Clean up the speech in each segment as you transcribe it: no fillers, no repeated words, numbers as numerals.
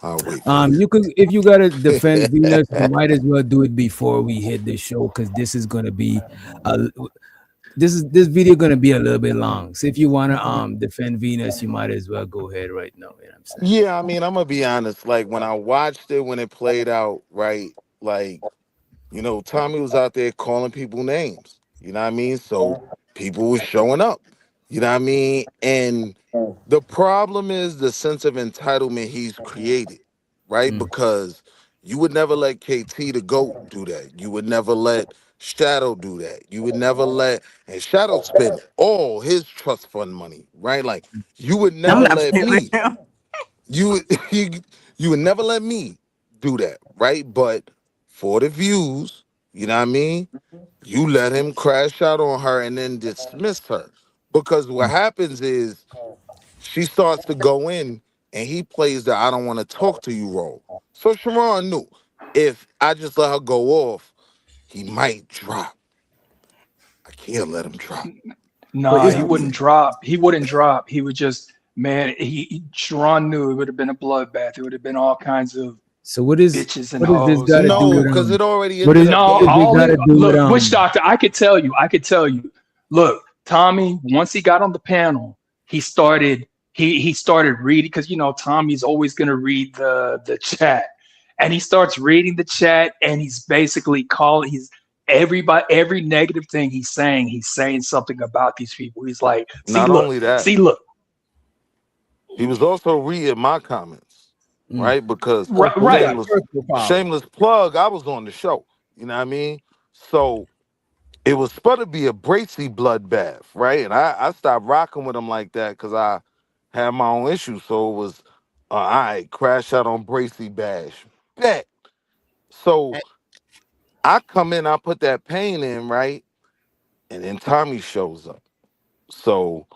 I'll wait for You could, if you gotta defend Venus, you might as well do it before we hit the show, because this is gonna be a this video gonna be a little bit long. So if you wanna defend Venus, you might as well go ahead right now. You know what I'm saying? Yeah, I mean, I'm gonna be honest. Like when I watched it when it played out, right? Like, Tommy was out there calling people names. You know what I mean? So people were showing up. You know what I mean? And the problem is the sense of entitlement he's created, right? Mm. Because you would never let KT the GOAT do that. You would never let Shadow do that. You would never let and Shadow spend all his trust fund money, right? Like you would I'm never not let feeling me. him. You would you would never let me do that, right? But for the views, you know what I mean? You let him crash out on her and then dismiss her. Because what happens is she starts to go in and he plays the I don't want to talk to you role. So Sharon knew if I just let her go off, he might drop. I can't let him drop. Nah, You he know what I wouldn't mean? drop. He wouldn't drop. He would just, man, Sharon knew it would have been a bloodbath. It would have been all kinds of So what is bitches and what does this hoes got and to do all. No, with because it already what ended is No, up what being does this got all to do with look, witch doctor, I could tell you. I could tell you. Look, Tommy, once he got on the panel, he started reading because Tommy's always gonna read the chat. And he starts reading the chat and he's basically calling he's everybody every negative thing he's saying something about these people. He's like, not only that. see, look, He was also reading my comments, Mm. right? Because Well, right, he got right. personal problems. shameless plug, I was on the show. You know what I mean? So it was supposed to be a Bracy bloodbath, right? And I stopped rocking with him like that because I had my own issues. So it was, all right, crash out on Bracy Bash. Bet. So I come in, I put that pain in, right? And then Tommy shows up. So,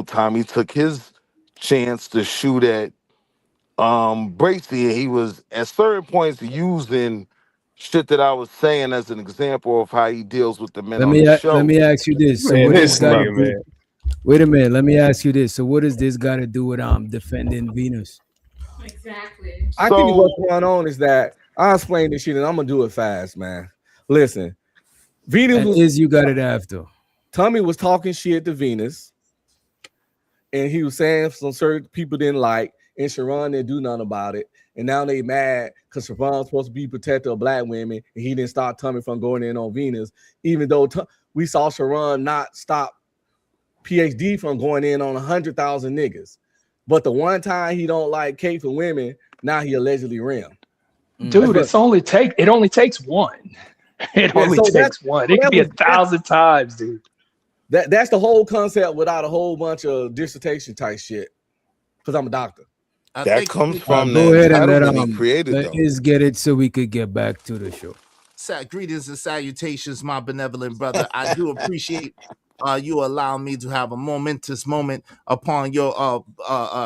Tommy took his chance to shoot at Bracy, and he was at certain points using shit that I was saying as an example of how he deals with the men on the let show. me ask you this. So Man, what does this got to nigga, do? man. Wait a minute. Let me ask you this. So what does this got to do with defending Venus? Exactly. I think what's So going on is that I'll explain this shit and I'm gonna do it fast, man. Listen, Venus And was is you got it after? Tommy was talking shit to Venus, and he was saying some certain people didn't like, and Sharon didn't do nothing about it. And now they mad because Sharon's supposed to be protector of black women, and he didn't stop Tommy from going in on Venus, even though we saw Sharon not stop PhD from going in on 100,000 niggas. But the one time he don't like Kate for women, now he allegedly rim. Dude, But it only takes one. It yeah, only so takes one. It could be that a thousand times, dude. that's the whole concept without a whole bunch of dissertation type shit. Because I'm a doctor. I that think comes from the Go ahead and entitlement he created, let though. Iz get it so we could get back to the show. greetings and salutations, my benevolent brother. I do appreciate you allowing me to have a momentous moment upon your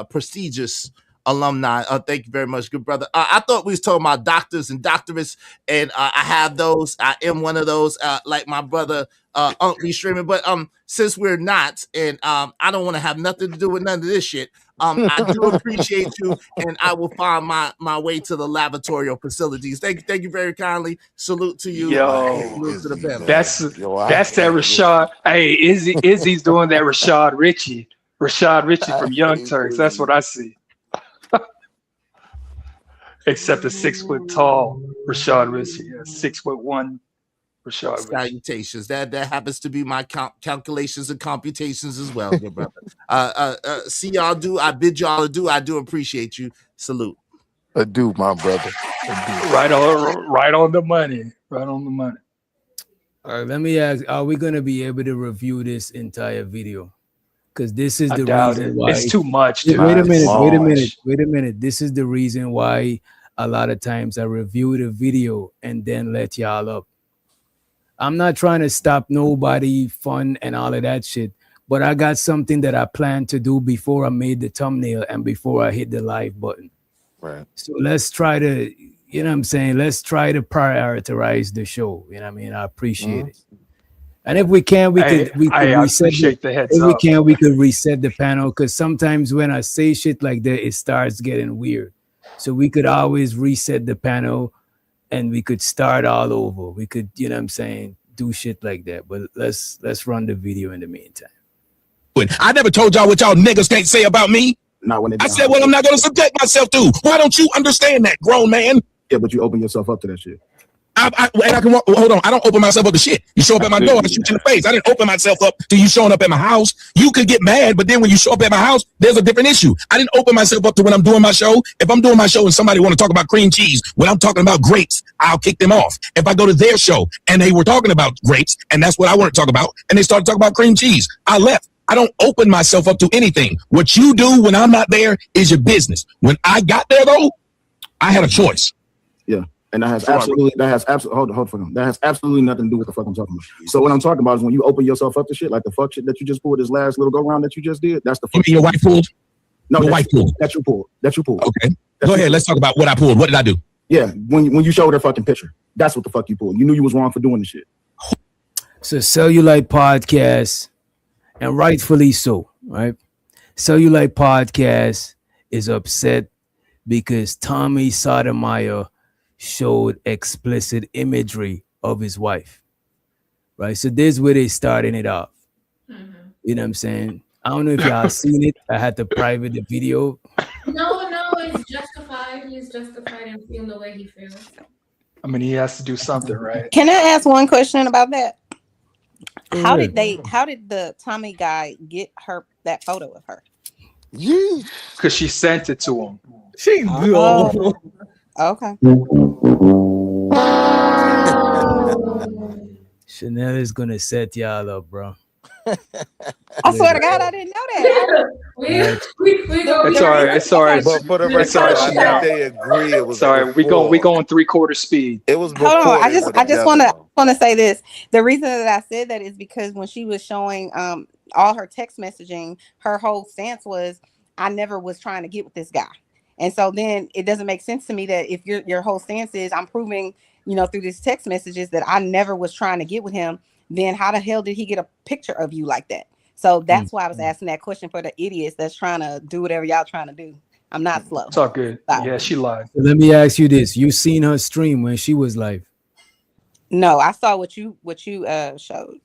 prestigious alumni. Thank you very much, good brother. I thought we was talking about doctors and doctorates, and I have those. I am one of those, like my brother Unc be streaming. But since we're not, and I don't want to have nothing to do with none of this shit. I do appreciate you, and I will find my way to the lavatorial facilities. Thank you very kindly. Salute to you. Yo, I hate Salute to the Izzy, panel. man. That's Yo, I that's that hate Rashad. Izzy. Hey, Izzy's doing that Rashad Richie. Rashad Richie I from Young hate Turks. That's what Izzy. I see. Except a 6 foot tall Rashad Richie. Yeah, 6'1" Rashad Richie. Salutations. That happens to be my calculations and computations as well, good brother. See y'all do. I bid y'all adieu. I do appreciate you. Salute. Adieu, my brother. Adieu. Right on the money. Right on the money. All right, let me ask: are we gonna be able to review this entire video? Because this is I the doubt reason it. why. It's too much, Wait dude. a Not minute. It's Wait a long. minute. Wait a minute. This is the reason why a lot of times I review the video and then let y'all up. I'm not trying to stop nobody fun and all of that shit, but I got something that I planned to do before I made the thumbnail and before I hit the live button. Right. So let's try to, you know what I'm saying? Let's try to prioritize the show. You know what I mean? I appreciate Mhm. it. And if we can, we could I reset appreciate the heads if we up. can, we could reset the panel because sometimes when I say shit like that, it starts getting weird. So we could always reset the panel and we could start all over. We could, you know what I'm saying, do shit like that. But let's run the video in the meantime. I never told y'all what y'all niggas can't say about me. Not when I said what I'm not going to subject myself to. Why don't you understand that, grown man? Yeah, but you open yourself up to that shit. And I can hold on. I don't open myself up to shit. You show up at my door, I shoot you in the face. I didn't open myself up to you showing up at my house. You could get mad, but then when you show up at my house, there's a different issue. I didn't open myself up to when I'm doing my show. If I'm doing my show and somebody want to talk about cream cheese, when I'm talking about grapes, I'll kick them off. If I go to their show and they were talking about grapes and that's what I want to talk about, and they started talking about cream cheese, I left. I don't open myself up to anything. What you do when I'm not there is your business. When I got there, though, I had a choice. Yeah. And that has absolutely nothing to do with the fuck I'm talking about. So what I'm talking about is when you open yourself up to shit, like the fuck shit that you just pulled, this last little go round that you just did, that's the fuck. You mean your wife pulled? No, your wife pulled. That you pulled. Okay. Go ahead. Let's talk about what I pulled. What did I do? Yeah. When you showed her fucking picture, that's what the fuck you pulled. You knew you was wrong for doing the shit. So Cellulite Podcast, and rightfully so, right? Cellulite Podcast is upset because Tommy Sotimyoer showed explicit imagery of his wife, right? So this is where they starting it off. You know what I'm saying? I don't know if y'all seen it. I had to private the video. No, it's justified. He's justified in feeling the way he feels. I mean, he has to do something, right? Can I ask one question about that? How ahead. did the Tommy guy get her that photo of her? Because she sent it to him. She Oh, okay. Chanel is gonna set y'all up, bro. I swear to God, I didn't know that. we go. It's all right. It's all right. But for the It's record, all right. I think they agree it was. Sorry, we going 3/4 speed. It was before. Hold on. I they just were want together. to say this. The reason that I said that is because when she was showing all her text messaging, her whole stance was, I never was trying to get with this guy. And so then it doesn't make sense to me that if your whole stance is I'm proving, through these text messages that I never was trying to get with him, then how the hell did he get a picture of you like that? So that's why I was asking that question for the idiots that's trying to do whatever y'all trying to do. I'm not slow. It's all good. Sorry. Yeah, she lied. So let me ask you this: you seen her stream when she was live? No, I saw what you showed.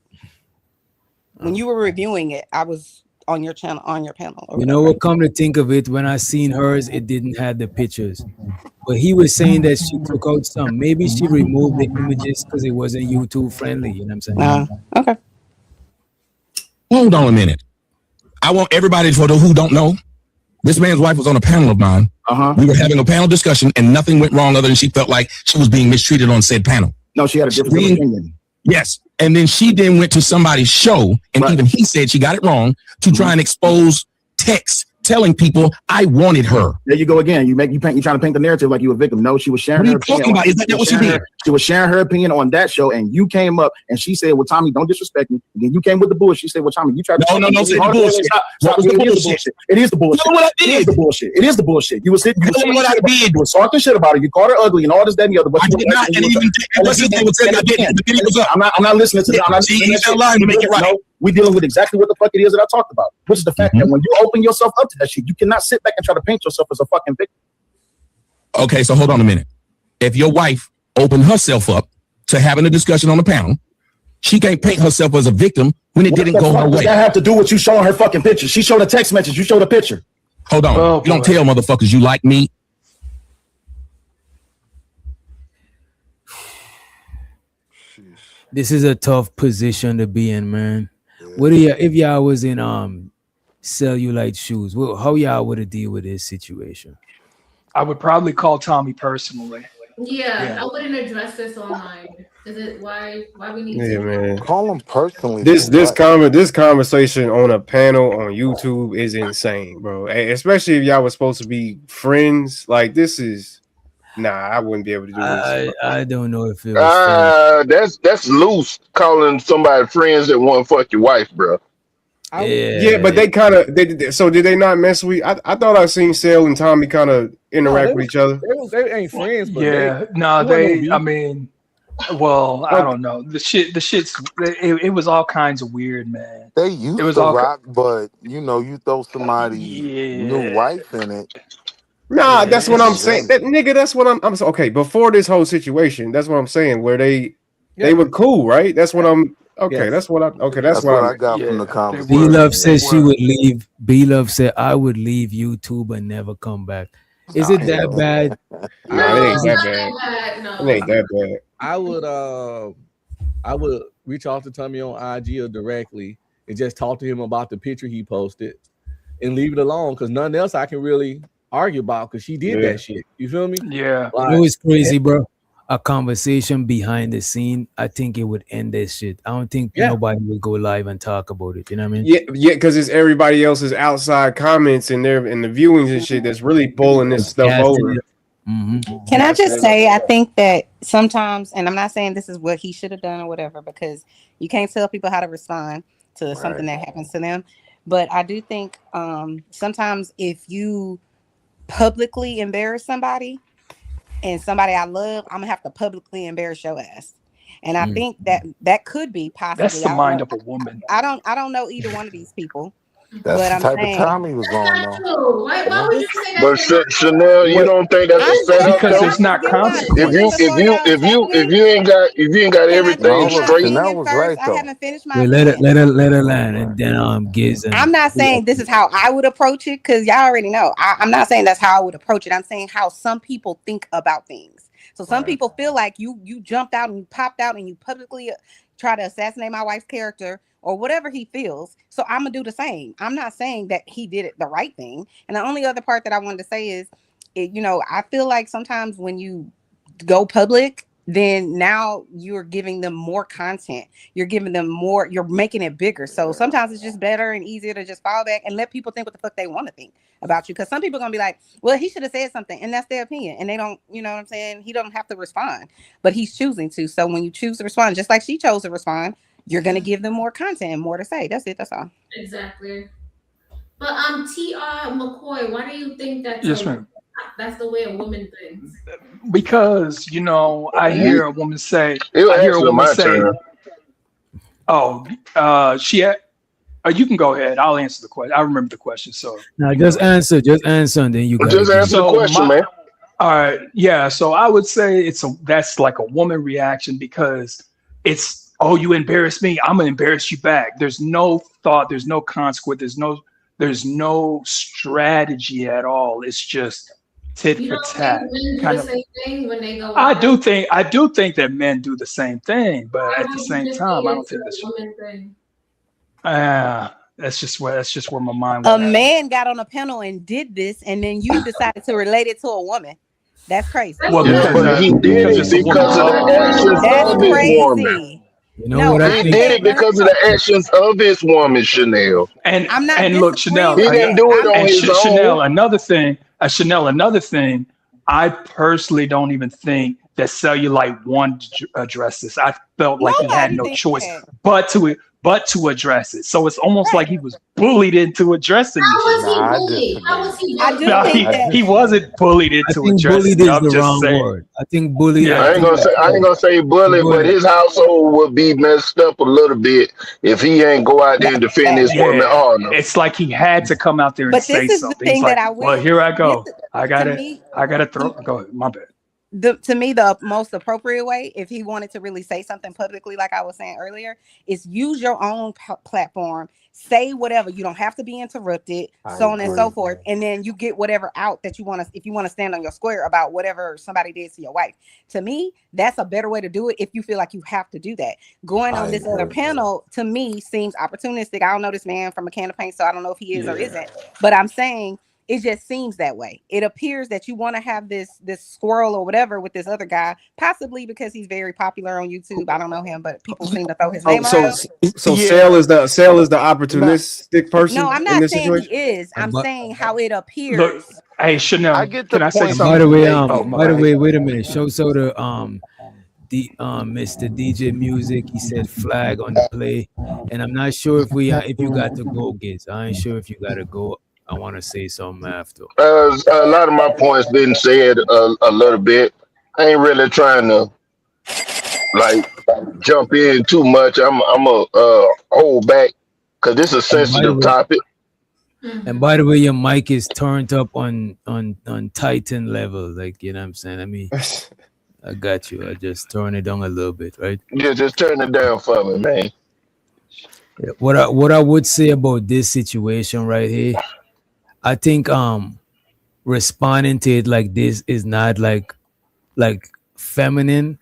When you were reviewing it, I was on your channel, on your panel. You know what? Come to think of it, when I seen hers, it didn't have the pictures. But he was saying that she took out some. Maybe she removed the images because it wasn't YouTube friendly. You know what I'm saying? Okay. Hold on a minute. I want everybody, for those who don't know, this man's wife was on a panel of mine. We were having a panel discussion and nothing went wrong other than she felt like she was being mistreated on said panel. No, she had a different opinion. Yes. And then she then went to somebody's show, and even he said she got it wrong to try and expose texts telling people I wanted her. There you go again. You trying to paint the narrative like you a victim. No, she was sharing her opinion. Talking about? Is that what she did? She was sharing her opinion on that show, and you came up and she said, "Well, Tommy, don't disrespect me." And then you came with the bullshit. She said, "Well, Tommy, you tried to." No, say the bullshit. Stop. What was the bullshit? It is the bullshit. You know what I did? It is the bullshit. It is the bullshit. You was sitting. You know what I did? You was talking shit about her. You called her ugly and all this, that, and the other. But I did not. And even what's his name was saying I didn't. The video was up. I'm not listening to that. I'm not See, listening he's to that. lying to make it right. No, we're dealing with exactly what the fuck it is that I talked about, which is the fact that when you open yourself up to that shit, you cannot sit back and try to paint yourself as a fucking victim. Okay, so hold on a minute. If your wife opened herself up to having a discussion on the panel, she can't paint herself as a victim when it didn't go her way. What does that have to do with you showing her fucking picture? She showed a text message. You showed a picture. Hold on. Oh, you don't tell motherfuckers you like me. This is a tough position to be in, man. What do you, if y'all was in Cellulite shoes, how y'all would have deal with this situation? I would probably call Tommy personally. Yeah, I wouldn't address this online. Is it why we need Yeah, to? man. Call him personally. This conversation on a panel on YouTube is insane, bro. Especially if y'all was supposed to be friends. Like this is I wouldn't be able to do this. I don't know if it was that's loose calling somebody friends that want to fuck your wife, bro. Yeah, but they kind of so did they not mess with? I thought I seen Sel and Tommy kind of interact with each other. They ain't friends, but I mean, well, I don't know. The shit's it was all kinds of weird, man. They used it was to all rock, but you throw somebody new wife in it. Nah, Yeah, that's it's what I'm saying. exaggerated. That nigga, that's what I'm okay. Before this whole situation, that's what I'm saying. Where they Yeah. were cool, right? That's what I'm okay. Yes. That's That's what what I'm I got from Yeah, the they B were. conversation. Love They said Yeah. she were. would leave. B Love said I would leave YouTube and never come back. Is Oh, it that hell. bad? I nah, it No, ain't it's would that not bad. that bad. It ain't No. that bad. I would I would reach out to Tommy on IG or directly and just talk to him about the picture he posted and leave it alone because nothing else I can really argue about because she did Yeah. that shit. You feel me? Yeah. You Like know it's crazy, bro. A conversation behind the scene, I think it would end this shit. I don't think yeah. nobody would go live and talk about it. You know what I mean? Yeah, because it's everybody else's outside comments and their and the viewings and shit that's really pulling this It's stuff gassing over. it. Mm-hmm. Can I just say, I think that sometimes, and I'm not saying this is what he should have done or whatever, because you can't tell people how to respond to something Right. that happens to them. But I do think sometimes if you publicly embarrass somebody and somebody I love, I'm gonna have to publicly embarrass your ass. And I Mm. think that that could be That's possibly. the I don't mind know. of a woman. I don't know either one of these people, That's but the I'm type of saying time he was That's on, not though. true. Why Yeah. would you say that But they're not true? Chanel, you What? don't think that's a I'm setup just Because though? there's not get one If second you if before consequences. you y'all if you tackle if me. you ain't got Can I everything No, finish look, my straight, Chanel opinion was first? right, I though. haven't finished my Wait, opinion. let her land, and then Giz I'm and not saying this is how I would approach it because y'all already know. I'm not saying that's how I would approach it. I'm saying how some people think about things. So some Right. people feel like you jumped out and you popped out and you publicly try to assassinate my wife's character or whatever he feels. So I'm gonna do the same. I'm not saying that he did it the right thing. And the only other part that I wanted to say is, I feel like sometimes when you go public, then now you're giving them more content. You're giving them more, you're making it bigger. So sometimes it's just better and easier to just fall back and let people think what the fuck they want to think about you. Because some people are gonna be like, well, he should have said something, and that's their opinion. And they don't, you know what I'm saying? He don't have to respond, but he's choosing to. So when you choose to respond, just like she chose to respond, you're gonna give them more content and more to say. That's it, that's all. Exactly. But T.R. McCoy, why do you think Yes, ma'am. that's the way a woman thinks? Because I you, hear a woman say, it was I hear a actually woman my say, turn. "Oh, she." You can go ahead. I'll answer the question. I remember the question, so now you can go ahead. just answer, and then you gotta Just give answer it. the So question, man. all right, yeah. So I would say that's like a woman reaction because it's, oh, you embarrass me, I'm gonna embarrass you back. There's no thought, there's no consequence, there's no strategy at all. It's just tit You for don't think tat, men do the kind of. same thing when they go I out? do think that men do the same thing, but Why at the would you same just say time, I don't it's think a that's. woman thing? That's just where my mind A went at. man got on a panel and did this, and then you decided to relate it to a woman. That's crazy. That's Well, what Yeah, I'm because but he did because it it's a woman because of the talking. actions That's of his woman. crazy. You know No, what I He I'm think? did it saying because of the actions of his woman, Chanel. And I'm not and look, disagreeing Chanel, He with didn't that. do it I'm on and his own. Chanel, another thing. I personally don't even think that Cellulite wanted to address this. I felt like he had nobody no thinks choice that. but to address it. So it's almost like Right. he was bullied into addressing How this was shit. he Nah, I bullied? How disagree. was he I do bullied? No, think I that he just, wasn't bullied I into think bullied addressing it. is I'm the just wrong saying. word. I think bullied. Yeah, I think I ain't gonna say bullet, go but ahead. his household would be messed up a little bit if he ain't go out there that's and defend that. his woman yeah. honor. It's like he had to come out there and But say this is the something. He's thing that like, I "Well, will. here I This go. I to got it. me. I got to throw." To, Go ahead. My bad. to me the most appropriate way if he wanted to really say something publicly like I was saying earlier is use your own platform, say whatever, you don't have to be interrupted, I so on and so agree. forth, and then you get whatever out that you want to, if you want to stand on your square about whatever somebody did to your wife. To me, that's a better way to do it if you feel like you have to do that. Going I on this other agree. panel to me seems opportunistic. I don't know this man from a can of paint, so I don't know if he is or Yeah. isn't, but I'm saying it just seems that way. It appears that you want to have this squirrel or whatever with this other guy, possibly because he's very popular on YouTube. I don't know him, but people seem to throw his Oh, name around. so Yeah. Sale is the Nah, opportunistic No, person I'm in not this saying he situation. is. I'm But saying how it Look, appears. hey I Chanel, get the can I say point and by he's the something? way, Oh, making, my by the bad. right? way, wait a minute. Show so the Mr. DJ Music, he said flag on the play, and I'm not sure if you got to go, Giz. I ain't sure if you got to go. I want to say something after. A lot of my points been said a little bit. I ain't really trying to like jump in too much. I'm a hold back because this is a And by the sensitive way, topic. And by the way, your mic is turned up on Titan level, like you know what I'm saying. I got you. I just turn it down a little bit, right? Just turn it down for me, man. Yeah. What I would say about this situation right here, I think responding to it like this is not like feminine.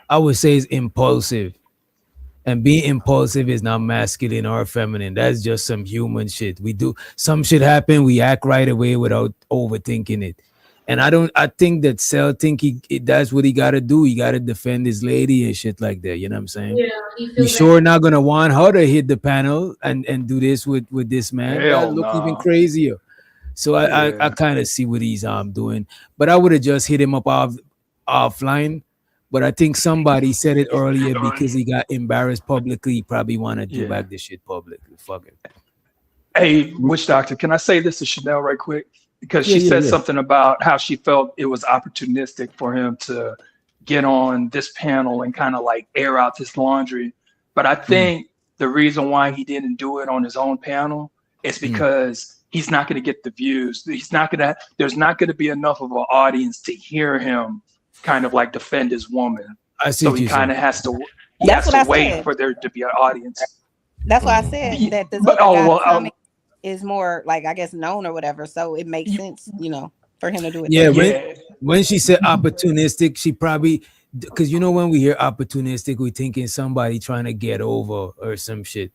I would say it's impulsive. And being impulsive is not masculine or feminine. That's just some human shit. We do some shit happen, we act right away without overthinking it. And I think that Cell think that's what he gotta do. He gotta defend his lady and shit like that. You know what I'm saying? Yeah, he He's feels like sure not gonna want her to hit the panel and do this with this man. That Hell look even no. crazier. So I Yeah. kind of see what he's doing. But I would have just hit him up offline. But I think somebody said it earlier because he got embarrassed publicly. He probably want to do Yeah. back this shit publicly. Fuck it. Hey, witch doctor, can I say this to Chanel right quick? Because Yeah, she yeah, said yeah. something about how she felt it was opportunistic for him to get on this panel and kind of like air out this laundry. But I think the reason why he didn't do it on his own panel is because he's not going to get the views. There's not going to be enough of an audience to hear him kind of like defend his woman. I see So what he you're kind saying. of has to That's what I wait said. for there to be an audience. That's why I said that this But other guy, well, Tommy, is more like, I guess, known or whatever. So it makes sense, for him to do it. Yeah, that way. yeah. when she said opportunistic, she probably because when we hear opportunistic, we thinking somebody trying to get over or some shit.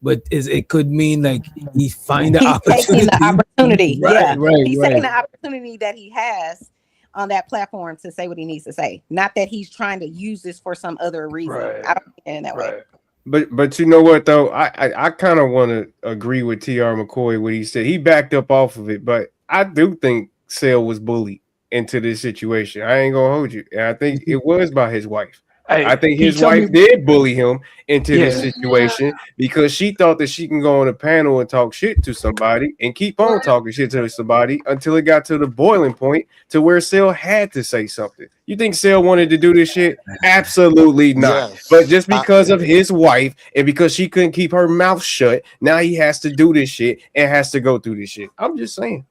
But it could mean like he find the He's taking the opportunity. opportunity. Yeah. Right, He's right. taking the opportunity that he has on that platform to say what he needs to say. Not that he's trying to use this for some other reason. Right. I don't think it in that way. Right. But you know what though, I kind of want to agree with T.R. McCoy what he said. He backed up off of it, but I do think Sale was bullied into this situation. I ain't gonna hold you, and I think it was by his wife. Hey, I think can you his tell me? wife did bully him into this Yeah. situation because she thought that she can go on a panel and talk shit to somebody and keep on talking shit to somebody until it got to the boiling point to where Sale had to say something. You think Sale wanted to do this shit? Absolutely not. Yes. But just because of his wife and because she couldn't keep her mouth shut, now he has to do this shit and has to go through this shit. I'm just saying.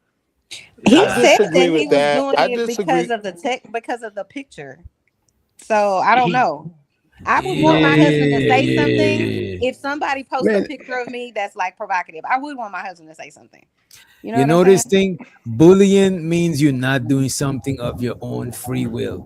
He I said that disagree he with was that. doing I it disagree. because of the because of the picture. So I don't He- know. I would want my husband to say something. Yeah. If somebody posts Man. a picture of me that's like provocative, I would want my husband to say something. You know You what know I'm this saying? thing? Bullying means you're not doing something of your own free will.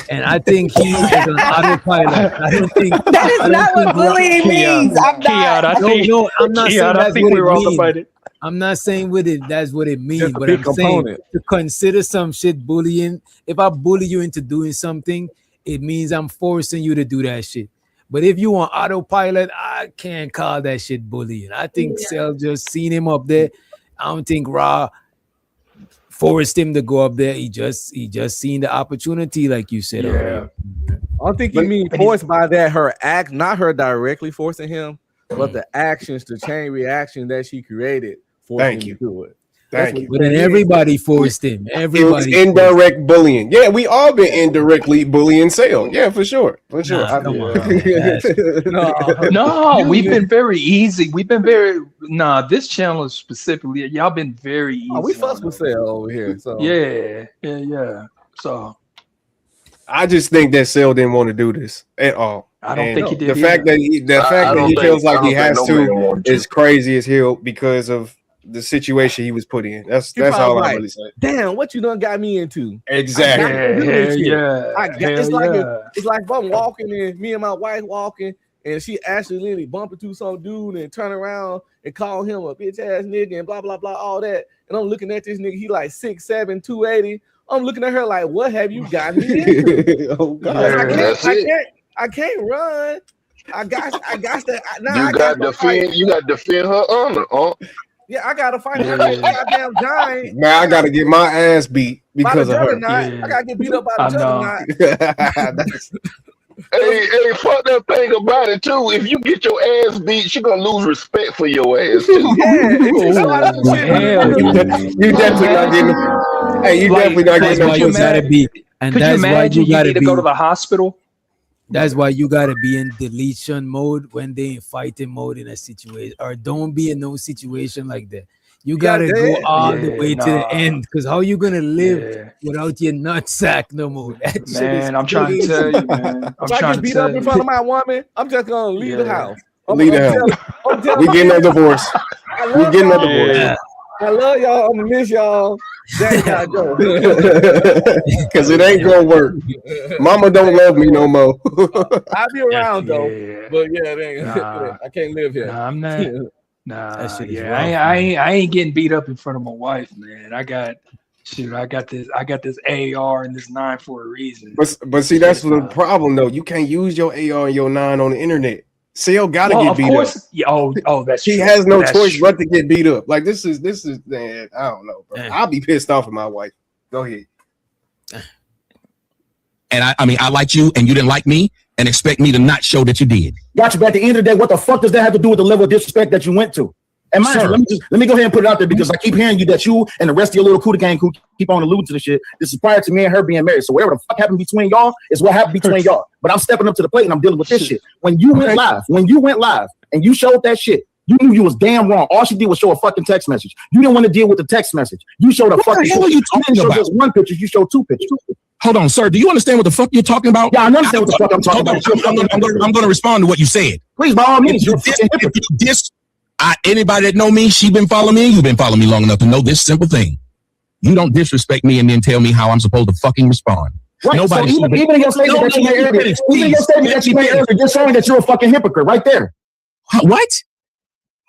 And I think he is on autopilot. I don't think That is I don't not what think bullying Keon, means. I'm Keon, not. no, I'm not saying Keon, I that's think what we it were all means. divided. I'm not saying that's what it means, Just a but big I'm saying component. to consider some shit bullying. If I bully you into doing something, it means I'm forcing you to do that shit. But if you on autopilot, I can't call that shit bullying. I think Yeah. Cell just seen him up there. I don't think Raw forced him to go up there. He just seen the opportunity, like you said Yeah. earlier. I don't think you But- mean forced by that her act, not her directly forcing him, but the actions, the chain reaction that she created forced Thank him you. to do it. Thank That's you. But then everybody forced him. It was Everybody forced him. indirect bullying. Yeah, we all been indirectly bullying Sale. Yeah, for sure. For sure. Nah, come on, man. No, No, You we've did- been very easy. We've been very this channel is specifically, y'all been very easy. Oh, we fuss on with it. Sale over here. So Yeah. So I just think that Sale didn't want to do this at all. I don't And think he did. the fact that he feels like he has to is is crazy as hell because of the situation he was put in. That's He all probably I'm like, really saying. damn, what you done got me into? Exactly. It's like it's like if I'm walking and me and my wife walking and she accidentally bump into some dude and turn around and call him a bitch ass nigga and blah blah blah all that. And I'm looking at this nigga, he like 6'7", 280. I'm looking at her like, what have you got me into? Oh God. I can't run. I got that. You got to defend her honor. Yeah, I gotta fight that goddamn giant. Now I gotta get my ass beat By because the of her. juggernaut. I gotta get beat up by I the know. juggernaut. Hey, fuck that thing about it too. If you get your ass beat, she gonna lose respect for your ass too. Yeah, it's a lot of Oh, shit. hell You yeah. definitely not getting. Hey, you Like, definitely not That's getting why no you pussy. gotta be, and Could you that's why imagine you you gotta need to be. go to the hospital? That's why you gotta be in deletion mode when they in fighting mode in a situation, or don't be in no situation like that. You gotta go all the Yeah, way to the nah. end, because how you gonna live Yeah. without your nutsack no more? That shit is Man, I'm trying to crazy. tell you, man. I'm If I trying get to beat tell up in you. front of my woman, I'm just gonna leave the Yeah. house. I'm Leave the house. telling We my getting a kids, divorce. I We love getting a y'all. divorce. Yeah. I love y'all. I'm gonna miss y'all. Daddy gotta go. Cause it ain't gonna work. Mama don't love me no more. I'll be around though. Yeah. But yeah, it ain't, Nah. I can't live here. Nah, I'm not. That Nah, shit is yeah, rough. I ain't getting beat up in front of my wife, man. I got this AR and this 9 for a reason. But see, that's Shit, the problem though. You can't use your AR and your 9 on the internet. Cell gotta well, get of beat up. course, yeah, that's He true. has no That's choice true. but to get beat up. Like this is man, I don't know, bro. I'll be pissed off at my wife. Go ahead. And I mean, I liked you and you didn't like me and expect me to not show that you did. Gotcha. But at the end of the day, what the fuck does that have to do with the level of disrespect that you went to? And mind you, let me go ahead and put it out there because I keep hearing you that you and the rest of your little Cuda gang keep on alluding to the shit. This is prior to me and her being married. So whatever the fuck happened between y'all is what happened between y'all. But I'm stepping up to the plate and I'm dealing with this shit. When you went live and you showed that shit, you knew you was damn wrong. All she did was show a fucking text message. You didn't want to deal with the text message. You showed a fucking. What the hell are you talking about? Just one picture. You showed 2 pictures. Hold on, sir. Do you understand what the fuck you're talking about? Yeah, I understand what the fuck I'm talking about. I'm going to respond to what you said. Please, by all means. Anybody that know me, she been following me, and you've been following me long enough to know this simple thing. You don't disrespect me and then tell me how I'm supposed to fucking respond. Right. Nobody. So even in your statement that you made earlier, you're showing that you're a fucking hypocrite right there. What?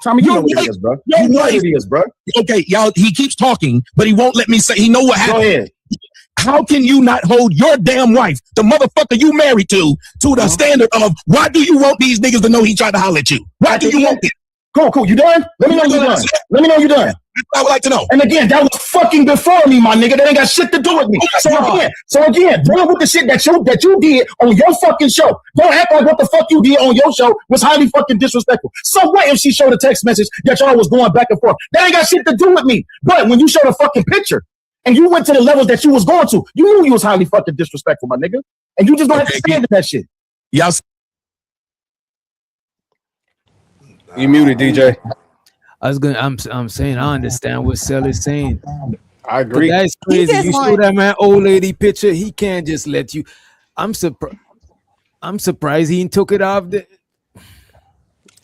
Tommy, you know what it is, bro. You know what it is, bro. Okay, y'all. He keeps talking, but he won't let me say. He know what happened. Go ahead. How can you not hold your damn wife, the motherfucker you married to the standard of why do you want these niggas to know he tried to holler at you? Why do you want it? Cool. You done? Let me know you done. Let me know you done. I would like to know. And again, that was fucking before me, my nigga. That ain't got shit to do with me. So again, dealing with the shit that you did on your fucking show. Don't act like what the fuck you did on your show was highly fucking disrespectful. So what if she showed a text message that y'all was going back and forth? That ain't got shit to do with me. But when you showed a fucking picture and you went to the levels that you was going to, you knew you was highly fucking disrespectful, my nigga. And you just gonna have to stand in that shit. Y'all. You muted, DJ. I'm saying I understand what Sel is saying. I agree. But that's crazy. You show that man old lady picture, he can't just let you. I'm surprised he took it off the.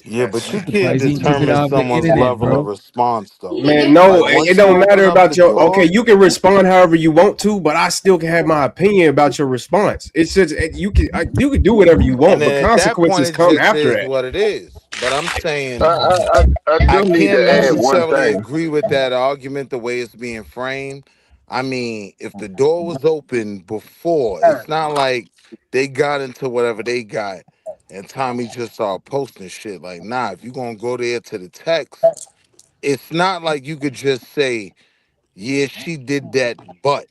Yeah, but you can't determine someone's internet, level bro. of response, though. Man, no, Like, once it don't you matter open up about the your. door- Okay, you can respond however you want to, but I still can have my opinion about your response. It's just you can do whatever you want, And but then at that point, consequences it come just after is that. what it is. But I'm saying I I do need can't to add one necessarily thing. agree with that argument the way it's being framed. I mean, if the door was open before, it's not like they got into whatever they got and Tommy just started posting shit. Like, nah, if you're gonna go there to the text, it's not like you could just say, yeah, she did that, but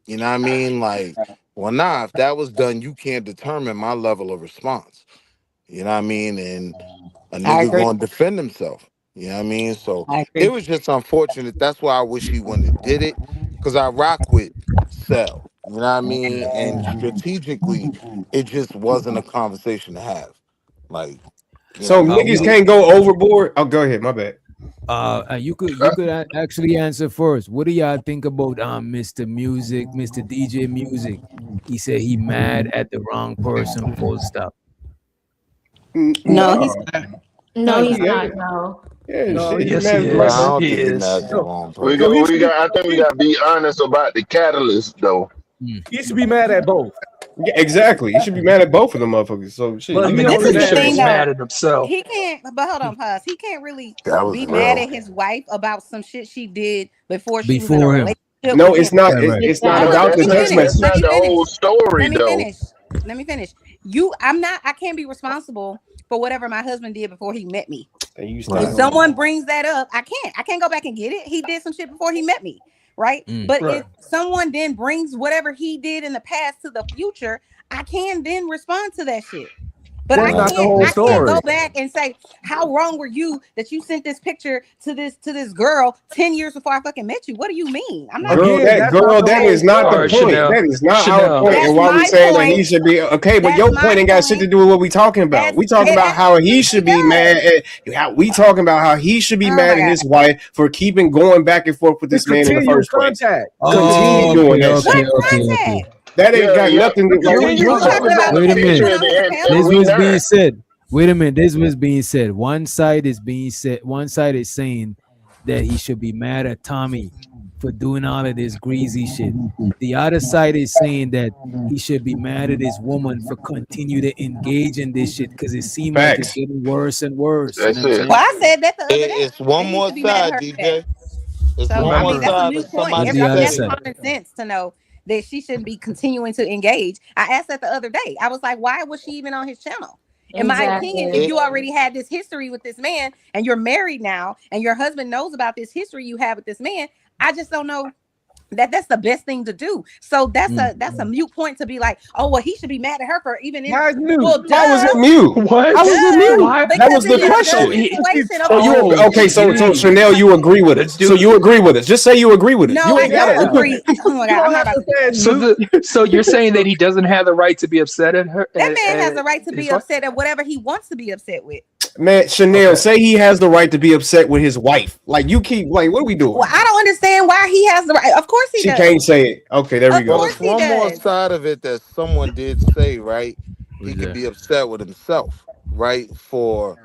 you know what I mean? Like, well, nah, if that was done, you can't determine my level of response. You know what I mean? And a I nigga agree. gonna defend himself. You know what I mean? So I it agree. was just unfortunate. That's why I wish he wouldn't have did it. Cause I rock with Cell. You know what I mean? And strategically, it just wasn't a conversation to have. Like, you So know, niggas can't go overboard. Oh, go ahead. My bad. You could actually answer first. What do y'all think about Mr. Music, Mr. DJ Music? He said he mad at the wrong person. Full stop. No, he's No. not. No, he's Yeah. not. No. Yeah, No, shit. He Yes, mad he at the right nah, I is. person. don't He think he mad is. at the wrong We person. got, he we should be, got. I think we got to be honest about the catalyst, though. he should be mad at both. Yeah, exactly. You should be mad at both of them motherfuckers. So shit. But I he mean, don't I'm This is pretty the sure understand. thing he's though. mad at himself. He can't, but hold on, pause. He can't really That was be mad real. at his wife about some shit she did before she was in a Before him. relationship No, with him. it's not. Yeah, It's, right. it's not Hold But on, about let the me text finish. that's messages. Let not me the finish. whole story, Let me though. finish. Let me finish. I can't be responsible for whatever my husband did before he met me. And you If stand Right. on someone brings that up, I can't go back and get it. He did some shit before he met me, right? But Right. if someone then brings whatever he did in the past to the future, I can then respond to that shit. But That's not the whole I can't story. go back and say how wrong were you that you sent this picture to this girl 10 years before I fucking met you. What do you mean? I'm not Again, that's not girl, the that whole is not the All right, story. point. Chanel. That is not our Chanel. point. That's And why we my saying that he point. should be okay, but That's your my point ain't got shit to point. do with what we talking about. We talking It about how he should be mad absolutely at how we talking about how he should be Oh mad my at God. his wife for keeping going back and forth with It's this man in the continual first place. contact. Continue doing that What shit. contact? That ain't Yeah, got yeah. nothing to Yeah, like. we Continual you talking talking about about what the Wait a he minute. picture put and, on his and, panel? and This we was not. being said. Wait a minute. This was being said. One side is being said. One side is saying that he should be mad at Tommy for doing all of this greasy shit. The other side is saying that he should be mad at his woman for continue to engage in this shit because it seemed like it's Facts. getting worse and worse. You know That's what I'm it. Well, saying? I said that the other day. It's one That he more should be mad at side, her for that. DJ. It's So one I more mean, Remember, that's a side, mute and point. what's somebody the I mean, other said that's it. side? common sense to know that she shouldn't be continuing to engage. I asked that the other day. I was like, why was she even on his channel? In my opinion, if Exactly. you already had this history with this man and you're married now and your husband knows about this history you have with this man, I just don't know that that's the best thing to do. So that's a mute point to be like, oh well, he should be mad at her for even in. Why is new? Well, Why was duh, it mute? What? How was it duh, mute? Why? That because was in the the So question. he, situation of So you why oh, okay? So gee. Chanel, you agree with The us? So dude. you agree with us? Just say you agree with us. no, You I ain't gotta. don't agree. Oh my You god, I'm don't not have about to to do say that. it's So new. so you're saying that he doesn't have the right to be upset at her That man has the right to his be wife? upset at whatever he wants to be upset with. Man, Chanel, Okay. say he has the right to be upset with his wife. Like you keep like, what are we doing? Well, I don't understand why he has the right. Of course he She does. can't say it. Okay, there we Of Well, go. course it's he one more does. side of it that someone did say, right? He Who's could that? be upset with himself, right? For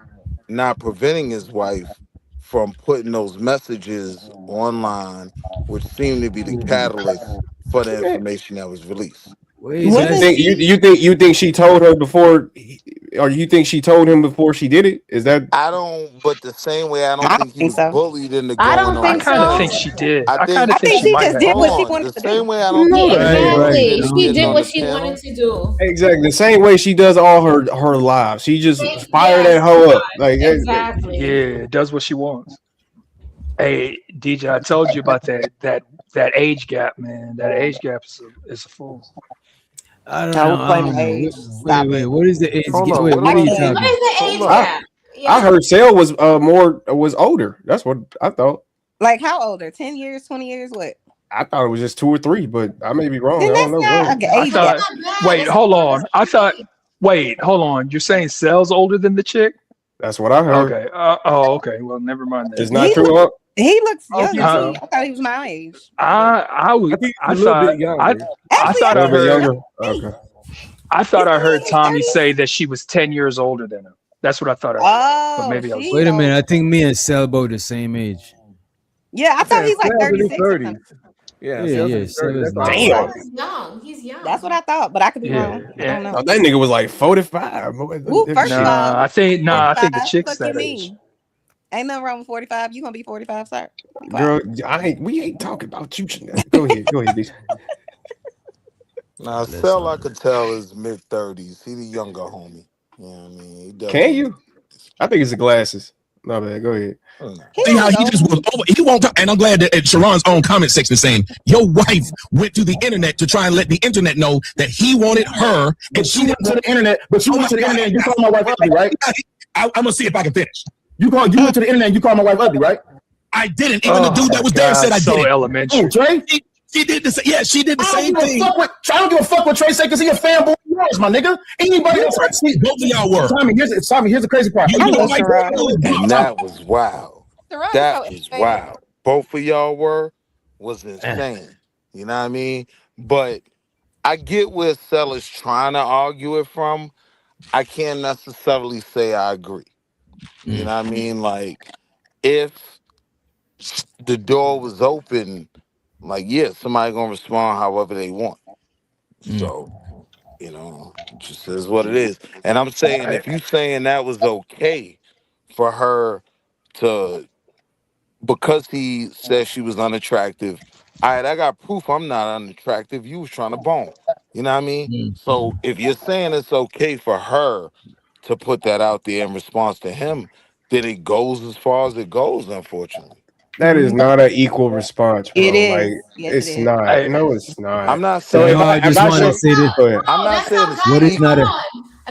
not preventing his wife from putting those messages online, which seemed to be the catalyst for the information that was released. Wait, So you Wasn't that's think you she? you think you think she told her before, or you think she told him before she did it? Is that I don't, but the same way I don't I think don't he think was so. bullied into I going don't on I the think kind of so. think panel. she did. I I kind think, of I think think she she might just have. did hold what she on, wanted the to do. same way I don't no? think Yeah, he That was ain't right, right. bullied exactly. into She getting did on what the she wanted panel. to do. Exactly the same way she does all her lives. She just fire that Yes, hoe up. Like exactly. Yeah, does what she wants. Hey, DJ, I told you about that age gap, man. That age gap is a fool. I don't I know. would I claim don't the know. age. Wait, Stop wait. it. What is the age? Hold on, Wait, what what I are you about can't. What talking? is the hold age up? gap? I Yeah. heard Sale was was older. That's what I thought. Like how older? 10 years, 20 years? What? I thought it was just 2 or 3, but I may be wrong. Then I don't that's know. Go not ahead. an I age That's gap. thought. not bad. Wait, That's hold on. I thought. 23. Wait, hold on. You're saying Cell's older than the chick? That's what I heard. Okay. Oh, okay. Well, never mind It's then. not He true. look, Huh? he looks I don't younger think to Huh? me. so. I thought he was my age. But I was. I think I he's a little thought. bit younger. I actually, I thought A I little think bit he's heard. younger younger. than me. Okay. I thought Isn't I he heard in his Tommy 30s? say that she was 10 years older than him. That's what I thought I heard. But Oh, maybe I was. she's Wait a minute. older. I think me and Cell both the same age. Yeah, I I'm thought saying he's like Sales in his 36 or 30s. something. Yeah, Yeah, Sales in yeah. his Cell 30s. is That's what I not. No, thought. Damn. he's young. He's That's what young. I thought, but I could be Yeah. wrong. I Yeah. don't know. Oh, that nigga was like 45. Ooh, first of all, Nah. I think the 45. chick's Fuck you that age. mean? Ain't nothing wrong with 45. You gonna be 45, sir. Be quiet. Girl, we ain't talking about you. Go ahead. Go ahead, bitch. Now, Let's Cell, I could tell is mid-30s. He the younger homie. You know what I mean? He Can definitely. you? I think it's the glasses. No, man. Go ahead. He See don't how look he old. just was over. He won't talk. And I'm glad that Sharon's own comment section is saying your wife went to the internet to try and let the internet know that he wanted her, and But you went to the internet. But you Oh went my to the God. internet and you called my wife ugly, right? I'm gonna see if I can finish. You went to the internet and you called my wife ugly, right? I didn't. Even the Oh dude that my was there said God, I so didn't. Oh, elementary. Trey. She did the same. Yeah, she did the I same don't give a thing. fuck what I don't give a fuck what Trey said because he a fanboy of yours, my nigga. Anybody You else were. I see? Both of y'all were. Here's the crazy part. You, I you love don't like Sharon. And Tommy, that was wild. Sharon is so That was elevated. wild. Both of y'all was Eh. insane. You know what I mean? But I get where Sellers trying to argue it from. I can't necessarily say I agree. You know what I mean? Like, if the door was open, like, yeah, somebody gonna respond however they want. So, it just is what it is. And I'm saying, if you saying that was okay for her to, because he said she was unattractive. All right, I got proof I'm not unattractive. You was trying to bone. You know what I mean? So if you're saying it's okay for her to put that out there in response to him, then it goes as far as it goes, unfortunately. That is not an equal response, It bro. Like is. Yes, it it's is. not. I No, it's not. I'm not So You saying know, it's I if just I want to show, equal. say this. go ahead. I'm No, not that's saying not it's What is valid. not Hold a equal. on.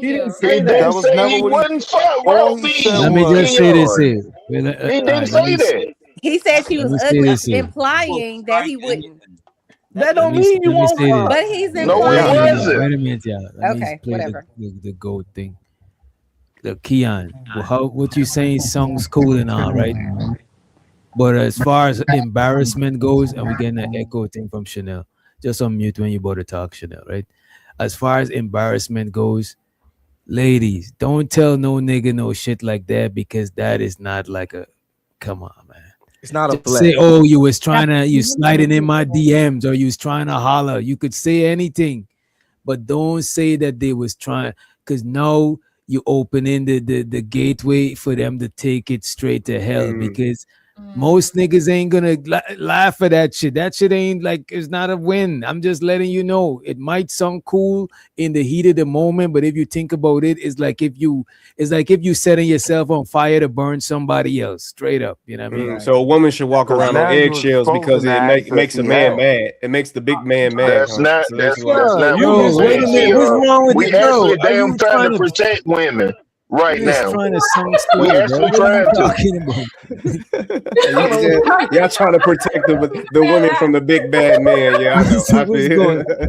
Thank He didn't you. say that. didn't That was say never he what he. wouldn't fuck All Ralph he said B. Let me was just say this Kenyon. here. Well, He all right, didn't let say me that. He said she Let was me say ugly, this here. implying that he wouldn't. That Let don't me mean you let me won't say this. fuck. But he's No, Wait it a minute, implying. y'all. wasn't. Wait a minute, y'all. Let me Okay, play whatever. the goat thing. The Keon. Well, what you saying sounds cool and all, right? But as far as embarrassment goes, and we getting an echo thing from Chanel. Just on mute when you about to talk, Chanel, right? As far as embarrassment goes, ladies, don't tell no nigga no shit like that because that is not like a come on, man. It's not a Just say, flex. oh, you sliding in my DMs or you was trying to holler. You could say anything, but don't say that they was trying because now you opening the gateway for them to take it straight to hell because most niggas ain't gonna laugh at that shit. That shit ain't like it's not a win. I'm just letting you know. It might sound cool in the heat of the moment, but if you think about it, it's like if you setting yourself on fire to burn somebody else. Straight up, you know what I mean? So a woman should walk Because around on now you eggshells because exposing the it access makes a he man had. mad. It makes the big man mad, That's huh? not So that's basically, that's not what Bro, we're wait saying. a minute. See, What's wrong with we it, bro? actually Are damn you trying trying to to protect women right you just now. trying to sound We slow, bro? actually What are you trying to. talking about? you said y'all trying to protect the women from the big bad man. Yeah, I know. So I feel.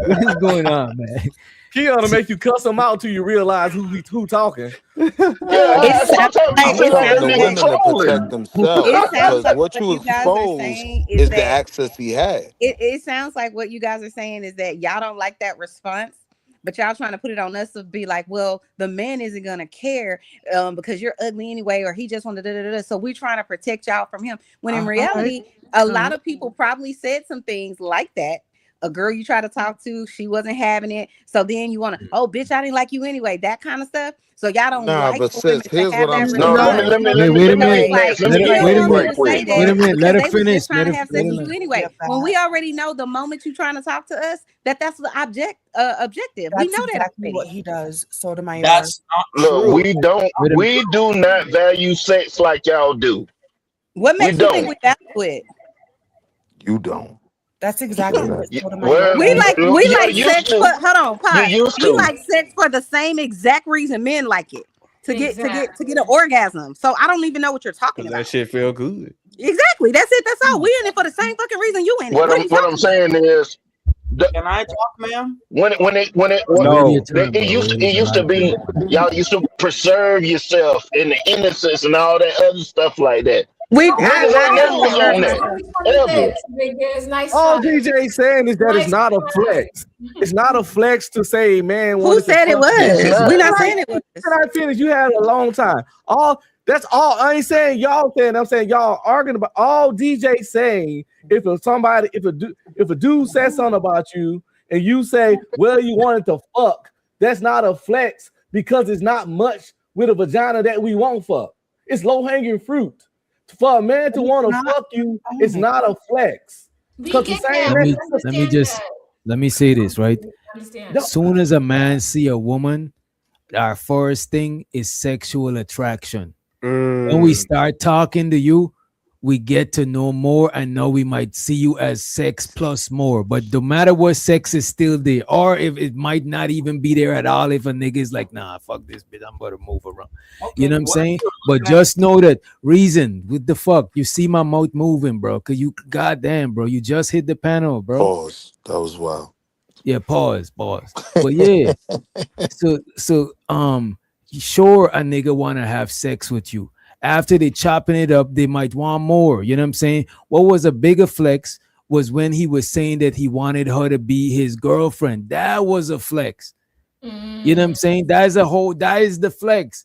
what is going on, man? Keon to make you cuss them out till you realize who talking. Yeah, It sounds sometimes you like I'm feel it like that telling the sounds nigga like women to protect trolling. it themselves sounds because like what what you you guys are expose saying is is the that access he had. it sounds like what you guys are saying is that y'all don't like that response, but y'all trying to put it on us to be like, well, the man isn't gonna care because you're ugly anyway, or he just wanted to. So we're trying to protect y'all from him. When in All right. reality, a lot of people probably said some things like that. A girl you try to talk to, she wasn't having it. So then you want to, oh, bitch, I didn't like you anyway. That kind of stuff. So y'all don't Nah, like but for sis, women to here's have what I'm that No, saying, let me response. right? let me Wait, let me wait a let me So minute. it's enact. like Let Let me it, he wait didn't a enact want them right minute. to say quick. Wait a that minute. Let because her they was finish. just trying to have Wait sex a with you minute. anyway. When we already know the moment you're trying to talk to us, that's the objective. We That's know that exactly what already. he does, Sotomayor. That's not Look, true. Wait a minute. we do not value sex like y'all do. What We makes you think don't. we value it? You don't. That's Say exactly that. what Sotomayor Well, We does. we you're like used sex to. for hold on, You're pause. used We to. like sex for the same exact reason men like it. To get an Exactly. orgasm. So I don't even know what you're talking Cause that about. shit feel good. Exactly. That's it. That's all. We in it for the same fucking reason you in it. What are you What I'm talking about? saying is, the, Can I talk, ma'am? Wait your No. turn, bro. Wait it his used to life, be bro. y'all used to preserve yourself in the innocence and all that other stuff like that. We I, Niggas ain't I never don't was know. preserve on It's that myself. ever. 2026, nigga. It's nice All try. DJ saying is that it's Nice not a try. flex. It's not a flex to say man Who wanted to said it fuck you. It's was? not. We're not Right. saying it was. Can I finish? You had a long time. All that's all. I ain't saying y'all saying. I'm saying y'all arguing about all DJ saying. If a dude says something about you and you say, well, you wanted to fuck, that's not a flex because it's not much with a vagina that we won't fuck. It's low hanging fruit. For a man But to it's want to not. fuck you, Oh it's my. not a flex. We Cause the get same that. Let man. We me let me understand just that. let me say this, right? We understand. No, Soon as a man see a woman, our first thing is sexual attraction. When we Mm. start talking to you, we get to know more and now we might see you as sex plus more. But no matter what, sex is still there. Or if it might not even be there at all if a nigga is like, nah, fuck this bitch, I'm gonna move around. You Okay. know what I'm What saying? you're But looking at? just know that reason with the fuck. You see my mouth moving, bro. Cause you goddamn, bro. You just hit the panel, bro. Pause. That was wild. Yeah, pause. But yeah, sure a nigga wanna have sex with you. After they chopping it up, they might want more. You know what I'm saying? What was a bigger flex was when he was saying that he wanted her to be his girlfriend. That was a flex. You know what I'm saying? That is the flex.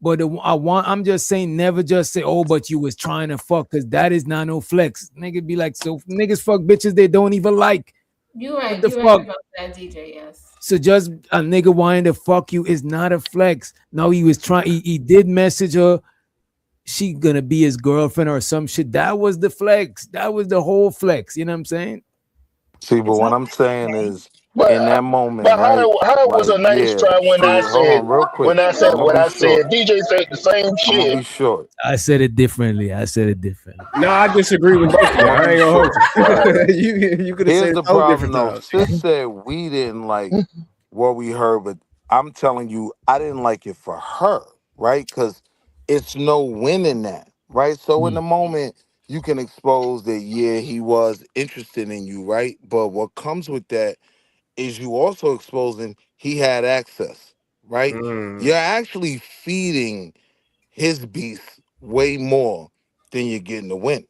But I'm just saying, never just say, oh, but you was trying to fuck, because that is not no flex. Nigga be like, so niggas fuck bitches they don't even like. You're What right. the You're right fuck? about that, DJ. Yes. So just a nigga wanting to fuck you is not a flex. No, he was trying. He did message her. She gonna be his girlfriend or some shit. That was the flex. That was the whole flex. You know what I'm saying? See, but It's what not I'm saying okay. is, But in that moment, but right? how it was Like, a nice yeah. try when I See, hold said on, real quick. I'm gonna what be I said. short. DJ said the same I'm gonna shit. be short. I said it differently. No, I disagree with both of I'm y'all. gonna I be ain't gonna hold short. Right. you. You could have Here's said it the so problem, different though. times. Sis said we didn't like what we heard, but I'm telling you, I didn't like it for her, right? Because it's no win in that, right? So in the moment, you can expose that, yeah, he was interested in you, right? But what comes with that is you also exposing he had access, right? Mm. You're actually feeding his beast way more than you're getting to win.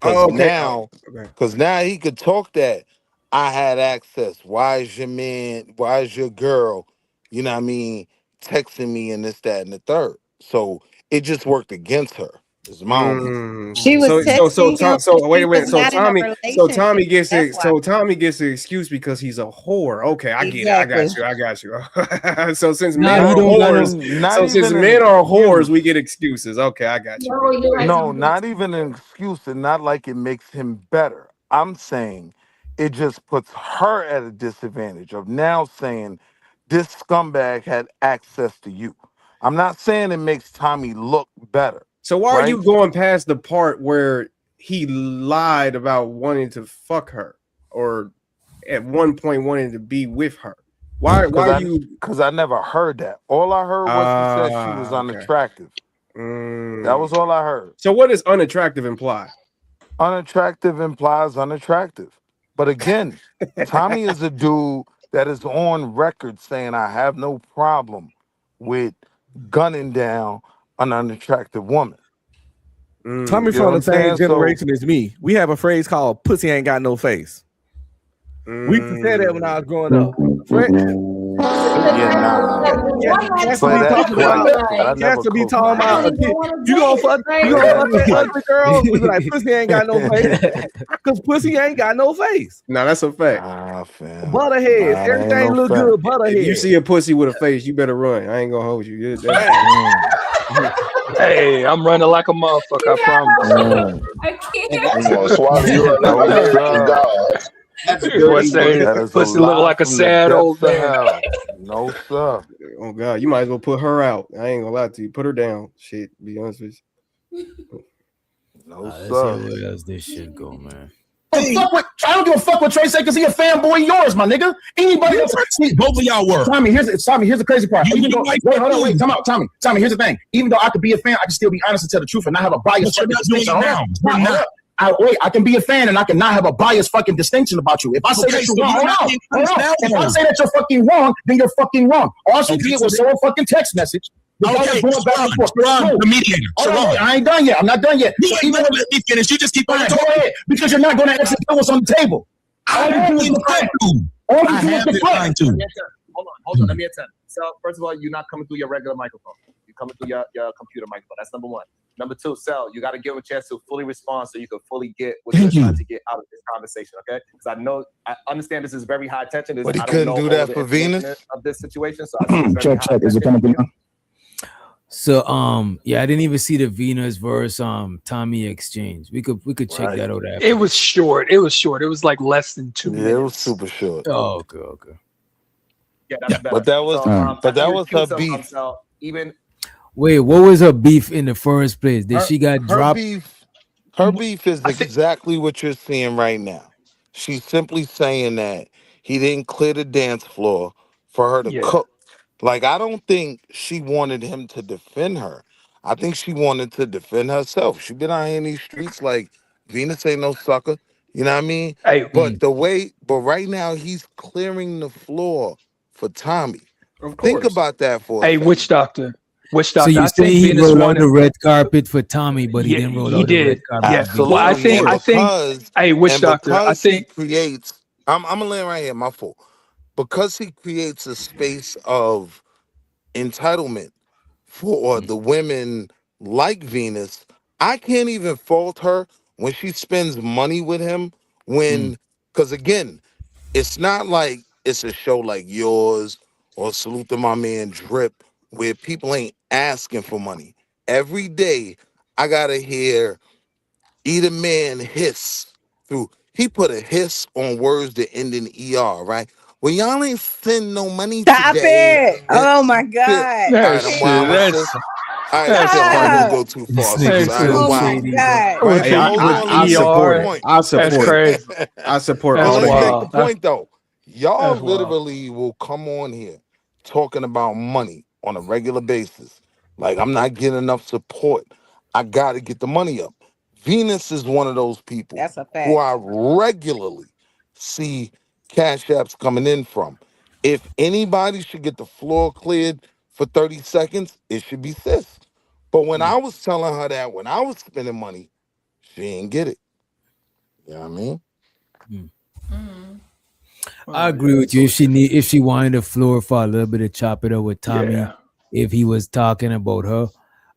Cause Okay. now, Okay. cause now he could talk that I had access. Why is your man? Why is your girl? You know what I mean? Texting me and this, that, and the third. So it just worked against her. Is my only thing. She was texting him when Wait she a was minute. not in a relationship. That's why. Tommy gets the excuse because he's a whore. Okay, I get it. I got Exactly. you. I got you. So since Nah, men he are don't got whores, no. Not even an men are whores, excuse. we get excuses. Okay, I got you, No, bro. you Go like ahead. No, something. not even an excuse, and not like it makes him better. I'm saying it just puts her at a disadvantage of now saying this scumbag had access to you. I'm not saying it makes Tommy look better, So why are right? you going past the part where he lied about wanting to fuck her, or at one point wanting to be with her? Why? Because Why you? I never heard that. All I heard was he said she was Okay. unattractive. That Mm. was all I heard. So what does unattractive imply? Unattractive implies unattractive. But again, Tommy is a dude that is on record saying I have no problem with gunning down an unattractive woman. Tommy You get from what the I'm same saying? So generation as me. We have a phrase called "pussy ain't got no face." We used to say that when I was growing up. Fred, yeah, nah. cats to Play be that talking twice, about. cause I Cats never to be caught talking my about. hand. You Play gonna that fuck that ugly twice. girl? We be like, pussy ain't got no face, cause pussy ain't got no face. No, that's a fact. Nah, fam. Butterheads, Nah, that ain't everything no look fact. good. If you Butterhead. see a pussy with a face, you better run. I ain't gonna hold you. Mm, Hey, I'm running like a motherfucker. I promise. mm. I I'm can't. gonna swallow you up like a No, man from sir. God. That's Boy dirty. say That is a pussy look lie like a from the sad depths old of man. hell. No, sir. Oh God, you might as well put her out. I ain't gonna lie to you. Put her down. Shit, be honest with No, Let's see sir. where else this shit go, man. I don't give a fuck what Trey said because he a fanboy of yours, my nigga. Anybody else? Both of y'all were. Tommy, here's the crazy part. You Even though, like wait, hold on, wait, come out, Tommy. Tommy, here's the thing. Even though I could be a fan, I can still be honest and tell the truth and not have a biased But you're fucking not doing distinction. it Hold now. up, You're hold not. up. I can be a fan and I cannot have a biased fucking distinction about you. If I say Okay, that you're so wrong, you're not hold being on, hold honest on. now, If I though. say that you're fucking wrong, then you're fucking wrong. All she Okay, did so was show a fucking text message. The guy Okay, was going back and forth. Sharon, No, the mediator. hold on, Sharon. wait, I ain't done yet. I'm not done yet. You So ain't even never let me finish. You just keep on go talking. ahead, because you're not going to execute what's on the table. I All you have do is been trying deflect. to. All you I do is have been deflect. trying to. Hold on, let me attempt. So first of all, you're not coming through your regular microphone. You're coming through your computer microphone. That's number one. Number two, Cell, you got to give him a chance to fully respond so you can fully get what you're trying to get out of this conversation, okay? Because I understand this is very high tension. But he I don't couldn't know do all that the for information Venus. of this situation, so I see it's very Check, high check. Is it tension. coming through now? So yeah, I didn't even see the Venus versus Tommy exchange. We could check Right. that out after. It was short. It was short. It was like less than 2 Yeah, minutes. it was super short. Oh, okay. Yeah, that's better. But that was So, that was her beef. Cell, even Wait, what was her beef in the first place? Did she got Her dropped? beef is I think, exactly what you're seeing right now. She's simply saying that he didn't clear the dance floor for her to yeah. cook. Like, I don't think she wanted him to defend her. I think she wanted to defend herself. She been out here in these streets like Venus ain't no sucker. You know what I mean? Hey, But right now he's clearing the floor for Tommy. you. Of Think course. about that for a hey, second. witch doctor. Witch So doctor. you I say think he Venus rolled out wanted. the red carpet for Tommy, but he Yeah, didn't roll he out the red did. carpet Yeah. for Venus. Well, I Absolutely. think. And I think. because Hey, witch and doctor. I because he think. creates I'm gonna land right here, my fault. Because he creates a space of entitlement for the women like Venus, I can't even fault her when she spends money with him Mm. because again, it's not like it's a show like yours or Salute to My Man Drip where people ain't asking for money. Every day I gotta hear either man hiss through. He put a hiss on words that end in ER, right? Well, y'all ain't send no money Stop today. it. And Oh my shit. God. All I right, That I'm can't. shit. wilding, sis. All right, That's sis, I ain't gonna funny. Stop. go too This far, sis. nigga Hey, All right, I'm so Oh sis. my wilding. shady, bro. God. Right, What Hey, but you hold with on, let me make the support ER? it. point. I That's support it. crazy. I support But That's all let of me you. make the wild. point though. Y'all That's wild. literally will come on here talking about money on a regular basis. Like I'm not getting enough support. I gotta get the money up. Venus is one of those people That's a who fact. I regularly see cash apps coming in from. If anybody should get the floor cleared for 30 seconds, it should be sis. But when I was telling her that when I was spending money, she ain't get it. You know what I mean? I Oh, agree yeah, with that's you. always If she wanted the floor for a little bit of chop it up with Tommy, yeah. if he was talking about her,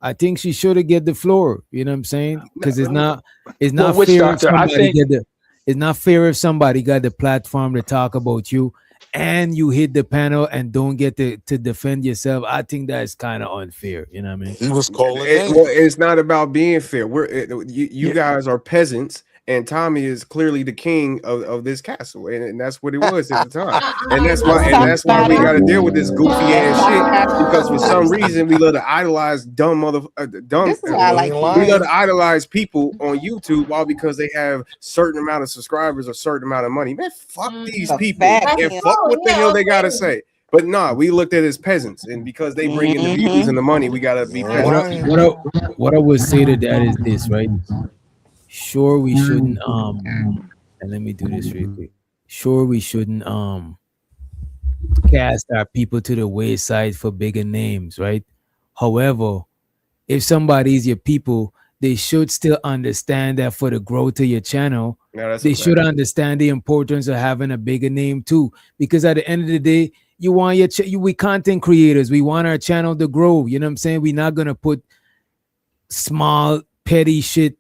I think she should have get the floor. You know what I'm saying? Because it's Well, not witch fair if doctor, I somebody think get the it's not fair if somebody got the platform to talk about you and you hit the panel and don't get to defend yourself. I think that's kind of unfair. You know what I mean? He was calling Well, names. it's not about being fair. You yeah. guys are peasants, and Tommy is clearly the king of this castle, and that's what it was at the time. And that's Let's why talk we about it. got to deal with this goofy Let's ass talk shit about because for some reason we love to idolize dumb. This is why He I ain't like you. We love lying. to idolize people on YouTube all because they have certain amount of subscribers or certain amount of money. Man, fuck these A people fact. and Kim. fuck what the Yeah, hell they gotta okay. say. But nah, we looked at it as peasants, and because they bring in the views and the money, we gotta He be ain't What I, peasants. lying. what I, what I would say to that is this, right? Sure, we shouldn't and let me do this real quick. Sure, we shouldn't cast our people to the wayside for bigger names, right? However, if somebody's your people, they should still understand that for the growth of your channel, No, that's a they should fact. understand the importance of having a bigger name too. Because at the end of the day, you want we content creators, we want our channel to grow. You know what I'm saying? We're not gonna put small petty shit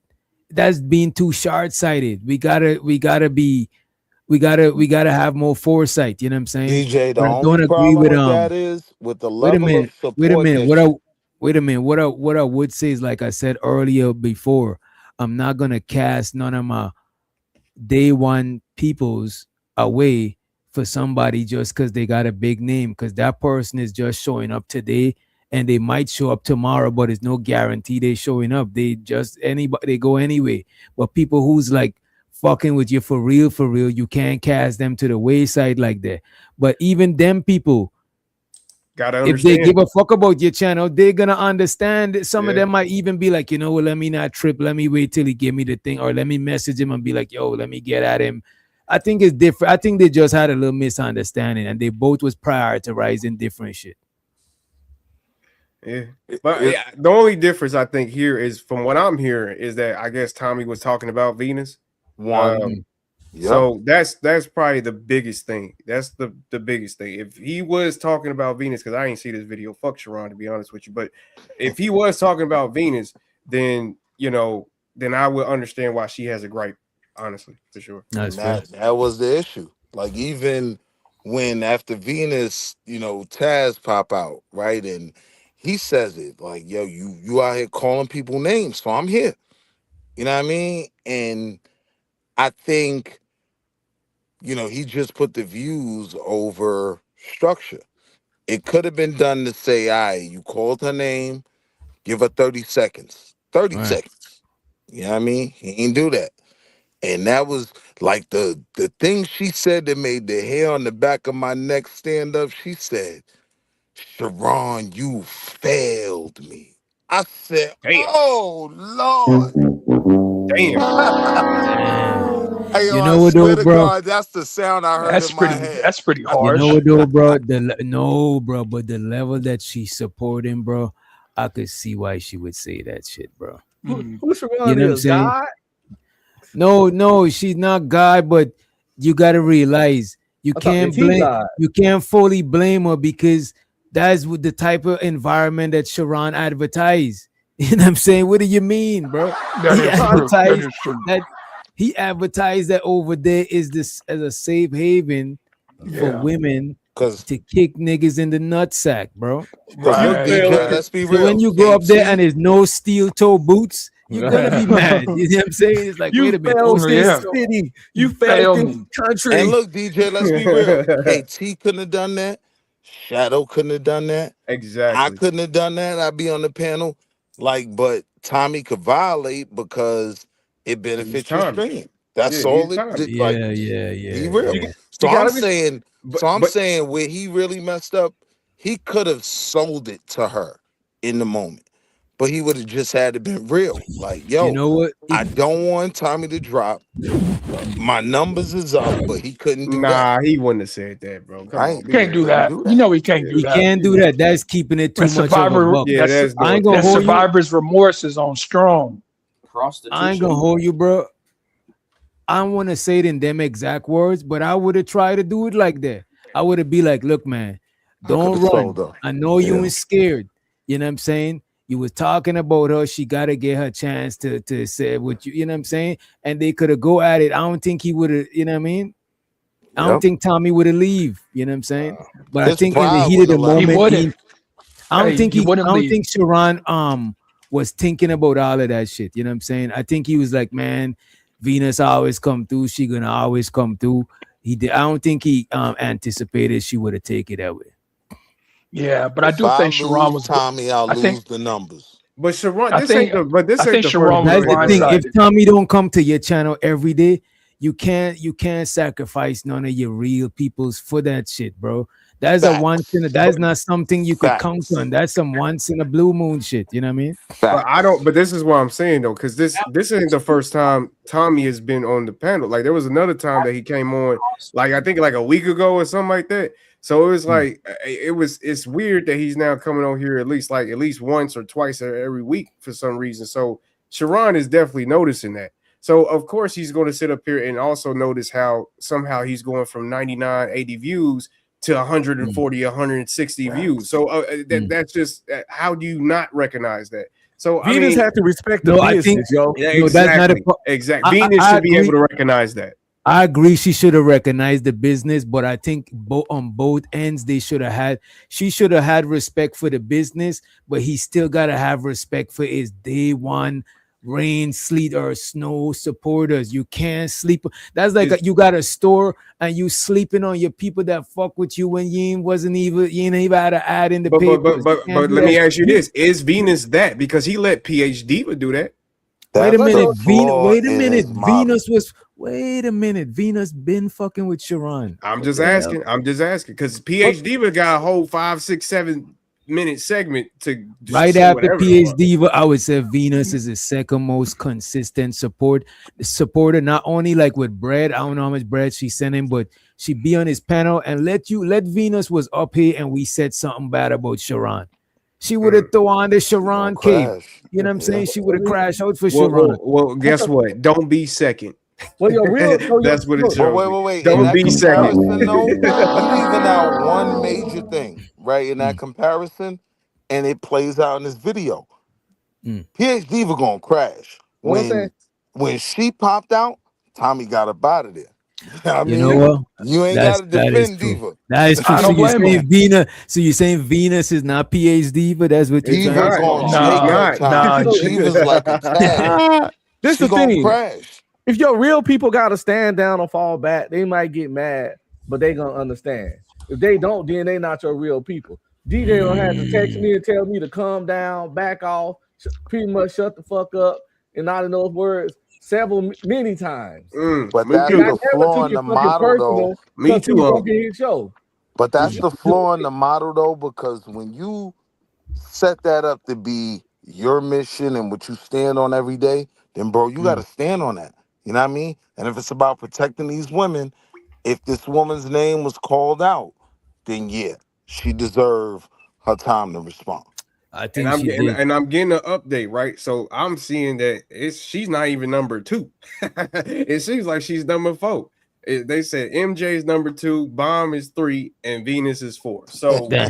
that's being too short-sighted. We gotta have more foresight. You know what I'm saying? DJ, the But I only don't agree problem with with that is with the wait a level of minute, wait a support minute. that you Wait a minute. What I would say is, like I said earlier before, I'm not gonna cast none of my day one peoples away for somebody just because they got a big name, because that person is just showing up today and they might show up tomorrow, but it's no guarantee they showing up. They just anybody they go anyway. But people who's like fucking with you for real, you can't cast them to the wayside like that. But even them people, Gotta if they understand. give a fuck about your channel, they're gonna understand. Some of Yeah. them might even be like, you know what, let me not trip, let me wait till he give me the thing, or let me message him and be like, yo, let me get at him. I think it's different. I think they just had a little misunderstanding and they both was prioritizing different shit. Yeah. But it, yeah, the only difference I think here is from what I'm hearing is that I guess Tommy was talking about Venus. one. Yep. So that's probably the biggest thing. That's the biggest thing. If he was talking about Venus, because I ain't see this video, fuck Sharon, to be honest with you. But if he was talking about Venus, then then I would understand why she has a gripe, honestly, for sure. That's And fair. that was the issue. Like even when after Venus, Taz pop out, right? And he says it like, yo, you out here calling people names, so I'm here. You know what I mean? And I think, he just put the views over structure. It could have been done to say, all right, you called her name, give her 30 seconds. 30 All right. seconds. You know what I mean? He didn't do that. And that was like the thing she said that made the hair on the back of my neck stand up. She said, Sharon, you failed me. I said, Damn. oh, Lord. Damn. Hey, yo, You I know what though, swear to bro? God, that's the sound I heard That's in my pretty. head. That's pretty You know harsh. what though, bro? No, bro, but the level that she's supporting, bro, I could see why she would say that shit, bro. Who Sharon You know what I'm is? saying? God? No, she's not God, but you gotta realize you I thought the can't T blame, God. you can't fully blame her because that's what the type of environment that Sharon advertised. You know what I'm saying? What do you mean, bro? That He is true. That advertised is true. that he advertised that over there is this as a safe haven for Yeah. women Because to kick niggas in the nutsack, bro. look, Right. DJ, Right. let's be So when real. you go up there and KT, there's no steel toe boots, you're gonna be mad. You know what I'm saying? It's like, wait You a minute, failed no this steel Yeah. toe. city. You You failed failed this me. country. and look, DJ, let's be real. KT couldn't have done that. Shadow couldn't have done that. I Exactly. couldn't have done that. I'd be on the panel. But Tommy could violate because it He's benefits your Tommy. stream. That's Yeah, he's all it Tommy. did. Like, be real. You, Yeah. you So I'm gotta be, saying, But so I'm but saying where he really messed up, he could have sold it to her in the moment. but he would have just had to been real. Like, You yo, know what? I don't want Tommy to drop. My numbers is up, but he couldn't do that. Nah, he wouldn't have said that, bro. Come Right? on, be Can't do real. Couldn't that. do You that. know he can't do He that. can't do that. That's keeping it too That much of a survivor, buck. Yeah, that's I ain't doing. gonna that hold you. survivor's remorse is on strong. I ain't gonna hold you, bro. I don't want to say it in them exact words, but I would have tried to do it like that. I would have be like, look, man, I could don't have sold run. her. I know you Yeah. ain't scared. You know what I'm saying? You was talking about her. She gotta get her chance to say what you know what I'm saying? And they could have go at it. I don't think he would have, you know what I mean? I don't Yep. think Tommy would have leave. You know what I'm saying? But I His think in the pride heat of wouldn't the have let He him moment, leave. wouldn't. I don't Hey, think he wouldn't I don't leave. think Sharon was thinking about all of that shit. You know what I'm saying? I think he was like, man, Venus always come through. She gonna always come through. He did. I don't think he anticipated she would have taken it that way. Yeah, but I If do I think Sharon lose was. Tommy, I'll I think. lose the numbers. But Sharon, I think. this I think ain't the first Sharon was That's joint the thing. where If blindsided. Tommy don't come to your channel every day, you can't sacrifice none of your real peoples for that shit, bro. That's a once in a, Facts. that's not something you could count Facts. on. That's some once in a blue moon shit. You know what I mean? But I don't. Facts. But this is what I'm saying though, because this isn't the first time Tommy has been on the panel. Like there was another time that he came on, like I think like a week ago or something like that. So it was like it's weird that he's now coming on here at least once or twice every week for some reason. So Sharon is definitely noticing that. So of course he's going to sit up here and also notice how somehow he's going from 99, 80 views to 140, 160 views. So that's just how do you not recognize that? So I Venus mean, have to respect the No, I think business, yo. yeah, no, that's not a. exactly. Venus I should be able agree. to recognize that. I agree. She should have recognized the business, but I think on both ends they should have had. She should have had respect for the business, but he still gotta have respect for his day one rain, sleet, or snow supporters. You can't sleep. That's like you got a store and you sleeping on your people that fuck with you when you wasn't even you ain't even had to add in the But papers. You can't do let me that ask you shit. this: is Venus that because he let PhD Diva do that? Wait a That's the minute, Venus. flaw Wait a in minute, his model. Venus was. Wait a minute, Venus been fucking with Sharon. I'm What just the hell? asking. I'm just asking because PhD Diva got a whole 5, 6, 7 minute segment to just Right say after whatever the fuck. PhD, I would say Venus is the second most consistent supporter, not only like with bread. I don't know how much bread she sent him, but she be on his panel and let Venus was up here and we said something bad about Sharon. She would have thrown on the She gonna Sharon cape. crash. You know what I'm Yeah. saying? She would have crashed out for Well, Sharon. guess what? Don't be second. Well, your real, That's what it look, But shows wait, me. wait, wait. In Don't that be second. comparison, though, we leaving out one major thing, right? In that comparison, and it plays out in this video. Mm. PhD was gonna crash what I'm saying. when she popped out. Tommy got up out of there. I You know mean, what? you ain't got to That is defend true. Diva. That is true. I So don't you're blame saying him. Venus? So you're saying Venus is not PhD, but that's what you're It's trying Diva to not. say? gonna She's take her not. time. Nah, Diva's like a tag. This She the gonna thing. crash. If your real people gotta stand down or fall back, they might get mad, but they gonna understand. If they don't, then they not your real people. DJ don't have to text me and tell me to calm down, back off, pretty much shut the fuck up, and not in those words many times. But Me that's And I too. the never flaw took in it the fucking model, though. personal Me because he too, Unc. fucking his show. But that's the flaw in the model, though, because when you set that up to be your mission and what you stand on every day, then, bro, you got to stand on that. You know what I mean? And if it's about protecting these women, if this woman's name was called out, then yeah, she deserved her time to respond. I And think she did. I'm getting an update, right? So I'm seeing that she's not even number 2. It seems like she's number 4. They said MJ is number 2, Bomb is 3, and Venus is 4. So Damn.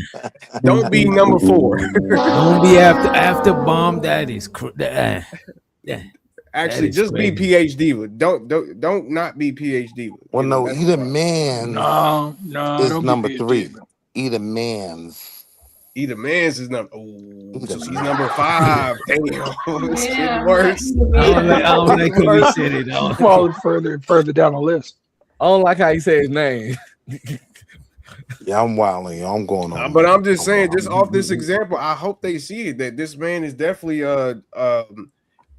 don't be number 4. Don't be after bomb. That is that Actually, is just be crazy. PhD. Don't not be PhD. Well, You know no, that's either fine. man's no, is don't be number PhD. 3. Either man's. Either man's is number. Oh, Either so she's number man's. 5. Damn, it's getting Yeah, worse. I don't like how you said it. Falling further and further down the list. I don't like how he said his name. Yeah, I'm wilding. I'm going on. But I'm just saying, just off this example, I hope they see it that this man is definitely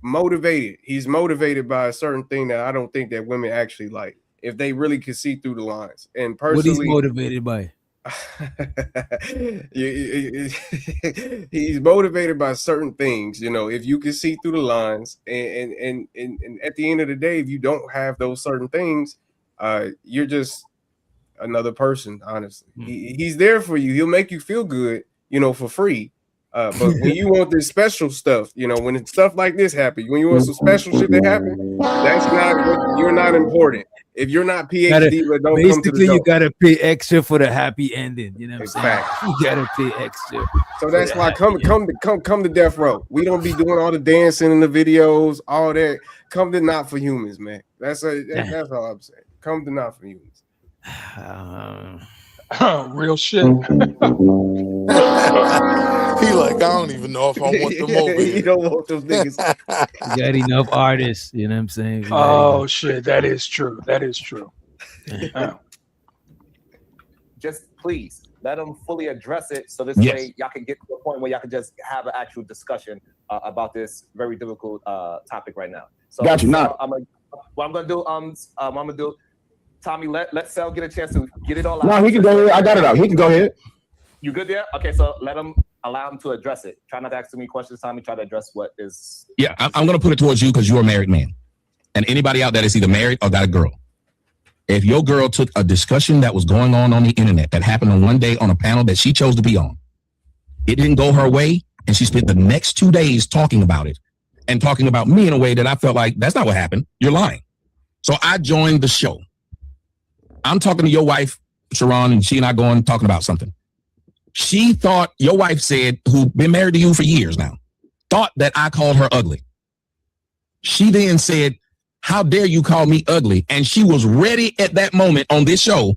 motivated. He's motivated by a certain thing that I don't think that women actually like. If they really could see through the lines, and What he's personally, motivated by? He's motivated by certain things, you know. If you can see through the lines, and at the end of the day, if you don't have those certain things, you're just another person. Honestly, he's there for you. He'll make you feel good, you know, for free. But when you want this special stuff, you know, when stuff like this happens, when you want some special shit to happen, that's not what you're not important. If you're not PhD, but don't come to the door. You gotta pay extra for the happy ending. You know what I'm saying? You gotta pay extra. So that's why come to Death Row. We don't be doing all the dancing in the videos, all that. Come to Not for Humans, man. That's all I'm saying. Come to Not for Humans. Real shit. He like, I don't even know if I want them over here. You don't want those niggas. You got enough artists, you know what I'm saying? Oh shit, that is true. That is true. Just please let them fully address it, so this way y'all can get to a point where y'all can just have an actual discussion about this very difficult topic right now. So got you. Not. What I'm gonna do. Tommy, let Sel get a chance to get it all out. No, he can go ahead. I got it out. He can go ahead. You good there? Okay, so allow him to address it. Try not to ask too many questions, Tommy. Try to address what is. Yeah, I'm going to put it towards you because you're a married man. And anybody out there that's either married or got a girl. If your girl took a discussion that was going on the internet that happened on one day on a panel that she chose to be on, it didn't go her way, and she spent the next 2 days talking about it and talking about me in a way that I felt like, that's not what happened. You're lying. So I joined the show. I'm talking to your wife, Sharon, and she and I going talking about something. She thought, your wife said, who's been married to you for years now, thought that I called her ugly. She then said, how dare you call me ugly? And she was ready at that moment on this show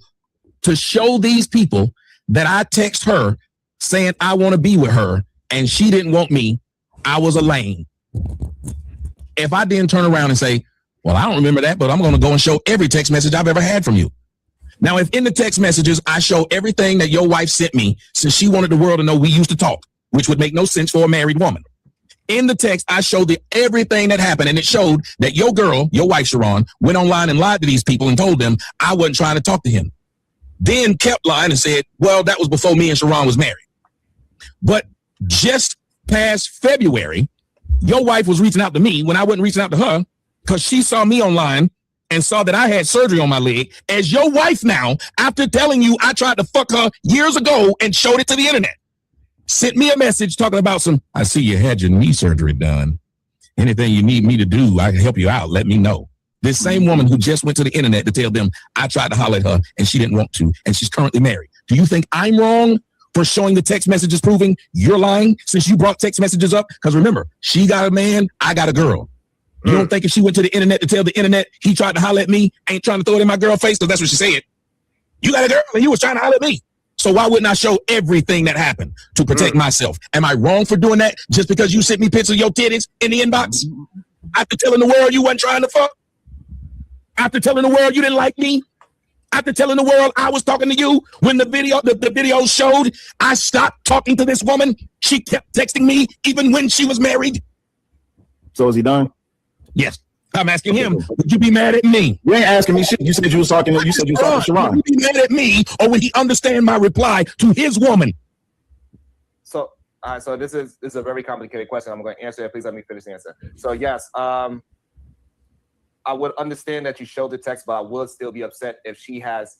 to show these people that I text her saying I want to be with her and she didn't want me. I was a lame. If I didn't turn around and say, well, I don't remember that, but I'm going to go and show every text message I've ever had from you. Now, if in the text messages, I show everything that your wife sent me since she wanted the world to know we used to talk, which would make no sense for a married woman. In the text, I showed everything that happened, and it showed that your girl, your wife, Sharon, went online and lied to these people and told them I wasn't trying to talk to him. Then kept lying and said, well, that was before me and Sharon was married. But just past February, your wife was reaching out to me when I wasn't reaching out to her because she saw me online and saw that I had surgery on my leg as your wife now, after telling you I tried to fuck her years ago and showed it to the internet. Sent me a message talking about I see you had your knee surgery done. Anything you need me to do, I can help you out. Let me know. This same woman who just went to the internet to tell them I tried to holler at her and she didn't want to, and she's currently married. Do you think I'm wrong for showing the text messages proving you're lying since you brought text messages up? Because remember, she got a man, I got a girl. You don't think if she went to the internet to tell the internet he tried to holler at me, ain't trying to throw it in my girl's face, because that's what she said. You got a girl and you was trying to holler at me. So why wouldn't I show everything that happened to protect myself? Am I wrong for doing that just because you sent me pictures of your titties in the inbox? After telling the world you wasn't trying to fuck? After telling the world you didn't like me? After telling the world I was talking to you when the video showed I stopped talking to this woman, she kept texting me even when she was married? So is he done? Yes. I'm asking him, would you be mad at me? You ain't asking me shit. You said you was talking to Sharon. Would you be mad at me, or would he understand my reply to his woman? So, so this is a very complicated question. I'm going to answer it. Please let me finish the answer. So yes, I would understand that you showed the text, but I would still be upset if she has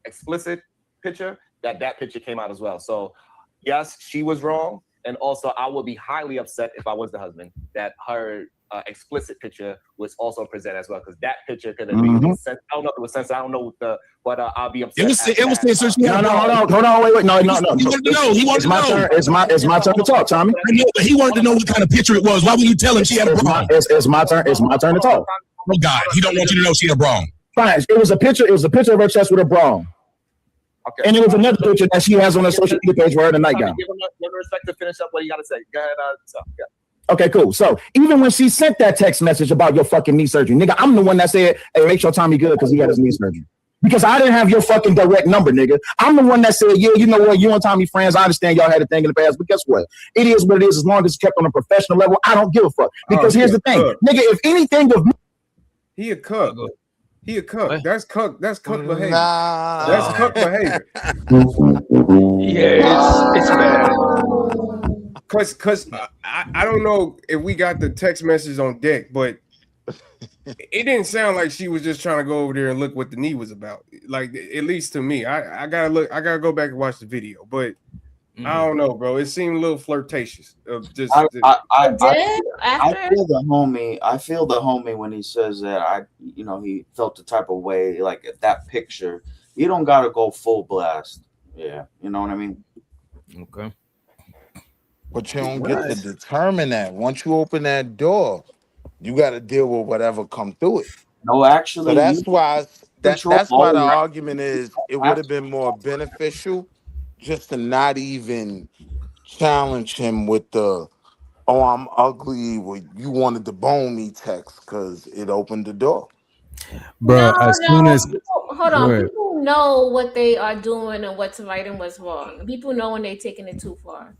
explicit picture that picture came out as well. So yes, she was wrong. And also I would be highly upset if I was the husband that her explicit picture was also presented as well, because that picture could have been I don't know if it was sensitive. I don't know but I'll be upset. It was censored. No, hold on, wait, no. He wanted to know. It's my turn to talk, Tommy. I know, but he wanted to know what kind of picture it was. Why would you tell him she had a bra? It's my turn to talk. Oh God, he don't want you to know she had a bra. Fine. It was a picture of her chest with a bra. Okay. And it was another picture that she has on her social media page for her in the nightgown. Give him respect to finish up what you got to say. Go ahead. Yeah. Okay, cool. So even when she sent that text message about your fucking knee surgery, nigga, I'm the one that said, hey, make sure Tommy good because he had his knee surgery. Because I didn't have your fucking direct number, nigga. I'm the one that said, yeah, you know what, you and Tommy friends, I understand y'all had a thing in the past, but guess what? It is what it is. As long as it's kept on a professional level, I don't give a fuck. Because here's the thing, nigga, if anything of me, he a cuck. He a cuck. What? That's cuck. That's cuck behavior. That's Nah. cuck behavior. Yeah, it's bad. Cause I don't know if we got the text message on deck, but it didn't sound like she was just trying to go over there and look what the knee was about. Like, at least to me, I gotta look. I gotta go back and watch the video, but I don't know, bro. It seemed a little flirtatious. Just It did I after. feel the homie. I feel the homie when he says that he felt the type of way like if that picture. You don't gotta go full blast. Yeah, you know what I mean. Okay. But you don't get to determine that. Once you open that door, you got to deal with whatever come through it. No, actually, So that's why control that's why all the your argument is it would have been more beneficial just to not even challenge him with the "oh, I'm ugly," well, you wanted to bone me text because it opened the door. Bro, as soon as Hold go on. ahead. People know what they are doing and what's right and what's wrong. People know when they're taking it too far.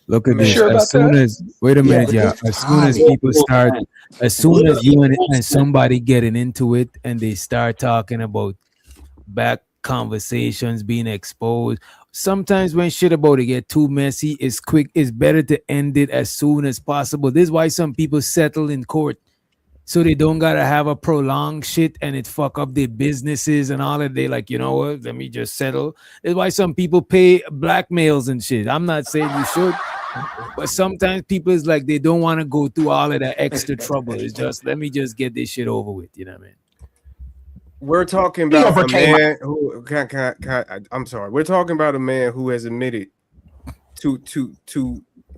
Look at You this. sure As about soon that? as wait a Yeah, minute, but yeah. this As soon as Tommy. people start, as soon as you and somebody getting into it, and they start talking about back conversations being exposed. Sometimes when shit about it get too messy, it's quick. It's better to end it as soon as possible. This is why some people settle in court, so they don't gotta have a prolonged shit and it fuck up their businesses and all that. They like, you know what? Let me just settle. That's why some people pay blackmails and shit. I'm not saying you should, but sometimes people is like they don't want to go through all of that extra trouble. It's just let me just get this shit over with. You know what I mean? we're talking He about a overcame my man who I'm sorry. We're talking about a man who has admitted to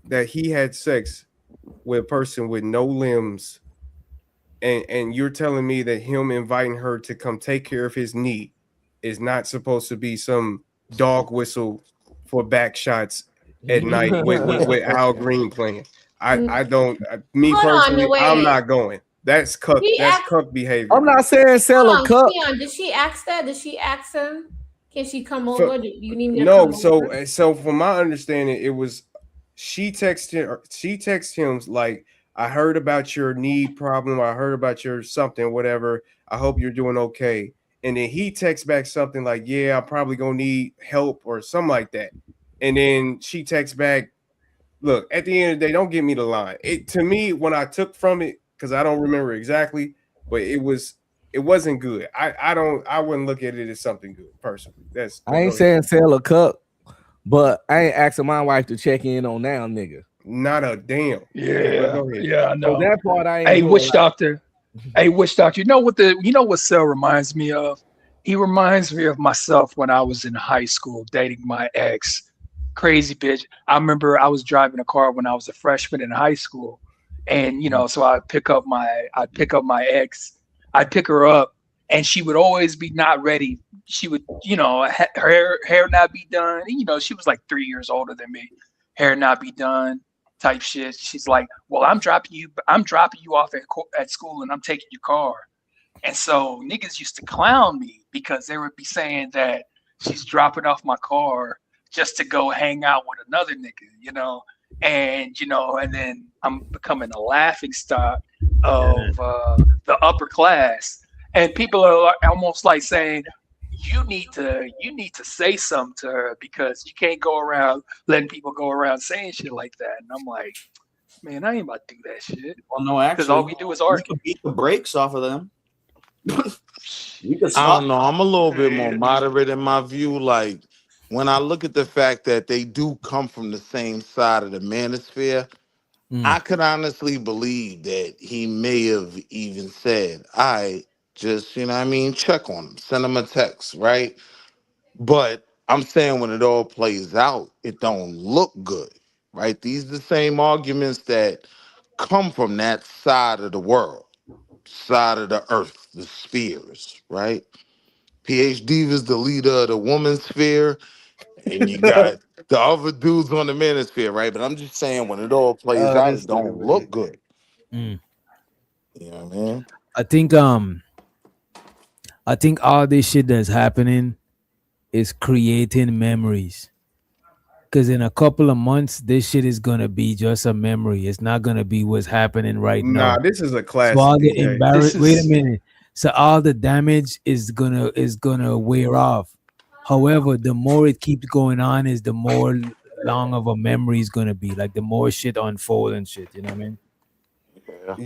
that he had sex with a person with no limbs, and you're telling me that him inviting her to come take care of his knee is not supposed to be some dog whistle for back shots at night with Al Green playing. I don't me Hold on, personally, I'm wait. not going. That's cuck. He That's asked. cuck behavior. I'm not saying sell a Hold on, cup. Keon, did she ask that? Did she ask him? Can she come For, over? Do you need me to no, come over? so from my understanding, it was she texted him like, I heard about your knee problem, I heard about your something, whatever. I hope you're doing okay. And then he texts back something like, yeah, I'm probably gonna need help or something like that. And then she texts back, look, at the end of the day, don't give me the line. It to me, when I took from it, because I don't remember exactly, but it wasn't good. I wouldn't look at it as something good personally. I ain't saying sell a cup, but I ain't asking my wife to check in on now, nigga. Not a damn. Yeah, Go ahead. yeah, I know. So that part I ain't Hey, doing. witch doctor. Hey, witch doctor. You know what Cell reminds me of? He reminds me of myself when I was in high school dating my ex. Crazy bitch. I remember I was driving a car when I was a freshman in high school, and so I'd pick up my ex. I'd pick her up, and she would always be not ready. She would, her hair not be done. She was like 3 years older than me. Hair not be done, type shit. She's like, "Well, I'm dropping you off at school, and I'm taking your car." And so niggas used to clown me because they would be saying that she's dropping off my car just to go hang out with another nigga, and then I'm becoming a laughing stock of the upper class, and people are almost like saying, you need to say something to her because you can't go around letting people go around saying shit like that. And I'm like, man, I ain't about to do that shit. Well, no, Because actually, all we do is argue. you can beat the brakes off of them. You can I stop. don't know. I'm a little bit more moderate in my view. Like when I look at the fact that they do come from the same side of the manosphere, I could honestly believe that he may have even said, I just, check on him, send him a text, right? But I'm saying when it all plays out, it don't look good, right? These are the same arguments that come from that side of the world, side of the earth, the spheres, right? PhD is the leader of the woman's sphere, and you got the other dudes on the manosphere, right? But I'm just saying when it all plays out, This it nigga, don't man. look good. Mm. You know what I mean? I think all this shit that's happening is creating memories. Because in a couple of months, this shit is gonna be just a memory. It's not gonna be what's happening right Nah, now. this is a So classic, all the DJ. embarrassed. Wait a minute. So all the damage is gonna wear off. However, the more it keeps going on, is the more long of a memory is gonna be. Like the more shit unfold and shit. You know what I mean?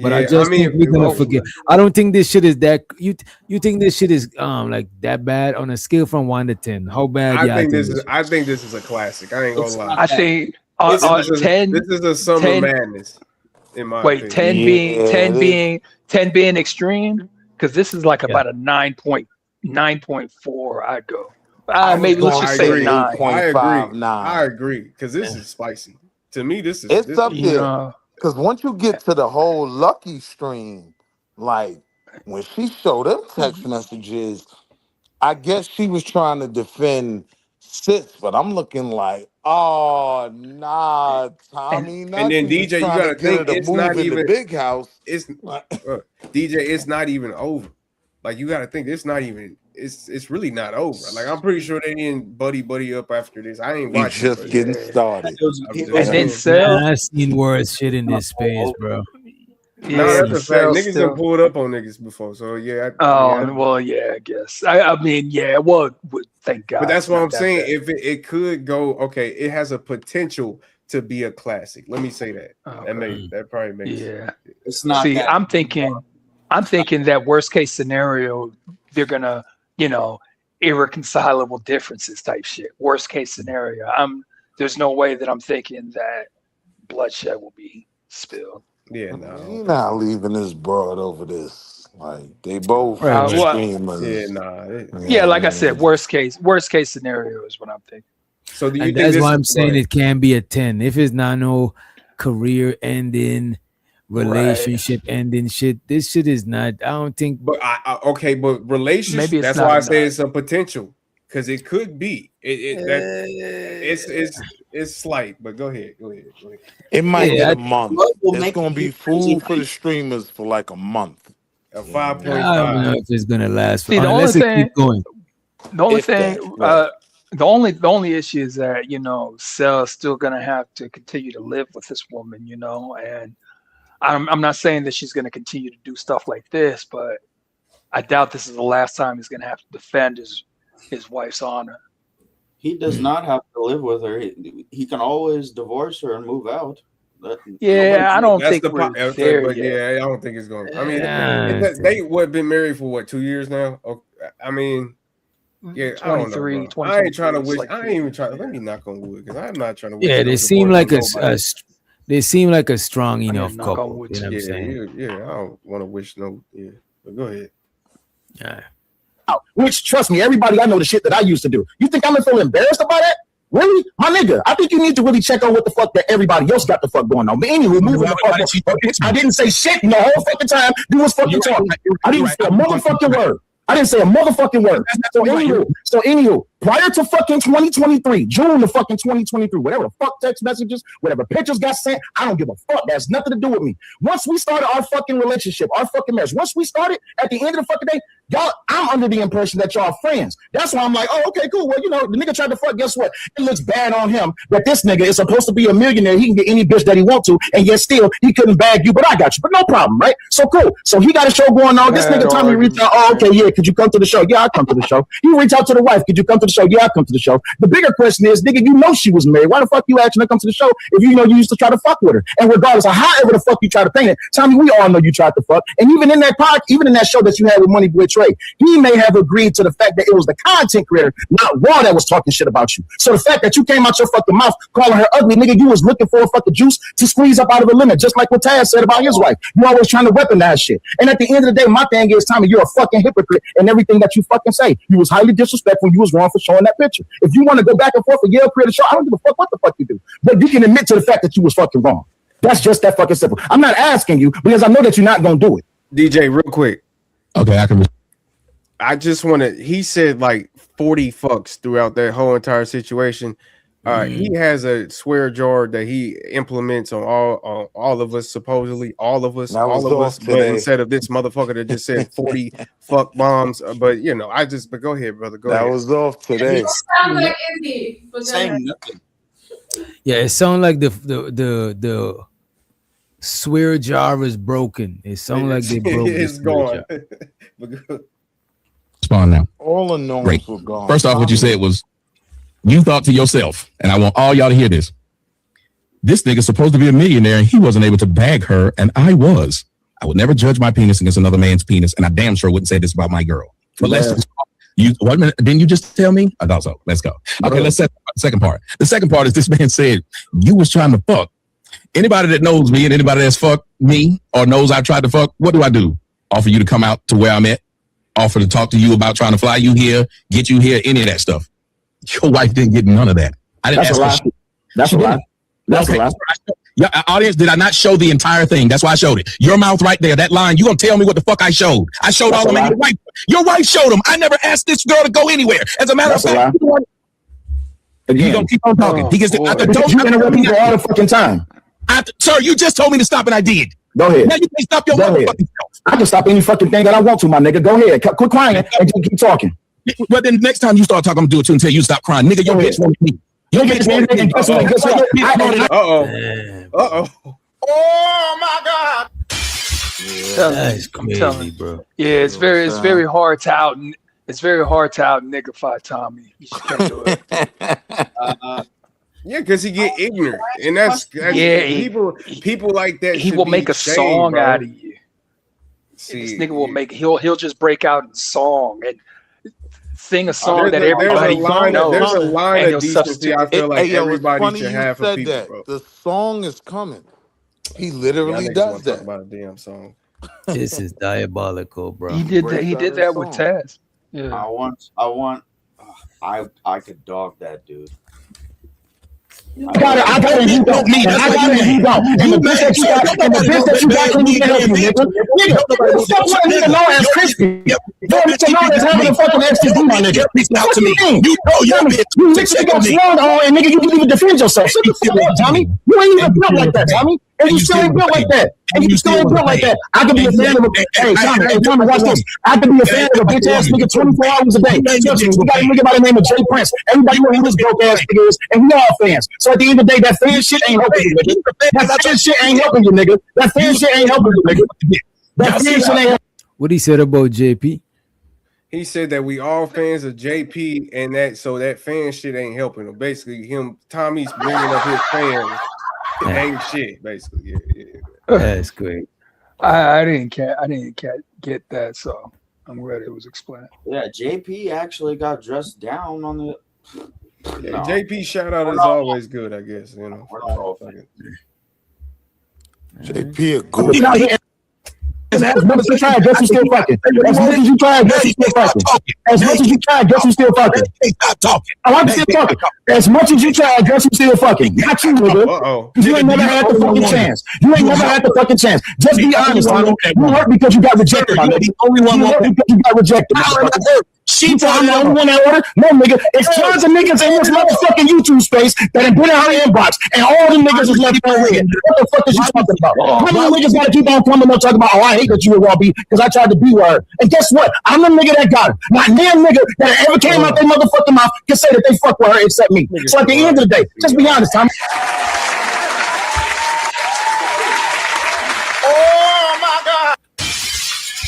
But I Yeah, I just think mean, we're gonna forget. I don't think this shit is that. You think this shit is like that bad on a scale from 1 to 10? How bad y'all think this shit? I think this is a classic. I ain't gonna It's lie. not I that. think This is a, 10, this is a summer 10 madness, in my wait, opinion. 10 being Yeah, 10 it is. being 10 being extreme, because this is like Yeah. about a 9.4. I'd go. I was Maybe let's going to just I say a say agree. nine. I agree. 8.59. I agree because this is spicy. To me, this is It's up You there know, because once you get to the whole Lucky stream, like when she showed them text messages, I guess she was trying to defend Sis, but I'm looking like, oh nah, and Tommy. Now And then she just DJ, you trying got to to get her think to it's move not in the even big house. it's Like, DJ. It's not even over. Like you got to think it's not even. It's really not over. Like I'm pretty sure they didn't buddy up after this. I ain't we watching, just but getting yeah. started. I'm just And then saying. Cell, Man, I've seen worse shit in this space, bro. No, yeah, that's but a fact. Cell Niggas done still. pulled up on niggas before, so yeah. Oh, well, yeah, I guess. I mean, yeah, well, thank But God that's it's what not I'm that saying. bad. If it could go, okay, it has a potential to be a classic. Let me say that. Okay. That probably makes. Yeah. It's not See, that. I'm thinking that worst case scenario, they're gonna, you know, irreconcilable differences type shit. Worst case scenario. There's no way that I'm thinking that bloodshed will be spilled. Yeah, no, I He don't think not so. leaving this broad over this. Like they both Right, right. Well, Yeah, streamers. nah. yeah, like I Yeah. said, worst case scenario is what I'm thinking. So do you And think that's this? why I'm Go saying ahead. it can be a 10. If it's not no career ending, Right. relationship ending shit, this shit is not. I don't think. But okay, but relationship. Maybe it's That's not why a I say nine. it's a potential because it could be. It's slight. But go ahead. It might get Yeah, a month. What will It's make gonna you be crazy food for the streamers for like a month. A You know what I mean? I don't 5.5. know if it's gonna last See, unless it keep going. the only If thing, that, right. the only issue is that Cell's still gonna have to continue to live with this woman, and I'm not saying that she's gonna continue to do stuff like this, but I doubt this is the last time he's gonna have to defend his wife's honor. He does not have to live with her. He can always divorce her and move out. Yeah, I don't That's think the we're okay, there but yet. yeah, I don't think it's going. I mean, Yeah, they what been married for what 2 years now? Okay, I mean, yeah, I don't know, 23, bro. I ain't trying to 2023. It's wish. like I ain't even trying. Let me knock on wood because I'm not trying to wish yeah. no They seem divorce like on nobody. they seem like a strong I need to enough knock on couple. wood You know what too. I'm Yeah, saying? yeah. I don't want to wish no. Yeah, but go ahead. Yeah. Which, trust me, everybody, I know the shit that I used to do. You think I'm gonna feel embarrassed about that? Really? My nigga, I think you need to really check on what the fuck that everybody else got the fuck going on. But anyway, moving the fuck on. I didn't say shit the whole fucking time. You was fucking talking. I didn't say a motherfucking word. I didn't say a motherfucking word. So anywho, prior to fucking 2023, June to fucking 2023, whatever the fuck text messages, whatever pictures got sent, I don't give a fuck. That has nothing to do with me. Once we started our fucking relationship, our fucking marriage, once we started, at the end of the fucking day, y'all, I'm under the impression that y'all are friends. That's why I'm like, oh, okay, cool. Well, the nigga tried to fuck. Guess what? It looks bad on him that this nigga is supposed to be a millionaire. He can get any bitch that he want to, and yet still he couldn't bag you. But I got you. But no problem, right? So cool. So he got a show going on. This nigga Tommy reached out. Oh, okay, yeah. Could you come to the show? Yeah, I come to the show. You reach out to the wife. Could you come to the show? Yeah, I come to the show. The bigger question is, nigga, you know she was married. Why the fuck you asking her to come to the show if you know you used to try to fuck with her? And regardless of however the fuck you try to paint it, Tommy, we all know you tried to fuck. And even in that even in that show that you had with Money Boy Trey, he may have agreed to the fact that it was the content creator, not Raw, that was talking shit about you. So the fact that you came out your fucking mouth calling her ugly, nigga, you was looking for a fucking juice to squeeze up out of a lemon, just like what Taz said about his wife. You always trying to weaponize shit. And at the end of the day, my thing is, Tommy, you're a fucking hypocrite in everything that you fucking say. You was highly disrespectful. You was wrong for showing that picture. If you want to go back and forth and yell, create a show, I don't give a fuck what the fuck you do. But you can admit to the fact that you was fucking wrong. That's just that fucking simple. I'm not asking you because I know that you're not going to do it. DJ, real quick. Okay, I just want to. He said like 40 fucks throughout that whole entire situation. He has a swear jar that he implements on all of us, supposedly all of us, but instead of this motherfucker that just said 40 fuck bombs. But but go ahead, brother. Go ahead. That was off today. Sounds like Izzy. But Saying nothing. Yeah, it sounds like the Swear jar is broken. It sounds like they broke It's the gone. jar. Spawn now. All the knowns Great. were gone. First off, what you said was, you thought to yourself, and I want all y'all to hear this. This nigga's supposed to be a millionaire, and he wasn't able to bag her, and I was. I would never judge my penis against another man's penis, and I damn sure wouldn't say this about my girl. But let's you 1 minute. Didn't you just tell me? I thought so. Let's go. Okay, let's set the second part. The second part is this man said you was trying to fuck. Anybody that knows me and anybody that's fucked me or knows I've tried to fuck, what do? Offer you to come out to where I'm at? Offer to talk to you about trying to fly you here, get you here, any of that stuff. Your wife didn't get none of that. I didn't ask her. That's a lie. That's a lie. Yeah, audience, did I not show the entire thing? That's why I showed it. Your mouth right there, that line, you gonna tell me what the fuck I showed. I showed all of them. Your wife showed them. I never asked this girl to go anywhere. As a matter of fact, you gonna keep on talking. He gets you interrupt people all the fucking time. Sir, you just told me to stop and I did. Go ahead. Now you can stop your motherfucking self. I can stop any fucking thing that I want to, my nigga. Go ahead. Quit crying and just keep talking. But then next time you start talking, I'm gonna do it too until you stop crying. Nigga, your bitch wanted me. Your bitch wanted me. Oh my God. That's crazy, bro. Yeah, it's very hard to out. It's very hard to out niggify Tommy. You just can't do it. Yeah, because he get ignorant, and that's people like that. He will make a song out of you. See, this nigga will make he'll just break out in song and sing a song that everybody knows. There's a line of decency I feel like everybody should have for people, that. Bro. The song is coming. He literally does that. Talk about a damn song. This is diabolical, bro. He did that. He did that with Taz. Yeah. I could dog that dude. I got it. You don't need it. I got it. You don't. And the bitch that you got, can you help you, nigga? Nigga, who the fuck want a nigga known as crispy? Don't nigga known as having a fucking STD, my nigga. What you mean? You know your bitch. You literally got swung on, and nigga, you didn't even defend yourself. Shut the fuck up, Tommy. You ain't even built like that, Tommy. And you still ain't built like that. And you still ain't built like that. I could be a fan of a Tommy, watch this. I could be a fan of a bitch ass nigga 24 hours a day. Trust me, we got a nigga by the name of Jay Prince. Everybody know who this broke ass nigga is, and we all fans. So at the end of the day, that fan shit ain't helping you, nigga. That fan shit ain't helping you, nigga. That fan shit ain't helping you, nigga. That fan shit ain't helping. What he said about JP? He said that we all fans of JP, and that fan shit ain't helping him. Basically, Tommy's bringing up his fans. Ain't shit, basically. Yeah. That's great. I didn't get that, so I'm glad it was explained. Yeah, JP actually got dressed down on the. Yeah, JP shout out is always good, I guess. You know, JP a good. As much as you try, guess who's still fucking. As much as you try, guess who's still fucking. As much as you try, guess who's still fucking. Stop talking. I'm still talking. As much as you try, guess who's still fucking. Not you, nigga. You ain't never had the fucking chance. You ain't never had the fucking chance. Just be honest, Tommy. You hurt because you got rejected, my nigga. Only one you hurt because you got rejected. She thought I'm the only one that ordered. No, nigga. It's tons of niggas in this motherfucking YouTube space that have been in her inbox, and all them niggas is left on red. What the fuck is you talking about? How many niggas gotta keep on coming up talking about, oh, I hate that you were Raw B because I tried to be with her. And guess what? I'm the nigga that got her. Not damn nigga that ever came out their motherfucking mouth can say that they fuck with her except me. So at the end of the day, just be honest, Tommy.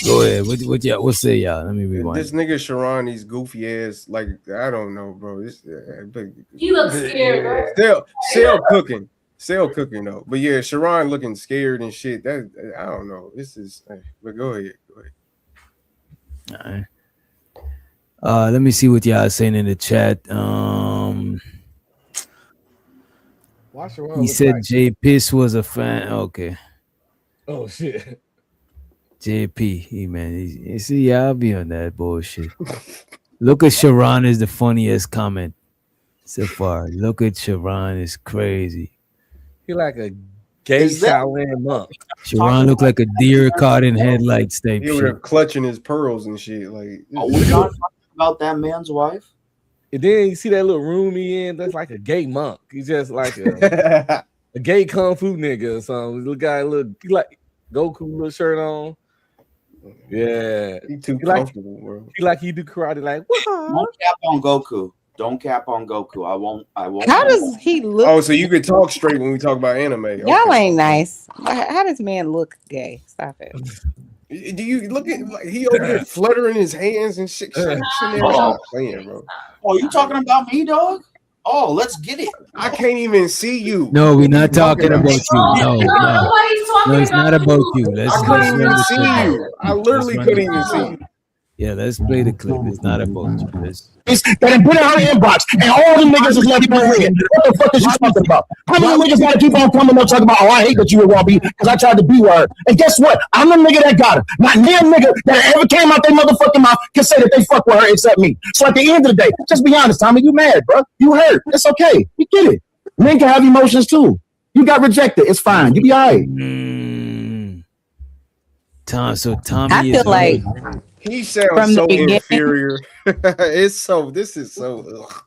Go ahead. What say y'all? Let me rewind. This nigga Sharon, these goofy ass, like I don't know, bro. You look scared, bro. Still cooking though. But yeah, Sharon looking scared and shit. That I don't know. This is. But go ahead. All right. Let me see what y'all saying in the chat. He said Jay Piss was a fan. Okay. Oh shit. JP, man, see, I'll be on that bullshit. Look at Sharon is the funniest comment so far. Look at Sharon, is crazy. He like a gay Shaolin monk. Sharon look like a deer caught in headlights type He was clutching his pearls and shit. Like, we not talking about that man's wife. And then you see that little room he in. That's like a gay monk. He's just like a gay kung fu nigga or something. The guy he like Goku little shirt on. Yeah, he too comfortable, bro. He like he do karate, like no cap on Goku. Don't cap on Goku. I won't. How does he look? Oh, so you can talk straight when we talk about anime. Y'all Okay. ain't nice. How does man look gay? Stop it. Do you look at like he over there fluttering his hands and shit? Chanel, stop playing, bro. Oh, you talking about me, dog? Oh, let's get it. I can't even see you. No, we're not talking about you. No, No, no, no. nobody's talking No, it's about not about you. you. Let's I couldn't even run see the clip. you. I literally Let's run couldn't the even clip. see you. Yeah, let's play the clip. It's not about you. That done put in her inbox, and all the niggas is left on red. What the fuck is you talking about? How many niggas gotta keep on coming up talking about, oh, I hate that you were Robbie because I tried to be with her. And guess what? I'm the nigga that got her. Not near nigga that ever came out their motherfucking mouth can say that they fuck with her except me. So at the end of the day, just be honest, Tommy. You mad, bro? You hurt. It's okay. You get it. Men can have emotions too. You got rejected. It's fine. You be all right. So Tommy I feel like he sounds from the so beginning- inferior. This is so. Ugh.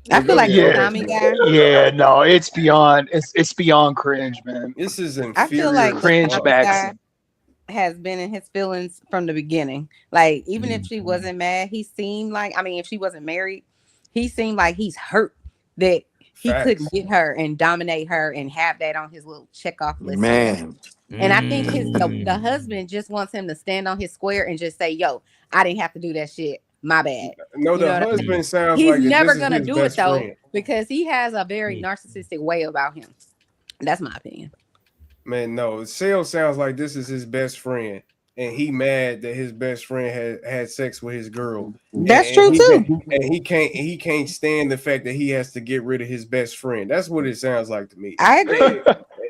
I feel like the Yeah. Tommy guy. Yeah, no, it's beyond cringe, man. This is inferior. I feel like the Cringe Tommy back. guy has been in his feelings from the beginning. Like even if she wasn't mad, he seemed like, I mean, if she wasn't married, he seemed like he's hurt that he couldn't get her and dominate her and have that on his little check off list. Man. And I think the husband just wants him to stand on his square and just say, yo, I didn't have to do that shit. My bad. No, You the know what I husband mean? sounds He's like never this is gonna his do it best though, friend. because he has a very narcissistic way about him. That's my opinion. Man, no, Sale sounds like this is his best friend, and he mad that his best friend had sex with his girl. That's And true too. And he can't stand the fact that he has to get rid of his best friend. That's what it sounds like to me. I agree.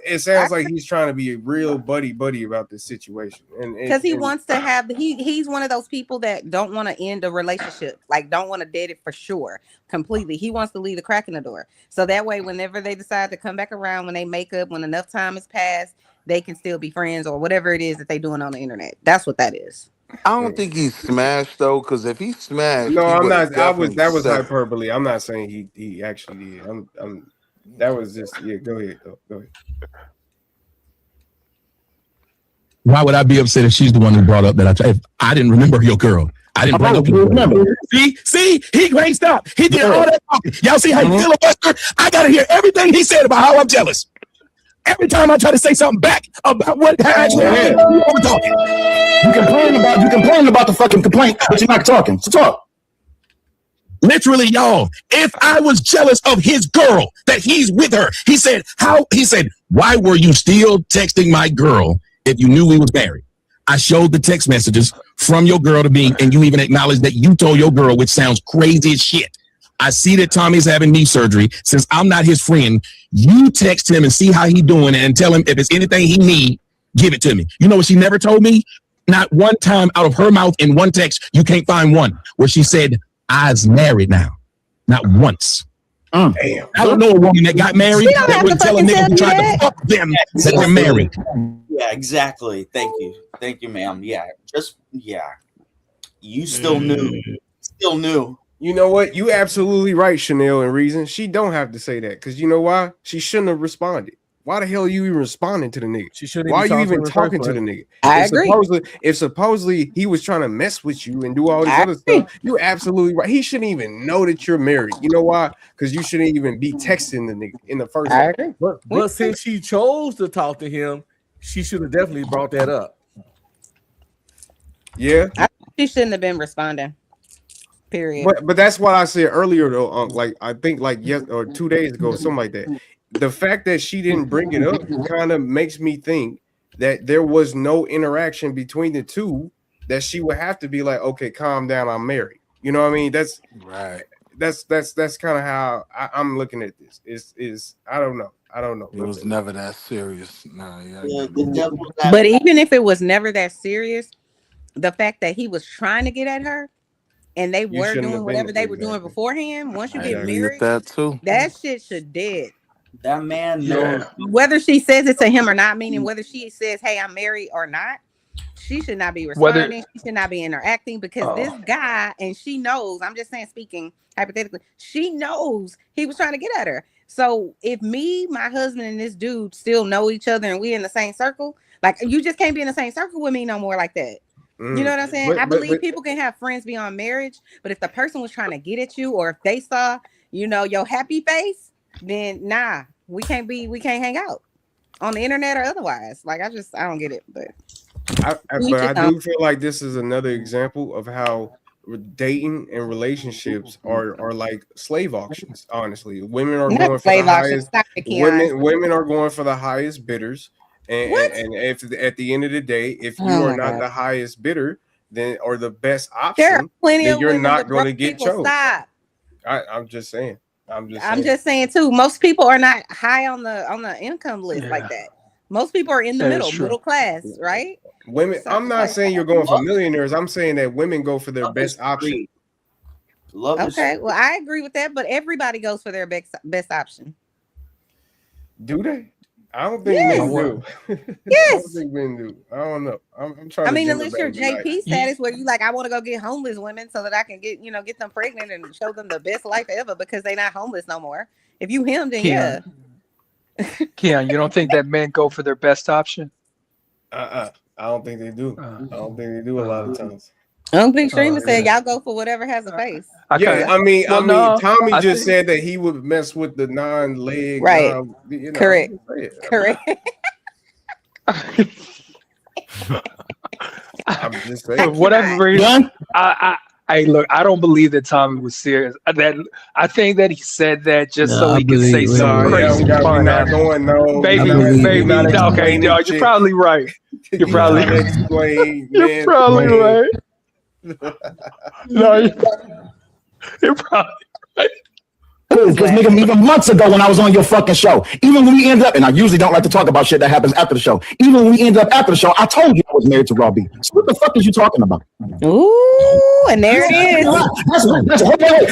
It sounds like he's trying to be a real buddy about this situation, and Because he wants to have he's one of those people that don't want to end a relationship, like don't want to dead it for sure completely. He wants to leave a crack in the door, so that way whenever they decide to come back around, when they make up, when enough time has passed, they can still be friends or whatever it is that they're doing on the internet. That's what that is. I don't think he smashed though, because if he smashed, no, he I'm would've not. That was definitely said it. hyperbole. I'm not saying he actually did. I'm that was just Go ahead. Go ahead. Why would I be upset if she's the one who brought up that if I didn't remember your girl? I didn't bring up your girl. See, he ain't stop. He did all that talking. Y'all see how he filibuster? I gotta hear everything he said about how I'm jealous. Every time I try to say something back about what actually happened, we're talking. You complain about the fucking complaint, but you're not talking. So talk. Literally, y'all, if I was jealous of his girl, that he's with her, he said, why were you still texting my girl if you knew we was married? I showed the text messages from your girl to me, and you even acknowledged that you told your girl, which sounds crazy as shit. I see that Tommy's having knee surgery. Since I'm not his friend, you text him and see how he doing and tell him if it's anything he need, give it to me. You know what she never told me? Not one time out of her mouth in one text, you can't find one, where she said, I's married now. Not once. Damn. I don't know a woman that got married that would tell a nigga who tried to fuck them that they're married. Yeah, exactly. Thank you, ma'am. Yeah, you still knew. You know what? You absolutely right, Chanel and Reason. She don't have to say that, because you know why? She shouldn't have responded. Why the hell are you even responding to the nigga? She shouldn't. Why are you even talking to the nigga? I agree. If supposedly he was trying to mess with you and do all this other stuff, you're absolutely right. He shouldn't even know that you're married. You know why? Because you shouldn't even be texting the nigga in the first place. agree. But since she chose to talk to him, she should have definitely brought that up. Yeah. She shouldn't have been responding. Period. But that's what I said earlier though. Like I think like 2 days ago, something like that. The fact that she didn't bring it up kind of makes me think that there was no interaction between the two, that she would have to be like, okay, calm down, I'm married. You know what I mean? That's right. That's kind of how I'm looking at this. Is I don't know. It was never that serious. But even if it was never that serious, the fact that he was trying to get at her and they were doing whatever they were doing beforehand, once you get married, that shit should dead. That man knows. Whether she says it to him or not, meaning whether she says, hey, I'm married or not, she should not be responding. She should not be interacting, because this guy, and she knows, I'm just saying, speaking hypothetically, she knows he was trying to get at her. So if me, my husband, and this dude still know each other and we're in the same circle, like, you just can't be in the same circle with me no more like that. You know what I'm saying? I But believe people can have friends beyond marriage, but if the person was trying to get at you, or if they saw, your happy face, then nah, we can't hang out on the internet or otherwise. Like I don't get it. But I do feel like this is another example of how dating and relationships are like slave auctions. Honestly, women are not going for the slave auction. highest. Stop it, Keon. Women are going for the highest bidders. What? And if at the end of the day, if you Oh are my not God. the highest bidder, then or the best There are option, plenty then of you're women not with going to broke get people. chose. Stop. I'm just saying. I'm just saying too. Most people are not high on the income list like that. Most people are in the middle class, right? Women. So, I'm not saying you're going for millionaires. I'm saying that women go for their Love best is option. free. Love is okay, well, I agree with that, but everybody goes for their best option. Do they? I don't think Yes. men do. I Yes. don't think men do. I don't know. I'm trying I to mean, gender unless you're bang tonight. JP status, where you like, I want to go get homeless women so that I can get them pregnant and show them the best life ever because they're not homeless no more. If you him, then yeah. Keon, you don't think that men go for their best option? I don't think they do. I don't think they do a lot of times. I don't think Streamer said y'all go for whatever has a face. Tommy just said that he would mess with the non-leg. Right. Correct. Correct. I'm just saying. For whatever reason, I look. I don't believe that Tommy was serious. I think that he said that just so he could say some crazy pun. Maybe. Okay, dog, you're probably right. You're probably right. No, you're probably right. Because nigga, even months ago when I was on your fucking show, even when we ended up, and I usually don't like to talk about shit that happens after the show. Even when we ended up after the show, I told you I was married to Raw B. So what the fuck is you talking about? Ooh, and there it is.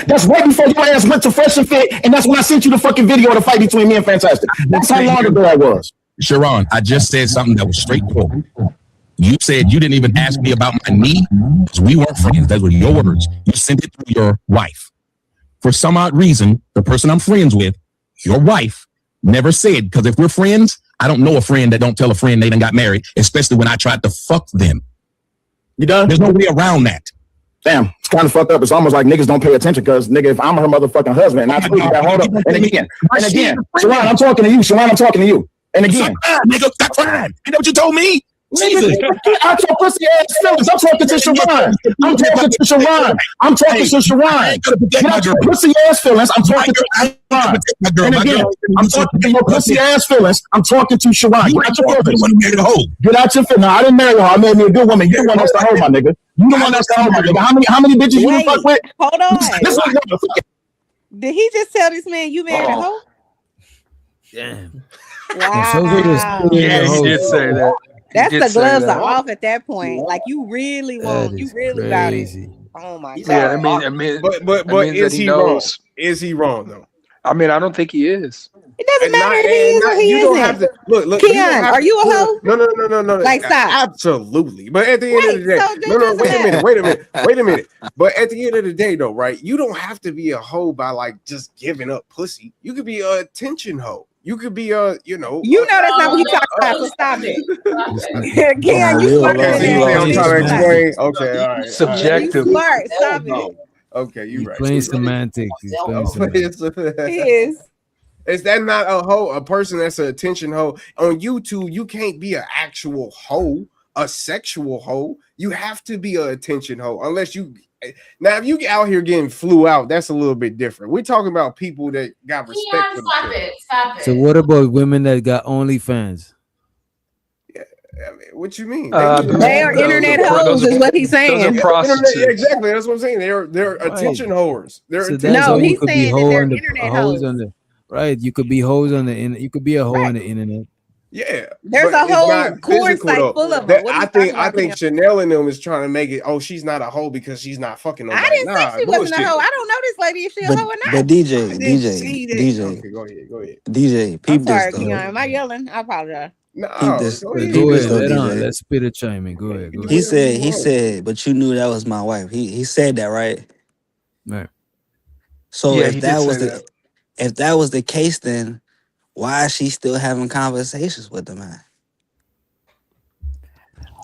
That's right before your ass went to Fresh and Fit, and that's when I sent you the fucking video of the fight between me and Fantastic. That's how long ago that was. Sharon, I just said something that was straightforward. You said you didn't even ask me about my knee because we weren't friends. Those were your words. You sent it to your wife. For some odd reason, the person I'm friends with, your wife, never said, because if we're friends, I don't know a friend that don't tell a friend they done got married, especially when I tried to fuck them. You done? There's no way around that. Damn, it's kind of fucked up. It's almost like niggas don't pay attention because, nigga, if I'm her motherfucking husband, and I told you that, hold up. And again, Sharon, I'm talking to you. Sharon, I'm talking to you. And again. Nigga, stop crying. You know what you told me? Jesus. Get out your pussy ass feelings. I'm talking to Sharon. I'm talking to Sharon. I'm talking to Sharon. Get out your pussy ass feelings. I'm talking to Sharon. And again, I'm talking to your pussy ass feelings. I'm talking to Sharon. Get out your feelings. Get out your feelings. No, I didn't marry her. I made me a good woman. You the one that's the hoe, my nigga. You the one that's the hoe, my nigga. How many bitches you fuck with? Hold on. Did he just tell this man you married a hoe? Damn. Wow. Yeah, he did say that. That's the gloves are off at that point. Like you really about it. Oh my god. Yeah, I mean, but is he wrong? Is he wrong though? I mean, I don't think he is. It doesn't matter if he is or he don't have isn't. to look. Keon, are you a hoe? No. Like stop. Absolutely. But at the end of the day, wait a minute. But at the end of the day, though, right? You don't have to be a hoe by like just giving up pussy. You could be a attention hoe. You could be a, that's not what you talking about. So stop it. Keon, you smart. I'm trying to explain. Okay, all right. Subjective. You smart. Stop it. Okay, you're right. Playing semantics. He is. Is that not a hoe? A person that's an attention hoe on YouTube? You can't be an actual hoe, a sexual hoe. You have to be an attention hoe, unless you. Now, if you out here getting flew out, that's a little bit different. We're talking about people that got respect. Stop it. So what about women that got OnlyFans? Yeah, I mean, what you mean? They are internet hoes, is what he's saying. Those are prostitutes. Exactly, that's what I'm saying. They're attention whores. No, he's saying that they're internet hoes. Right, you could be hoes on the internet. You could be a hoe on the internet. Yeah, there's a whole corn site full of them. I think Chanel and them is trying to make it. Oh, she's not a hoe because she's not fucking nobody. I didn't say she wasn't a hoe. I don't know this lady if she a hoe or not. But DJ. Okay, go ahead. DJ, peep I'm sorry, this though. Keon. Am I yelling? I apologize. No, peep this. Go ahead. Let's spit a chime in. Go ahead. He said, but you knew that was my wife. He said that, right? Right. So if that was the case, then why is she still having conversations with the man?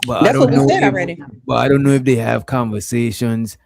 But I That's what don't we know said if already. they have conversations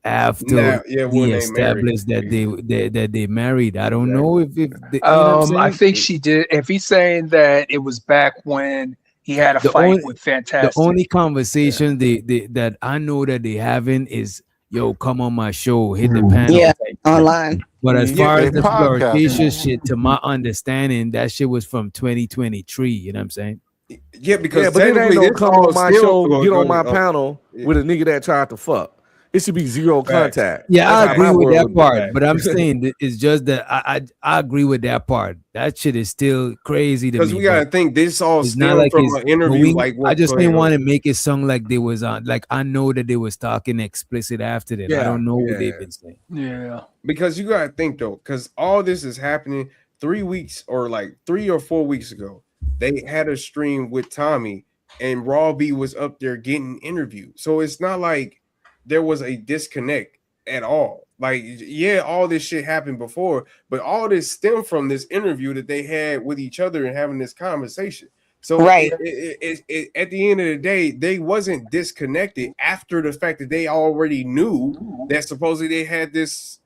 after Nah, yeah, when he they married. established that they married. I don't know if they, you know what I'm I saying. think she did. If he's saying that it was back when he had a The fight only with the Fantastic. only conversation they that I know that they having is, yo, come on my show, hit the Yeah, panel type shit. online. But as Yeah, far They as the podcasting. flirtatious shit, to my understanding, that shit was from 2023. You know what I'm saying? yeah, Yeah, because but it ain't technically no this come all on my still show, go, get go on ahead. my Oh, panel yeah, with a nigga that tried to fuck. It should be zero facts, contact. Yeah, That's I how agree my with world that would be. part, facts. but I'm saying that it's just that I agree with that part. That shit is still crazy to Because me, we but gotta think this all it's not stemmed like from it's. an But interview. Like I what? Go just ahead. didn't Go want ahead. to make it sound like they was on. Like I know that they was talking explicit after that. I Yeah, don't know what Yeah, they've been saying. Yeah. because you gotta think though, because all this is happening 3 weeks or like 3 or 4 weeks ago. They had a stream with Tommy, and Raw B was up there getting interviewed. So it's not like there was a disconnect at all. Like, yeah, all this shit happened before, but all this stemmed from this interview that they had with each other and having this conversation. So Right. at the end of the day, they wasn't disconnected after the fact that they already knew that supposedly they had this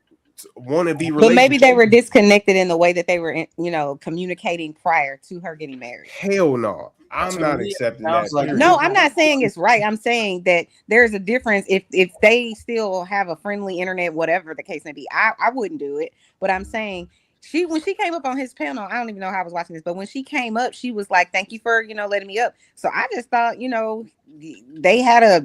wannabe But maybe they relationship. were disconnected in the way that they were, communicating prior to her getting married. Hell no, I'm To not me, it accepting sounds that. like Period. No, I'm not saying it's right. I'm saying that there's a difference if they still have a friendly internet, whatever the case may be. I wouldn't do it, but I'm saying when she came up on his panel, I don't even know how I was watching this, but when she came up, she was like, "Thank you for letting me up." So I just thought, they had I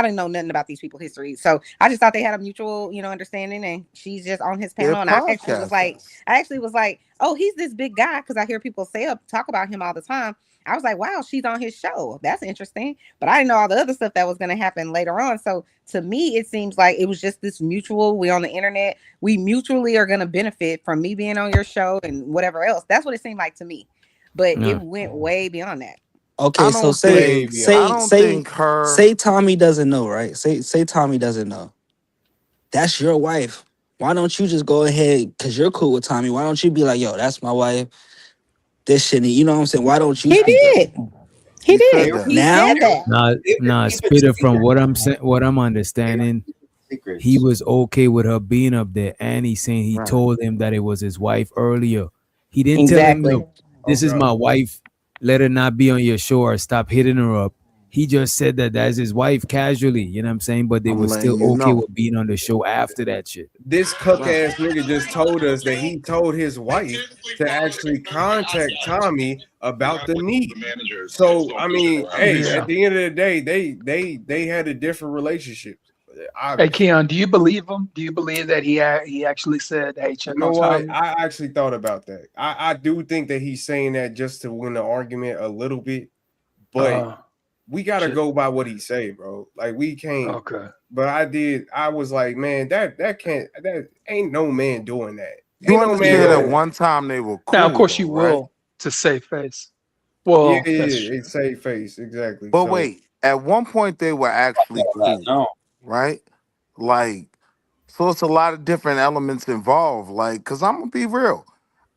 didn't know nothing about these people's history, so I just thought they had a mutual understanding, and she's just on his They're panel, and podcasters. I actually was like, oh, he's this big guy because I hear people talk about him all the time. I was like, wow, she's on his show. That's interesting. But I didn't know all the other stuff that was going to happen later on. So to me, it seems like it was just this mutual. We on the internet. We mutually are going to benefit from me being on your show and whatever else. That's what it seemed like to me. But it Yeah. went way beyond that. Okay, I so don't say Way think I beyond. say don't say think her say Tommy doesn't know, right? Say Tommy doesn't know. That's your wife. Why don't you just go ahead because you're cool with Tommy? Why don't you be like, yo, that's my wife? This shit, you know what I'm saying? Why don't you He speak up did. He he said did. that. He said now? that. Nah, Keep it Spitter. From secret. what I'm saying, what I'm understanding, he Secrets. was okay with her being up there, and he's saying he Right. told him that it was his wife earlier. He didn't tell him, Exactly. look, Oh this is God. my wife. Let her not be on your show or stop hitting her up. He just said that that's his wife casually. You know what I'm saying? But they I'm were still letting you okay know. with being on the show after that shit. This cuck Right. ass nigga just told us that he told his wife to actually contact Tommy about the knee. So I mean, hey, Yeah. at the end of the day, they had a different relationship, Hey, obviously. Keon, do you believe him? Do you believe that he actually said, "Hey, You check know on what? Tommy"? I actually thought about that. I do think that he's saying that just to win the argument a little bit, but Uh, we gotta shit. go by what he say, bro. Like we can't. Okay. But I was like, man, that can't. That ain't no man doing that. You Ain't no man understand at Yeah. going. one time they were Now, of cool course, you though, right? will to save face. Yeah, Well, yeah, that's yeah. true. It's safe face exactly. But So wait, at one point they were actually That cool, no. right? Like, so it's a lot of different elements involved. Like, cause I'm gonna be real.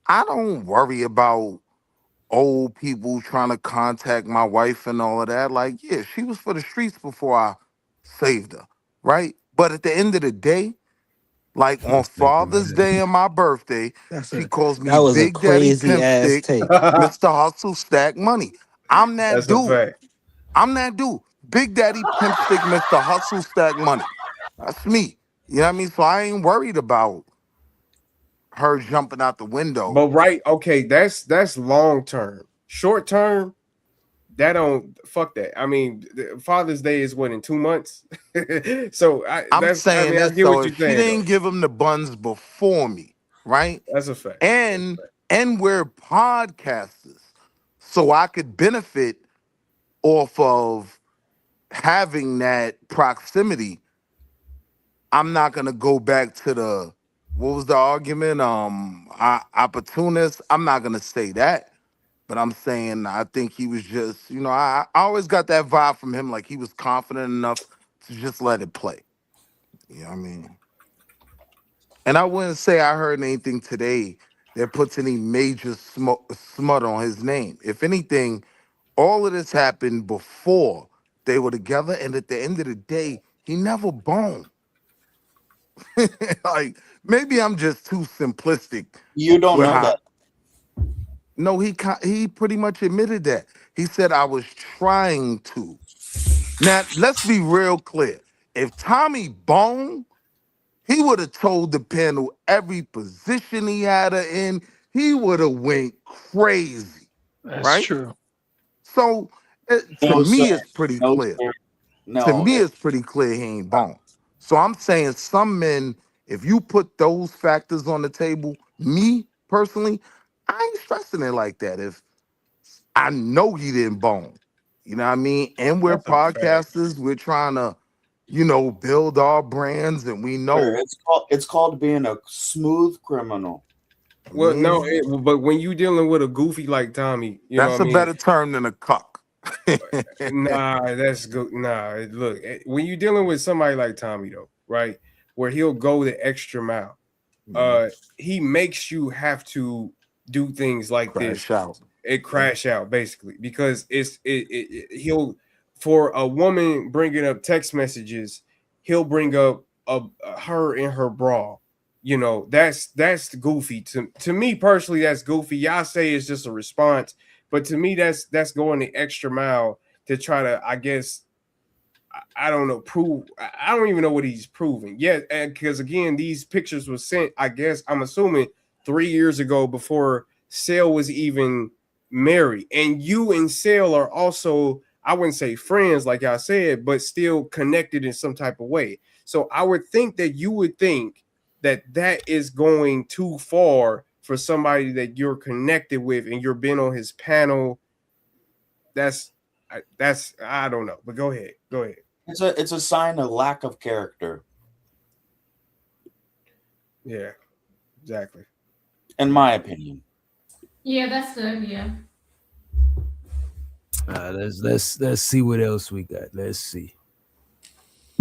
I don't worry about old people trying to contact my wife and all of that. Like, yeah, she was for the streets before I saved her, right? But at the end of the day, like on This nigga, Father's man. Day and my birthday, That's she a calls me that was a Big Daddy crazy Pimp ass Stick, take. that's Mr. Hustle Stack Money. I'm that a dude. fact. I'm that dude. Big Daddy Pimp Stick, Mr. Hustle Stack Money. That's me. You know what I mean? So I ain't worried about her jumping out the window. But right, okay, that's long term. Short term, that don't fuck that. I mean, Father's Day is what in 2 months. So I'm I saying mean, I this, get so what you're if she saying though. didn't give him the buns before me, right? That's a fact. And we're podcasters, so I could benefit off of having that proximity. I'm not gonna go back to the what was the argument? Opportunist. I'm not gonna say that, but I'm saying I think he was just, I always got that vibe from him, like he was confident enough to just let it play. You know what I mean? And I wouldn't say I heard anything today that puts any major smut on his name. If anything, all of this happened before they were together, and at the end of the day, he never boned. Like maybe I'm just too simplistic You don't with know how. that. No, he pretty much admitted that. He said I was trying to. Now let's be real clear. If Tommy boned, he would have told the panel every position he had her in. He would have went crazy, That's right? true. So to No, sir. me, it's pretty No, clear. sir. To No. me, it's pretty clear he ain't boned. So I'm saying some men, if you put those factors on the table, me personally, I ain't stressing it like that. If I know he didn't bone, you know what I mean? And we're That's a fact. podcasters, we're trying to, build our brands, and we know. Sir, it's called being a smooth criminal. I Well, no, mean, but when you dealing with a goofy like Tommy, you know that's what I a mean? better term than a cuck. Nah, that's good. Nah, look, when you dealing with somebody like Tommy though, right? Where he'll go the extra mile. He makes you have to do things like this. Crash out. It crash out basically because he'll for a woman bringing up text messages, he'll bring up her in her bra. You know, that's goofy to me personally. That's goofy. Y'all say it's just a response, but to me, that's going the extra mile to try to, I guess, I don't know, prove. I don't even know what he's proving. Yeah, and because again, these pictures were sent, I guess, I'm assuming 3 years ago before Sale was even married. And you and Sale are also, I wouldn't say friends, like I said, but still connected in some type of way. So I would think that you would think that is going too far for somebody that you're connected with and you're been on his panel. That's I don't know, but go ahead. It's a sign of lack of character. Yeah, exactly. In my opinion. Yeah, that's good. Yeah. Let's see what else we got. Let's see.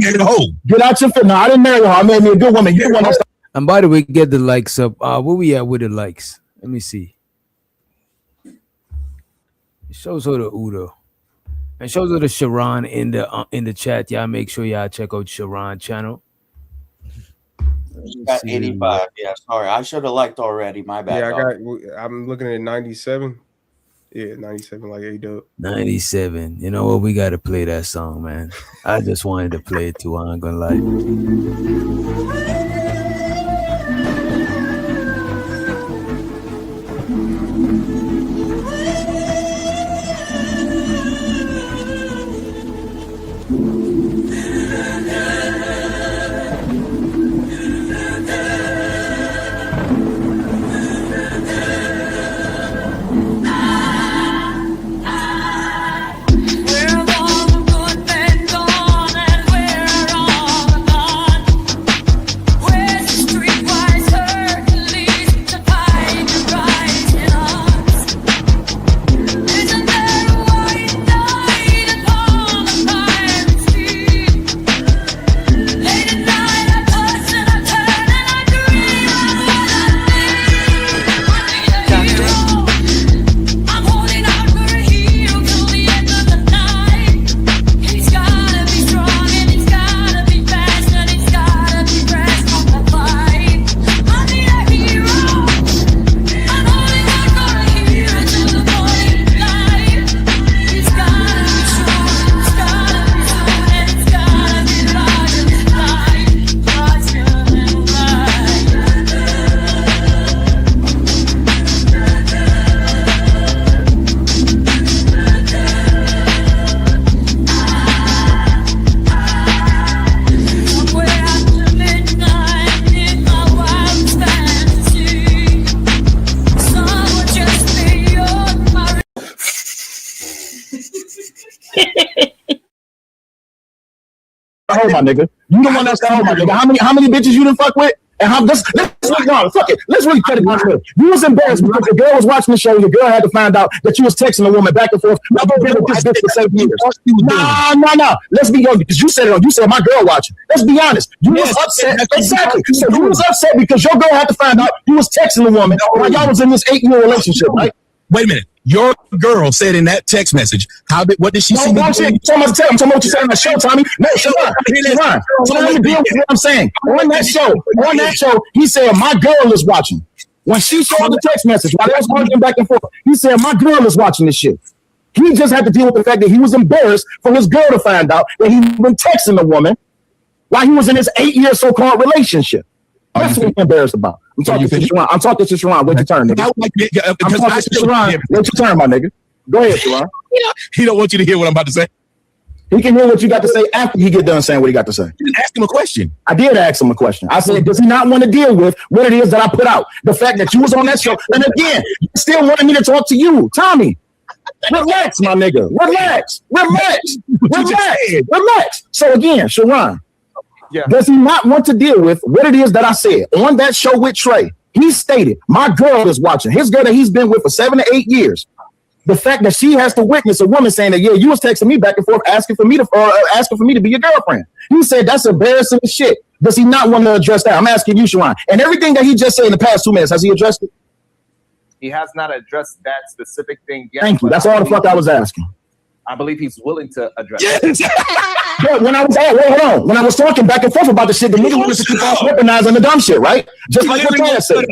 Get out your fit. No, I didn't marry her. I married me a good woman. You want to And by the way, get the likes up. Where we at with the likes? Let me see. It shows her the Udo. And shows her the Sharon in the chat. Y'all make sure y'all check out Sharon channel. Got 85. Yeah, sorry. I should have liked already. My bad. Yeah, I'm looking at 97. Yeah, 97 like A-Dub. 97. You know what? We got to play that song, man. I just wanted to play it too. I ain't gonna lie. hold my nigga. You the one that's the hold my nigga. How many bitches you done fuck with? And how let's no, fuck it. Let's really cut it down to this. You was embarrassed because the girl was watching the show. Your girl had to find out that you was texting a woman back and forth. I've been with this bitch for 7 years. Nah. Let's be honest, because you said it. You said my girl watching. Let's be honest. You was upset. Exactly. So you was upset because your girl had to find out you was texting a woman while y'all was in this 8-year relationship, right? Wait a minute. Your girl said in that text message, what did she see? No bullshit. I'm talking about what you said on the show, Tommy. No, Sharon. So let me deal with what I'm saying. On that show, he said, my girl is watching. When she saw the text message, while they was arguing back and forth, he said, my girl is watching this shit. He just had to deal with the fact that he was embarrassed for his girl to find out that he'd been texting the woman while he was in his 8-year so-called relationship. That's what he's embarrassed about. I'm talking to Sharon. Wait your turn, nigga. I'm talking to Sharon. Wait your turn, my nigga. Go ahead, Sharon. He don't want you to hear what I'm about to say. He can hear what you got to say after he get done saying what he got to say. You didn't ask him a question. I did ask him a question. I said, does he not want to deal with what it is that I put out? The fact that you was on that show. And again, you still wanted me to talk to you. Tommy, relax, my nigga. Relax. So again, Sharon, does he not want to deal with what it is that I said on that show with Trey? He stated, my girl is watching. His girl that he's been with for 7 to 8 years. The fact that she has to witness a woman saying that, yeah, you was texting me back and forth, asking for me to be your girlfriend. He said that's embarrassing as shit. Does he not want to address that? I'm asking you, Sharon. And everything that he just said in the past 2 minutes, has he addressed it? He has not addressed that specific thing yet. Thank you. That's all the fuck I was asking. I believe he's willing to address it. Yeah, when I was talking back and forth about the shit, the nigga was to keep on weaponizing the dumb shit, right? Just like what Chad said.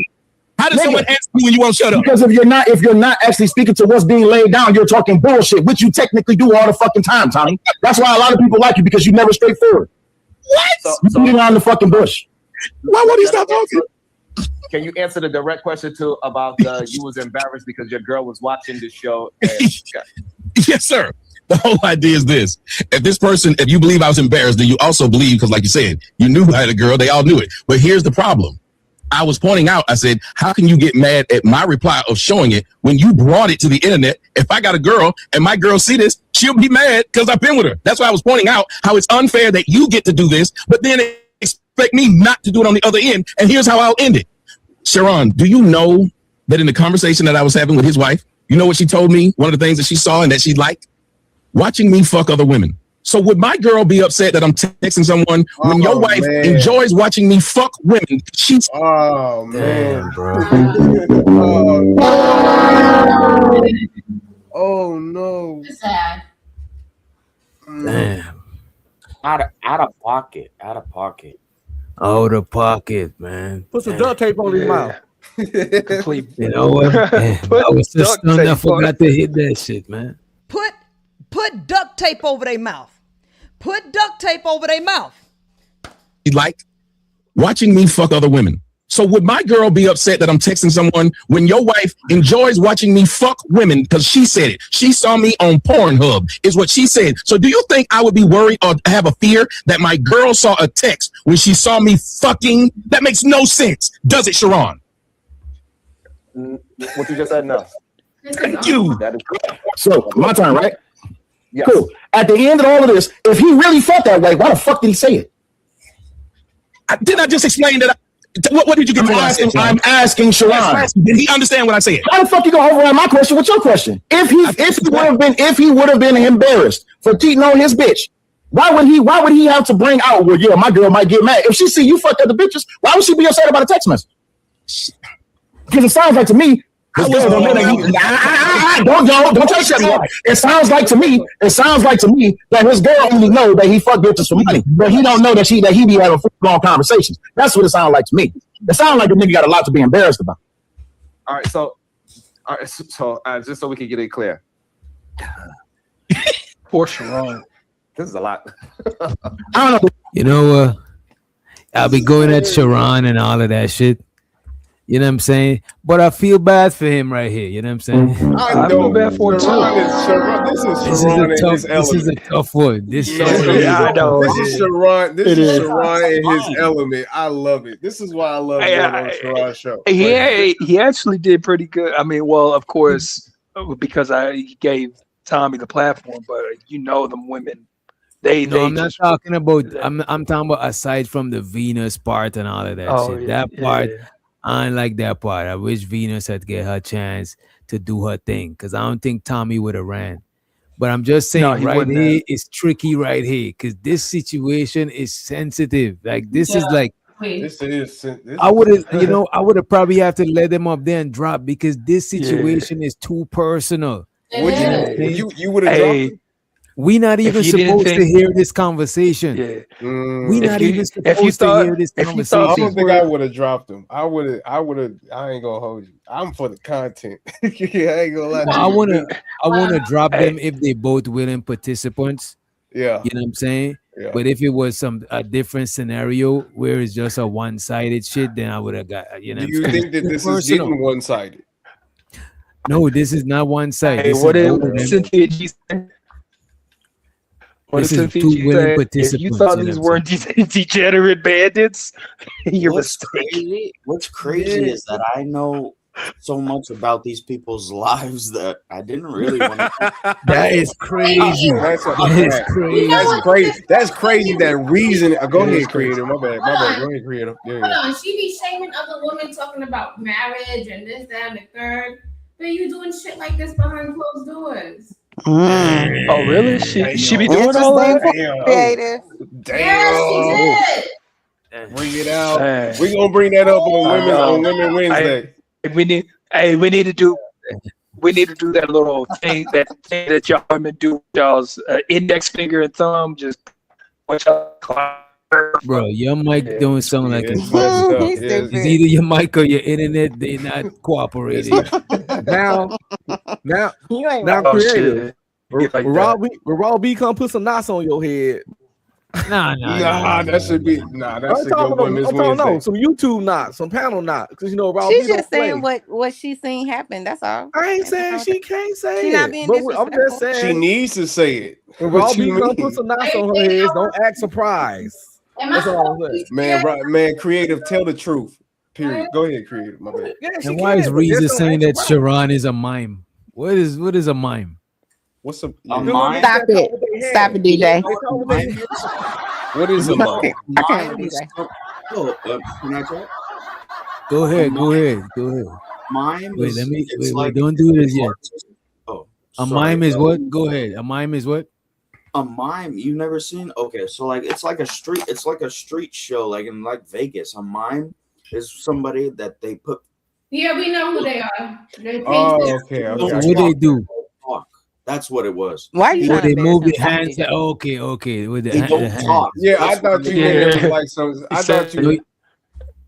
How does someone ask you when you won't shut up? Because if you're not actually speaking to what's being laid down, you're talking bullshit, which you technically do all the fucking time, Tommy. That's why a lot of people like you, because you never straightforward. What? You beating around the fucking bush. Why won't he stop talking? Can you answer the direct question too about you was embarrassed because your girl was watching the show? And, yes, sir. The whole idea is this. If you believe I was embarrassed, then you also believe, because like you said, you knew I had a girl, they all knew it. But here's the problem. I was pointing out, I said, how can you get mad at my reply of showing it when you brought it to the internet? If I got a girl and my girl see this, she'll be mad because I've been with her. That's why I was pointing out how it's unfair that you get to do this, but then expect me not to do it on the other end. And here's how I'll end it. Sharon, do you know that in the conversation that I was having with his wife, you know what she told me? One of the things that she saw and that she liked? Watching me fuck other women. So would my girl be upset that I'm texting someone when your wife enjoys watching me fuck women? She's man, bro. Oh no. It's sad. Damn. Out of pocket. Out of pocket, man. Put some duct tape on his mouth. Complete. You know what? I was just stunned. I forgot to hit that shit, man. Put duct tape over their mouth. Put duct tape over their mouth. Like watching me fuck other women. So would my girl be upset that I'm texting someone when your wife enjoys watching me fuck women because she said it? She saw me on Pornhub is what she said. So do you think I would be worried or have a fear that my girl saw a text when she saw me fucking? That makes no sense. Does it, Sharon? What you just said, no. Thank you. That is correct. So my turn, right? Yes. Cool. At the end of all of this, if he really felt that way, why the fuck did he say it? Did I just explain that? What did you get? I'm asking Sharon. Did he understand what I said? How the fuck you gonna override my question with your question? If he would have been embarrassed for cheating on his bitch, why would he have to bring out? Well, yeah, my girl might get mad if she see you fuck other bitches. Why would she be upset about a text message? Because it sounds like to me. Don't try to shut me up. It sounds like to me that his girl only know that he fuck bitches for money, but he don't know that he be having full-blown conversations. That's what it sounds like to me. It sounds like the nigga got a lot to be embarrassed about. All right, so just so we can get it clear. Poor Sharon. This is a lot. I don't know. You know, I'll be going at Sharon and all of that shit. You know what I'm saying? But I feel bad for him right here. You know what I'm saying? I feel bad for him too. This is a tough one. This is Sharon. This is Sharon in his element. I love it. This is why I love going on Sharon's show. He actually did pretty good. I mean, well, of course, because he gave Tommy the platform, but you know them women. I'm not talking about. I'm talking about aside from the Venus part and all of that shit. That part. I don't like that part. I wish Venus had get her chance to do her thing because I don't think Tommy would have ran. But I'm just saying right here is tricky right here because this situation is sensitive. Like this is like This is. I would have, I would have probably have to let them up there and drop because this situation is too personal. Would you would have dropped him? We not even supposed to hear this conversation. Yeah. We not even supposed to hear this conversation. I don't think I would have dropped him. I would have. I ain't gonna hold you. I'm for the content. I ain't gonna lie. I wanna drop them if they both willing participants. Yeah. You know what I'm saying? Yeah. But if it was a different scenario where it's just a one-sided shit, then I would have got. Do you think that this is getting one-sided? No, this is not one-sided. Hey, what did Cynthia G say? This is two willing participants. If you thought these weren't degenerate bandits, you're mistaken. What's crazy is that I know so much about these people's lives that I didn't really want to. That is crazy. That's crazy. That's crazy. That reason. Go ahead, creator. My bad. Go ahead, creator. Hold on. She be shaming other women talking about marriage and this, that, and the third. But you doing shit like this behind closed doors. Oh, really? She be doing all that? Creative. Damn. Yes, she did. Bring it out. We're gonna bring that up on Women Wednesday. We need to do that little thing that y'all women do with y'all's index finger and thumb. Just watch out. Bro, your mic don't sound like it's It's either your mic or your internet. They're not cooperating. now, right. creative. Like when Raw B come put some knots on your head. Nah, that should be that's a good Women's Wednesday. Some YouTube knots, some panel knots, because Raw She's B just saying what she seen happen. That's all. I ain't saying she can't say She it. not being But I'm just disrespectful. saying She needs to say it. when Raw What B you come mean? put some knots on her head, don't act surprised. That's all I'm saying. Man, creative, tell the truth. Period. Go ahead, creative. My bad. Yeah, she And why is can, but Reza just don't saying act that surprised. Sharon is a mime? What is a mime? What's a mime? Stop it. Stop it, DJ. What is a mime? I can't with DJ. Can I talk? Go ahead. Mime Wait, is, wait, don't do this yet. Oh, A sorry, mime is what? Go ahead. A mime is what? A mime you've never seen? Okay, so it's like a street show, like in Vegas. A mime is somebody that they put. Yeah, we know who they are. They okay. What they do? Talk. That's what it was. Why are you So trying they to move embarrass their him? hands. Okay. With the They don't hand. talk. Yeah, I That's thought what you they meant do. it was like some. I thought you.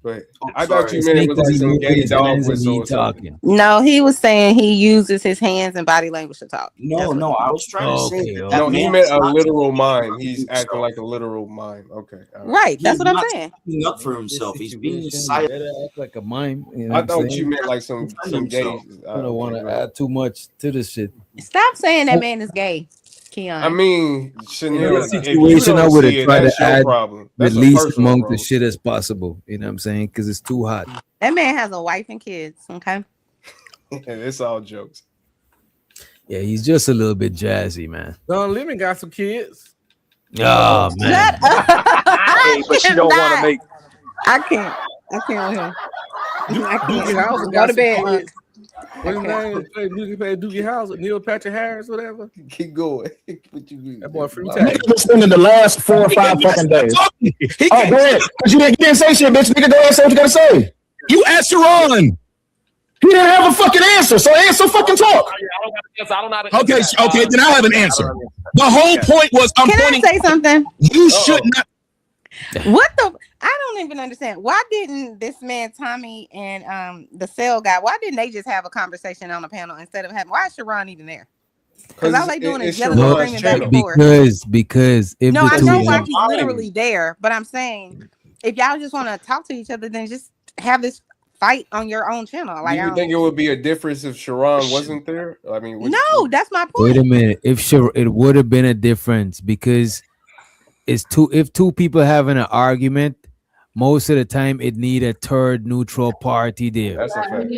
Wait, I thought you meant it was like some gay dog whistle or something. No, he was saying he uses his hands and body language to talk. No, I was trying to say that No, he man meant is a not literal mime. He's acting like a literal mime. Okay. all Right, that's He's what I'm not saying. speaking up for himself. He's being silent. Act like a mime. You know I what I'm thought saying? you meant like some gay. I don't want to add too much to this shit. Stop saying that man is gay, Keon. I mean, Chanel, In if that you situation, I don't would see have it, tried that's to your add problem. the That's a least personal amount problem. of shit as possible. You know what I'm saying? Because it's too hot. That man has a wife and kids. Okay. It's all jokes. Yeah, he's just a little bit jazzy, man. Don Lemon got some kids. Oh man. Shut up. Hey, but she don't want to make. I can't with him. I Doogie can't. House Go got to some bed. kids. What's his name? Doogie House, Neil Patrick Harris, whatever. Keep going. What you mean? That boy free Nigga tag. been spending the last 4 or 5 fucking days. Oh, go ahead. 'Cause you didn't say shit, bitch. Nigga, go ahead and say what you gotta say. You asked Sharon. He didn't have a fucking answer, so answer fucking talk. Okay, then I'll have an answer. The whole point was I'm Can I pointing. say something? You should not. What the? I don't even understand. Why didn't this man Tommy and the cell guy? Why didn't they just have a conversation on the panel instead of having? Why is Sharon even there? Because all they doing is yelling and screaming back and forth. Because if No, the I two know of why them- he's literally there, but I'm saying if y'all just want to talk to each other, then just have this fight on your own channel. Like, Do you think it would be a difference if Sharon wasn't there? I mean, no, that's my point. Wait a minute. It would have been a difference because if two people having an argument, most of the time it need a third neutral party there. That's a fact.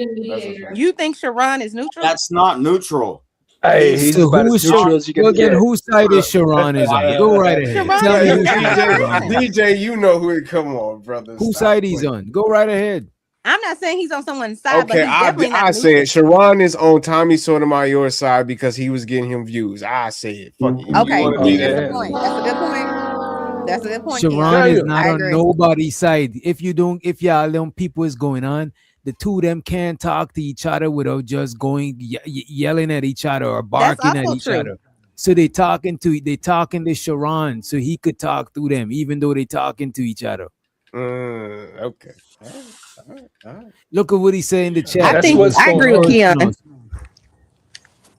You think Sharon is neutral? That's not neutral. Hey, he's So about who as is neutral as you can well, then get. whose side is Sharon is on? Go right ahead. Sharon Tell me is whose side is Sharon on. DJ, you know who it. Come on, brother. Whose Stop side he's playing. on? Go right ahead. I'm not saying he's on someone's side, but Okay, he's definitely not I neutral. say it. Sharon is on Tommy Sotimyoer's side because he was getting him views. I say it. Fuck it. Okay, You wanna be that's that? a point. That's a good point. That's a good point, Sharon Keon. is not I on agree. nobody's side. If y'all them people is going on, the two of them can't talk to each other without just going yelling at each other or That's barking at also each true. other. So they talking to Sharon so he could talk through them, even though they talking to each other. Okay. All right. Look at what he said in the chat. I That's think what's I going agree with on. Keon.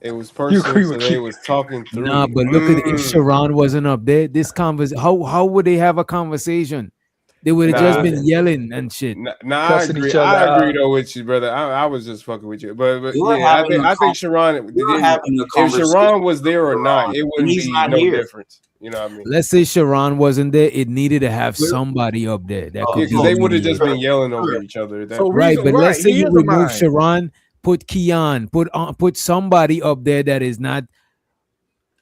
It was You personal, agree so with they Keon? was talking through Nah, it. but look at if Sharon wasn't up there, this how would they have a conversation? They would have just been yelling and shit. I Cussing agree. each other I agree out. though with you, brother. I was just fucking with you, but You were yeah, having I think Sharon. you were having a If conversation Sharon was there with or not, Sharon, it and wouldn't he's be not no here. difference. You know what I mean? Let's say Sharon wasn't there, it needed to have somebody up there that Yeah, could because be they the would have just mediator. been yelling over each other. That So Right, reason but let's say you here's a remove mind. Sharon, put Keon, put somebody up there that is not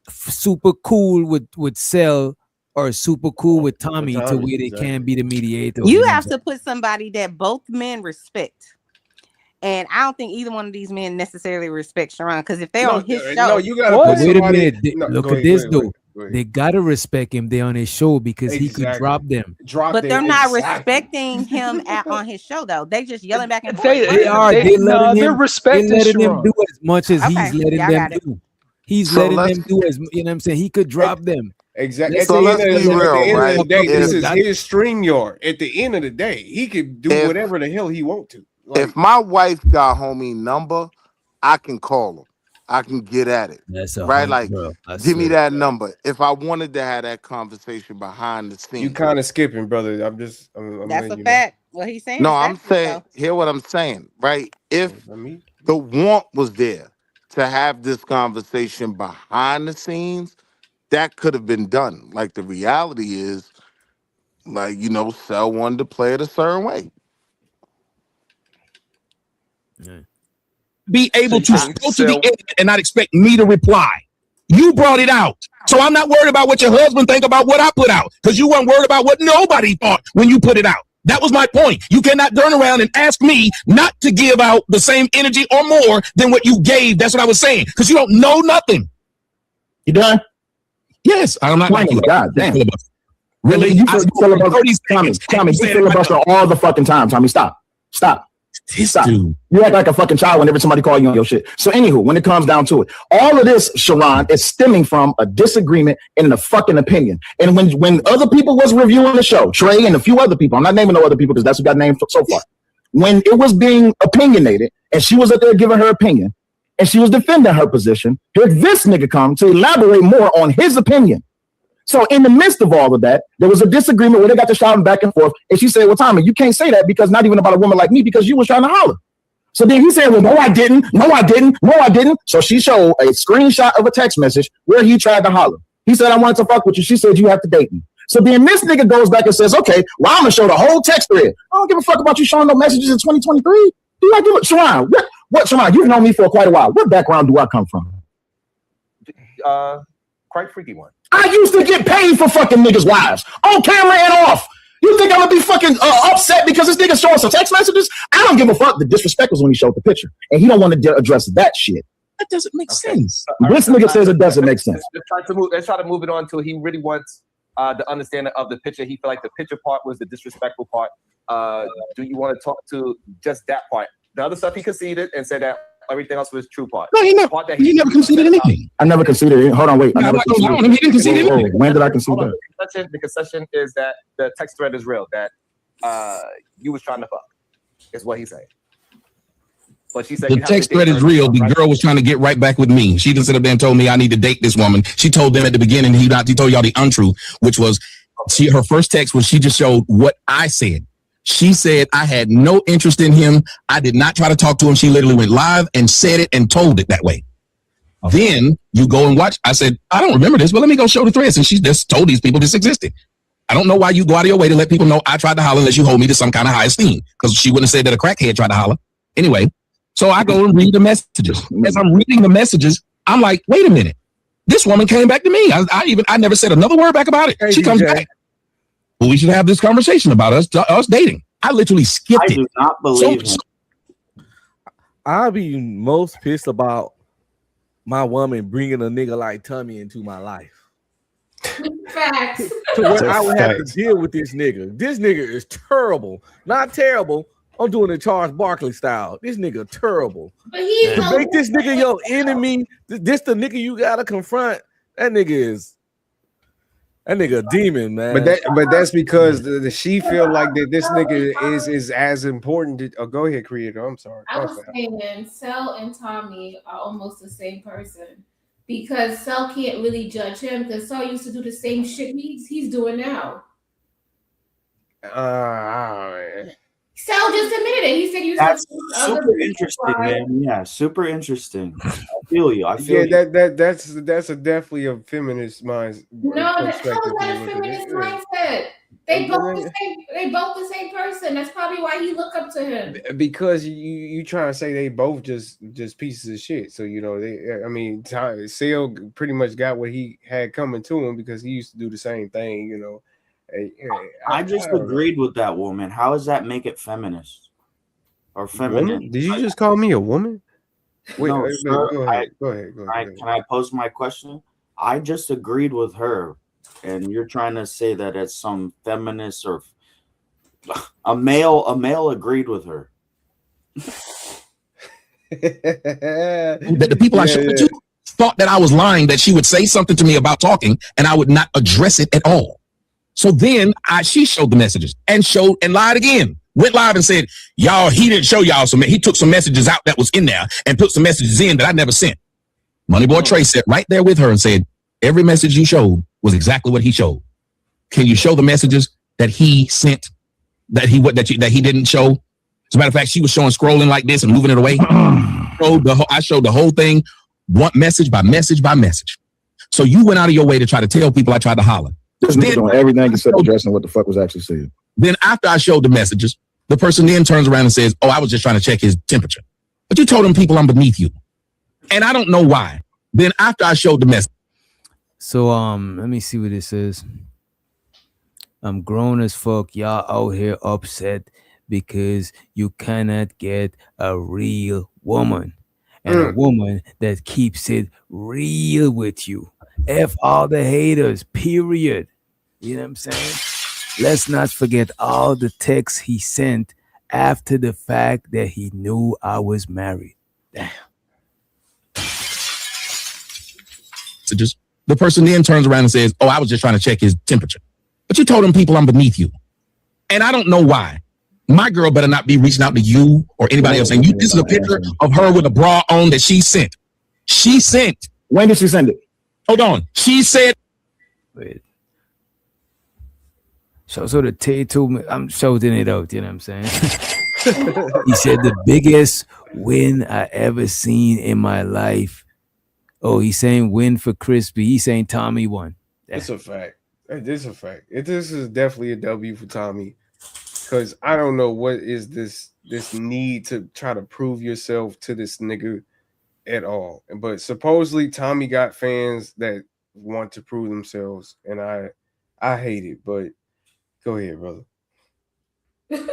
super cool with Cell or super cool with Tommy to Tommy, where they exactly. can't be the mediator. You know what I'm have saying? to put somebody that both men respect. And I don't think either one of these men necessarily respect Sharon, because if they're on his show, no, you gotta But put wait a somebody. minute. No, Look go at ahead, this go though. ahead, go ahead. They gotta respect him. They're on his show because he could Exactly. drop them. Drop but them. they're not Exactly. respecting him on his show though. They just yelling back and forth. They They are. they They no, letting they're him. They respecting letting him do Sharon. as much as he's Okay, letting y'all them got it. do. He's So letting let's them do as you know what I'm saying. He could drop them. Exactly. Let's At so say the let's end of be the, at the real, end of the right? day, this If is his stream yard. At the end of the day, he could do if whatever the hell he want to. if my wife got homie number, I can call him. I can get at it. That's a Right? hunt, Like, bro. I give me swear. that number. If I wanted to have that conversation behind the you scenes. kind of skipping, brother. I'm That's letting a you know. fact. What he's saying No, is I'm factual. saying, So hear what I'm saying, right? If I mean, the want was there to have this conversation behind the scenes, that could have been done. Like, the reality is, like, Cell wanted to play it a certain way. Be So able you to think go to the Cell? internet and not expect me to reply. You brought it out. So I'm not worried about what your husband think about what I put out, because you weren't worried about what nobody thought when you put it out. That was my point. You cannot turn around and ask me not to give out the same energy or more than what you gave. That's what I was saying, because you don't know nothing. You done? Yes, I'm not like you. God damn. Really? You I spoke filibuster, 30 Tommy, seconds. Tommy, you said it filibuster myself. all the fucking time. Tommy, stop. This Stop. dude. You act like a fucking child whenever somebody call you on your shit. So anywho, when it comes down to it, all of this, Sharon, is stemming from a disagreement in the fucking opinion. And when other people was reviewing the show, Trey and a few other people, I'm not naming no other people because that's who got named so far. When it was being opinionated and she was up there giving her opinion and she was defending her position, here this nigga come to elaborate more on his opinion. So in the midst of all of that, there was a disagreement where they got to shouting back and forth. And she said, well, Tommy, you can't say that because not even about a woman like me, because you was trying to holler. So then he said, well, no, I didn't. No, I didn't. No, I didn't. So she showed a screenshot of a text message where he tried to holler. He said, I wanted to fuck with you. She said, you have to date me. So then this nigga goes back and says, okay, well, I'm going to show the whole text thread. I don't give a fuck about you showing no messages in 2023. Do I give it? Sharon, what, Sharon, you've known me for quite a while. What background do I come from? Quite freaky one. I used to get paid for fucking niggas' wives on camera and off. You think I'm gonna be fucking upset because this nigga showing some text messages? I don't give a fuck. The disrespect was when he showed the picture, and he don't want to address that shit. That doesn't make sense. This nigga says it doesn't make sense. Let's try to move it on until he really wants the understanding of the picture. He felt like the picture part was the disrespectful part. Do you want to talk to just that part? The other stuff he conceded and said that everything else was true part. No, he never conceded anything. I never conceded it. Hold on, wait. I never conceded. He didn't concede anything. When did I concede that? The concession is that the text thread is real. That you was trying to fuck, is what he's saying. But she said the text thread is real. The girl was trying to get right back with me. She just sit up there and told me I need to date this woman. She told them at the beginning. He told y'all the untruth, which was her first text was she just showed what I said. She said I had no interest in him. I did not try to talk to him. She literally went live and said it and told it that way. Okay. Then you go and watch. I said, I don't remember this, but let me go show the threads. And she just told these people this existed. I don't know why you go out of your way to let people know I tried to holler unless you hold me to some kind of high esteem, because she wouldn't have said that a crackhead tried to holler. Anyway, so I go and read the messages. As I'm reading the messages, I'm like, wait a minute. This woman came back to me. I never said another word back about it. Hey, she comes back. Well, we should have this conversation about us dating. I literally skipped it. I do not believe him. I'll be most pissed about my woman bringing a nigga like Tommy into my life. Facts. to where That's I would have to facts. deal with this nigga. This nigga is terrible. Not terrible. I'm doing the Charles Barkley style. This nigga terrible. But he's To make this nigga your enemy, this the nigga you gotta confront. That nigga a demon, man. But that's because she feel like that this nigga is as important to, go ahead, creator. I'm sorry. I was saying Cell and Tommy are almost the same person because Cell can't really judge him because Cell used to do the same shit he's doing now. Cell just admitted it. He said you. That's super interesting, man. Yeah, super interesting. I feel you. I feel yeah, you. that's a definitely a feminist mind. No, how is that a feminist mindset? They both the same person. That's probably why he look up to him. Because you trying to say they both just pieces of shit. So Seal pretty much got what he had coming to him because he used to do the same thing. I just agreed with that woman. How does that make it feminist or feminine? Woman? Did you just call me a woman? Wait, No, sir, go ahead. Can I pose my question? I just agreed with her, and you're trying to say that it's some feminist or a male agreed with her. That the people I showed it to thought that I was lying, that she would say something to me about talking, and I would not address it at all. So then she showed the messages and lied again. Went live and said, y'all, he didn't show y'all some. He took some messages out that was in there and put some messages in that I never sent. Moneyboy Trey sat right there with her and said, every message you showed was exactly what he showed. Can you show the messages that he sent that he didn't show? As a matter of fact, she was scrolling like this and moving it away. I showed the whole thing, one message by message by message. So you went out of your way to try to tell people I tried to holler. This nigga doing everything except addressing what the fuck was actually said. Then after I showed the messages, the person then turns around and says, oh, I was just trying to check his temperature. But you told them people I'm beneath you. And I don't know why. Then after I showed the message. So let me see what it says. I'm grown as fuck. Y'all out here upset because you cannot get a real woman. And a woman that keeps it real with you. F all the haters, period. You know what I'm saying? Let's not forget all the texts he sent after the fact that he knew I was married. Damn. The person then turns around and says, oh, I was just trying to check his temperature. But you told them people I'm beneath you. And I don't know why. My girl better not be reaching out to you or anybody else. And this is a picture of her with a bra on that she sent. She sent. When did she send it? Hold on. She said. Wait. So the tattoo, I'm shouting it out, you know what I'm saying? He said the biggest win I ever seen in my life. Oh, he's saying win for Crispy. He's saying Tommy won. It's a fact. This is a fact. This is definitely a W for Tommy. Because I don't know what is this need to try to prove yourself to this nigga at all. But supposedly Tommy got fans that want to prove themselves, and I hate it. But go ahead, brother.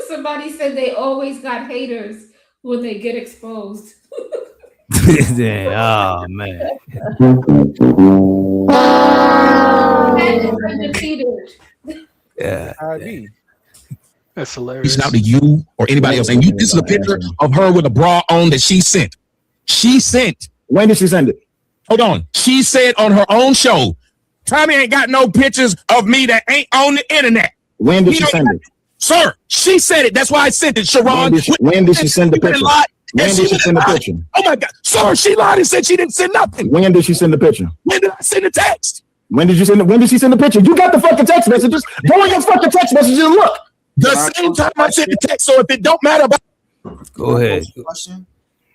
Somebody said they always got haters when they get exposed. Oh man. Yeah. That's hilarious. Reaching out to you or anybody else. And this is a picture of her with a bra on that she sent. She sent. When did she send it? Hold on. She said on her own show, Tommy ain't got no pictures of me that ain't on the internet. When did she send it? Sir, she said it. That's why I sent it, Sharon. When did she send the picture? When did she send the picture? Oh my God. Sir, she lied and said she didn't send nothing. When did she send the picture? When did I send the text? When did she send the picture? You got the fucking text messages. Go on your fucking text messages and look. The same time I sent the text, so if it don't matter about go ahead. Question?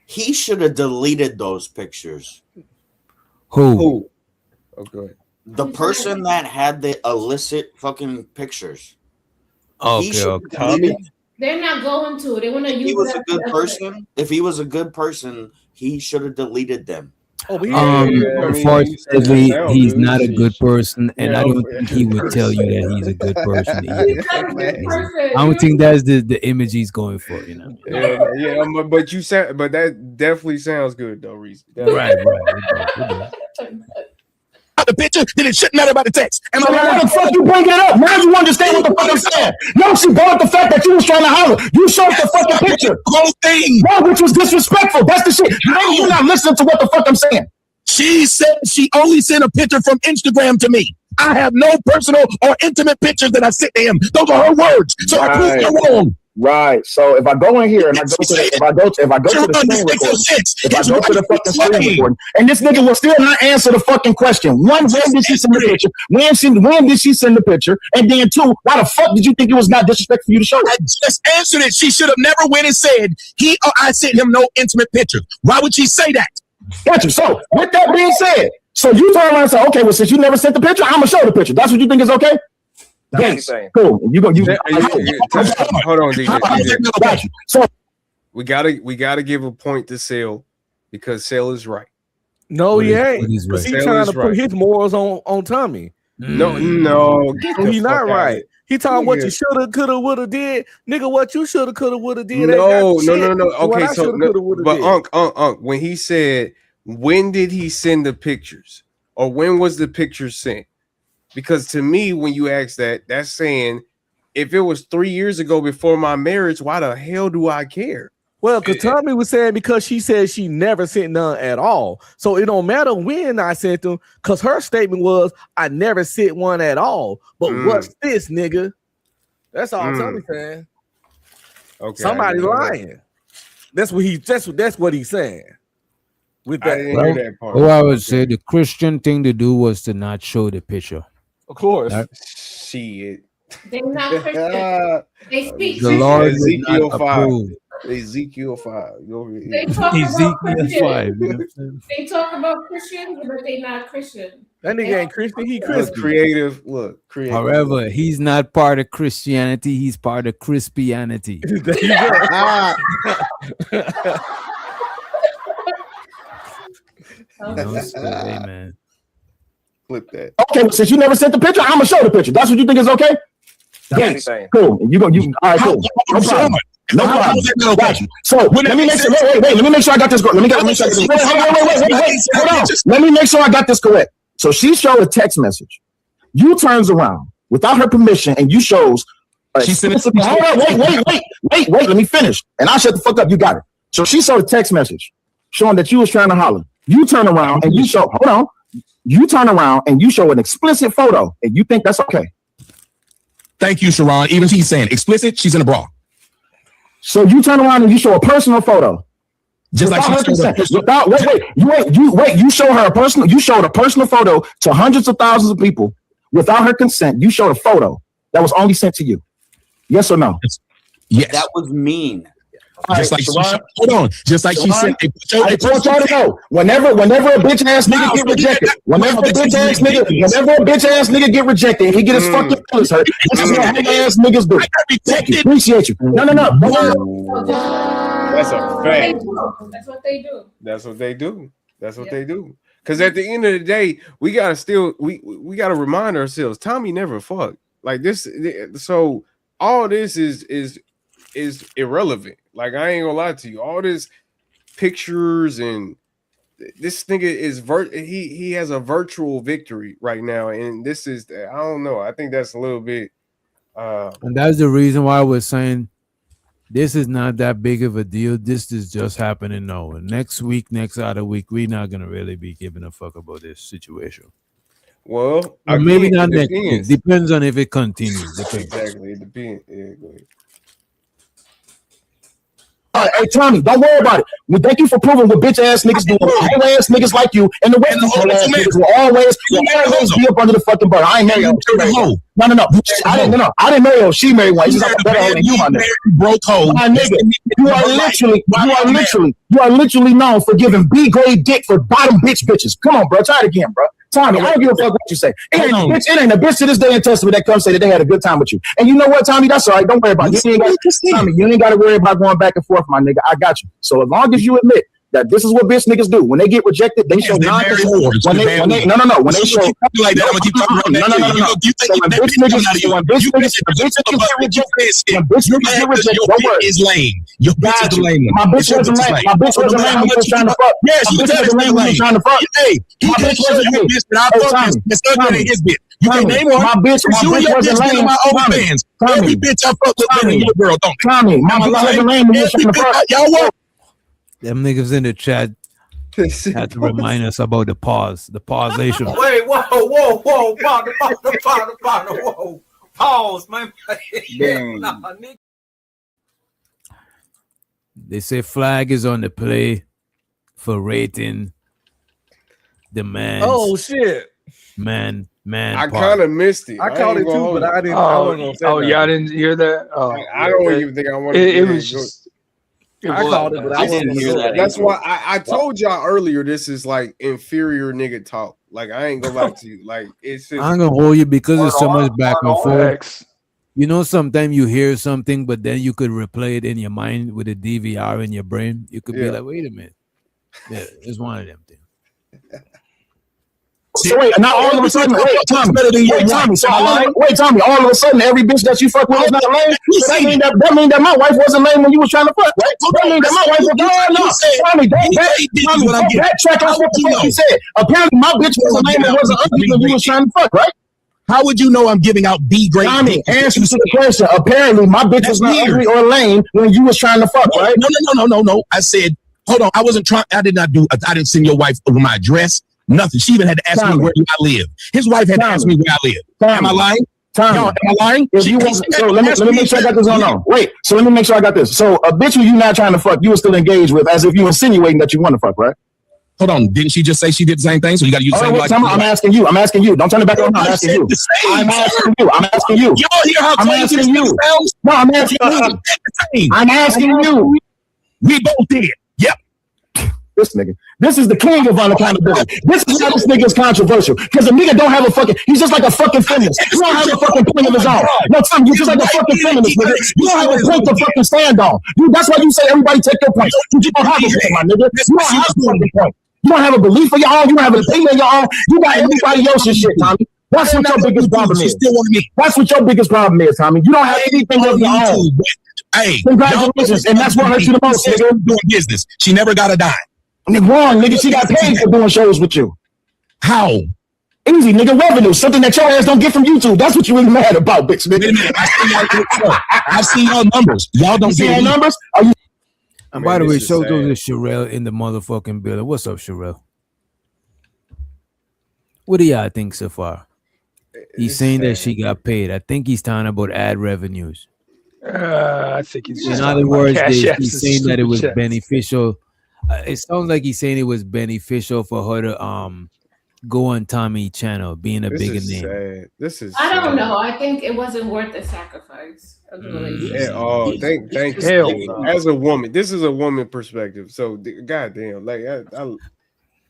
He should have deleted those pictures. Who? Oh, good. The person that had the illicit fucking pictures. Okay. They're not going to. They want to use. If he was a good person, if he was a good person, he should have deleted them. Unfortunately, he's not a good person, and I don't think he would tell you that he's a good person either. I don't think that's the image he's going for, you know. Yeah, but you said, but that definitely sounds good though, Reese. Right. the picture, then it shouldn't matter about the text. Am So I why right? the fuck you bring it up? Now you understand what the fuck I'm saying. No, she brought up the fact that you was trying to holler. You showed the fucking picture. Whole thing. No, which was disrespectful. That's the shit. Maybe you're not listening to what the fuck I'm saying. She said she only sent a picture from Instagram to me. I have no personal or intimate pictures that I sent to him. Those are her words. So I proved her wrong. Right. So if I go in here and I go to the, if I go to the screen recording, if I go to the fucking screen recording, and this nigga will still not answer the fucking question. One, when did she send the picture? When did she send the picture? And then two, why the fuck did you think it was not disrespectful for you to show it? I just answered it. She should have never went and said I sent him no intimate pictures. Why would she say that? Got you. So with that being said, so you turn around and say, okay, well, since you never sent the picture, I'm gonna show the picture. That's what you think is okay? Yes. Cool. You go. Hold on, DJ. Got you. So we gotta give a point to Sale because Sale is right. No, he ain't. He's Right. He's trying to put his morals on Tommy. No, he's not right. He talking what you shoulda, coulda, woulda did, nigga. What you shoulda, coulda, woulda did. No. Okay, so but Unc, when he said, when did he send the pictures, or when was the picture sent? Because to me, when you ask that, that's saying if it was 3 years ago before my marriage, why the hell do I care? Well, because Tommy was saying because she said she never sent none at all. So it don't matter when I sent them, because her statement was I never sent one at all. But what's this, nigga? That's all Tommy's saying. Okay. Somebody lying. That's what he's saying. With that, that part. Well, I would say the Christian thing to do was to not show the picture. Of course. Shit. They're not Christian. They speak The Lord Ezekiel 5. They talk Ezekiel about Christians. 5. They talk about Christians, but they not Christian. That nigga ain't Christian. He Christian. Creative. However, he's not part of Christianity. He's part of Crispianity. Amen. Flip that. okay, well, since you never sent the picture, I'm gonna show the picture. That's what you think is okay? Yes. Cool. You all right? Cool. No problem. No problem. Got you. So let me make sure. Wait. Let me make sure I got this correct. Let me make sure. Wait. Hold on. Let me make sure I got this correct. So she showed a text message. You turns around without her permission, and you shows. She sent it. Hold on. Wait. Let me finish, and I'll shut the fuck up. You got it. So she showed a text message showing that you was trying to holler. You turn around and you show. Hold on. You turn around and you show an explicit photo, and you think that's okay. Thank you, Sharon. Even she's saying explicit, she's in a bra. So you turn around and you show a personal photo. Just like without she her consent. You showed her a personal. You showed a personal photo to hundreds of thousands of people without her consent. You showed a photo that was only sent to you. Yes or no? Yes. That was mean. Just like hold on. Just like she said. I want y'all to know. Whenever a bitch ass nigga get rejected, whenever a bitch ass nigga get rejected, and he get his fucking feelings hurt. This is what ass niggas do. Thank you. Appreciate you. No. That's a fact. That's what they do. That's what they do. That's what they do. Because at the end of the day, we gotta still we gotta remind ourselves. Tommy never fucked like this. So all this is irrelevant. Like, I ain't gonna lie to you. All this pictures and this nigga is he has a virtual victory right now, and this is I don't know. I think that's a little bit. And that's the reason why I was saying this is not that big of a deal. This is just happening now. Next week, next other week, we're not gonna really be giving a fuck about this situation. Well, or maybe not next week. Depends on if it continues. Exactly. It depends. Yeah, go ahead. All right, hey Tommy, don't worry about it. We thank you for proving what bitch ass niggas do. Whole ass niggas like you and the rest of the ass niggas will always be up under the fucking bird. I ain't married. No. I didn't marry her. She married one. She's like a better hoe than you, my nigga. Broke hoe. My nigga, you are literally known for giving B grade dick for bottom bitches. Come on, bro. Try it again, bro. Tommy, I don't give a fuck what you say. It ain't a bitch to this day in Testament that comes say that they had a good time with you. And you know what, Tommy? That's all right. Don't worry about it. You ain't got to worry about going back and forth, my nigga. I got you. So as long as you admit that this is what bitch niggas do. When they get rejected, they show non-consent. When they show like that, I'm gonna keep talking about no. So when bitch niggas get rejected, don't worry. Is lame. Your bitch is the lame one. My bitch wasn't lame. My bitch wasn't lame when you was trying to fuck. Yeah, she was lame when you trying to fuck. Hey, he can't show you bitch that I fuck this. That's his bitch. You can name one. My bitch wasn't lame. My OnlyFans. Every bitch I fuck with better than your girl, don't. Tommy, my bitch wasn't lame when you was trying to fuck. Y'all what? Them niggas in the chat had to remind us about the pause, the pausation. Wait, whoa, whoa. Pause, man. They say flag is on the play for rating demands. Oh shit. Man. I kind of missed it. I caught it too, but I didn't. Y'all didn't hear that? Oh, I don't even think I wanted it was just. I called it, but I didn't hear that. That's why I told y'all earlier. This is like inferior nigga talk. Like I ain't gonna lie to you. Like it's. Just, I'm gonna hold you because there's so much back and forth. You know, sometimes you hear something, but then you could replay it in your mind with a DVR in your brain. You could be like, "Wait a minute, yeah, it's one of them things." So wait, now all of a sudden, Tommy, all of a sudden, every bitch that you fuck with is not lame. So that mean that my wife wasn't lame when you was trying to fuck, right? That mean that my wife was Tommy, backtrack on what the fuck you said. Apparently, my bitch wasn't lame and wasn't ugly when you was trying to fuck, right? How would you know I'm giving out B grade? Tommy, answer to the question. Apparently, my bitch was not ugly or lame when you was trying to fuck, right? No. I said, hold on. I wasn't trying. I didn't send your wife over my address. Nothing. She even had to ask me where I live. His wife had to ask me where I live. Am I lying? Tommy, am I lying? If you so let me make sure I got this on. Wait, so let me make sure I got this. So a bitch who you not trying to fuck, you were still engaged with, as if you insinuating that you want to fuck, right? Hold on, didn't she just say she did the same thing? So you got to use the same logic. I'm asking you. Don't turn it back on. I'm asking you. I'm asking you. Y'all hear how I'm asking you. No, I'm asking you. I'm asking you. We both did. Yep. This nigga. This is the king of unaccountability. This is how this nigga is controversial. Because a nigga don't have a fucking, he's just like a fucking feminist. You don't have a fucking point of his own. No, Tom, you're just like a fucking feminist, nigga. You don't have a point to fucking stand on. That's why you say everybody take your point. You don't have a point, my nigga. You don't have a fucking point. You don't have a belief of your own. You don't have an opinion of your own. You got everybody else's shit, Tommy. That's what your biggest problem is. That's what your biggest problem is, Tommy. You don't have anything of your own. Hey, congratulations. And that's what hurt you the most, nigga. Doing business. She never got a dime. Wrong, nigga. She got paid for doing shows with you. How? Easy, nigga. Revenue. Something that your ass don't get from YouTube. That's what you really mad about, bitch, nigga. Wait a minute. I've seen y'all numbers. Y'all don't see our numbers? Are you? And by the way, show those to Sherelle in the motherfucking building. What's up, Sherelle? What do y'all think so far? He's saying that she got paid. I think he's talking about ad revenues. I think he's in other words, he's saying that it was beneficial. It sounds like he's saying it was beneficial for her to go on Tommy channel, being a bigger name. Sad. This is. I don't know. I think it wasn't worth the sacrifice of the relationship. Oh, thank you. As a woman, this is a woman perspective. So, goddamn, like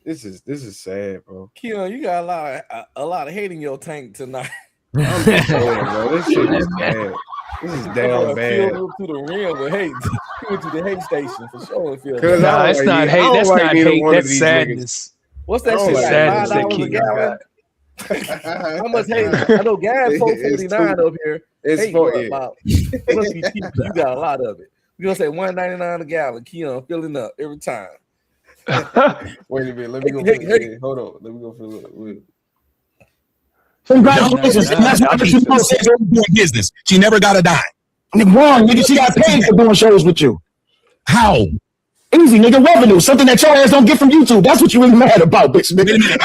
this is sad, bro. Keon, you got a lot of hate in your tank tonight. I'm just saying, bro. This shit is bad. This is damn bad. To the rim with hate. He went to the hate station for sure. No, that's not hate. That's not hate. That's sadness. What's that shit? Sadness that $5 a Keon gallon? How much hate? I know gas $4.49 up here. It's for it. It must be cheap. You got a lot of it. You're gonna say $1.99 a gallon. Keon filling up every time. Wait a minute. Let me go. Hold on. Let me go fill it. Congratulations. That's what you doing business. She never got a dime. Wrong, nigga. She got paid for doing shows with you. How? Easy, nigga. Revenue. Something that your ass don't get from YouTube. That's what you really mad about, bitch, nigga. Wait a minute.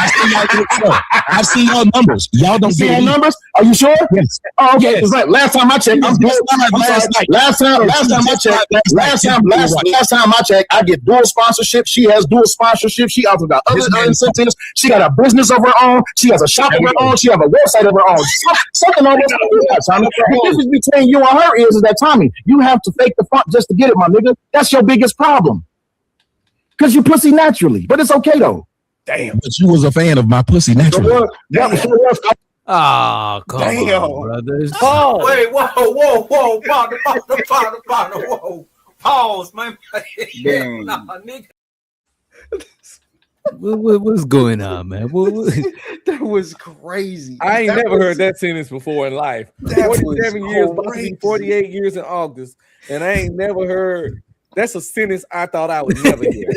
I've seen y'all numbers. Y'all don't see our numbers? Are you sure? Yes. Oh, okay. Yes. Like last time I checked, I'm good. Last time I checked, I get dual sponsorship. She has dual sponsorship. She also got other incentives. She got a business of her own. She has a shop of her own. She has a website of her own. Something on this. Tommy. The difference between you and her is that Tommy, you have to fake the funk just to get it, my nigga. That's your biggest problem. Because you pussy naturally, but it's okay though. Damn, but you was a fan of my pussy naturally. Oh, come on, brothers. Oh, wait, whoa, partner, whoa. Pause, man. Nah, nigga. What's going on, man? That was crazy. I ain't That never was- heard that sentence before in life. That was 47 years, about to be crazy. 48 years in August, and I ain't never heard. That's a sentence I thought I would never hear.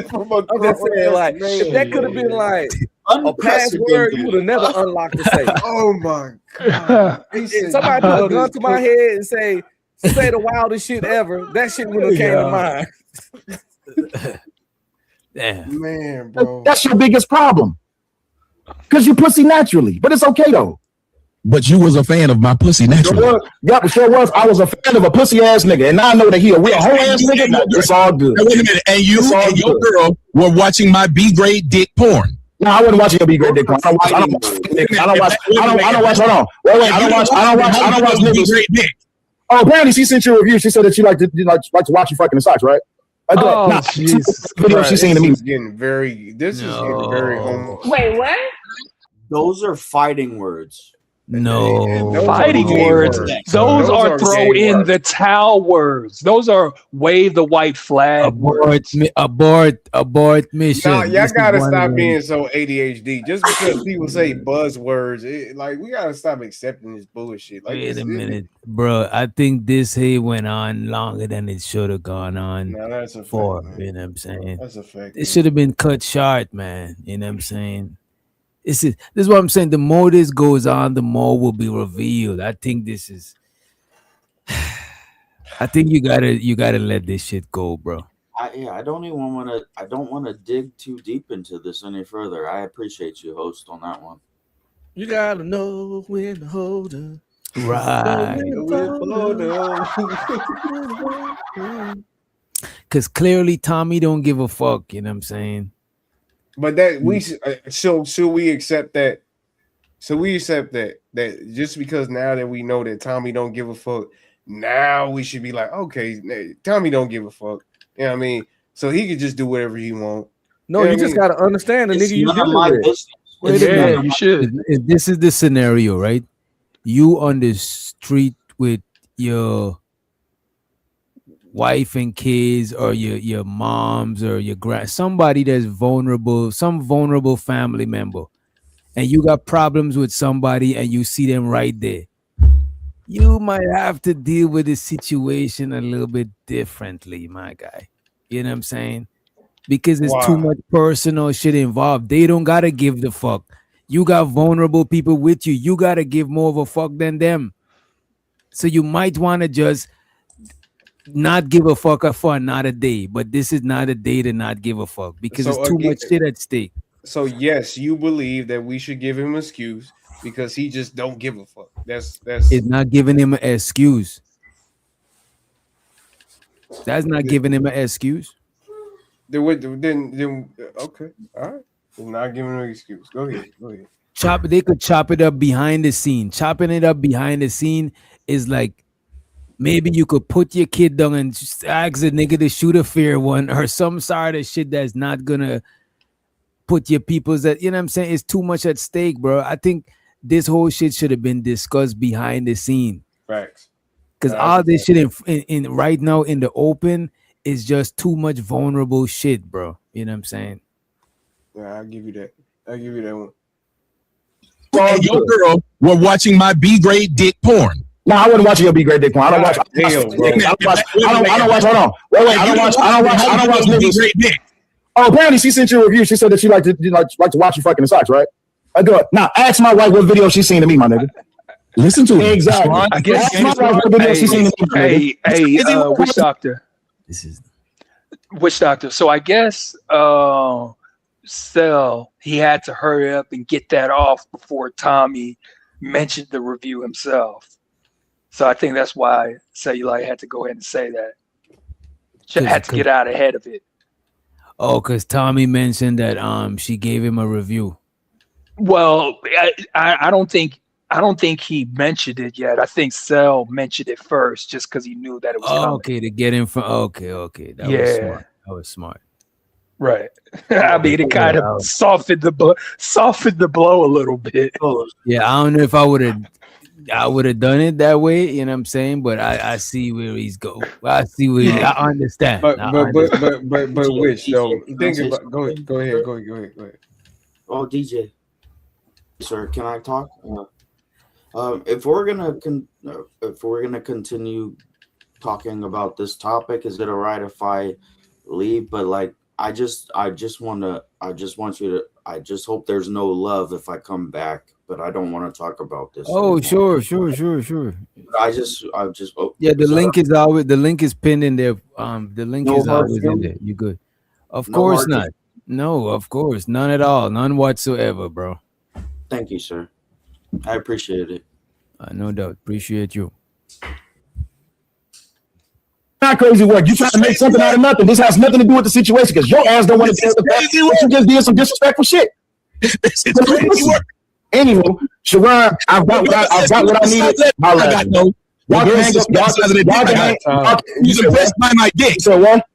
From a I'm just saying, grown-ass like, if that could have been like a password, you would have never unlocked the safe. Oh my god! If somebody put a gun to my head and say the wildest shit ever, that shit would have came to mind. Damn. Man, bro. That's your biggest problem. Because you pussy naturally. But it's okay though. But you was a fan of my pussy naturally. Sure was. I was a fan of a pussy ass nigga. And now I know that he a real whole ass nigga. Now, it's all good. Now, wait a minute. And you and your girl were watching my B-grade dick porn. No, I wasn't watching your B-grade dick porn. I don't watch hold on. Wait, I don't watch niggas. Oh, apparently she sent you a review. She said that she like to watch you fucking in socks, right? Oh, Jesus video she seen to me. This is getting very homo. Wait, what? Those are fighting words. No. Fighting words. Those are throw in the towel words. Those are wave the white flag. Abort mission. Nah, y'all This is gotta one stop of being them. so ADHD. Just because people say buzzwords, like we gotta stop accepting this bullshit. Like, Wait a minute, bro. I think this here went on longer than it should have gone on. No, that's a fact, for. man. You know what I'm saying? That's a fact. It should have been cut short, man. You know what I'm saying? This is what I'm saying. The more this goes on, the more will be revealed. I think this is. I think you gotta let this shit go, bro. I don't even want to. I don't want to dig too deep into this any further. I appreciate you, host, on that one. You gotta know when to hold up. Right. Because clearly Tommy don't give a fuck. You know what I'm saying? But that we should we accept that? So we accept that just because now that we know that Tommy don't give a fuck, now we should be like, okay, Tommy don't give a fuck. You know what I mean? So he could just do whatever he want. No, you just gotta understand the nigga you dealing with. Wait a minute. You should. If this is the scenario, right? You on the street with your wife and kids, or your moms, or your somebody that's vulnerable, some vulnerable family member, and you got problems with somebody, and you see them right there. You might have to deal with the situation a little bit differently, my guy. You know what I'm saying? Because it's too much personal shit involved. They don't gotta give the fuck. You got vulnerable people with you. You gotta give more of a fuck than them. So you might want to just not give a fuck for another day. But this is not a day to not give a fuck, because So it's too again- much shit at stake. So yes, you believe that we should give him an excuse because he just don't give a fuck. That's It's not giving him an excuse. That's not giving him an excuse. then okay, all right. We're not giving him an excuse. Go ahead. They could chop it up behind the scene. Chopping it up behind the scene is like, maybe you could put your kid down and just ask a nigga to shoot a fair one, or some sort of shit that's not gonna put your people's at, you know what I'm saying? It's too much at stake, bro. I think this whole shit should have been discussed behind the scene. Facts. Because all this shit in right now in the open is just too much vulnerable shit, bro. You know what I'm saying? Yeah, I'll give you that. I'll give you that one. And your girl were watching my B-grade dick porn. No, I wasn't watching your B-grade dick porn. I don't watch. Damn, bro. I don't watch. Hold on. Wait. I don't watch niggas. Oh, apparently she sent you a review. She said that she like to watch you fucking in socks, right? Good. Now ask my wife what video she's seen to me, my nigga. Listen to it. Exactly. I guess. Ask my wife what video she's seen to me, my nigga. Hey, witch doctor. This is witch doctor. So I guess Cell, he had to hurry up and get that off before Tommy mentioned the review himself. So I think that's why Cellulite had to go ahead and say that. She had to get out ahead of it. Oh, because Tommy mentioned that she gave him a review. Well, I don't think he mentioned it yet. I think Cell mentioned it first, just because he knew that it was coming. Okay, to get him from. Okay. That was smart. That was smart. Right. I mean, it kind of softened the blow a little bit. Yeah, I don't know if I would have I would have done it that way, you know what I'm saying? But I see where he's go. I see where Yeah. I understand. But I but but understand. but but DJ, which though? can I Think say about. Go ahead. something? Go ahead. Sir? Go ahead. Go ahead. Go ahead. Oh, DJ, sir, can I talk? If we're gonna continue talking about this topic, is it alright if I leave? But like, I just want you to. I just hope there's no love if I come back. But I don't want to talk about this Oh, anymore. sure. I just. Oh, Yeah, the sir, link is always pinned in there. The link no is hard always in feelings. there. You good? Of No course hard not. No, of course, none at all, none whatsoever, bro. Thank you, sir. I appreciate it. No doubt. Appreciate you. Not crazy work. You trying to make something out of nothing. This has nothing to do with the situation because your ass don't want to deal with the fact that you just did some disrespectful shit. It's crazy work. Anywho, Sharon, I've got what I needed. I got no. Your Y'all girl can was hang up. just Y'all size of the y'all dick. can hang. She was impressed by my dick. So what?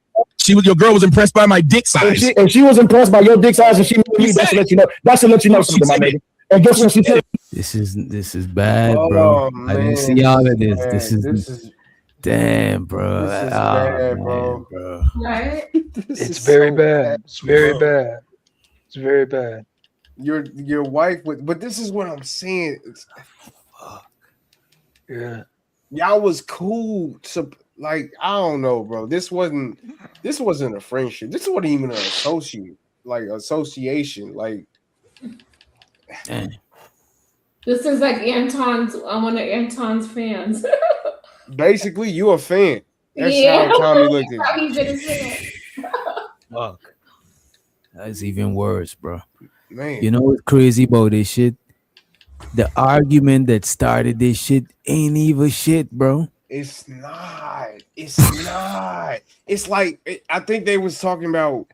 Your girl was impressed by my dick size. And she was impressed by your dick size, and she made me. That should let you know. That should let you know something, my nigga. And guess what she said? This is bad, Oh bro. man, I didn't see all of this. bad. This is damn, bro. This is Oh, bad, man, bro. Right? It's very bad. It's very bad. It's very bad. Your wife would, but this is what I'm saying. Yeah. Y'all was cool. So, like, I don't know, bro. This wasn't a friendship. This wasn't even an association. Like, This is like Anton's. I'm one of Anton's fans. basically, you a fan. That's Yeah. how Tommy looked at How you. he been a fan. fuck. That's even worse, bro. Man, You know what's crazy about this shit? The argument that started this shit ain't even shit, bro. it's not. It's not. It's like I think they was talking about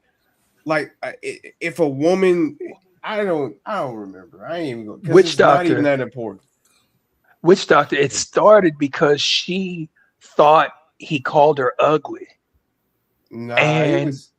like if a woman. I don't remember. I ain't even going because Witch it's not even doctor. that important. Witch doctor. It started because she thought he called her ugly. Nah, it And was.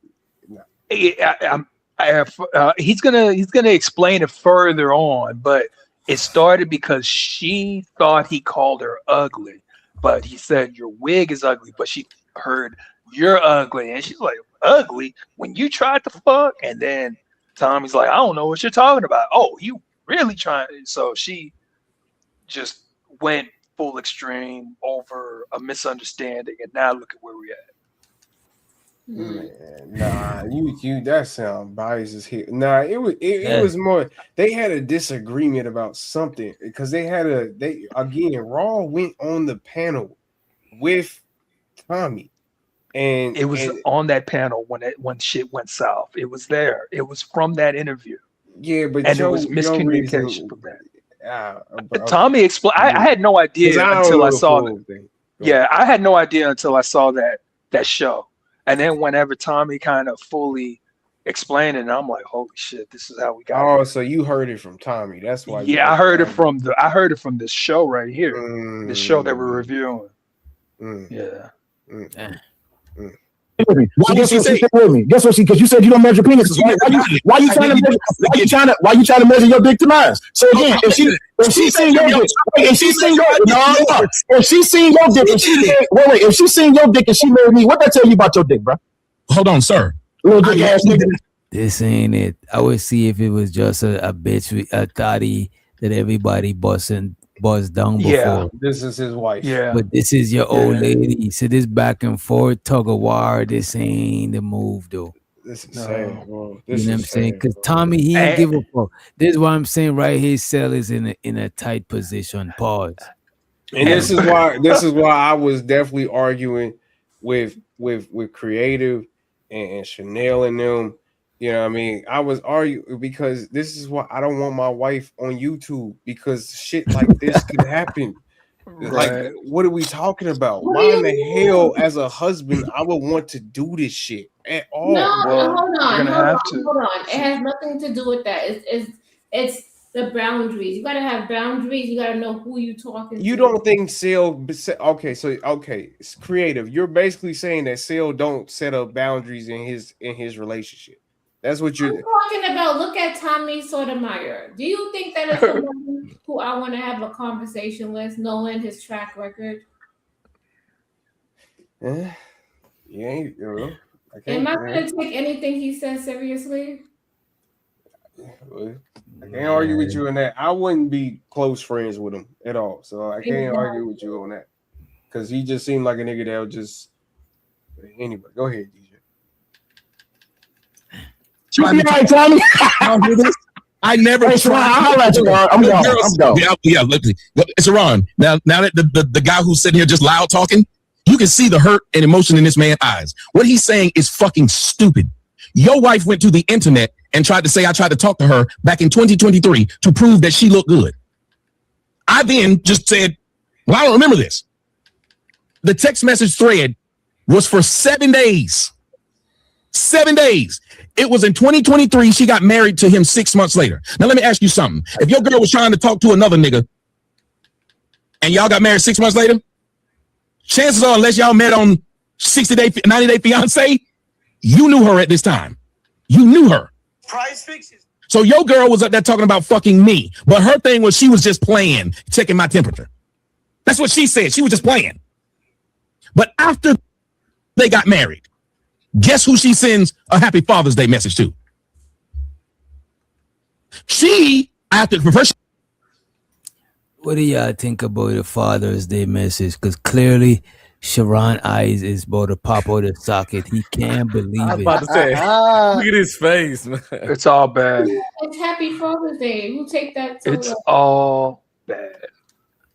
he's gonna explain it further on, but it started because she thought he called her ugly, but he said your wig is ugly, but she heard you're ugly, and she's like, ugly when you tried to fuck, and then Tommy's like, I don't know what you're talking about. Oh, you really trying? So she just went full extreme over a misunderstanding, and now look at where we're at. Man, nah, you that sound biased as hell. Nah, it was more they had a disagreement about something because they again Raw went on the panel with Tommy and It was on that panel when shit went south. It was there. It was from that interview, yeah, but and it was your miscommunication reason from that. bro, Tommy explained. I had no because idea I don't until know I the saw. full thing. Yeah, I had no idea until I saw that show, and then whenever Tommy kind of fully explained it, I'm like, holy shit, this is how we got Oh, here. so you heard it from Tommy. That's why you Yeah, like I heard it from this show right here, this show that we're reviewing. Yeah. Why guess what she said with me? Guess what she? Because you said you don't measure penises, right? Why you trying to measure? Why you trying to measure your dick to mine? So again, if she seen your dick, if she seen your if she seen your dick, and she said, wait, if she seen your dick and she married me, what that tell you about your dick, bro? Hold on, sir. Little dick ass nigga. This ain't it. I would see if it was just a bitch, a thotty that everybody buzzed down before. Yeah. This is his wife. Yeah. But this is your old lady. So this back and forth tug of war, this ain't the move though. This is sad, bro. You know what I'm saying? Because Tommy, he ain't give a fuck. This is what I'm saying right here. Cell is in a tight position. Pause. And this is why I was definitely arguing with Creative and Chanel and them. You know what I mean? I was arguing because this is why I don't want my wife on YouTube because shit like this could happen. Like, what are we talking about? Why in the hell, as a husband, I would want to do this shit at all? No, hold on. to. It has nothing to do with that. It's the boundaries. You gotta have boundaries. You gotta know who you talking to. You don't think Seal? Okay, it's Creative. You're basically saying that Seal don't set up boundaries in his relationship. That's what I'm you're. talking about. Look at Tommy Sotimyoer. Do you think that is someone who I want to have a conversation with, knowing his track record? Yeah, you ain't. I Am can't. I going to take anything he says seriously? I can't argue with you on that. I wouldn't be close friends with him at all, so I can't argue with you on that. Because he just seemed like a nigga that would just. Anyway, go ahead, DJ. You be all right, Tommy? I never. Hey, Sharon, I'll let you go. I'm going. Yeah, look, Sharon. Now that the guy who's sitting here just loud talking, you can see the hurt and emotion in this man's eyes. What he's saying is fucking stupid. Your wife went to the internet and tried to say I tried to talk to her back in 2023 to prove that she looked good. I then just said, well, I don't remember this. The text message thread was for 7 days. 7 days. It was in 2023. She got married to him 6 months later. Now, let me ask you something. If your girl was trying to talk to another nigga and y'all got married 6 months later, chances are, unless y'all met on 60-day, 90-day fiance, you knew her at this time. You knew her. Price fixes. So your girl was up there talking about fucking me, but her thing was she was just playing, checking my temperature. That's what she said. She was just playing. But after they got married, guess who she sends a happy Father's Day message to? She, after first. What do y'all think about the Father's Day message? Because clearly, Sharon eyes is about to pop out the socket. He can't believe I was it. about to say, look at his face, man. It's all bad. It's Happy Father's Day. Who take that to It's all bad.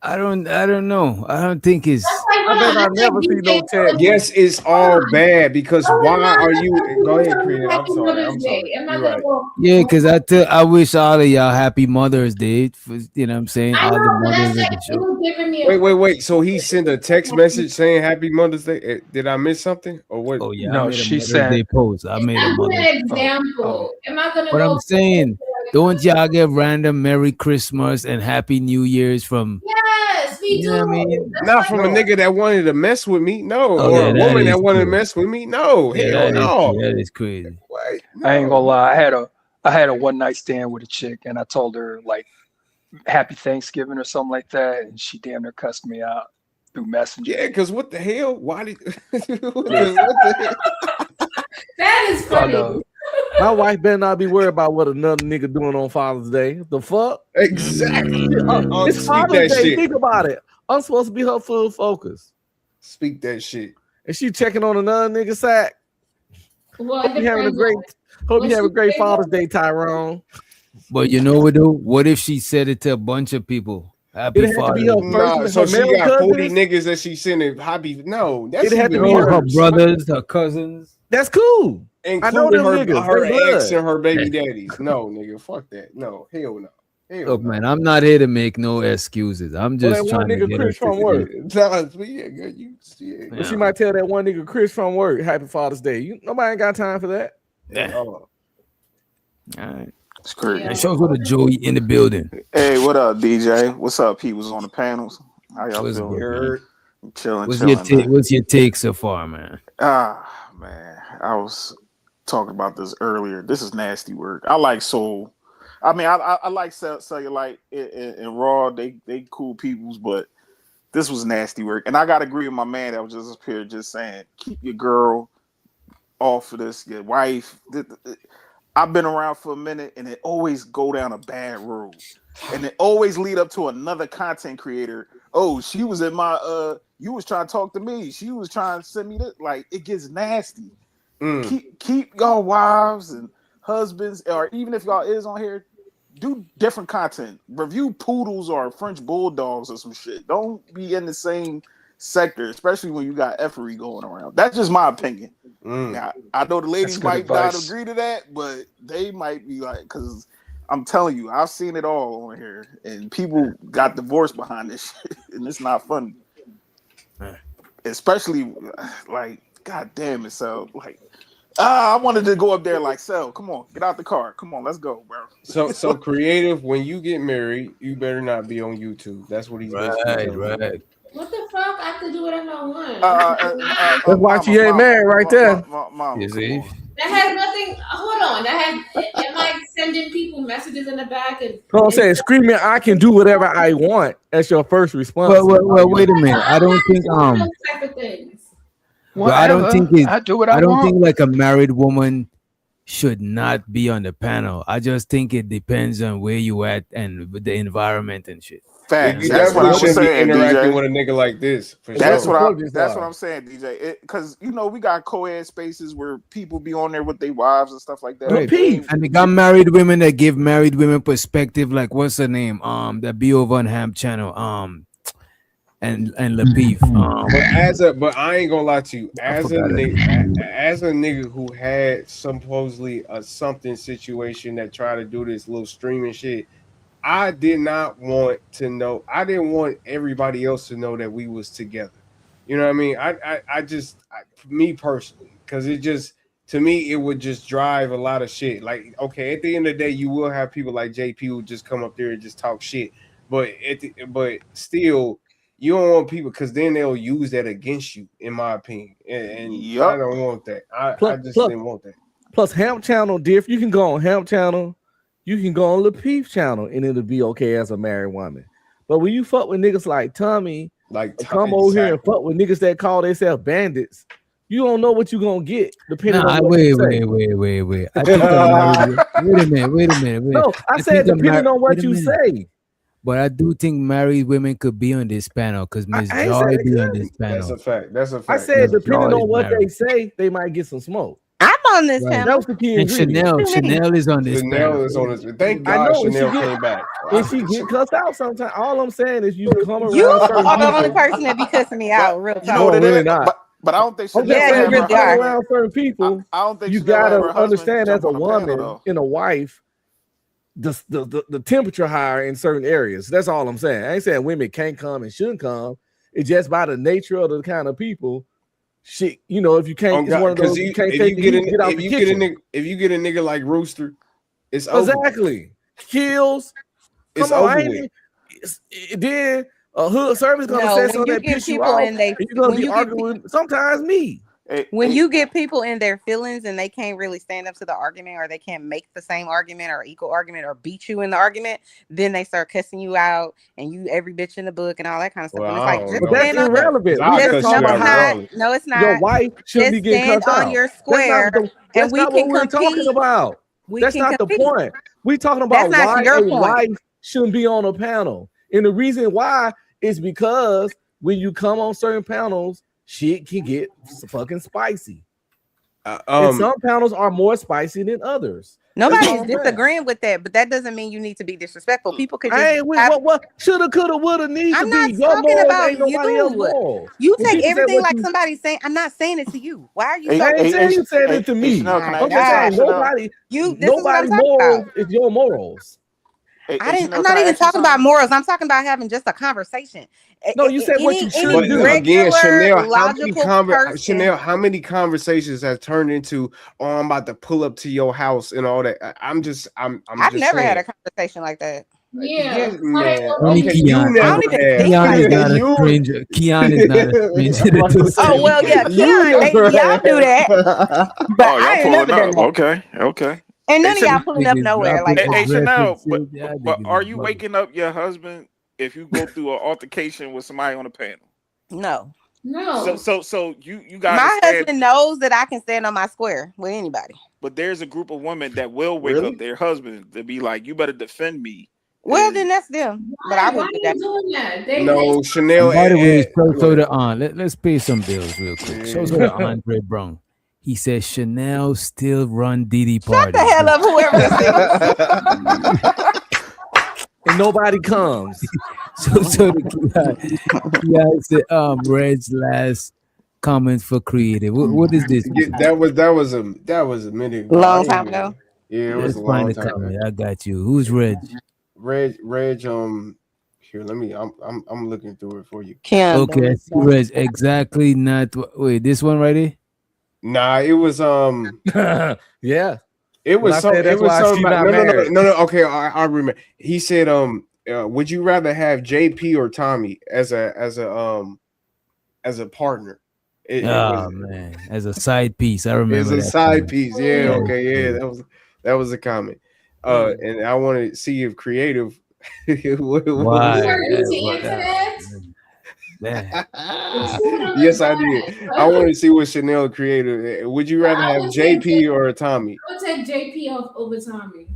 I don't know. I don't think it's. I bet I never see no text. Yes, it's all bad because why are you? Go ahead, Karina. I'm sorry. Am I You're gonna right. go? Yeah, because I wish all of y'all happy Mother's Day. You know what I'm saying? I All the know, but mothers that's of the like show. you giving me a Wait. So he sent a text message saying Happy Mother's Day. Did I miss something or what? Oh yeah, I No, made a she Mother's said. Day post. I made a I'm Mother's an example. Am I gonna But go? I'm saying, don't y'all get random Merry Christmas and Happy New Year's from? Yes, we You do. know what I mean? That's Not like from a nigga that wanted to mess with me, no, Oh, or yeah, a that woman is that wanted to true. mess with me, no. Yeah, Hell no. that is crazy. Wait, I ain't gonna lie. I had a one night stand with a chick, and I told her like Happy Thanksgiving or something like that, and she damn near cussed me out through Messenger. Yeah, because what the hell? Why did what the That is I funny. know. My wife better not be worried about what another nigga doing on Father's Day. The fuck? Exactly. It's Speak Father's that Day. shit. Think about it. I'm supposed to be her full focus. Speak that shit. And she checking on another nigga sack. Well, Hope it you having a depends great on- hope you have a great Father's Day, Tyrone. But you know what though? What if she said it to a bunch of people? Happy It'd have to Father's be her Day. first, Nah, so her she male got 40 cousins. niggas that she sending happy. No, that's It'd have to even be No, her worse. brothers, her cousins. That's cool. I know Including them niggas. her They blood. ex and her baby daddies. No, nigga, fuck that. No, hell no. Hell Look, no. man, I'm not here to make no excuses. I'm Well, just that one trying to nigga get her Chris to from work. Yeah, girl, yeah. But she might tell that one nigga Chris from work, Happy Father's Day. Nobody ain't got time for that. Yeah. Oh. All right. It's crazy. And shows with a Joey in the building. Hey, what up, DJ? What's up, P? Was on the panels. How y'all What's feeling? good, man? Chilling, What's chilling, your man. What's your take so far, man? Man, I was talking about this earlier. This is nasty work. I like Soul. I mean, I like Cellulite and Raw. They cool peoples, but this was nasty work. And I got to agree with my man that was just up here just saying, keep your girl off of this, your wife. I've been around for a minute, and it always go down a bad road, and it always lead up to another content creator. Oh, she was in my you was trying to talk to me. She was trying to send me this. Like, it gets nasty. Keep y'all wives and husbands, or even if y'all is on here, do different content. Review poodles or French bulldogs or some shit. Don't be in the same sector, especially when you got effery going around. That's just my opinion. Now, I know the ladies might not agree to that, but they might be like, because I'm telling you, I've seen it all on here, and people got divorced behind this shit, and it's not funny. Especially, like, god damn it, so, like, I wanted to go up there like, Sel, come on, get out the car. Come on, let's go, bro. So creative, when you get married, you better not be on YouTube. That's what he's basically telling you. What the fuck? I could do whatever I want. That's why she ain't married right there. Mama, you see? That has nothing. Hold on. Am I sending people messages in the back? And So I'm saying, screaming, I can do whatever I want. That's your first response. Well, wait a minute. I don't think those type of things. Well, I don't think I do what I I don't want. think like a married woman should not be on the panel. I just think it depends on where you at and with the environment and shit. Facts. You That's what definitely I was shouldn't be saying, interacting DJ. with a nigga like this. For That's sure. what I'm saying, DJ. Because we got co-ed spaces where people be on there with their wives and stuff like that. Right. And they got married women that give married women perspective. Like what's her name? That be over on Ham Channel. And Lapeef. But I ain't gonna lie to you. As a nigga who had supposedly a something situation that tried to do this little streaming shit, I did not want to know. I didn't want everybody else to know that we was together. You know what I mean? I just me personally, because it just, to me, it would just drive a lot of shit. Like, okay, at the end of the day, you will have people like JP who just come up there and just talk shit, but still, you don't want people, because then they'll use that against you, in my opinion. And I don't want that. I just didn't want that. Plus, Ham Channel, if you can go on Ham Channel, you can go on Lapeef Channel, and it'll be okay as a married woman. But when you fuck with niggas like Tommy, come over here and fuck with niggas that call themselves bandits, you don't know what you're gonna get depending on what you say. Wait. I think wait a minute. No, I said depending on what you say. But I do think married women could be on this panel because Miss Joy be on this panel. That's a fact. I said Ms. depending Joy on is what married. they say, they might get some smoke. I'm on this Right. panel. That was the key And ingredient. Chanel is on this panel. Chanel is on this. Thank I God know, and Chanel she came back. And she get cussed out sometimes. All I'm saying is you come around. You certain are the only people. person that be cussing me out. Real talk. You know what it really is? not. But I don't think I'm Chanel just Yeah, saying, you if you really come are. around certain people, I don't think you Chanel had her gotta husband understand as jump a on the panel, woman though. and a wife, the temperature higher in certain areas. That's all I'm saying. I ain't saying women can't come and shouldn't come. It's just by the nature of the kind of people. Shit, if you can't, it's one of those you can't take the heat, get out the kitchen. If you get a nigga like Rooster, it's over. Exactly. Kills. It's Come on, over I with. then a hood service gonna say No, when something you that get piss you people off, and they, and you're gonna when be you get arguing with sometimes me. when you get people in their feelings and they can't really stand up to the argument, or they can't make the same argument or equal argument or beat you in the argument, then they start cussing you out and you every bitch in the book and all that kind of stuff. Well, And it's I like, don't just know But that's stand on irrelevant. I'll We just just cuss talking you no, about out it's how not. regardless. No, it's your not. wife shouldn't be Just getting stand cussed on out. your That's not square, and we what can we're talking compete. about. We That's can not the compete. point. We're talking That's about not why your a point. wife shouldn't be on a panel. And the reason why is because when you come on certain panels, shit can get fucking spicy. And some panels are more spicy than others. Nobody's disagreeing with that, but that doesn't mean you need to be disrespectful. People could just Hey, what shoulda, coulda, woulda, need I'm to not be. Your talking morals about ain't nobody else you. morals. You When take people say everything what like you, somebody's saying. I'm not saying it to you. Why are you I so? ain't saying you said it to me. Chanel, can I My I'm just saying Chanel? nobody. This is what I'm talking about. morals is your morals. I'm Chanel, not can I even ask you talking about something? morals. I'm talking about having just a conversation. No, you said what you should Any do. But again, regular, Chanel, logical person. Chanel, how many conversations have turned into, oh, I'm about to pull up to your house and all that? I'm I've just never saying. had a conversation like that. Yeah. Man. Only Okay, you Keon. never had. Keon is not a You- stranger. Keon is not a stranger to this. Oh well, yeah, Keon, y'all do that, but Oh, y'all I ain't pulling never done up. that. Okay. And none Hey, of y'all Chanel, pulling up nowhere like hey, that. Chanel, but but are you waking up your husband if you go through an altercation with somebody on the panel? No. So you got to My stand. husband knows that I can stand on my square with anybody. But there's a group of women that will wake up their husband to be like, "You better defend me." Well, then that's them. But I Why wouldn't are do that. you doing that? No, Chanel. By the way, show go ahead. the on. Let's pay some bills real quick. Show the Andre Brown. He says Chanel still run Diddy Shut parties. the hell up, whoever this is. And nobody comes. so the said Red's last comment for creative. What is this? That was a minute ago. Long time ago. Yeah, it was Let's a find long the time comment. ago. I got you. Who's Reg? Reg, here, let me. I'm looking through it for you. Okay, I see Reg. Exactly. Not wait. This one right here. Nah, it was yeah. It was I some. said It that's was why something. she's About, not no. married. Okay, I remember. He said, would you rather have JP or Tommy as a partner? Oh man, as a side piece, I remember It's a that side comment. piece. Yeah, That okay, is yeah, good. that was a comment. And I want to see if creative. what You was Why? heard you it? to answer that? Man. Yes, I did. I want to see what Chanel creative. Would you rather I have would say JP or Tommy? I would take JP over Tommy.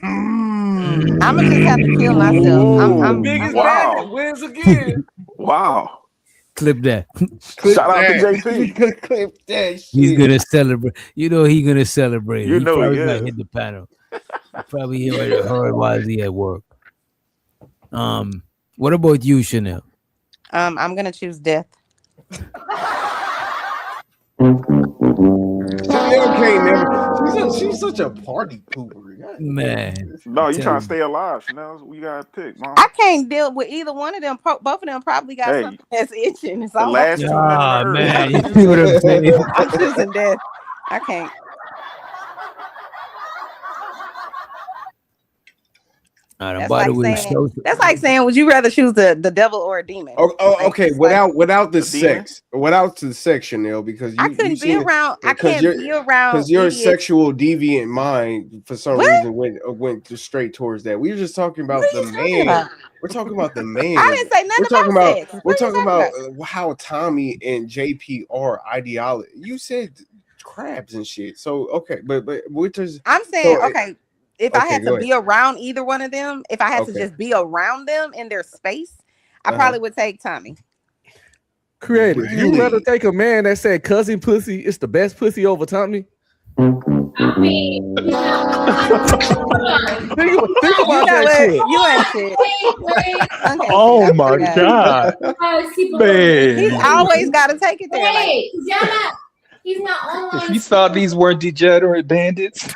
I'm gonna just have to kill myself. The Ooh, biggest bandit wow, wins again. wow. Clip that. Clip Shout out to that. JP. Clip that He's shit. gonna celebrate. You know he's gonna celebrate. You He know he probably might is. hit the panel. Probably heard while he at work. What about you, Chanel? I'm gonna choose death. Chanel can't never. She's such a party pooper. God. Man, No, you tell trying to you. stay alive, Chanel. We gotta pick, mom. I can't deal with either one of them. Both of them probably got Hey, something that's itching. It's the all last 2 men on the Ah, earth. man, you see what I'm saying? I'm choosing death. I can't. That's By the like way, saying would you rather choose the devil or a demon? Okay. It's like, Without the demon? sex, without the sex, Chanel, because I you couldn't be seem around. I because can't be around because your idiots. sexual deviant mind for some What? reason went just straight towards that. We were just talking about What are the you talking man. about? We're talking about the man. I didn't say nothing about sex. We're What are you talking talking about about? how Tommy and JP are ideology. You said crabs and shit. So okay, but which is I'm saying, so okay, if I okay, had go to ahead. be around either one of them, if I had to Okay. just be around them in their space, I Uh-huh. probably would take Tommy. Creative. You Really? rather take a man that said cousin pussy is the best pussy over Tommy? I mean, he's not. Think You about know that what? shit. You ain't shit. Okay, Oh I my forgot. God, He's man! always got to take it there. Like, Hey, y'all not. He's not online. If you thought these were degenerate bandits,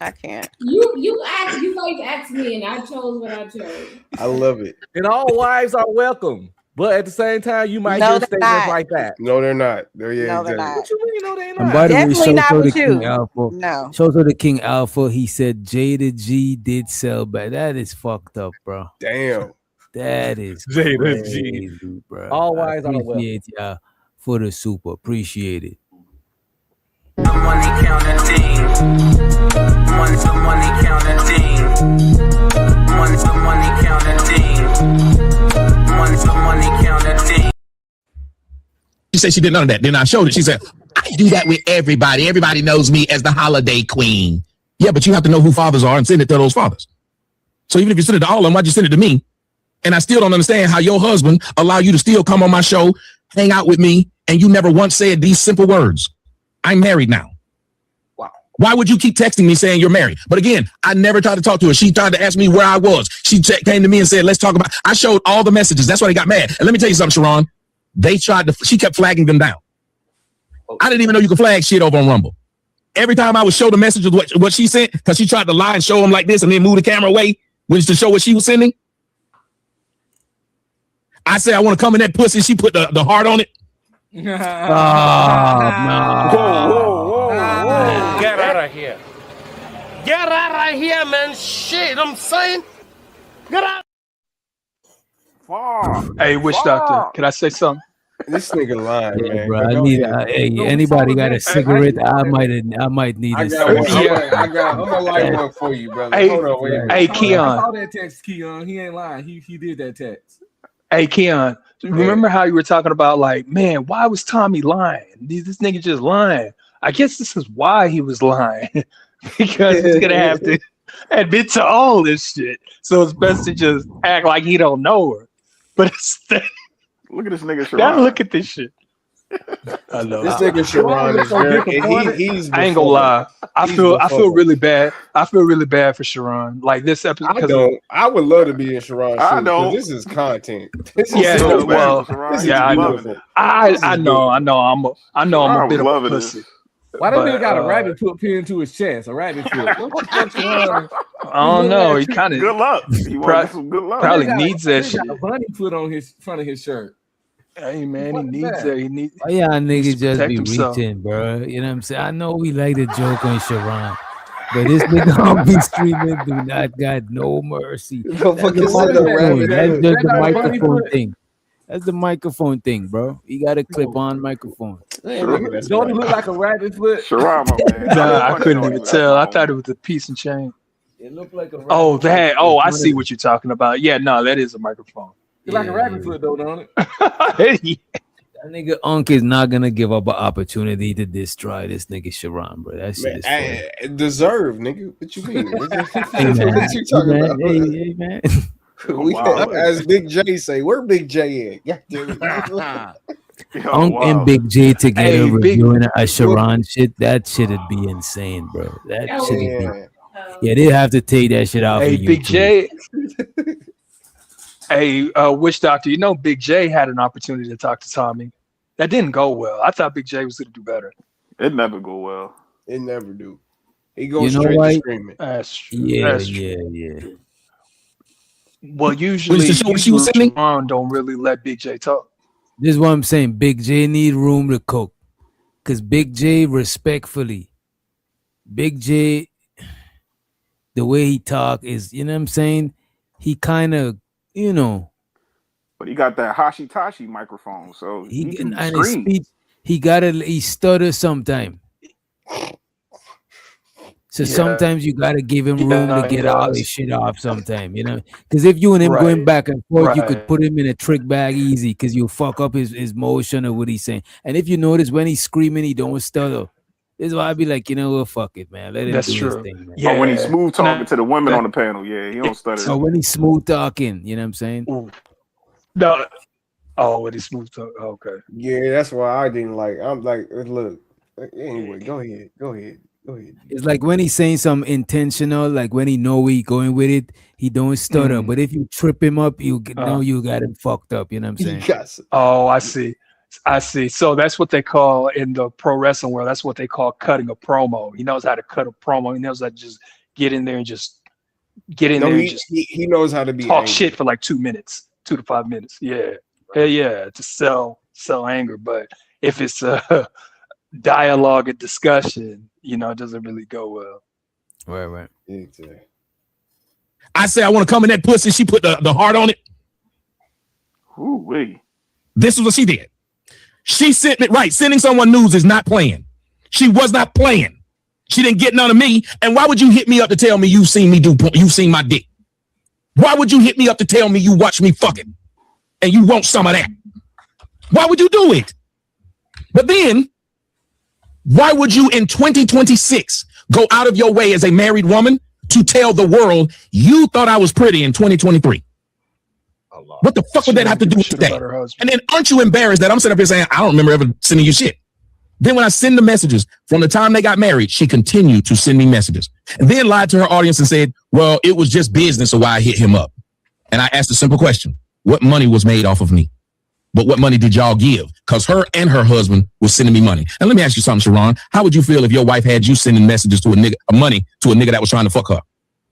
I can't. You guys asked me, and I chose what I chose. I love it. And all wives are welcome. But at the same time, you might No, hear they're statements not. like that. No, they're not. Yeah, No, they're exactly. not. What you mean? No, they And not. by the way, Definitely not Shoto the with King you. Alpha. No. Shoto the King Alpha. He said Jada G did sell bad. That is fucked up, bro. Damn. That is Jada G. crazy, bro. All I wives are welcome. appreciate y'all for the super. Appreciate it. Money counting thing. Money counting thing. Money counting thing. Money counting thing. She said she did none of that. Then I showed it. She said, I do that with everybody. Everybody knows me as the holiday queen. Yeah, but you have to know who fathers are and send it to those fathers. So even if you send it to all of them, why'd you send it to me? And I still don't understand how your husband allow you to still come on my show, hang out with me, and you never once said these simple words. I'm married now. Wow. Why would you keep texting me saying you're married? But again, I never tried to talk to her. She tried to ask me where I was. She came to me and said, let's talk about. I showed all the messages. That's why they got mad. And let me tell you something, Sharon. She kept flagging them down. I didn't even know you could flag shit over on Rumble. Every time I would show the message of what she sent, because she tried to lie and show them like this and then move the camera away, which to show what she was sending. I said, I want to come in that pussy. She put the heart on it. Oh, no. Whoa. Get out of here. Get out of here, man. Shit, I'm saying. Get out. Hey, Witch Doctor, can I say something? This nigga lying, Yeah, man. bro. But I go need. ahead. Hey, anybody got a cigarette? I might need I a got one. cigarette. I'm gonna light one for you, brother. Hey, Hold on, wait a minute. hey, I Keon. saw that text, Keon. He ain't lying. He did that text. Hey, Keon. Remember how you were talking about, like, man, why was Tommy lying? This nigga just lying. I guess this is why he was lying. Because he's gonna have to admit to all this shit. So it's best to just act like he don't know her. But instead, Look at this nigga, now Sharon. look at this shit. I know. This nigga Sharon is very. He's. I ain't gonna lie. I He's feel before. really bad. I feel really bad for Sharon. Like this episode. I don't. I would love to be in Sharon's I shoes, 'cause don't. This is content. This is Yeah, so no, bad. well, Sharon. This yeah, is I know. beautiful. I know. I'm a Sharon bit of a loving pussy. this. Why that But, nigga got a rabbit foot pinned to his chest? A rabbit foot. What the fuck, Sharon? I don't know. He kind Good of luck. He wanted some good luck. probably That nigga needs that got shit. a bunny foot on his front of his shirt. Hey man, he What is needs that? that. He needs. Why y'all needs niggas to just protect be himself. reaching, bro? You know what I'm saying? I know we like to joke on Sharon, but this nigga on be streaming do not got no mercy. The That's fuck the is that, a microphone. rabbit That's foot? just the That got a bunny microphone foot? thing. That's the microphone thing, bro. You got a clip-on microphone. Don't it look like a rabbit foot? Sharon, my man. I Nah, be I punching couldn't on even you. That's tell. my I thought it homie. was a piece and chain. It looked like a rabbit. Oh, that. Oh, I One of see them. what you're talking about. Yeah, no, that is a microphone. It's like a rabbit foot though, don't it? That nigga Unk is not gonna give up an opportunity to destroy this nigga Sharon, bro. That shit Man, is funny. I deserve, nigga. What you mean? Hey, What man. you talking Hey, about? man. Hey, man. We Wow. as Big J say, where Big J at? God damn it. Unk and Big J together Hey, Big- reviewing a Sharon shit, that shit'd be insane, bro. That shit'd be. Man. Yeah, they have to take that shit off Hey, of Big YouTube. J. Hey, Witch Doctor, you know Big J had an opportunity to talk to Tommy. That didn't go well. I thought Big J was going to do better. It never go well. It never do. He goes You know straight why? to screaming. That's true. Yeah, That's true. yeah. Well, usually she was sending? Sharon don't really let Big J talk. This is what I'm saying. Big J need room to cook. Cause Big J respectfully. Big J, the way he talk is, you know what I'm saying? He kind of, you know, But he got that Hashitashi microphone, so he can and his scream. speech, he stutters sometimes. So Yeah. sometimes you gotta give him room Yeah, to he get all does. his shit off sometime, you know? Because if you and him going Right. back and forth, you could Right. put him in a trick bag easy because you'll fuck up his motion or what he's saying. And if you notice when he's screaming, he don't stutter. This is why I'd be like, you know what, fuck it, man. Let him That's do his true. thing, man. Yeah. Oh, when he's smooth talking Nah, to the women that- on the panel, yeah, he don't stutter. Or when he's smooth talking, you know what I'm saying? Ooh. No. Oh, when he's smooth talk. Okay. Yeah, that's why I didn't like. I'm like, look. Anyway, go ahead. It's like when he's saying something intentional, like when he know where he going with it, he don't stutter. But if you trip him up, you know you got him fucked up. You know what I'm saying? Yes. Oh, I see. I see. So that's what they call in the pro wrestling world. That's what they call cutting a promo. He knows how to cut a promo. He knows how to just get in there and just get in No, there and he, just he knows how to be talk angry. shit for like 2 minutes, 2 to 5 minutes. Yeah. Hell yeah, to sell anger. But if it's a dialogue and discussion, you know, it doesn't really go well. Right. Exactly. I say I want to come in that pussy. She put the heart on it. Ooh, wee. This is what she did. She sent it right. Sending someone news is not playing. She was not playing. She didn't get none of me. And why would you hit me up to tell me you've seen my dick? Why would you hit me up to tell me you watch me fucking and you want some of that? Why would you do it? But then, why would you in 2026 go out of your way as a married woman to tell the world you thought I was pretty in 2023? What the fuck would that have to do with today? And then aren't you embarrassed that I'm sitting up here saying, I don't remember ever sending you shit? Then when I send the messages from the time they got married, she continued to send me messages and then lied to her audience and said, well, it was just business, so why I hit him up. And I asked a simple question. What money was made off of me? But what money did y'all give? Because her and her husband was sending me money. And let me ask you something, Sharon. How would you feel if your wife had you sending messages to a nigga, money to a nigga that was trying to fuck her?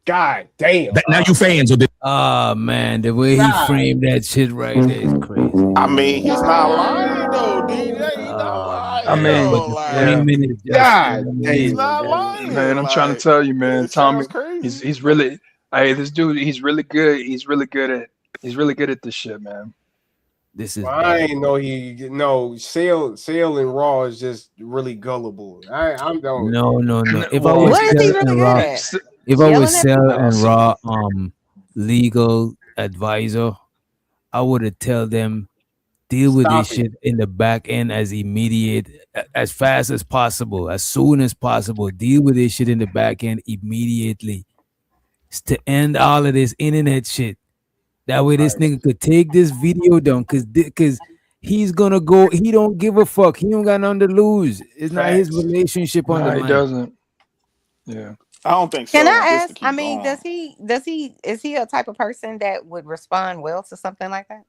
God damn. Now you fans of this. Oh man, the way he framed that shit right there is crazy. I mean, he's not lying though, DJ. He's not lying. I mean, though. But Like, the framing is just God he's amazing. not lying. Man, I'm trying to Like, tell you, man, it Tommy, sounds crazy. he's really, hey, this dude, he's really good. He's really good at this shit, man. This is I ain't know Sale and Raw is just really gullible. I'm done. No. If I Well, was What is he Cell really and good Raw, at? if I Yelling was at Cell people? and Raw legal advisor, I would have tell them deal with Stop this it. shit in the back end as immediate, as fast as possible, as soon as possible. Deal with this shit in the back end immediately. It's to end all of this internet shit. That way this nigga could take this video down because he's gonna go, he don't give a fuck. He don't got nothing to lose. It's not his Facts. relationship on Nah, the he line. doesn't. Yeah. I don't think so. Can I Want this to ask? keep I mean, going. is he a type of person that would respond well to something like that?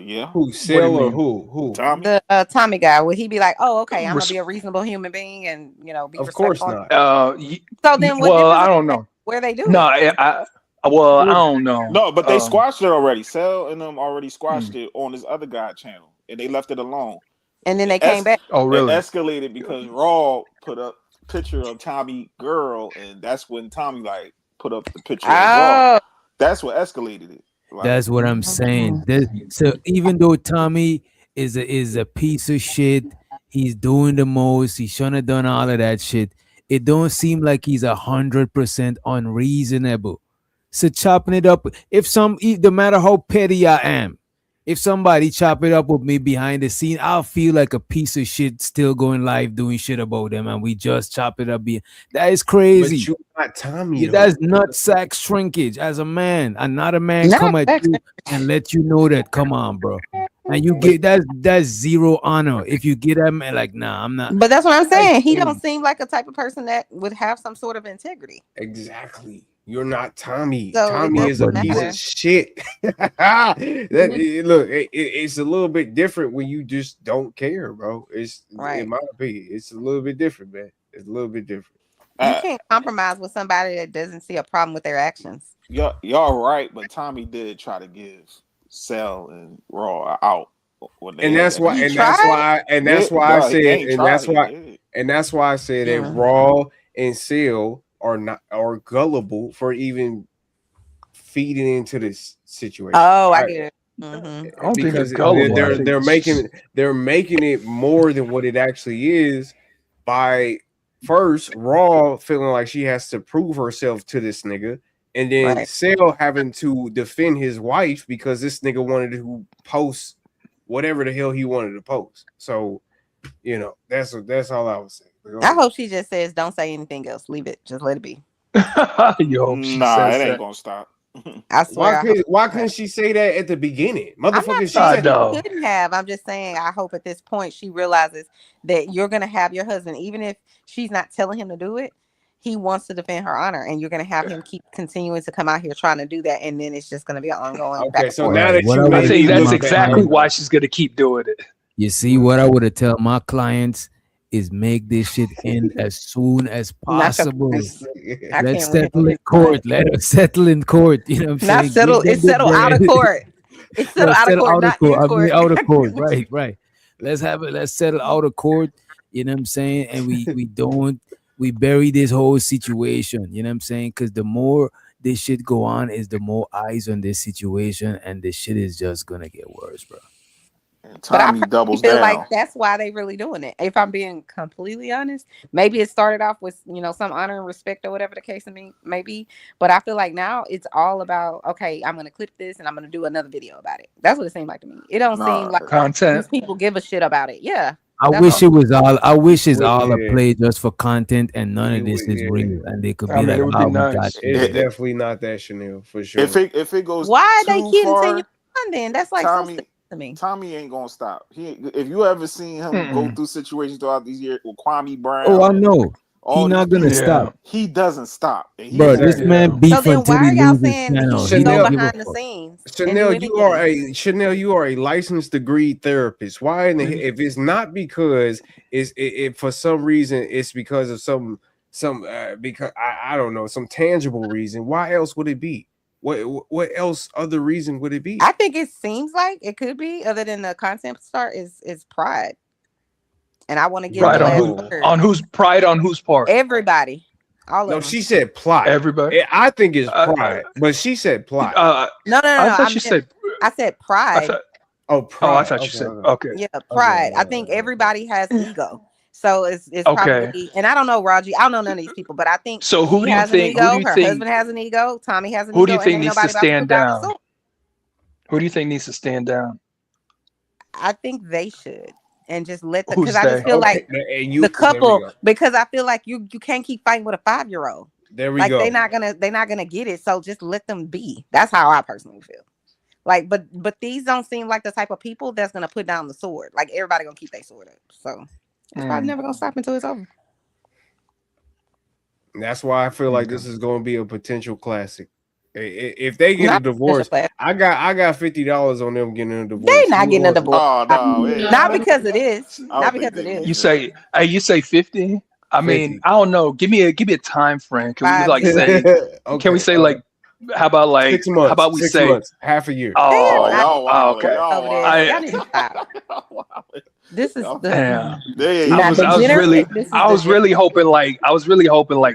Yeah. Who, What do Sale you or mean? who? Tommy. The Tommy guy, would he be like, "Oh, okay, I'm gonna Res- be a reasonable human being and be Of course respectful"? not. So then, what Well, difference I does don't it make know. where they do No, it? I don't know. No, but they squashed it already. Cell and them already squashed it on this other guy channel, and they left it alone. And then they came back. Oh, It really? escalated because Raw put up picture of Tommy girl, and that's when Tommy like put up the picture of Raw. Oh, That's what escalated it. Like, That's what I'm saying. So even though Tommy is a piece of shit, he's doing the most. He shouldn't have done all of that shit. It don't seem like he's 100% unreasonable. So chopping it up, no matter how petty I am, if somebody chop it up with me behind the scene, I'll feel like a piece of shit still going live doing shit about them, and we just chop it up. That is But crazy. you're not Tommy Yeah, though. that's not sack shrinkage as a man. Another man Not come at sex. you and let you know that, come on, bro. And you get that's zero honor. If you get him like, nah, I'm not. But that's what I'm Like, saying. He don't seem like a type of person that would have some sort of integrity. exactly. You're not Tommy. So it Tommy is a doesn't piece matter. of shit. Look, it's a little bit different when you just don't care, bro. It's in Right. my opinion, it's a little bit different, man. It's a little bit different. You can't compromise with somebody that doesn't see a problem with their actions. y'all right, but Tommy did try to give Cell and Raw out. When they And had that's that why, meeting. and that's why, and that's Yeah, why I no, he said, ain't and tried. that's He why, did. and that's why I said that Mhm. Raw and Seal are gullible for even feeding into this situation. Oh, I get it. Mm-hmm. I don't think they're Because gullible. I think they're it's making just- they're making it more than what it actually is by first Raw feeling like she has to prove herself to this nigga, and then Right. Cell having to defend his wife because this nigga wanted to post whatever the hell he wanted to post. So, you know, that's all I was saying. I hope she just says, "Don't say anything else. Leave it. Just let it be." You hope she Nah, says it ain't that. gonna stop. I swear. I hope Why couldn't she say that at the beginning? I'm not Motherfucker, she saying said she couldn't have. I'm just saying I hope at this point she realizes that you're gonna have your husband, even if she's not telling him to do it. He wants to defend her honor, and you're gonna have him keep continuing to come out here trying to do that, and then it's just gonna be an ongoing back okay, and so forth. now Right. that What you I I would made think me tell that's my look bad, exactly client, why she's gonna keep doing it. you see, what I would have tell my clients is make this shit end as soon as Not your possible. clients. I Let's can't win settle with in his court. clients. Let us settle in court. You know what I'm Not saying? settle. Give them It's the settled out of bread. court. It's No, settled out of settle court, out of not court. in I mean court. out of I court. get what you- Right. Let's settle out of court. You know what I'm saying? And we bury this whole situation. You know what I'm saying? Because the more this shit go on, is the more eyes on this situation, and this shit is just gonna get worse, bro. And But I Tommy personally doubles feel down. like that's why they really doing it. If I'm being completely honest, maybe it started off with some honor and respect or whatever the case may be. But I feel like now it's all about, okay, I'm gonna clip this and I'm gonna do another video about it. That's what it seemed like to me. It don't seem Nah, like Content. these people give a shit about it. Yeah, I that's wish all. it was all. I wish it's Well, all a yeah, play just for content, and none of this is yeah. real. And they could I be mean, like, it would be "Oh, we got nice. you." It's It- it- definitely not that Chanel for if sure. it goes Why they too continue far, on then? That's like so silly to me. Tommy ain't gonna stop. If you ever seen him go Mm-mm. through situations throughout these years with Kwame Oh, I Brown and know. He all these not gonna people, Yeah. stop, he doesn't stop, and he bro. gonna This Exactly. keep man Yeah. going. So beef then until why he are y'all loses saying channel. he He can go don't Chanel, give a behind the fuck. scenes and do Chanel, anything? You are a licensed degree therapist. Why in the if it's not because it for some reason it's because of some because I don't know, some tangible reason. Why else would it be? What else other reason would it be? I think it seems like it could be, other than the content start, is pride. And I want to give the Pride on last who? No, word. On whose part? Everybody, all No, of them. she said plot. Everybody. I think it's Uh, pride, but she said plot. No. I thought she said. I said I pride. thought. Oh, Oh, I pride. thought you Okay, said. okay. Okay. Yeah, Okay, pride. I okay, think okay. everybody has ego. So it's Okay. probably, and I don't know, Raji. I don't know none of these people, but I think So she has an who do ego. you Her think husband has an ego. Tommy has an who do you ego, and think ain't needs to nobody about to put stand down the down? sword. Who do you think needs to stand down? I think they should, and just let the, because Who's I just they? feel Okay, like and the there we couple, go. because I feel like you can't keep fighting with a 5-year-old. There we Like go. they're not gonna get it. So just let them be. That's how I personally feel. Like, but these don't seem like the type of people that's gonna put down the sword. Like everybody gonna keep their sword up. So it's probably never gonna stop until it's over. And that's why I feel like Okay. this is going to be a potential classic. If they get a Not potential divorce, classic. I got $50 on them getting a divorce. They not getting a divorce. Oh no, it ain't Not happening. because it is. I Not don't think because it they is. gonna You do that. say, you say 50? I mean, 50. I don't know. Give me a time frame. Can we 5 like years. say? Okay. Can we say like? How about like? 6 How months. about we 6 say? months. Half a year. They are Oh, Oh, not y'all oh, wildin', okay. y'all over this. Y'all wildin'. need to stop. Y'all wildin'. This is Y'all- the Damn. They ain't not I was even really This is I the was really hoping like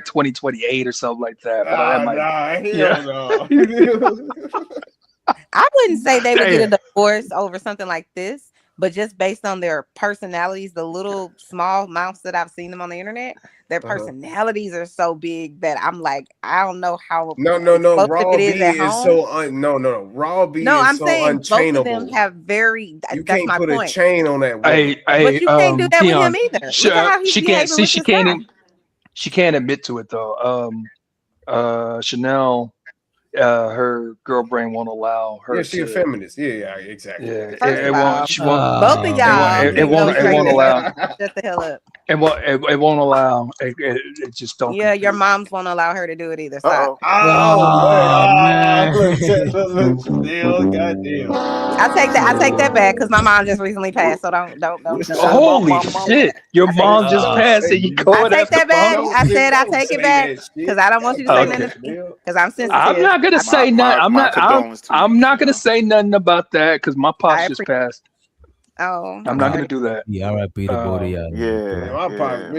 2028 or something like that. But that might Nah, yeah. hell no. I wouldn't say they would get Damn. a divorce over something like this, but just based on their personalities, the little small amounts that I've seen them on the internet, their personalities are so big that I'm like, I don't know how No. explosive Raw it is B at is home. so no. Raw B No, is I'm so saying both of them unchainable. have very. You That's can't my put a point. chain on that woman. But you can't do that with him Keon, either. Look at how he's she can't behaving see. with this guy. She can't admit to it though. Chanel, her girl brain won't allow Yeah, her she a to. feminist. Yeah, exactly. Yeah, First it of won't. all, She won't. both of y'all It can go won't. It straight won't to hell. allow. Shut the hell up. It won't allow. It just don't Yeah, your compute. moms won't allow her to do it either. Stop. Oh man! man. Look, Chanel, goddamn. I take that back because my mom just recently passed. So don't. Holy shit! Your mom just passed, and you I going take after that back. mom? I said I Don't take it say back that because shit. I don't want you to say Okay. nothing to me because I'm sensitive. I'm not gonna say nothing. I'm not gonna say nothing about that because my pops just passed. Oh, I'm not gonna do that. Yeah, R.I.P. to both of y'all. Yeah, my pops,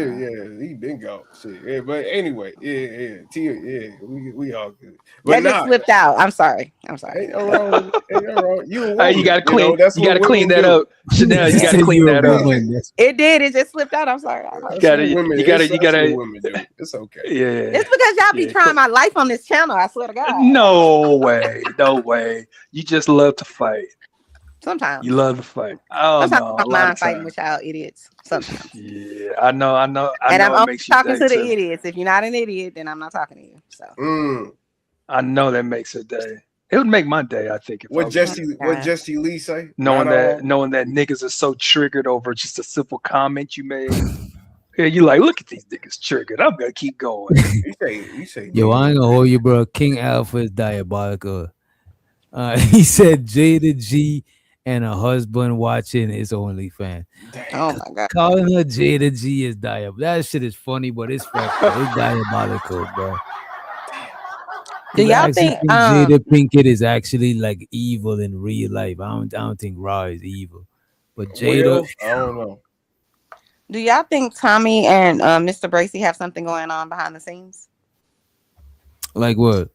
he been gone. Shit. Yeah, but anyway, we all good. But that just slipped out. I'm sorry. Ain't no wrong. Ain't no wrong. You a woman. Hey, you gotta clean. That's You what gotta clean women that do. up, Chanel. You gotta Said clean you're a that up. woman. It did. It just slipped out. I'm sorry. That's gotta- what women. you gotta- That's what women do. It's okay. Yeah. It's because y'all be trying my life on this channel. I swear to God. No way. No way. You just love to fight. Sometimes. You love to fight. Oh Sometimes no, I a don't lot mind of fighting times. with y'all idiots. Sometimes. Yeah, I know. And I I'm know it only makes you talking day to the too. idiots. If you're not an idiot, then I'm not talking to you. So. I know that makes her day. It would make my day. I think if I What was Jesse Lee say? knowing that niggas are so triggered over just a simple comment you made. Yeah, you like, look at these niggas triggered. I'm gonna keep going. You say. Yo, I ain't gonna hold you, bro. King Alpha is diabolical. He said Jada G and her husband watching his OnlyFans. Oh my God. Calling her Jada G is diabolical. That shit is funny, but it's fucked up. It's diabolical, bro. Do y'all I actually think Jada Pinkett is actually like evil in real life. I don't think Raw is evil, but Jada. Well, I don't know. Do y'all think Tommy and Mr. Bracy have something going on behind the scenes? Like what?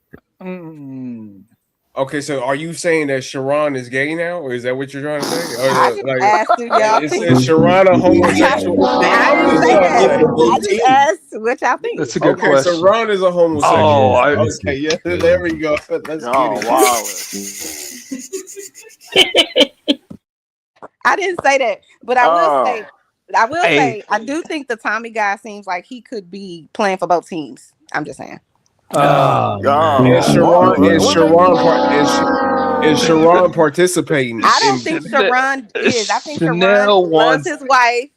Okay, so are you saying that Sharon is gay now, or is that what you're trying to say? Or I just asked you, y'all it think. says Sharon a homosexual. I didn't say that. I just asked what y'all think. That's a good Okay, question. so Ron is a homosexual. Oh, okay, yeah, there we go. Let's get it. I didn't say that, but I will say, Hey. I do think the Tommy guy seems like he could be playing for both teams. I'm just saying. Is Sharon participating? I don't think Sharon is. I think Sharon loves his wife,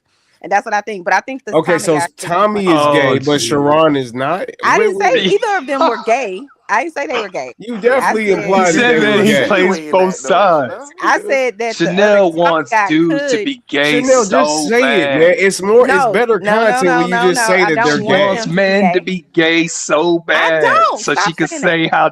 and that's what I think. But I think the Okay, so Tommy is gay, but Sharon is not. I didn't say either of them were gay. I didn't say they were gay. You definitely implied He said that he plays both sides. I said that Chanel wants dudes to be gay. Chanel, so just say bad. it, man. It's more. It's better content when you just say that they're She gay. wants men to be gay so bad, don't. so Stop she can saying say how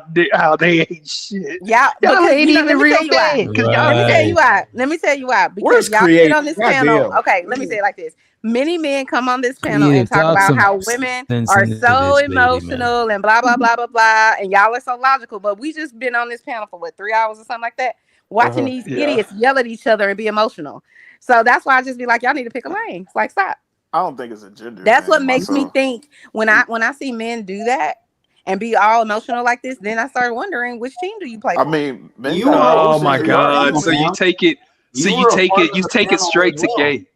they ain't shit. Y'all ain't even real gay. Let me tell you why. Let me tell you why. Because Where's y'all creative? get on this God panel. damn. Okay, let me say it like this. Many men come on this panel Creative, and talk talk about some how women sense are into so this lady, man. emotional and blah blah blah blah blah, and y'all are so logical. But we just been on this panel for what, 3 hours or something like that, watching these idiots yell at each other and be emotional. So that's why I just be like, y'all need to pick a lane. It's like, stop. I don't think it's a gender. That's thing what makes me myself. think when I see men do that and be all emotional like this, then I start wondering, which team do you play for? I mean, men You got were- Oh emotions my regardless. God! So you take it. So You you were a take part it. of You the take it panel straight as to well. gay.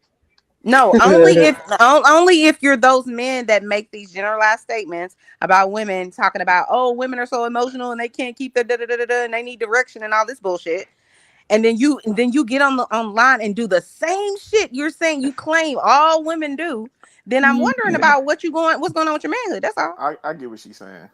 No, only if you're those men that make these generalized statements about women, talking about, oh, women are so emotional and they can't keep their da and they need direction and all this bullshit. And then you get on the online and do the same shit you're saying you claim all women do. Then I'm wondering about what's going on with your manhood. That's all. I get what she's saying.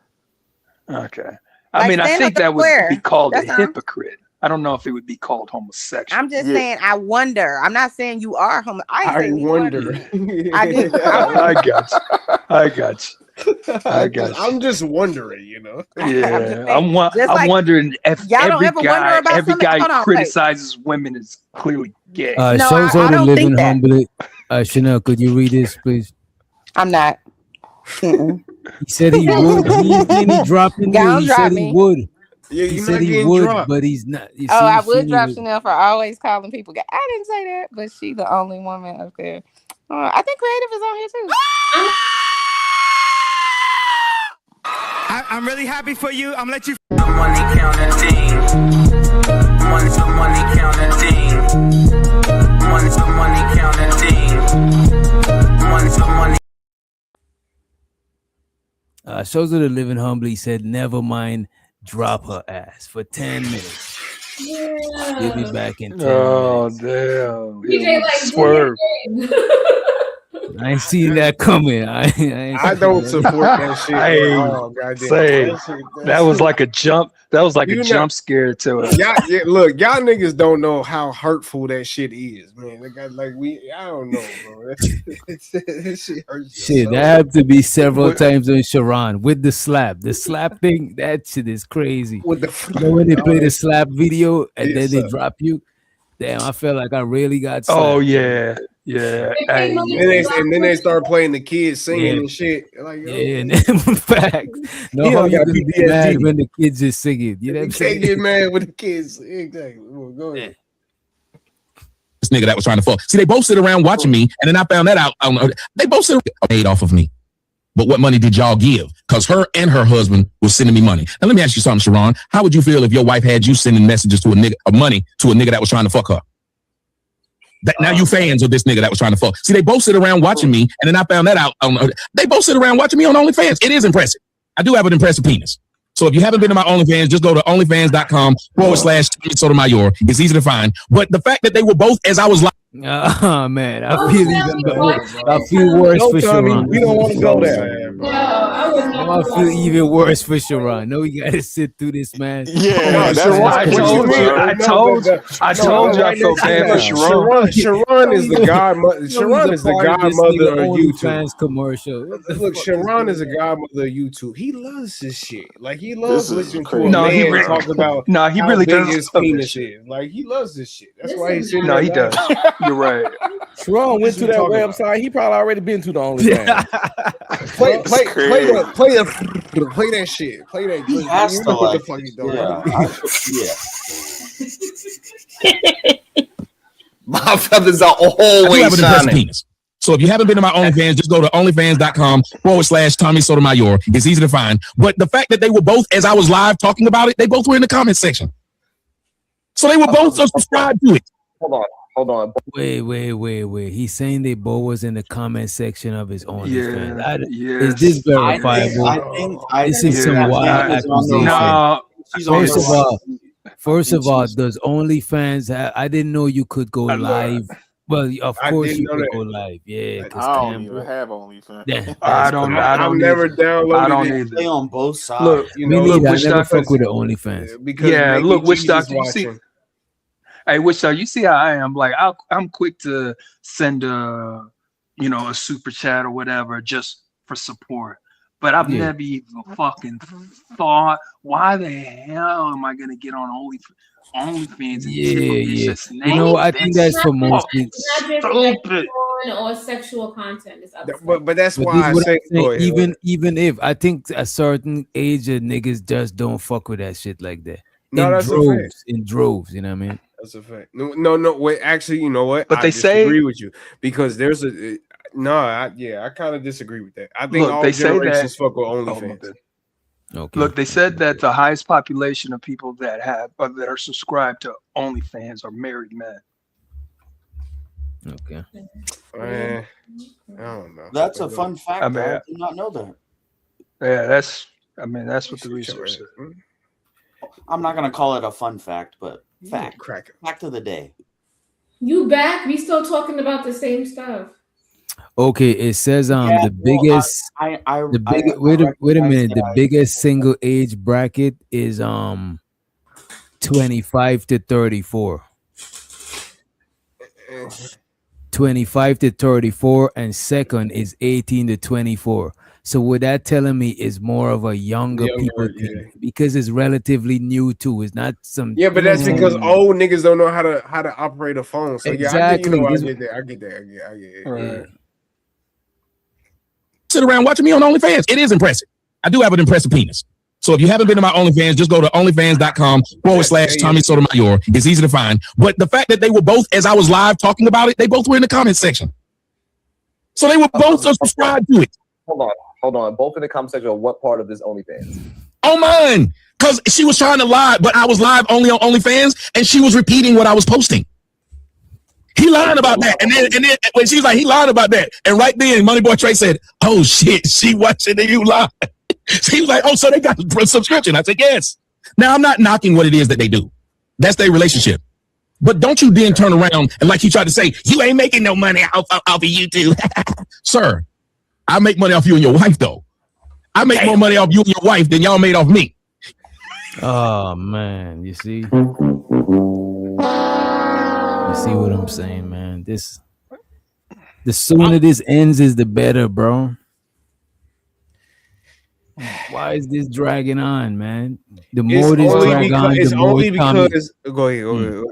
Okay. I Like, mean, I stand think up that and would swear. be called That's a all. hypocrite. I don't know if it would be called homosexual. I'm just saying, I wonder. I'm not saying you are homo. I ain't I saying neither one of wonder. you. I do. I wonder. I got you. I got you. I got you. I'm just wondering, you know. Yeah, Just I'm like, wondering if y'all don't ever wonder about every something. guy Hold who on, wait. criticizes women is clearly gay. No, Show I to don't living think that. humbly. Chanel, could you read this, please? I'm not. He said he would. He didn't drop in there. Y'all He drop said he me. would. Yeah, He you're said not he getting would, dropped. but he's not. You Oh, see, I would Feeny drop was- Chanel for always calling people. I didn't say that, but she's the only woman up there. I think Creative is on here too. I'm really happy for you. I'm gonna let you. Money counting thing. Money counting thing. Money counting thing. Money. Shows of the Living Humbly said, "Never mind, drop her ass for 10 minutes. Yeah. You'll be back in 10 Oh minutes." damn! DJ like Swerve. I ain't seen that coming. I ain't I seen don't that. support that shit at Hey, all. Goddamn. say that was like a jump. That was like a You know- jump scare to it. Look, y'all niggas don't know how hurtful that shit is, man. I don't know, bro. That shit hurts. Shit, so. that had to be several times on Sharon with the slap. The slap thing, that shit is crazy. With the You know when they play the slap video and Yes, then they sir. drop you? Damn, I felt like I really got slapped. Oh yeah, yeah. Hey, And then they start playing the kids singing Yeah. and shit. Like, yo, Yeah, and then facts. No, He how don't you got gonna get PTSD. mad when the kids just singing? You know what I'm you saying? can't get mad with the kids. Exactly. Well, go ahead. This nigga that was trying to fuck. See, they both sit around watching me, and then I found that out. They both sit paid off of me. But what money did y'all give? Because her and her husband was sending me money. Now let me ask you something, Sharon. How would you feel if your wife had you sending messages to a nigga, or money to a nigga that was trying to fuck her? Now you fans of this nigga that was trying to fuck. See, they both sit around watching me, and then I found that out. They both sit around watching me on OnlyFans. It is impressive. I do have an impressive penis. So if you haven't been to my OnlyFans, just go to onlyfans.com/Tommy Sotimyoer. It's easy to find. But the fact that they were both, as I was like, Oh man, I feel I feel worse No, for Tommy, Sharon. we don't want to go there. I feel even worse for Sharon. No, we gotta sit through this, man. Yeah, that's Sharon, what you mean, bro. I told you I felt bad for Sharon. Sharon is the godmother. Sharon is the godmother of YouTube. OnlyFans commercial. What the Look, fuck Sharon is is a godmother of YouTube. He loves this shit. Like he loves This is listening to crazy. a No, he man really- talk about no, he how really big does his love this penis shit. is. Like he loves this shit. That's This why is he's sitting No, there he does. laughing. You're right. Sharon went to What that you talking about? website. He probably already been to the OnlyFans. Play crazy. that shit. Play that. He has to What the like fuck he it. doing? Yeah. My feathers are I do have always an impressive shining. penis. So if you haven't been to my OnlyFans, just go to onlyfans.com/Tommy Sotimyoer. It's easy to find. But the fact that they were both, as I was live talking about it, they both were in the comment section. So they were both subscribed to it. Hold on. Wait. He's saying they both was in the comment section of his OnlyFans. Yeah, Is this yes. verifiable? This is yeah, some wild accusation. No, First of all, does OnlyFans? I didn't know you could go live. Well, of I course didn't you know could that. go live. Yeah, because I don't even have OnlyFans. Yeah, I don't I've never downloaded I don't it. either. Play on both sides. Look, You me know, neither. I Witch never Doctor. fuck with the OnlyFans. because Yeah, maybe look, Witch Jesus Doctor. You see, watching. hey, Witch Doctor, you see how I am? Like, I'm quick to send a super chat or whatever just for support. But I've Yeah. never even fucking thought, why the hell am I gonna get on OnlyFans and Yeah. just You know, I think that's for most fucking people. It's not just stupid. porn or sexual content. It's upset. But that's But why this I is what say I'm saying, go ahead. even if I think a certain age of niggas just don't fuck with that shit like that. No, that's a fact. In droves, you know what I mean? That's a fact. No. Wait, actually, you know what? But I they say- disagree with you because there's a I kind of disagree with that. I think Look, all they say that- generations fuck with Oh, my OnlyFans. bad. Okay. Look, they said that the highest population of people that are subscribed to OnlyFans are married men. Okay. Man, I don't know. That's a fun fact. I mean, I did not know that. Yeah, that's what the research said. I'm not gonna call it a fun fact, but fact. Cracker. Fact of the day. You back? We still talking about the same stuff. Okay, it says Yeah, the biggest I wait a minute. The recognize biggest single age bracket is 25 to 34. 25 to 34, and second is 18 to 24. So what that telling me is more of a younger people thing because it's relatively new too. It's not some Yeah, but that's because old niggas don't know how to operate a phone. So Exactly. I get that. I get it. Yeah. sit around watching me on OnlyFans. It is impressive. I do have an impressive penis. So if you haven't been to my OnlyFans, just go to onlyfans.com/Tommy Sotimyoer. It's easy to find. But the fact that they were both, as I was live talking about it, they both were in the comment section. So they were both subscribed to it. Hold on. Both in the comment section of what part of this OnlyFans? On mine. Because she was trying to lie, but I was live only on OnlyFans, and she was repeating what I was posting. He lied about that. And then when she's like, he lied about that. And right then, Moneyboy Trey said, oh shit, she watching and you lie. So he was like, oh, so they got a subscription. I said, yes. Now I'm not knocking what it is that they do. That's their relationship. But don't you then turn around and like he tried to say, you ain't making no money off of YouTube. Sir, I make money off you and your wife though. I make more money off you and your wife than y'all made off me. Oh man, you see? You see what I'm saying, man? The sooner this ends is the better, bro. Why is this dragging on, man? The more this drag on, the more Tommy. Go ahead.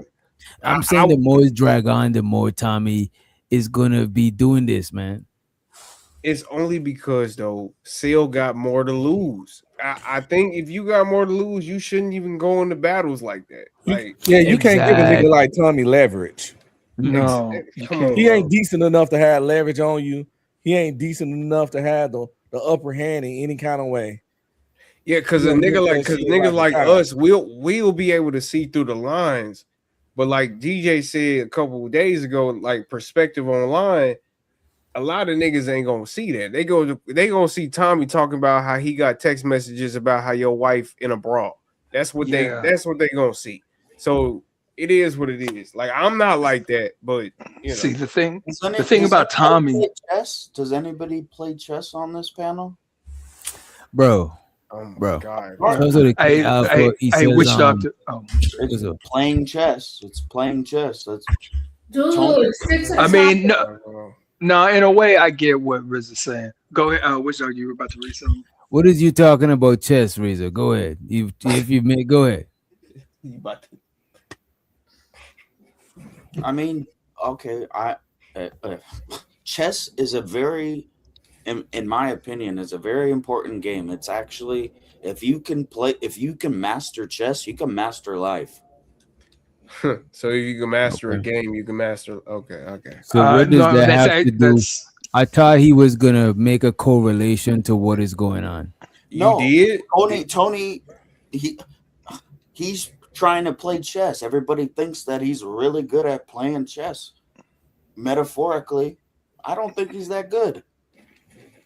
I'm saying the more it drag on, the more Tommy is gonna be doing this, man. It's only because though Seal got more to lose. I think if you got more to lose, you shouldn't even go into battles like that. Like, you can't give a nigga like Tommy leverage. No, he ain't decent enough to have leverage on you. He ain't decent enough to have the upper hand in any kind of way. Yeah, because niggas like us, we'll be able to see through the lines. But like DJ said a couple of days ago, like perspective online, a lot of niggas ain't gonna see that. They gonna see Tommy talking about how he got text messages about how your wife in a bra. That's what they gonna see. So it is what it is. Like I'm not like that, but you know. See the thing about Tommy. Does anybody play chess on this panel? Bro. God. Which doctor? It's playing chess. It's playing chess. That's I mean, no, in a way, I get what Riz is saying. Go ahead. Which doctor you were about to read something? What is you talking about chess, Reza? Go ahead. If you may, go ahead. I mean, okay. Chess is a very, in my opinion, is a very important game. It's actually, if you can master chess, you can master life. So if you can master a game, you can master. Okay. So what does that have to do? I thought he was gonna make a correlation to what is going on. You did, Tony. He's trying to play chess. Everybody thinks that he's really good at playing chess. Metaphorically, I don't think he's that good.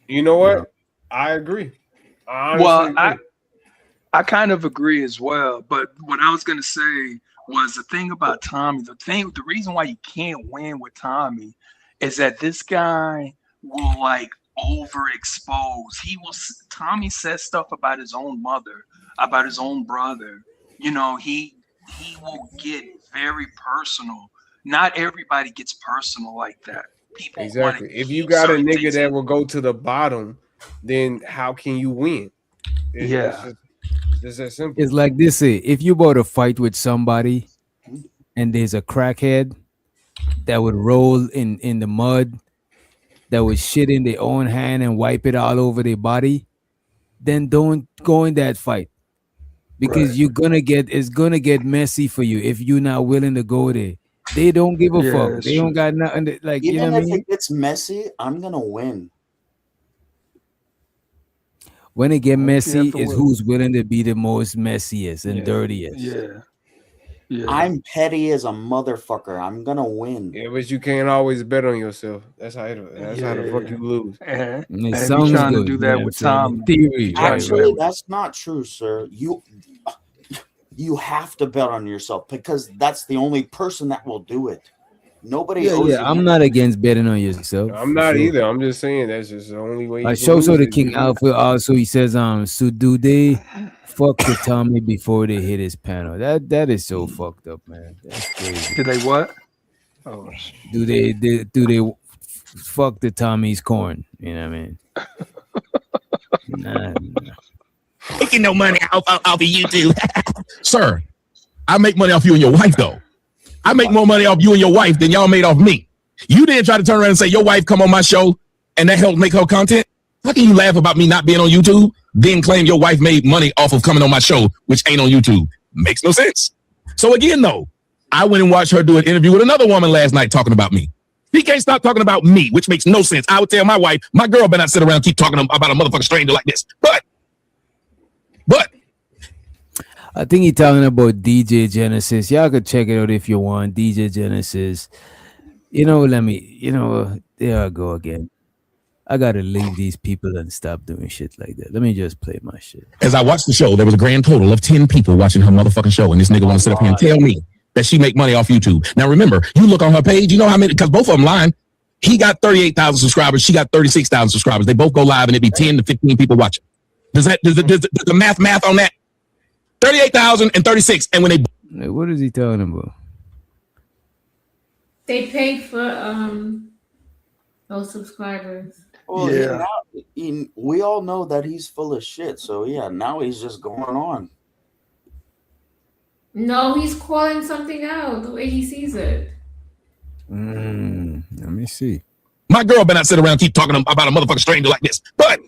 You know what? I agree. I kind of agree as well. But what I was gonna say was the thing about Tommy. The reason why you can't win with Tommy is that this guy will like overexpose. Tommy says stuff about his own mother, about his own brother. You know, he will get very personal. Not everybody gets personal like that. People exactly. If you got a nigga that will go to the bottom, then how can you win? It's that simple. It's like this: if you bought a fight with somebody, and there's a crackhead that would roll in the mud, that would shit in their own hand and wipe it all over their body, then don't go in that fight. Because it's gonna get messy for you if you're not willing to go there. They don't give a fuck. They don't got nothing like even you know what I mean? If it gets messy, I'm gonna win. When it get messy, is who's willing to be the most messiest and dirtiest. Yeah. I'm petty as a motherfucker. I'm gonna win. Yeah, but you can't always bet on yourself. That's how the fuck you lose. And you're trying to do that with Tom. Theory. Actually, that's not true, sir. You have to bet on yourself because that's the only person that will do it. Nobody. Yeah. I'm not against betting on yourself. I'm not either. I'm just saying that's just the only way. So the King Alpha also he says so do they fuck the Tommy before they hit his panel? That is so fucked up, man. That's crazy. Did they what? Oh, do they fuck the Tommy's corn? You know what I mean? Nah. Making no money off of YouTube. Sir, I make money off you and your wife though. I make more money off you and your wife than y'all made off me. You didn't try to turn around and say your wife come on my show and that helped make her content. How can you laugh about me not being on YouTube, then claim your wife made money off of coming on my show, which ain't on YouTube? Makes no sense. So again, though, I went and watched her do an interview with another woman last night talking about me. He can't stop talking about me, which makes no sense. I would tell my wife, my girl better not sit around and keep talking about a motherfucking stranger like this. But I think he's talking about DJ Genesis. Y'all could check it out if you want. DJ Genesis. There I go again. I gotta leave these people and stop doing shit like that. Let me just play my shit. as I watched the show, there was a grand total of 10 people watching her motherfucking show, and this nigga want to sit up here and tell me that she make money off YouTube. Now remember, you look on her page, you know how many, because both of them lying. He got 38,000 subscribers, she got 36,000 subscribers. They both go live and it'd be 10 to 15 people watching. Does the math on that? 38,000 and 36, and when they... What is he talking about? They pay for those subscribers. Well, we all know that he's full of shit. So yeah, now he's just going on. No, he's calling something out the way he sees it. Let me see. My girl better not sit around and keep talking about a motherfucking stranger like this. But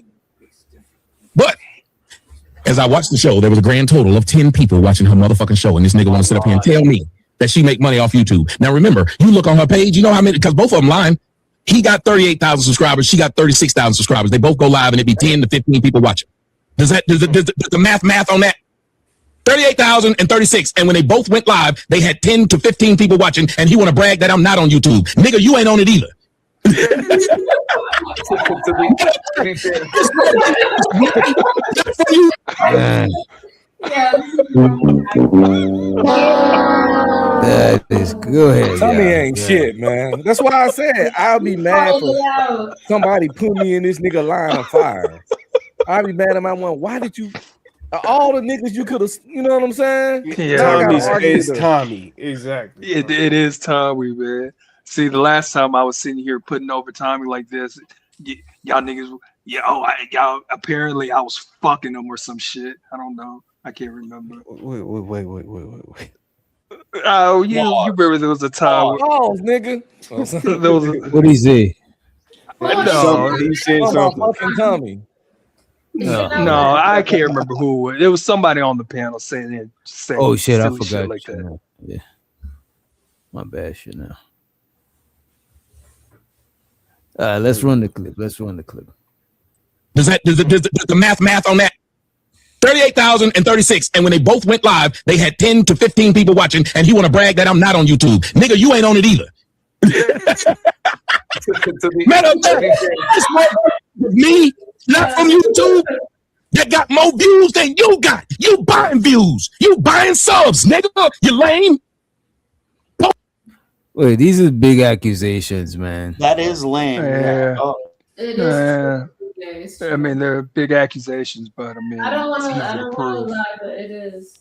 as I watched the show, there was a grand total of 10 people watching her motherfucking show, and this nigga want to sit up here and tell me that she make money off YouTube. Now remember, you look on her page, you know how many, because both of them lying. He got 38,000 subscribers, she got 36,000 subscribers. They both go live and it'd be 10 to 15 people watching. Does the math on that? 38,000 and 36, and when they both went live, they had 10 to 15 people watching, and he want to brag that I'm not on YouTube. Nigga, you ain't on it either. That is good. Tommy ain't shit, man. That's why I said I'll be mad for somebody put me in this nigga line of fire. I'll be mad at my one. Why did you? All the niggas you could have, you know what I'm saying? Yeah, it's Tommy. Exactly. It is Tommy, man. See, the last time I was sitting here putting over Tommy like this, y'all niggas, y'all apparently I was fucking them or some shit. I don't know. I can't remember. Wait. Oh, you remember there was a time. Nigga. There was What did he say? No, he said something. Fucking Tommy. No, I can't remember who it was. It was somebody on the panel saying Oh shit, I silly forgot. shit like that. Now. Yeah. My bad shit now. Let's run the clip. Does the math on that? 38,000 and 36, and when they both went live, they had 10 to 15 people watching, and he want to brag that I'm not on YouTube. Nigga, you ain't on it either. Me, not from YouTube, that got more views than you got. You buying views. You buying subs, nigga. You lame. Wait, these are big accusations, man. That is lame. Yeah. It is. I mean, they're big accusations, but I mean, I don't want it's easy to prove. lie, but it is.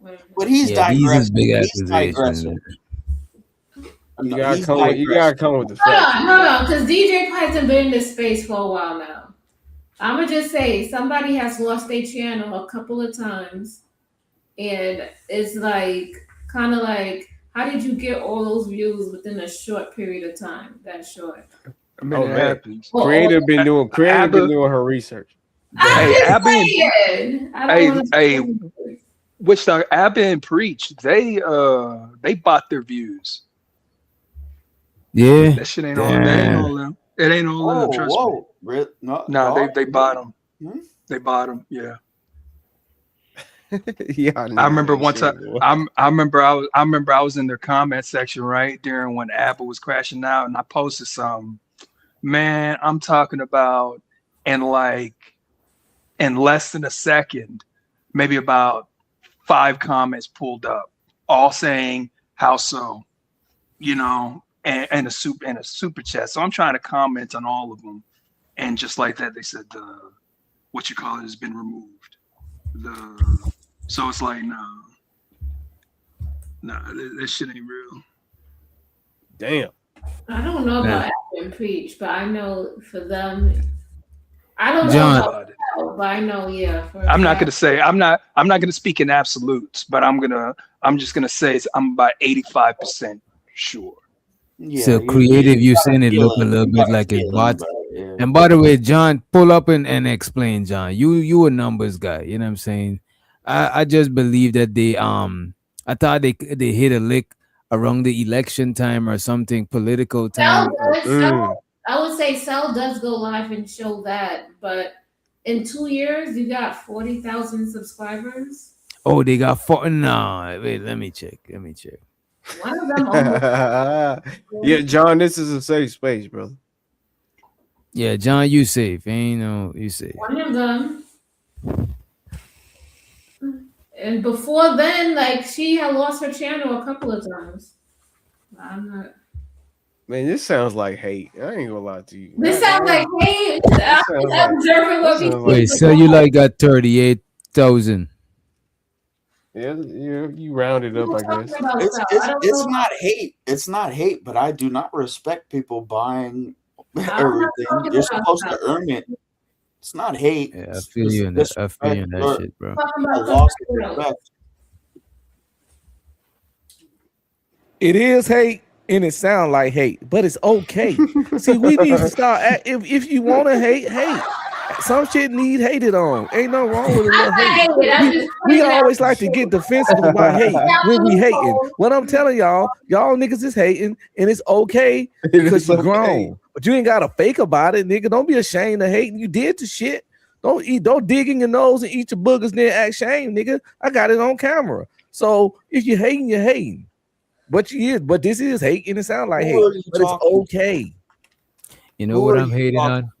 But he's these is big digressing. accusations. You gotta come with the Hold facts. on, because DJ Python been in this space for a while now. I'ma just say somebody has lost their channel a couple of times, and it's like kind of like, how did you get all those views within a short period of time? That short. I mean, it happens. Creator been doing her research. Hey, Abby, which Abby and Preach, they bought their views. Yeah, that shit ain't all. That ain't all them. It ain't all them. Trust me. No, they bought them. They bought them. Yeah. Yeah, I remember one time. I remember I was in their comment section right during when Apple was crashing out, and I posted some. Man, I'm talking about in less than a second, maybe about 5 comments pulled up, all saying how so, and a super chat. So I'm trying to comment on all of them, and just like that, they said what you call it has been removed. So it's like no, that shit ain't real. Damn. I don't know about Abby and Preach, but I know for them, I don't John. know about it, but I know, yeah. I'm not gonna say I'm not gonna speak in absolutes, but I'm just gonna say I'm about 85% sure. Yeah, so creative, you saying it look a little bit like it's bots. Yeah. And by the way, John, pull up and explain, John. You a numbers guy. You know what I'm saying? I just believe that I thought they hit a lick around the election time or something, political Cell time. does. Cell, I would say Cell does go live and show that, but in 2 years you got 40,000 subscribers. Oh, they got four. No, wait, let me check. One of them almost. Yeah, John, this is a safe space, brother. Yeah, John, you safe. Ain't no, you safe. One of them. And before then, like she had lost her channel a couple of times. I'm not. Man, this sounds like hate. I ain't gonna lie to you. This sounds like hate. I'm observing what we Wait, so you like got 38,000. Yeah, you rounded up, I guess. It's not hate. It's not hate, but I do not respect people buying everything. You're supposed to earn it. It's not hate. Yeah, I feel you in that. I feel you in that shit, bro. A loss of respect. It is hate and it sounds like hate, but it's okay. See, we need to start. If you want to hate. Some shit need hated on. Ain't no wrong with a little hate. We always like to get defensive about hate when we hating. What I'm telling y'all niggas is hating, and it's okay because you're grown. But you ain't gotta fake about it, nigga. Don't be ashamed of hating. You did the shit. Don't dig in your nose and eat your boogers, then act shame, nigga. I got it on camera. So if you're hating, you're hating. But this is hate, and it sounds like hate. But it's okay. You know what I'm hating on?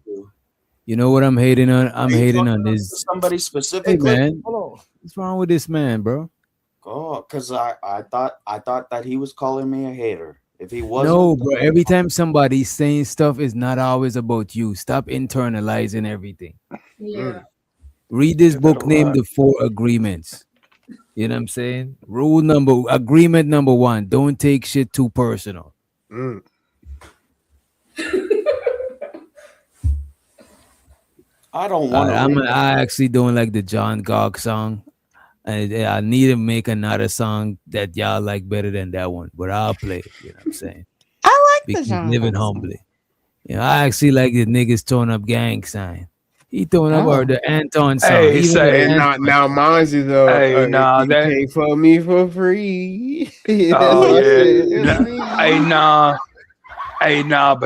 You know what I'm hating on? I'm hating on this. Somebody specifically. Hey man, what's wrong with this man, bro? Oh, because I thought that he was calling me a hater. If he wasn't, No, bro. Every time somebody's saying stuff, it's not always about you. Stop internalizing everything. Yeah. Read this book named The Four Agreements. You know what I'm saying? Agreement number 1: don't take shit too personal. I don't want to. I actually don't like the John Gog song. I need to make another song that y'all like better than that one, but I'll play it. You know what I'm saying? I like Because the John living Gog humbly. You know, I actually like the niggas throwing up gang sign. He throwing up or the Anton song. Hey, Even now mine's is you came for me for free. Hey, but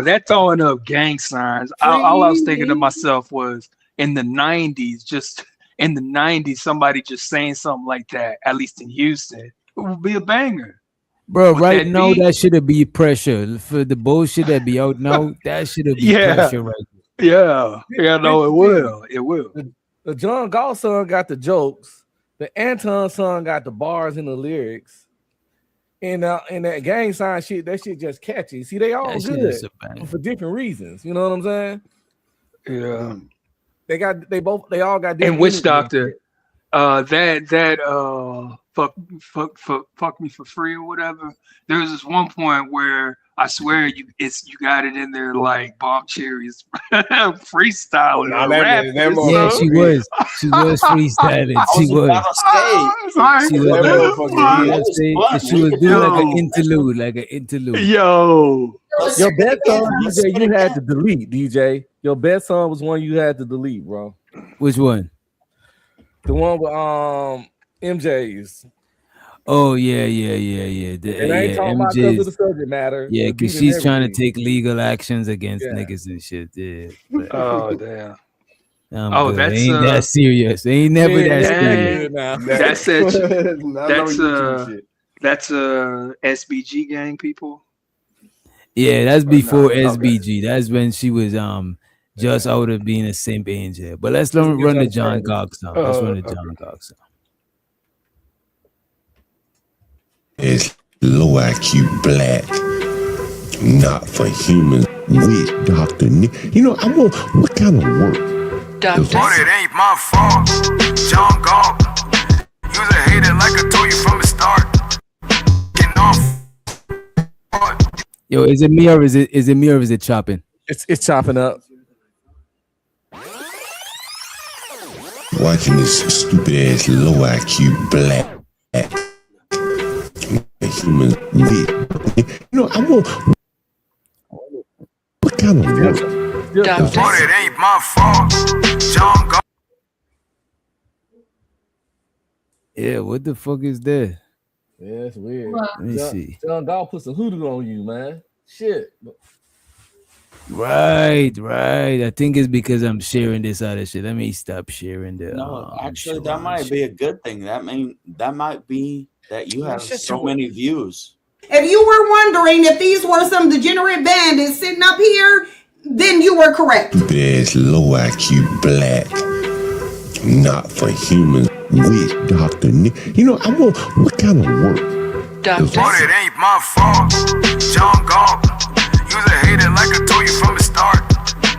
that throwing up gang signs. All I was thinking to myself was in the 90s, somebody just saying something like that, at least in Houston, it would be a banger. Bro, right now that should be pressure. For the bullshit that be out now, that should be pressure right now. Yeah, no, it will. It will. The John Gall song got the jokes. The Anton song got the bars and the lyrics. And that gang sign shit, that shit just catchy. See, they all good for different reasons. You know what I'm saying? Yeah. They all got different. And Witch Doctor, fuck me for free or whatever. There was this one point where I swear you got it in there like Bob Cherry's freestyling. Yeah, she was freestyling. She was doing like an interlude. Yo, your best song, DJ, you had to delete. DJ, your best song was one you had to delete, bro. Which one? The one with MJ's. Oh yeah. And I ain't talking about because of the subject matter. Yeah, because she's trying to take legal actions against niggas and shit. Yeah. But, oh damn. That's ain't that serious. Ain't never that serious. That's SBG gang people. Yeah, that's before SBG. That's when she was just out of being a simp angel. But let's run the John Gog song. Let's run the John Gog song. It's low IQ black, not for humans. With Dr. You know, I want what kind of work? But it ain't my fault. John Gall, you was a hater like I told you from the start. Getting off. Yo, is it me or is it chopping? It's chopping up. Watching this stupid ass low IQ black human with. You know, I want what kind of work But it ain't my fault. John God. Yeah, what the fuck is that? Yeah, it's weird. Well, Let me see. John God put some hoodoo on you, man. Shit. Right. I think it's because I'm sharing this other shit. Let me stop sharing the. No, actually, that Sharon might shit. be a good thing. That might be that you have so many views. If you were wondering if these were some degenerate bandits sitting up here, then you were correct. There's low IQ black, not for humans, with Dr. Nick. You know, I want, what kind of work? But it ain't my fault. John God. You's a hater like I told you from the start.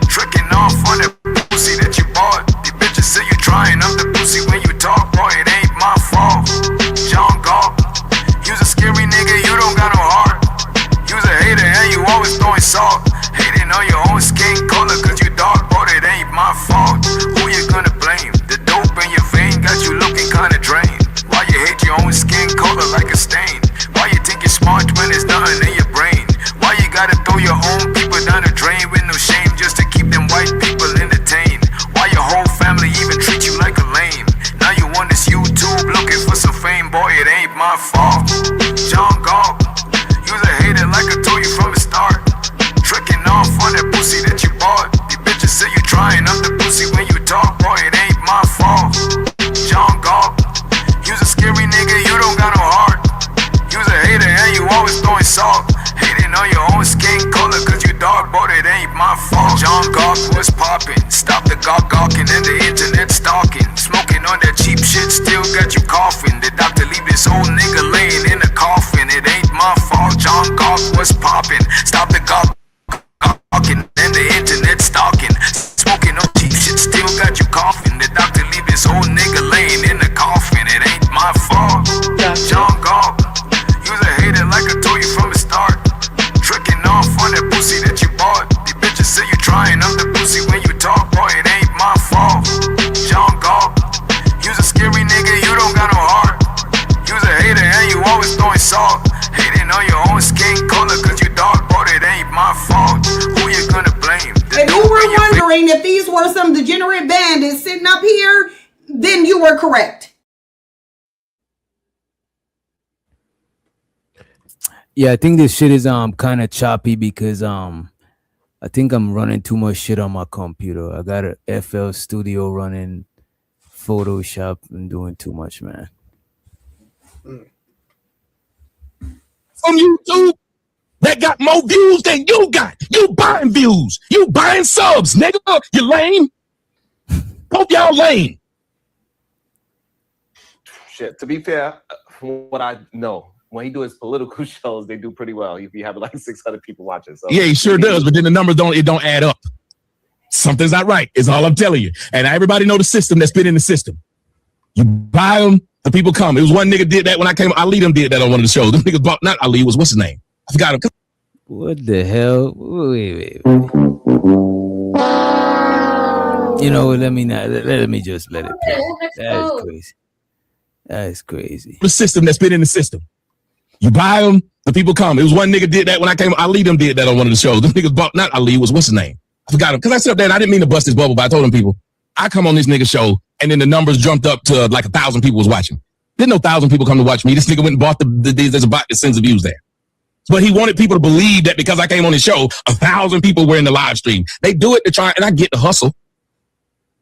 Tricking off on that pussy that you bought. The bitches say you trying up the pussy when you talk. Boy, it ain't my fault. John God. You's a scary nigga, you don't got no heart. You's a hater and you always throwing salt. Hating on your own skin color cause you dark. But it ain't my fault. Who you gonna blame? The dope in your vein got you looking kinda drained. Why you hate your own skin color like a stain? Why you think you're smart when there's nothing in your brain? Why you gotta throw your own people down the drain with no shame just to keep them white people entertained? Why your whole family even treat you like a lame? Now you on this YouTube looking for some fame. Boy, it ain't my fault. John God, you's a hater like I told you from the start. Tricking off on that pussy that you bought. The bitches say you trying up the pussy when you talk. Boy, it ain't my fault. John God, you's a scary nigga, you don't got no heart. You's a hater and you always throwing salt. Hating on your own skin color cause you dark, but it ain't my fault. John God was popping. Stop the gawking and the internet stalking. Smoking on that cheap shit still got you coughing. The doctor leave this old nigga laying in a coffin. It ain't my fault. John God was popping. Stop the gawking and the internet stalking. Smoking on cheap shit still got you coughing. The doctor leave this old nigga laying in a coffin. It ain't my fault. John God. You's a hater like I told you from the start. Tricking off on that pussy that you bought. The bitches say you trying up the pussy when you talk. Boy, it ain't my fault. John God. You's a scary nigga, you don't got no heart. You's a hater and you always throwing salt. Hating on your own skin color cause you dark. But it ain't my fault. Who you gonna blame? If you were wondering if these were some degenerate bandits sitting up here, then you were correct. Yeah, I think this shit is kind of choppy because I think I'm running too much shit on my computer. I got a FL Studio running, Photoshop, and doing too much, man. From YouTube that got more views than you got. You buying views. You buying subs, nigga. You lame. Hope y'all lame. Shit. To be fair, from what I know, when he do his political shows, they do pretty well. If you have like 600 people watching, so Yeah, he sure does, but then the numbers don't add up. Something's not right, is all I'm telling you. And everybody know the system that's been in the system. You buy them, the people come. It was one nigga did that when I came. Ali them did that on one of the shows. Them niggas bought, not Ali, was what's his name? I forgot him. What the hell? Wait. You know, let me just let it play. That is crazy. That is crazy. The system that's been in the system. You buy them, the people come. It was one nigga did that when I came. Ali them did that on one of the shows. Them niggas bought, not Ali, was what's his name? I forgot him. Because I said up there, and I didn't mean to bust his bubble, but I told them people, I come on this nigga show, and then the numbers jumped up to like 1,000 people was watching. Didn't no 1,000 people come to watch me. This nigga went and bought there's a bot that sends the views there. But he wanted people to believe that because I came on his show, 1,000 people were in the live stream. They do it to try, and I get the hustle.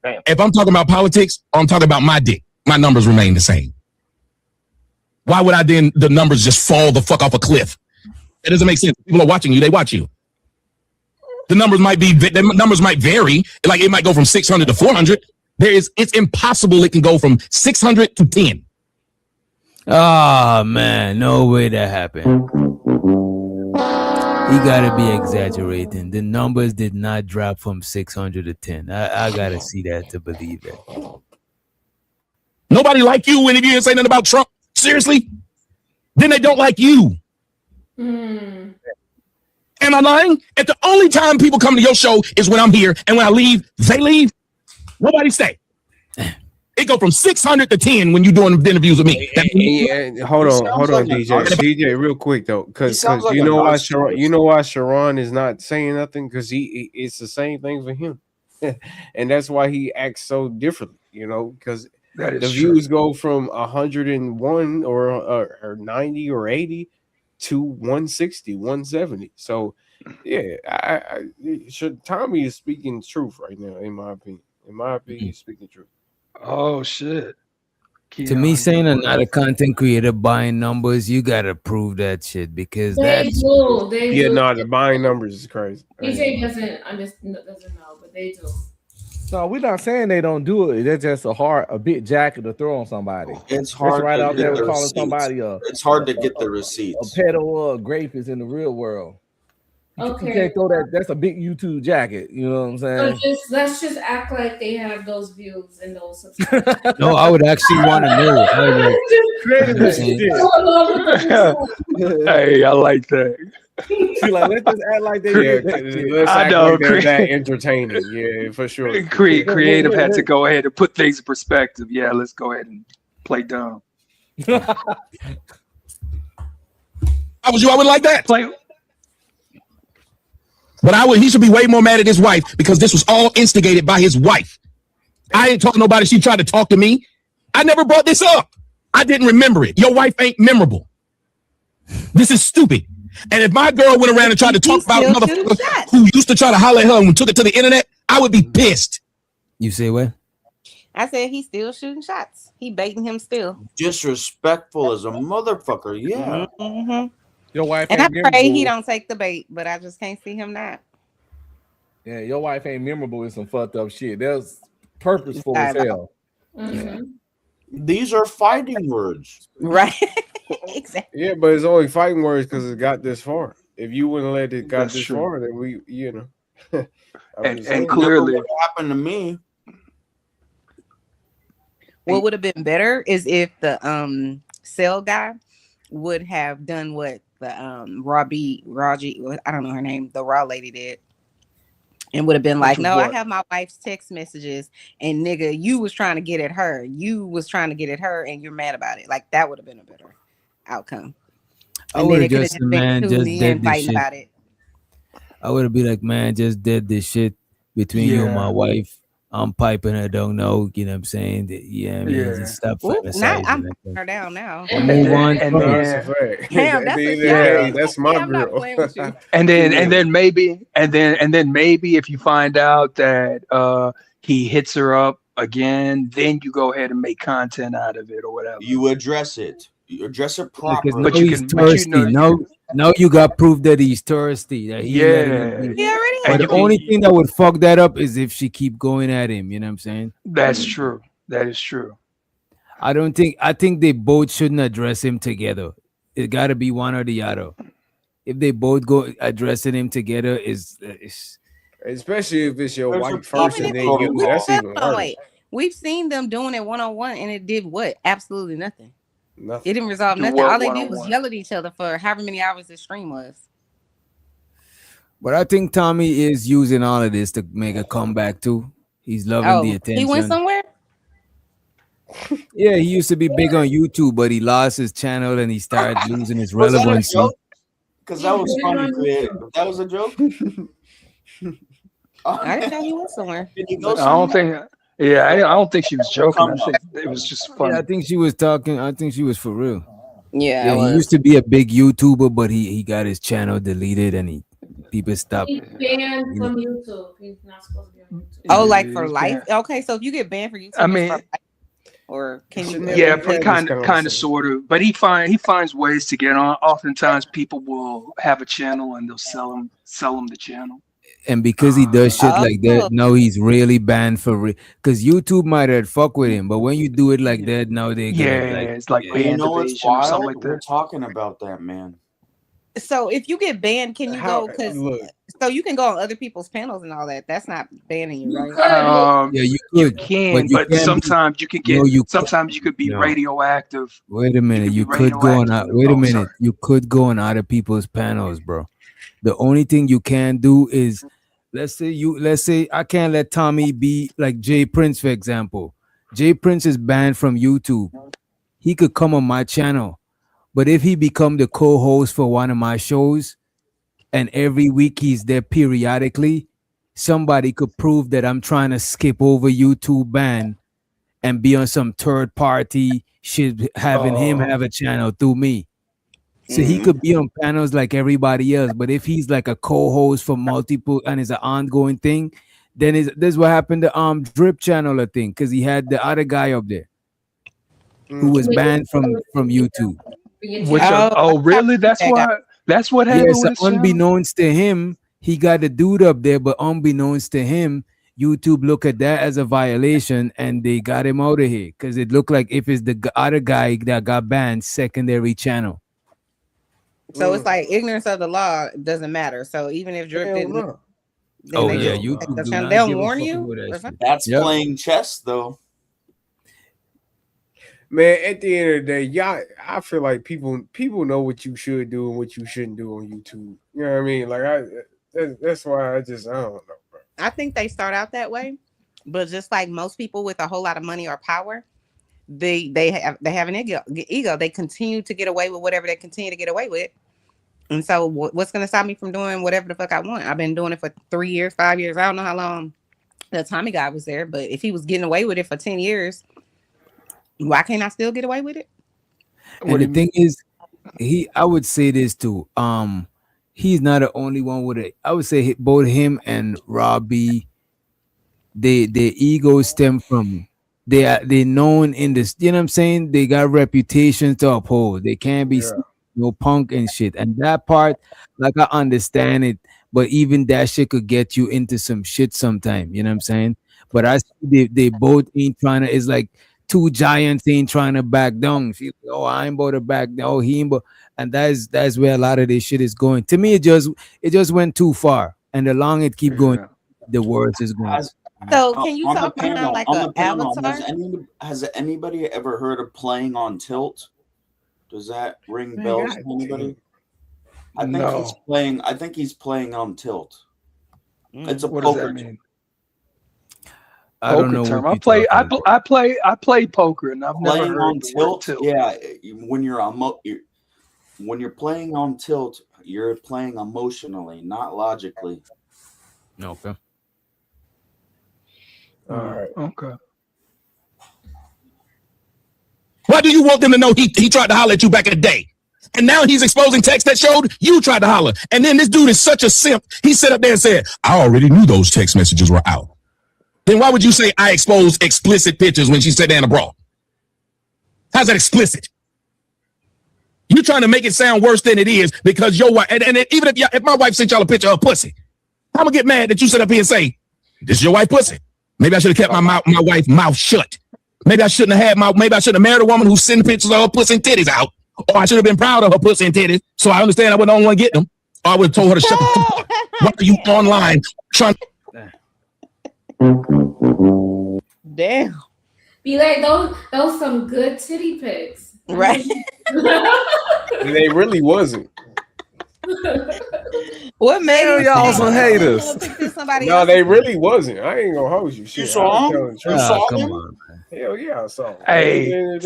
Damn. If I'm talking about politics, or I'm talking about my dick, my numbers remain the same. Why would I then the numbers just fall the fuck off a cliff? It doesn't make sense. People are watching you, they watch you. The numbers might vary. Like it might go from 600 to 400. It's impossible it can go from 600 to 10. Oh man, no way that happened. He gotta be exaggerating. The numbers did not drop from 600 to 10. I gotta see that to believe that. Nobody like you when you didn't say nothing about Trump. Seriously? Then they don't like you. Am I lying? At the only time people come to your show is when I'm here, and when I leave, they leave. Nobody stay. It go from 600 to 10 when you doing interviews with me. Hold on, like DJ. DJ, real quick though, because like you a know why narcissist. you know why Sharon is not saying nothing, because it's the same thing for him, and that's why he acts so differently. You know, because That is the true. views go from 101 or 90 or 80 to 160, 170. So yeah, Tommy is speaking truth right now, in my opinion. In my opinion, he's speaking truth. Oh shit. To me, Keon, saying what another else? content creator buying numbers, you gotta prove that shit because They that's do. They Yeah, do. no, the buying numbers is crazy. DJ doesn't know, but they do. No, we're not saying they don't do it. It's just a big jacket to throw on somebody. It's That's hard right to out get there the with calling receipts. somebody It's hard to get the a receipts. pedo or a rapist in the real world. You Okay. can't throw that. That's a big YouTube jacket. You know what I'm So saying? let's just act like they have those views and those subscribers. no. I would actually want to know. I would like, you know what I'm saying? Hey, I like that. She like, let's just act like they Yeah, did that shit. let's I act know, like they're that entertaining. Yeah, for sure. Creative had to go ahead and put things in perspective. Yeah, let's go ahead and play dumb. I was you, I would like that. Play. But he should be way more mad at his wife because this was all instigated by his wife. I ain't talking nobody. She tried to talk to me. I never brought this up. I didn't remember it. Your wife ain't memorable. This is stupid. And if my girl went around and tried to talk about a motherfucker who used to try to holler at her and took it to the internet, I would be pissed. You say what? I said he's still shooting shots. He baiting him still. Disrespectful as a motherfucker. Yeah. Mm-hmm. Your wife And I ain't pray he memorable. don't take the bait, but I just can't see him not. Yeah, your wife ain't memorable with some fucked up shit. That's purposeful as hell. Mm-hmm. These are fighting words. Right. Exactly. Yeah, but it's only fighting words because it got this far. If you wouldn't let it got That's this true. far, then we, And clearly, what happened to me. What would have been better is if the cell guy would have done what the Raji, I don't know her name, the raw lady did. And would have been like, no, I have my wife's text messages, and nigga, you was trying to get at her. You was trying to get at her, and you're mad about it. Like that would have been a better outcome. I And would then have it could have just just been man two just men did this fighting shit. about it. I would have been like, man, just did this shit between you and my Yeah. wife. I'm piping her, don't know, you know what I'm saying? Yeah, I mean, Yeah. just stop Ooh, fantasizing. I'm like putting her down now. that. Move on and from it. that's a then fact. Damn, that's At the a end of the shot. day, that's my I'm not girl. playing with you. and then maybe and then maybe if you find out that he hits her up again, then you go ahead and make content out of it or whatever. You address it. You address it Because properly. now But you he's can- but you thirsty. know- Now you got proof that he's thirsty. That he ain't letting it be. He already But had the it. only thing that would fuck that up is if she keep going at him. You know what I'm saying? That's true. That is true. I think they both shouldn't address him together. It got to be one or the other. If they both go addressing him together, is Especially if it's your There's wife a first even and if then they you. go- That's even Oh, worse. wait. We've seen them doing it one-on-one, and it did what? Absolutely nothing. Nothing. It didn't resolve Do nothing. what All they did was one-on-one? yell at each other for however many hours the stream was. But I think Tommy is using all of this to make a comeback too. He's loving the Oh, attention. he went somewhere? Yeah, he used to be big on YouTube, but he lost his channel and he started losing his Was that a relevancy. joke? Because that was funny, creative. That was a joke. I didn't know he went somewhere. Did he go I don't somewhere? think. Yeah, I don't think she was joking. I think it was just funny. Yeah, I think she was talking. I think she was for real. Yeah, Yeah, I he was. used to be a big YouTuber, but he got his channel deleted and people stopped. He's banned from YouTube. He's not supposed to be on YouTube. Oh, like for You life? can't- Okay, so if you get banned for YouTube, I it's mean, for life? Or can you? Yeah, Yeah, kind of, sort of. But he finds ways to get on. Oftentimes, people will have a channel and they'll sell them the channel. And because he does shit like Oh. that, now he's really banned for because YouTube might have fuck with him, but when you do it like that, now they're Yeah, gonna like it's like And you band know what's division or something wild? like We're that. talking about that, man. So if you get banned, can you How- go? Because look. so you can go on other people's panels and all that. That's not banning you, right? yeah, you You could, can, you but can't be- sometimes you can get. No, you sometimes you could be no. radioactive. Wait a minute, could be you could go on. radioactive. Wait a Oh, minute, sorry. you could go on other people's panels, bro. The only thing you can do is, let's say I can't let Tommy be like Jay Prince, for example. Jay Prince is banned from YouTube. He could come on my channel, but if he become the co-host for one of my shows, and every week he's there periodically, somebody could prove that I'm trying to skip over YouTube ban and be on some third party shit, having him have a channel through me. So he could be on panels like everybody else, but if he's like a co-host for multiple and it's an ongoing thing, then this what happened to Drip Channel, I think, because he had the other guy up there who was banned from YouTube. Which really? That's what happened Yes, with his channel? unbeknownst to him, he got the dude up there, but unbeknownst to him, YouTube look at that as a violation and they got him out of here because it looked like if it's the other guy that got banned, secondary channel. So it's like ignorance of the law doesn't matter. So even if Drip didn't, then they just YouTube the do channel. not They'll give a warn fuck you. about that or shit. something? That's playing chess, though. Man, at the end of the day, y'all, I feel like people know what you should do and what you shouldn't do on YouTube. You know what I mean? Like that's why I don't know. I think they start out that way, but just like most people with a whole lot of money or power, they have an ego. They continue to get away with whatever they continue to get away with. And so what's going to stop me from doing whatever the fuck I want? I've been doing it for 3 years, 5 years. I don't know how long the Tommy guy was there, but if he was getting away with it for 10 years, why can't I still get away with it? And the thing is, I would say this too. He's not the only one with it. I would say both him and Robbie, their egos stem from they known in this. You know what I'm saying? They got reputations to uphold. They can't be no punk and shit. And that part, like I understand it, but even that shit could get you into some shit sometime. You know what I'm saying? But I see they both ain't trying to. It's like two giants ain't trying to back down. She's like, oh, I ain't about to back down. Oh, he ain't but, and that's where a lot of this shit is going. To me, it just went too far. And the longer it keep going, the worse it's going. So can you on the talk about panel, like on an the panel, avatar? has anybody ever heard of playing on tilt? Does that ring bells to anybody? I think he's playing on tilt. It's a What does poker that mean? I don't know term. what I play poker, and I've never playing heard on the word tilt. tilt. Yeah, when you're playing on tilt, you're playing emotionally, not logically. Okay. All right. Okay. Why do you want them to know he tried to holler at you back in the day? And now he's exposing text that showed you tried to holler. And then this dude is such a simp. He sat up there and said, I already knew those text messages were out. Then why would you say I exposed explicit pictures when she sat there in a bra? How's that explicit? You're trying to make it sound worse than it is because your wife, and even if my wife sent y'all a picture of pussy, I'm gonna get mad that you sit up here and say, this is your wife pussy. Maybe I should have kept my wife's mouth shut. Maybe I shouldn't have married a woman who sent pictures of her pussy and titties out. Or I should have been proud of her pussy and titties. So I understand I wasn't the only one getting them. Or I would have told her to shut the fuck up. Why are you online trying? Damn. Be like those some good titty pics. Right. And they really wasn't. What made Hell, y'all some haters. No, they really wasn't. I ain't gonna hold you. Shit. You saw I'm him? telling the truth. You saw come him? on, man. Hell yeah, I saw him. Hey,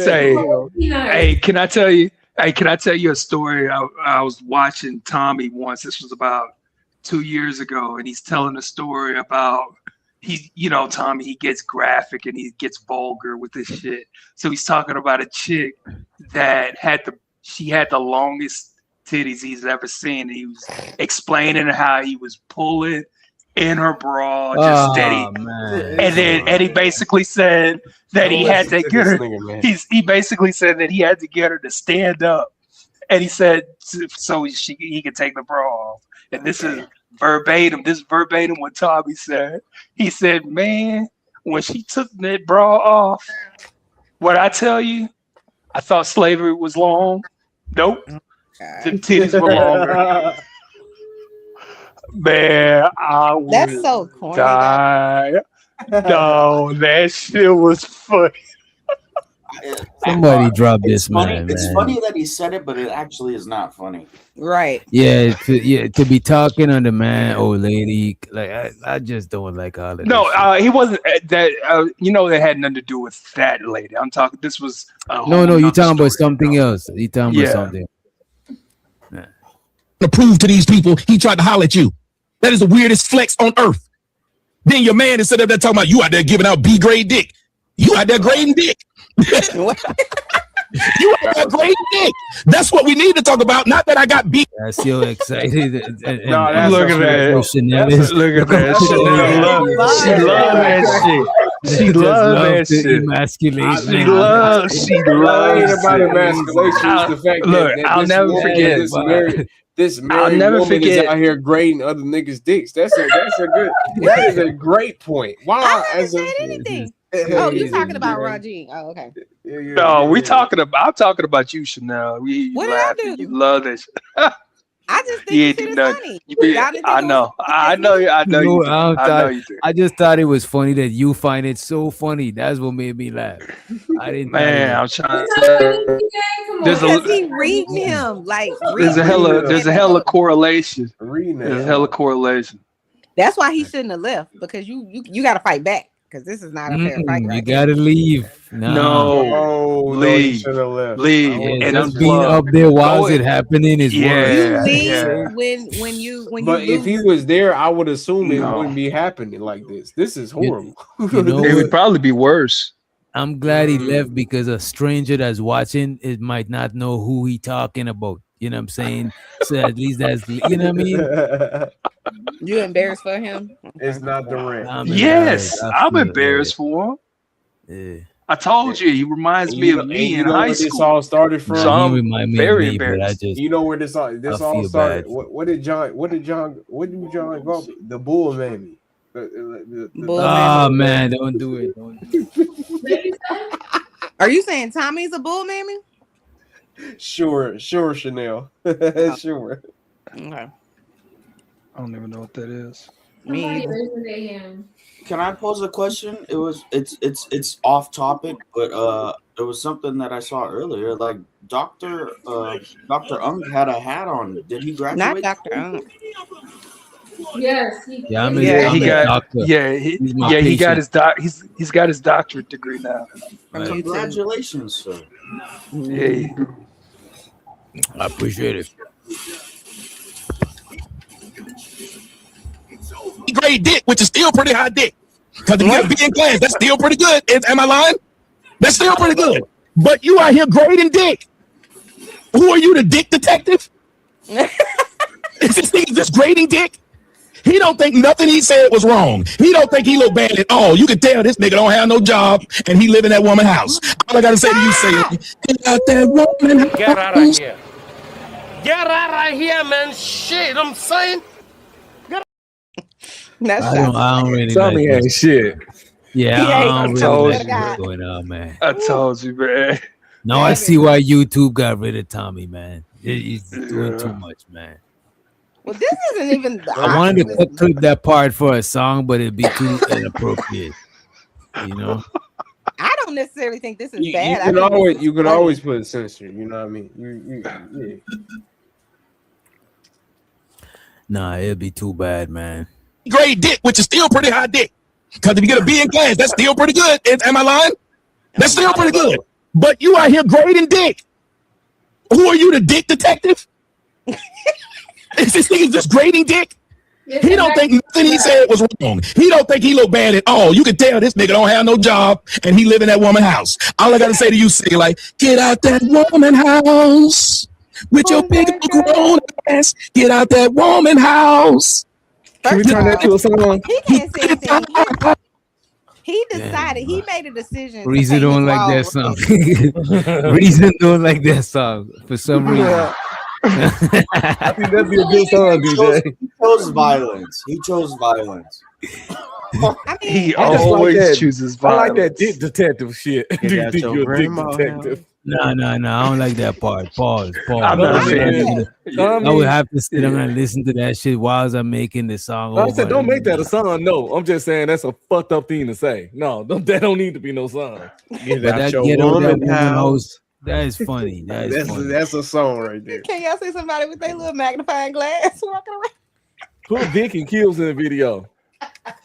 hey, can I tell you? Hey, can I tell you a story? I was watching Tommy once. This was about 2 years ago, and he's telling a story about Tommy. He gets graphic and he gets vulgar with this shit. So he's talking about a chick that had the longest titties he's ever seen. He was explaining how he was pulling in her bra just steady, and he basically said that he had to get her. He basically said that he had to get her to stand up, and he said so he could take the bra off. And this is verbatim. This is verbatim what Tommy said. He said, "Man, when she took that bra off, what I tell you, I thought slavery was long. Nope, the titties were longer." Man, I That's would so corny. die. No, that shit was funny. Somebody drop It's this funny. man, It's man. funny that he said it, but it actually is not funny. Right. Yeah, to be talking on the man, old lady, like I just don't like all of this. No, shit. he wasn't that. That had nothing to do with that lady. I'm talking. This was a whole No, you nother talking about story. something else. You talking about Yeah. something. To prove to these people he tried to holler at you. That is the weirdest flex on earth. Then your man is sitting up there talking about you out there giving out B grade dick. You out there grading dick. You out there grading dick. That's what we need to talk about. Not that I got B. That's so excited. No, that's Look at that. Chanel That's is. Look at that. Chanel She love that shit. She love that shit. Emasculate. She love ain't about emasculation. It's the fact Look, that I'll this never woman, forget. this I'll married never woman is forget. out here grading other niggas' dicks. That is a great point. Why? I haven't said anything. Oh, you talking about Ron G? Oh, okay. No, I'm talking about you, Chanel. You What did I laughing. do? You love that shit. I just think Yeah, this shit is nothing. funny. You be- Y'all didn't think I it was know. funny I as know. me? I know you do. I know you do. I just thought it was funny that you find it so funny. That's what made me laugh. I didn't. Man, I'm trying. There's Because he a reading him like there's a reading hella correlation. Reading There's a hella correlation. That's why he shouldn't have left because you got to fight back because this is not a fair fight. You Right gotta leave. No, leave. Leave. Yeah, And just unplug. being up there while Go it happening is You worse. leave when you But lose. if he was there, I would assume it No. wouldn't be happening like this. This is horrible. You know It what? would probably be worse. I'm glad he left because a stranger that's watching it might not know who he talking about. You know what I'm saying? So at least that's you know what I mean. You embarrassed for him? It's not direct. I'm Yes, embarrassed. I I'm feel- embarrassed for him. Yeah. I told you, he reminds me of me in high where school. this all started from? So He I'm remind me very of me, but I embarrassed. just You know where this all I started? feel bad. What did John go? The bull mammy. Bull Oh mammy. man, don't do it. Don't do it. Are you saying Tommy's a bull mammy? Sure, Chanel. Sure. Okay. I don't even know what that is. Me Somebody either. elucidate him. Can I pose a question? It's off topic, but it was something that I saw earlier. Like Dr. Ung had a hat on. Did he graduate? Not Dr. Ung. Yes, he Yeah, I'm did. his, Yeah, I'm he his got. doctor. Yeah, He's my he got patient. his he's got his doctorate degree now. Right. Congratulations, sir. Yeah, I appreciate it. Grade dick, which is still pretty high dick. Because if you get a B in class, that's still pretty good. Am I lying? That's still pretty good. But you out here grading dick. Who are you, the dick detective? Is this thing just grading dick? He don't think nothing he said was wrong. He don't think he look bad at all. You can tell this nigga don't have no job and he live in that woman's house. All I gotta say to you, say, get out that woman house. Get out of here. Get out of here, man. Shit, I'm saying. That's I don't really Tommy like ain't this. shit. Yeah, He I ain't don't told really like you. what's going on, man. I told you, man. Now I see why YouTube got rid of Tommy, man. He's doing too much, man. Well, this isn't even. I wanted to clip that part for a song, but it'd be too inappropriate. You know? I don't necessarily think this is You bad. I can think always this is you can funny. always put censor. You know what I mean? Yeah. Nah, it'd be too bad, man. Grade dick, which is still pretty high dick. Because if you get a B in class, that's still pretty good. Am I lying? That's still pretty good. But you out here grading dick. Who are you, the dick detective? Is this nigga just grading dick? He don't think nothing he said was wrong. He don't think he look bad at all. You can tell this nigga don't have no job and he live in that woman's house. All I gotta say to you, say like, get out that woman house with your big grown ass. Get out that woman house. Can we turn that to a song? He can't say anything. He decided. He made a decision. to Reason paint don't his like wall that red. song. Reason don't like that song for some reason. I think that'd be a good song, DJ. He chose violence. He chose violence. I mean, He I just like always that. chooses I like violence. that dick detective shit. Get out Dick, your you a dick grandma detective. No. I don't like that part. Pause. I'm not a fan. I would have to sit down and listen to that shit while I'm making the song I over. said, don't make that a song. No, I'm just saying that's a fucked up thing to say. No, that don't need to be no song. Get But out that your ghetto, that woman woman house. house, that is funny. That is funny. That's a song right there. Can y'all see somebody with their little magnifying glass walking around? Put Vic and Kills in the video.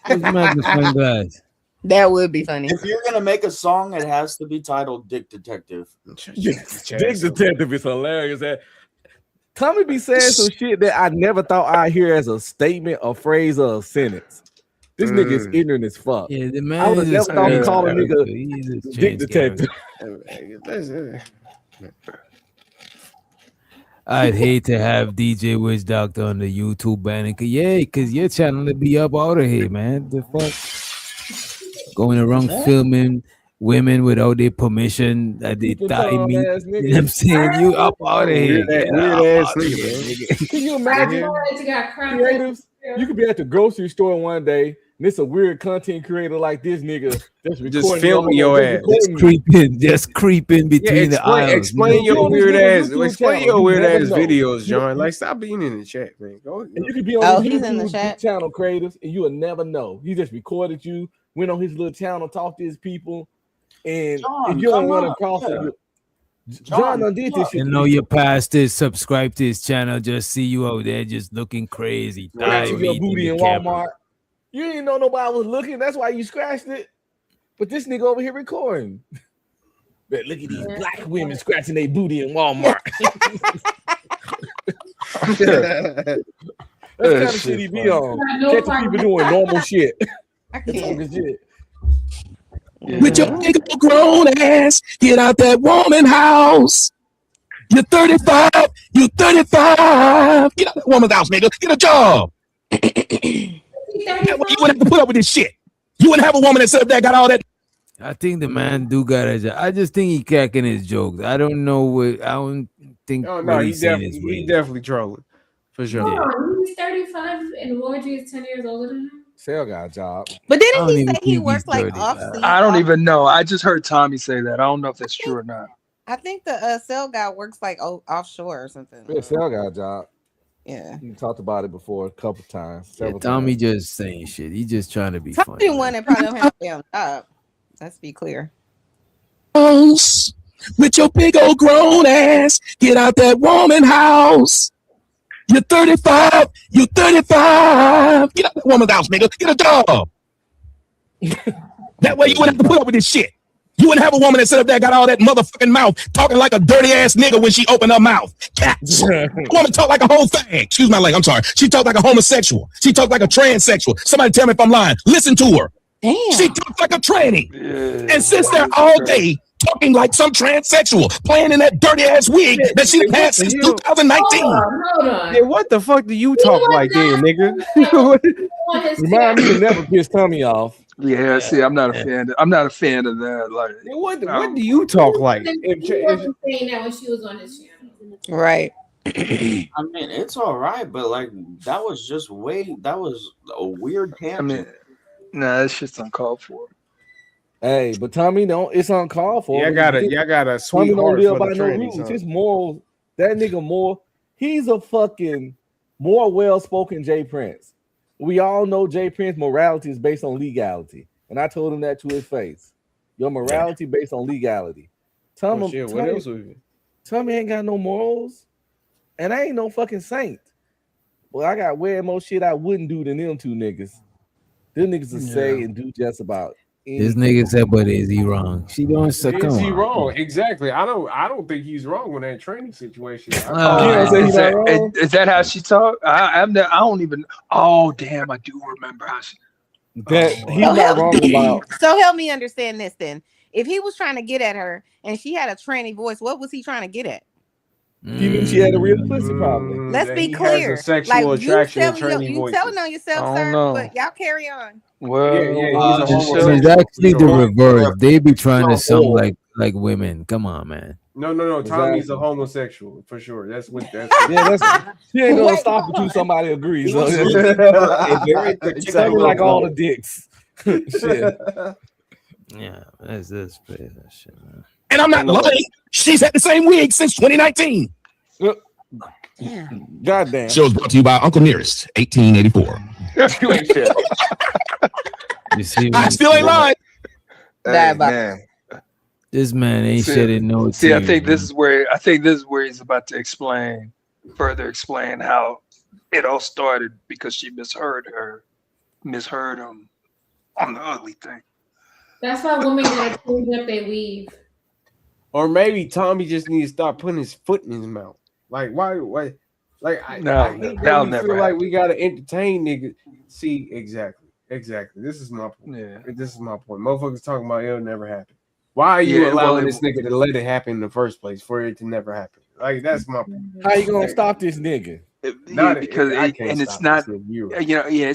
What's magnifying glass? That would be funny. If you're gonna make a song, it has to be titled "Dick Detective." Dick Detective is hilarious. Tommy be saying some shit that I never thought I'd hear as a statement, a phrase, or a sentence. This nigga is ignorant as fuck. Yeah, the man I would have is never a thought he strange called a character. nigga He's a Dick strange Detective. I'd hate to have DJ Witch Doctor on the YouTube banner. Cause your channel would be up out of here, man. The fuck? Going around filming women without their permission that they thigh meat. You know what I'm saying? You up out of here. Weird ass nigga. Can you imagine? Creatives, you could be at the grocery store one day, and it's a weird content creator like this nigga that's recording filming your ass. Just creeping between the aisles. Explain your weird ass. Explain your weird ass videos, You- John. Like, stop being in the chat, man. Go. And you could be on his he's in the YouTube chat. channel, creators, and you will never know. He just recorded you, went on his little channel, talked to his people, and John, if you don't come run up, across yeah. it, John done did this shit. You know your pastors, subscribe to his channel, just see you out there just looking crazy. Scratching thigh your meat booty in in the camera. Walmart. You didn't know nobody was looking. That's why you scratched it. But this nigga over here recording. But look at these black women scratching their booty in Walmart. That's the kind of shit he be on. Catching people doing normal shit. Talking shit. With your big old grown ass, get out that woman house. You're 35. You're 35. Get out that woman's house, nigga. Get a job. You wouldn't have to put up with this shit. You wouldn't have a woman that said that got all that. I think the man do got a job. I just think he cracking his jokes. I don't know what. I don't think. Oh what no, he's saying is he real. definitely trolling for sure. He's 35 and Roger is 10 years older than him. Sale got a job. But I didn't don't he even say he think works he's like 30, off man. season? I don't even know. I just heard Tommy say that. I don't know if that's true or not. I think the cell guy works like offshore or something. Yeah, Sale got a job. Yeah. You talked about it before a couple times. Yeah, several Tommy times. just saying shit. He just trying to be Tommy funny. the one that probably don't have a damn job. Let's be clear. House. With your big old grown ass, get out that woman house. You're 35. You're 35. Get out that woman's house, nigga. Get a job. That way you wouldn't have to put up with this shit. You wouldn't have a woman that sit up there got all that motherfucking mouth talking like a dirty ass nigga when she opened her mouth. Cats. The woman talk like a whole thing. Excuse my language. I'm sorry. She talked like a homosexual. She talked like a transsexual. Somebody tell me if I'm lying. Listen to her. Damn. She talks like a tranny and sits there all day talking like some transsexual, playing in that dirty ass wig that she had since 2019. Hold on. Yeah, what the fuck do you talk like then, nigga? Remind me to never piss Tommy off. Yeah, see, I'm not a fan. I'm not a fan of that. Like, What do you talk like? She wasn't saying that when she was on his channel. Right. I mean, it's all right, but like that was a weird tangent. I mean, nah, that shit's uncalled for. Hey, but Tommy, no, it's uncalled for. Y'all got a Tommy sweet don't heart live for by the no trannies, rules. huh? His morals, that nigga more. He's a fucking more well-spoken Jay Prince. We all know Jay Prince morality is based on legality, and I told him that to his face. Your morality based on legality. Oh, shit, what else was it? Tommy ain't got no morals, and I ain't no fucking saint. Well, I got way more shit I wouldn't do than them two niggas. Them niggas will say and do just about This nigga said, but is he wrong? She gonna suck. Is Come he on. wrong? Exactly. I don't think he's wrong with that training situation. Is that how she talk? I don't even. Oh damn! I do remember how she. He's not wrong about. So help me understand this then. If he was trying to get at her and she had a tranny voice, what was he trying to get at? He knew she had a real pussy problem. Let's be clear. Like you attraction telling on yourself, sir, but y'all carry on. Well, it's actually the reverse. They be trying to sound like women. Come on, man. No. Tommy's a homosexual for sure. That's what. That's she ain't gonna stop until somebody agrees. So it's like all the dicks. Shit. Yeah, let's play that shit, man. And I'm not lying. She's had the same wig since 2019. Goddamn. Show is brought to you by Uncle Nearest, 1884. You ain't shit. You see, I still ain't lying. Hey, man. This man ain't shedding no See, I tears, think man. this is where he's about to further explain how it all started because she misheard him on the ugly thing. That's why women gotta change up their weave. Or maybe Tommy just needs to start putting his foot in his mouth. Like, why? Like, I hate that'll that we never feel like happen. we gotta entertain niggas. See, exactly. This is my point. Yeah. This is my point. Motherfuckers talking about it'll never happen. Why are you allowing this nigga to let it happen in the first place for it to never happen? Like, that's my point. How you gonna stop this nigga? It's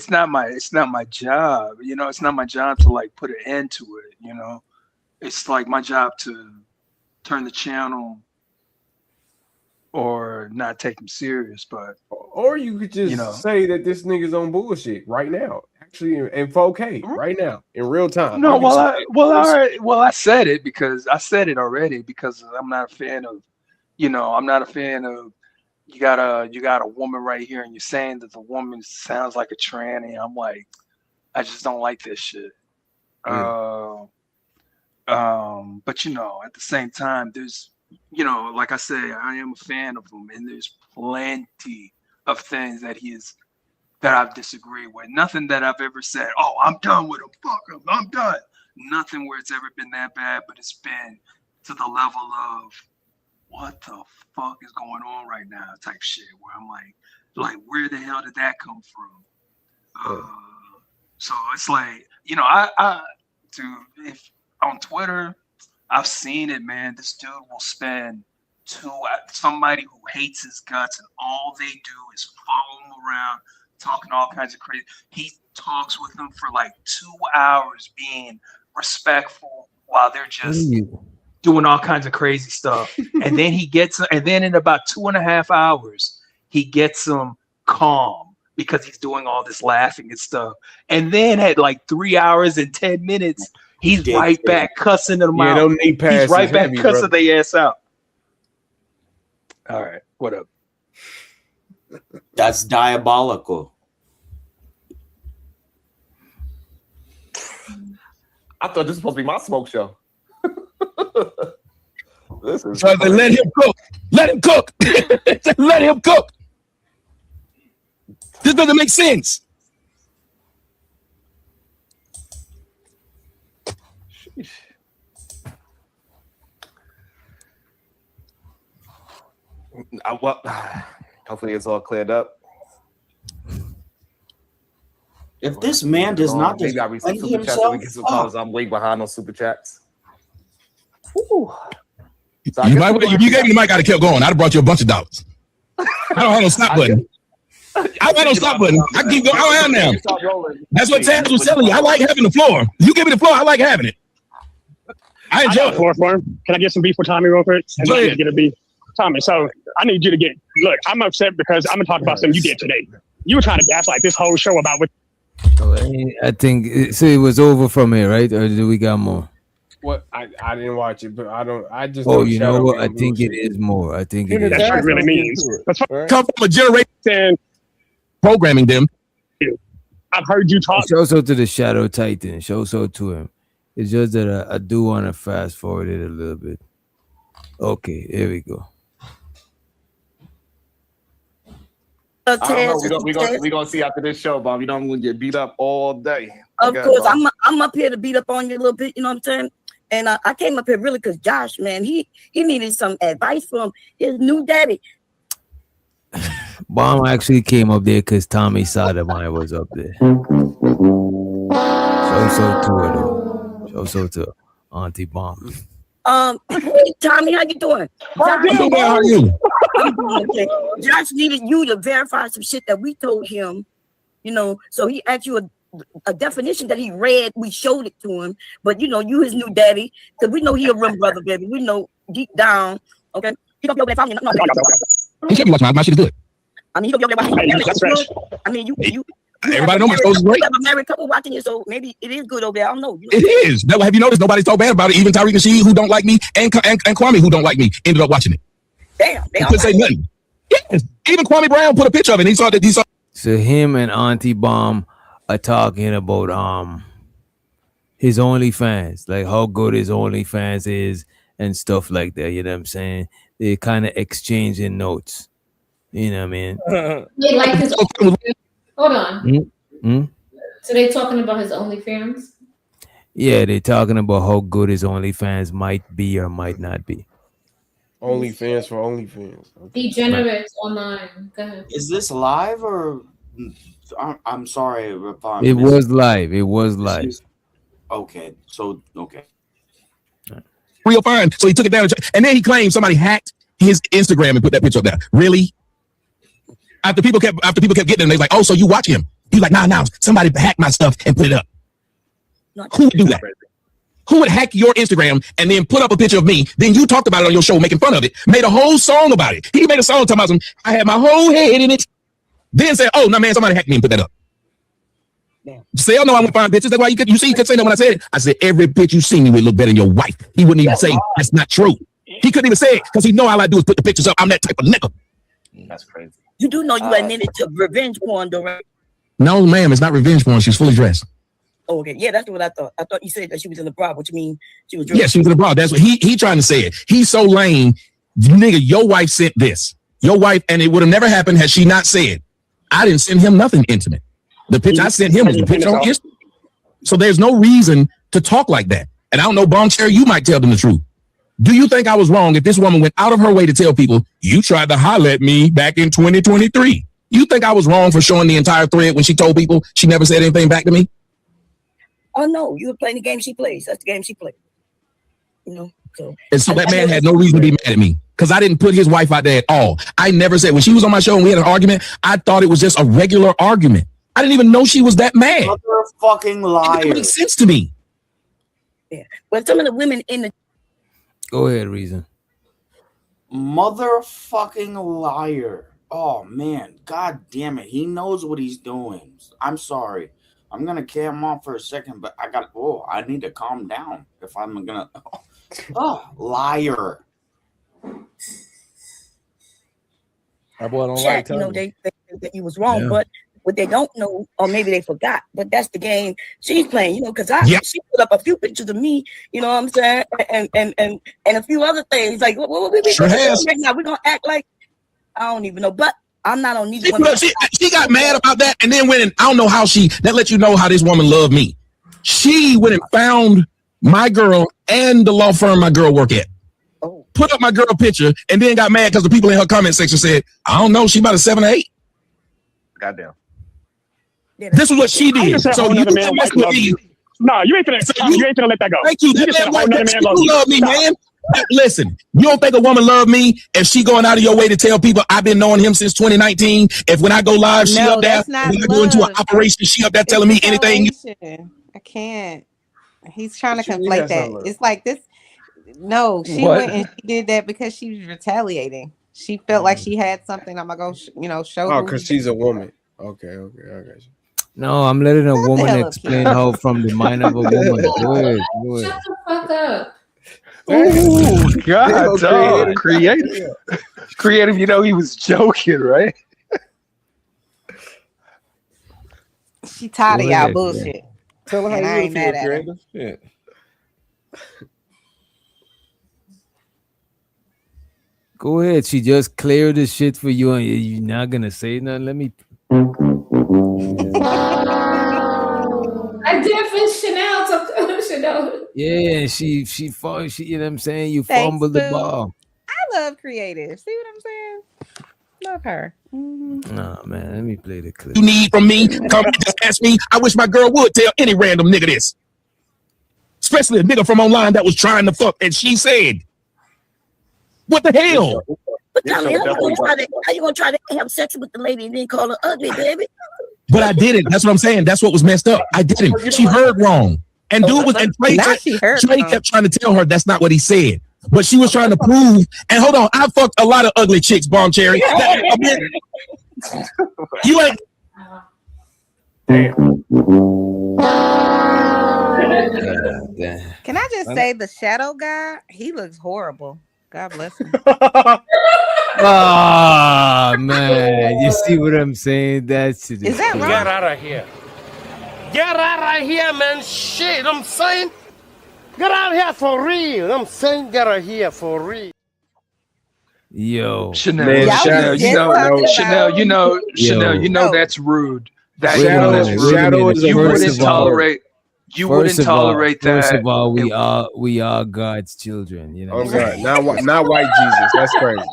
not my job. You know, it's not my job to like put an end to it. You know, it's like my job to turn the channel or not take him serious. But or you could just say that this nigga's on bullshit right now, actually in 4K right now in real time. No, I said it because I said it already because I'm not a fan of, I'm not a fan of you got a woman right here and you're saying that the woman sounds like a tranny. I'm like, I just don't like this shit. But at the same time, there's, like I say, I am a fan of him, and there's plenty of things that I've disagreed with. Nothing that I've ever said, oh, I'm done with him. Fuck him. I'm done. Nothing where it's ever been that bad, but it's been to the level of what the fuck is going on right now type shit where I'm like, where the hell did that come from? So it's like, if on Twitter, I've seen it, man. This dude will spend somebody who hates his guts, and all they do is follow him around, talking all kinds of crazy. He talks with them for like 2 hours, being respectful while they're just doing all kinds of crazy stuff. And then in about 2.5 hours, he gets them calm because he's doing all this laughing and stuff. And then at like 3 hours and 10 minutes, he's right back cussing them out. Don't need He's right back cussing their ass out. All right, what up? That's diabolical. I thought this was supposed to be my smoke show. So let him cook. Let him cook. Let him cook. This doesn't make sense. Hopefully it's all cleared up. If this man does not maybe I read some defend super chats himself, and get some calls. I'm way behind on super chats. So You gave me the mic, I'd have kept going. I'd have brought you a bunch of dollars. I don't have no stop button. I don't have no stop button. I keep going. I don't have now. That's what Taz was telling you. I like having the floor. You give me the floor, I like having it. I enjoy it. Floor for him. Can I get some beef for Tommy real quick? And Go ahead. get a beef. Tommy, so I need you to look, I'm upset because I'm gonna talk about something you did today. You were trying to gaslight this whole show about what. I think it was over from here, right? Or do we got more? What I didn't watch it, but I just. Oh, you know what? I think it is more. I think it is. That's what it really means. Come from a generation programming them. I've heard you talk. Show so to the Shadow Titan. Show so to him. It's just that I do want to fast forward it a little bit. Okay, here we go. I don't know. We're gonna see after this show, Bob. I'm gonna get beat up all day. Of course, I'm up here to beat up on you a little bit, you know what I'm saying? And I came up here really because Josh, man, he needed some advice from his new daddy. Bomb actually came up there because Tommy Sotimyoer was up there. Show so to her though. Show so to Auntie Bomb. Hey, Tommy, how you doing? I'm doing well. How are you? I'm doing okay. Josh needed you to verify some shit that we told him, so he asked you a definition that he read. We showed it to him, but you his new daddy, because we know he a real brother, baby. We know deep down, okay? He don't be over there following. He can't be watching my shit is good. I mean, he don't be over there watching. I mean, you Everybody know my show's great. You have a married couple watching you, so maybe it is good over there. I don't know. It is. Now, have you noticed nobody's talk bad about it? Even Tariq and she, who don't like me, and Kwame, who don't like me, ended up watching it. Damn, they couldn't say nothing. Yes. Even Kwame Brown put a picture of it. And he saw. So him and Auntie Bomb are talking about his OnlyFans, like how good his OnlyFans is and stuff like that. You know what I'm saying? They kind of exchanging notes. You know what I mean? They like his. Hold on. Mm-hmm. So they talking about his OnlyFans? Yeah, they're talking about how good his OnlyFans might be or might not be. OnlyFans for OnlyFans. Degenerates online. Go ahead. Is this live or? I'm sorry if I'm. It was live. It was live. Okay, so okay. Real fine. So he took it down, and then he claimed somebody hacked his Instagram and put that picture up there. Really? After people kept getting him, they was like, "Oh, so you watch him?" He's like, "Nah, somebody hacked my stuff and put it up." Who would do that? Who would hack your Instagram and then put up a picture of me? Then you talked about it on your show, making fun of it. Made a whole song about it. He made a song talking about I had my whole head in it. Then said, "Oh no, man, somebody hacked me and put that up." Say, "Oh no, I won't find bitches." That's why you could say that when I said it. I said, "Every bitch you see me with look better than your wife." He wouldn't even say that's not true. He couldn't even say it because he know all I do is put the pictures up. I'm that type of nigga. That's crazy. You do know you admitted to revenge porn, though, right? No, ma'am, it's not revenge porn. She's fully dressed. Oh, okay. Yeah, that's what I thought. I thought you said that she was in the bra. What you mean? She was dressed? Yeah, she was in the bra. That's what he trying to say it. He's so lame. Nigga, your wife sent this. Your wife, and it would have never happened had she not said. I didn't send him nothing intimate. The picture I sent him was the picture on Instagram. So there's no reason to talk like that. And I don't know, Bomb Cherry, you might tell them the truth. Do you think I was wrong if this woman went out of her way to tell people, you tried to holler at me back in 2023? You think I was wrong for showing the entire thread when she told people she never said anything back to me? Oh, no. You were playing the game she plays. That's the game she played. You know? And so that man had no reason to be mad at me because I didn't put his wife out there at all. I never said, when she was on my show and we had an argument, I thought it was just a regular argument. I didn't even know she was that mad. Motherfucking liar. It didn't make sense to me. Yeah. But some of the women in the... Go ahead, Reason. Motherfucking liar. Oh, man. God damn it. He knows what he's doing. I'm sorry. I'm going to cam off for a second, but I need to calm down if I'm going to... Oh, liar. That boy don't Chat, you know, they that you was wrong, but what they don't know, or maybe they forgot, but that's the game she's playing, you know, because she put up a few pictures of me, you know what I'm saying, and a few other things. Like, what we sure has. right now? We're gonna act like I don't even know, but I'm not on neither one. She got mad about that, and then went and I don't know how that lets you know how this woman loved me. She went and found my girl and the law firm my girl work at. Put up my girl picture and then got mad because the people in her comment section said, I don't know, she about a 7 or 8. Goddamn. This is what she did. So you can mess with me. No, you ain't gonna let that go. Thank you. You just said a whole nother man love me, man. Listen, you don't think a woman love me if she going out of your way to tell people I've been knowing him since 2019? If when I go live, she up there. When I go into an operation, she up there telling me anything. I can't. He's trying to conflate that. It's like this. No, she went and she did that because she was retaliating. She felt like she had something. I'm gonna go, show. Oh, because she's a woman. Okay, I got you. No, I'm letting a woman explain how from the mind of a woman. Go ahead. Shut the fuck up. Oh God, dog. Creative. You know he was joking, right? She tired of y'all bullshit. Tell her how I you ain't mad feel, at her. Creative. Yeah. Go ahead. She just cleared the shit for you, and you're not gonna say nothing. Let me. I did for Chanel to Chanel. Yeah, she you know what I'm saying? You Thanks, fumbled the boo. ball. I love creative. See what I'm saying? Love her. Nah, man, let me play the clip. You need from me, come just ask me. I wish my girl would tell any random nigga this. Especially a nigga from online that was trying to fuck, and she said, what the hell? But Tommy, how you gonna try to have sex with the lady and then call her ugly, baby? But I didn't. That's what I'm saying. That's what was messed up. I didn't. She heard wrong. And dude was, and Trey kept trying to tell her that's not what he said. But she was trying to prove, and hold on, I fucked a lot of ugly chicks, Bomb Cherry. You ain't. Damn. Can I just say the shadow guy? He looks horrible. God bless him. Ah man, you see what I'm saying? That's Is that Get wrong? out of here. Get out of here, man. Shit, I'm saying. Get out of here for real. I'm saying get out of here for real. Yo, Chanel, Man, Chanel, you know, no. Chanel, you know that's rude. That wait a Shadow, minute, wait a Shadow minute. is a you word. wouldn't tolerate. You wouldn't tolerate First that. of all, we are God's children. You know. Oh God, not white Jesus. That's crazy.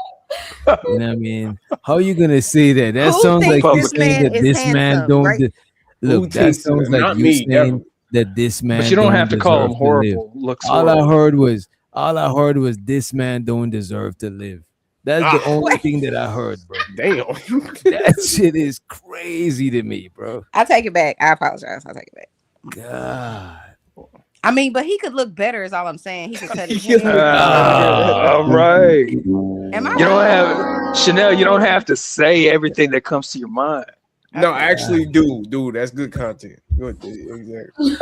You know what I mean? How are you gonna say that? That Who sounds like thinks you this saying man that is this man handsome? don't. Right? Look, that thinks sounds like not you me, saying definitely. that this man. But you don't have to call him deserve to live. horrible. Looks All horrible. I heard was this man don't deserve to live. That's the only thing that I heard, bro. Damn. That shit is crazy to me, bro. I take it back. I apologize. I take it back. God. I mean, but he could look better. Is all I'm saying. He could cut his hair. All right. Am I You don't right? have Chanel. You don't have to say everything that comes to your mind. No, actually, dude, that's good content. Good, exactly.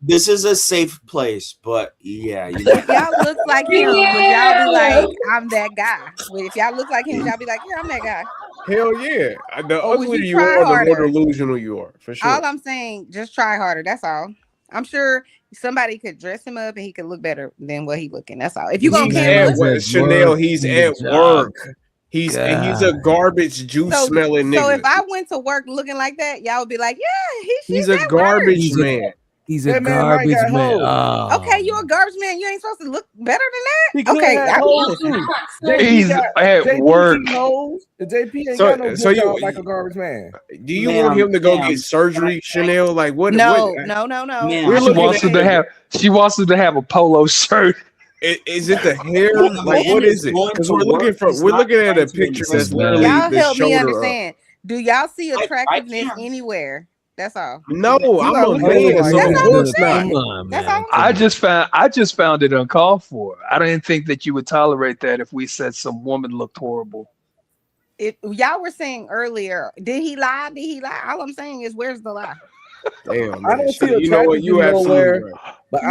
This is a safe place, but yeah, you If y'all look like him, would y'all be like, I'm that guy? If y'all look like him, would y'all be like, yeah, I'm that guy? Hell yeah. The Or would uglier you you try are, the more harder? delusional you are, for sure. All I'm saying, just try harder. That's all. I'm sure somebody could dress him up and he could look better than what he looking. That's all. If you gonna He's camera at work, Chanel. He's at work. He's a garbage juice smelling so nigga. if I went to work looking like that, y'all would be like, yeah, He's a garbage man. He's a That man might garbage got man. hoes. Oh. Okay, you're a garbage man. You ain't supposed to look better He than that. could Okay, have hoes too. He's at work. Hoes. The JP ain't So- got no so good you- job like a garbage man. Do you want him to go get surgery, Chanel? Like what? No. We're She looking wants him at to have. She wants him to have a polo shirt. Is it the hair? The Like man what is is it? going Because to we're looking work. for He's we're not looking at a trying to picture that's impress literally Y'all the help me shoulder up. understand. Do y'all see attractiveness can't. anywhere? That's all. No, I'm not a looking man, at it so like of that. course not. Come on, That's man. all I'm saying. I just found it uncalled for. I didn't think that you would tolerate that if we said some woman looked horrible. Y'all were saying earlier, did he lie? Did he lie? All I'm saying is, where's the lie? Damn, I man. don't see You know what? You attractiveness absolutely nowhere, right. but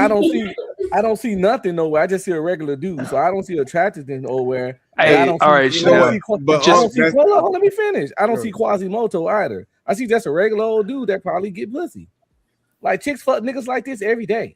I don't see nothing nowhere. I just see a regular dude, so I don't see attractiveness nowhere. Hey, I don't all see, right, you know what? But I don't see. that's- Hold on, let me finish. I don't Sure. see Quasimodo either. I see just a regular old dude that probably get pussy. Like chicks fuck niggas like this every day.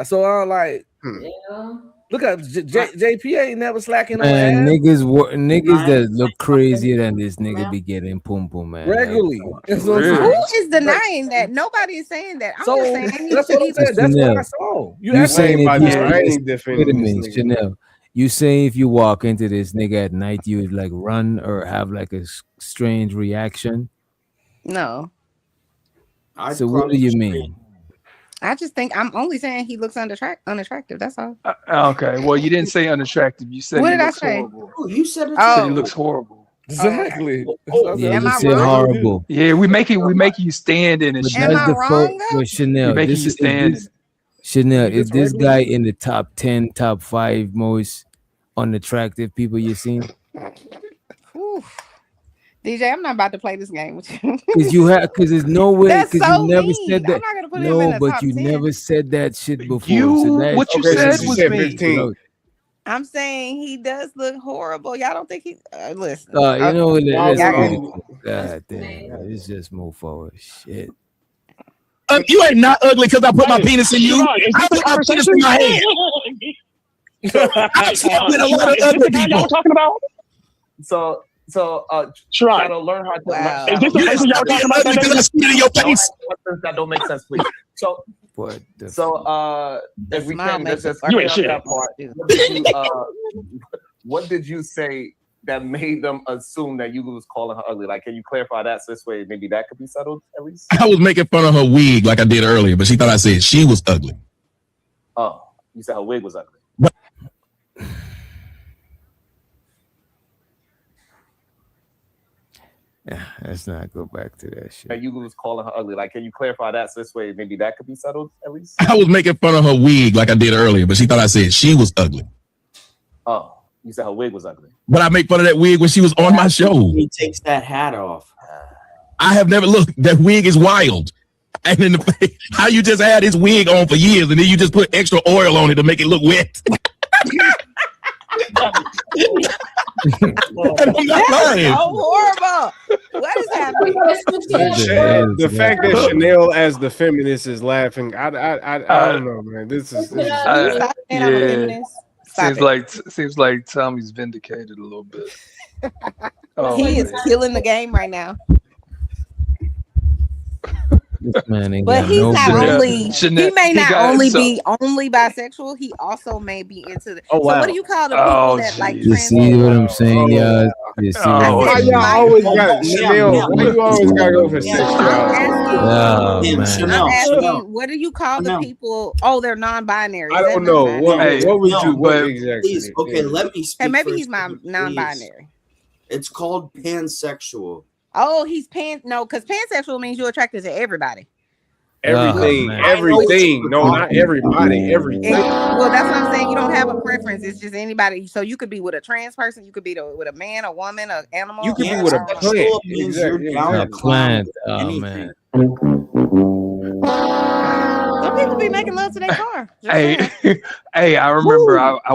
So I'm like, Yeah. look at JP ain't never slacking on Man, ass niggas that look crazier than this nigga be getting pum pum, man. regularly. That's what I'm Really? saying. Who is denying that? Nobody is saying that. I'm So just saying he that's what I'm he- saying. That's what I Chanel, saw. You asked saying me if about you that. I ain't wait a defending this minute, nigga. Chanel. You saying if you walk into this nigga at night, you would like run or have like a strange reaction? no. So what do you mean? I just think I'm only saying he looks unattractive. That's all. Okay. Well, you didn't say unattractive. You said What he did I looks say? horrible. Oh, you said it. You said he Oh, looks horrible. Exactly. Yeah, Am you I said wrong? horrible. Yeah, we make you stand in it. But Am that's I the wrong first. though? But Chanel, We making this you is stand this in it. Chanel. You Is just this regular guy dude. in the top 10, top 5 most unattractive people you've seen? Whew. DJ, I'm not about to play this game with you. Because there's no way, That's because so you never mean. said I'm that. not gonna put him in No, the but top you 10. never said that shit before. What you Okay, so said she was said me. 15. I'm saying he does look horrible. Y'all don't think he? Listen. You know, Okay. let's Y'all get got it. God damn, man, let's just move forward. Shit. You ain't not ugly because I put my Hey, penis in you. Sharon, is I this the put my penis conversation? in my hand. I've slept with a lot Sharon, of is this ugly the guy y'all people. talking about? So Sharon, Shadow, learn how to. is Shadow, this the You person just y'all stop being talking about ugly that because I day? spit in your don't face. ask questions that don't make sense, please. So, What the if we smile can, makes let's it just You ain't clear shit. up that part. What did you say that made them assume that you was calling her ugly? Like, can you clarify that so this way maybe that could be settled at least? I was making fun of her wig like I did earlier, but she thought I said she was ugly. Oh, you said her wig was ugly. Yeah, let's not go back to that shit. That you was calling her ugly. Like, can you clarify that so this way maybe that could be settled at least? I was making fun of her wig like I did earlier, but she thought I said she was ugly. Oh, you said her wig was ugly. But I make fun of that wig when she was on my show. He takes that hat off. I have never looked. That wig is wild. And then how you just had this wig on for years, and then you just put extra oil on it to make it look wet. I'm not lying. So horrible. What is happening? The fact that Chanel as the feminist is laughing, I don't know, man. This is Stop saying I'm a feminist. Stop seems like Tommy's vindicated a little bit. He is killing the game right now. This man ain't But got he's no not business. only he may not only be only bisexual, he also may be into the. So what do you call the people that like You see what I'm saying, y'all? You see what I'm Why saying? y'all always got Chanel? Why you always gotta go for sexuality? Oh, man. I'm asking, what do you call the people? Oh, they're non-binary. I don't know. What would you? What exactly? Please, okay, let me speak. Hey, maybe for he's my please. non-binary. It's called pansexual. Oh, he's no, because pansexual means you're attracted to everybody. Everything, everything. No, not everybody. Everything. Well, that's what I'm saying. You don't have a preference. It's just anybody. So you could be with a trans person. You could be with a man, a woman, an animal. You could be with a plant. Exactly. A plant. Oh, man. Some people be making love to their car. Hey, I remember I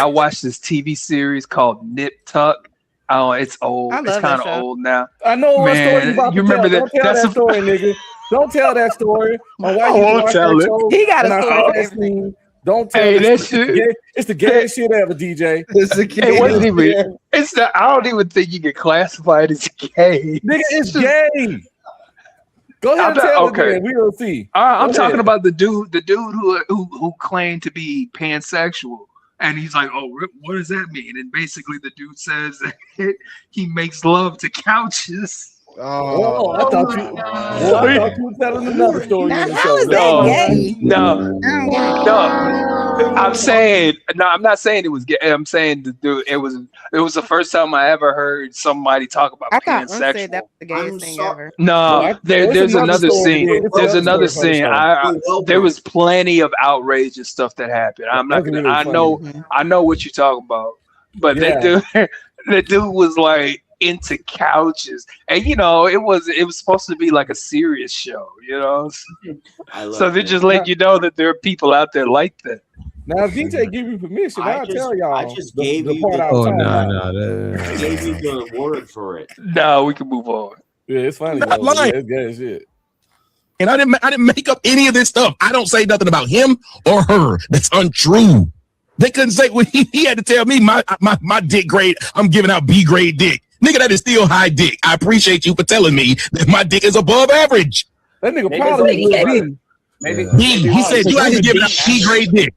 watched this TV series called Nip Tuck. Oh, it's old. It's kind of old now. I know what story you about to remember tell. that? Don't tell that story, nigga. Don't tell that story. On why you won't watch tell that it. show. He got a And I story saw for that everything. scene. Don't tell Hey, that that shit. It's the gayest shit ever, DJ. It's the It wasn't even. It's not. I don't even think you can classify it as gay. Nigga, it's gay. Go ahead and tell it then. We will see. I'm talking about the dude who claimed to be pansexual, and he's like, "Oh, what does that mean?" And basically, the dude says that he makes love to couches. Oh, I thought you were telling another story. Now, in the how show. is that gay? No. I'm saying no. I'm not saying it was gay. I'm saying the dude. It was the first time I ever heard somebody talk about I thought Unc said pansexual. that was the gayest thing ever. No, there's another scene. There's another scene. There was plenty of outrageous stuff that happened. I'm not gonna. I know what you're talking about. But that dude was like into couches, and it was supposed to be like a serious show, So they just let you know that there are people out there like that. Now, if DJ give you permission, I'll tell y'all. I just gave you part the, I was talking about. I gave you the word for it. No, we can move on. Yeah, it's funny. Not Though. lying. Yeah, it's gay as shit. And I didn't make up any of this stuff. I don't say nothing about him or her that's untrue. They couldn't say he had to tell me my dick grade. I'm giving out B grade dick. Nigga, that is still high dick. I appreciate you for telling me that my dick is above average. That nigga probably He said you out here giving out B grade dick.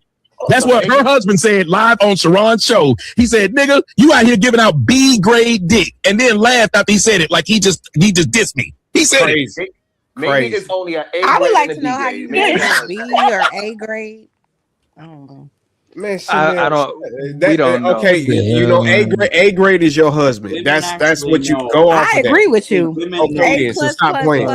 That's what her husband said live on Sharon's show. He said, nigga, you out here giving out B grade dick, and then laughed after he said it like he just dissed me. He said Crazy. Maybe it's only an A grade. I would like and to a know how B you grade. make it B or A grade. I don't know. Man, I don't. We don't know. Okay, A grade is your husband. That's what you go off. I agree with you. Okay, so stop playing.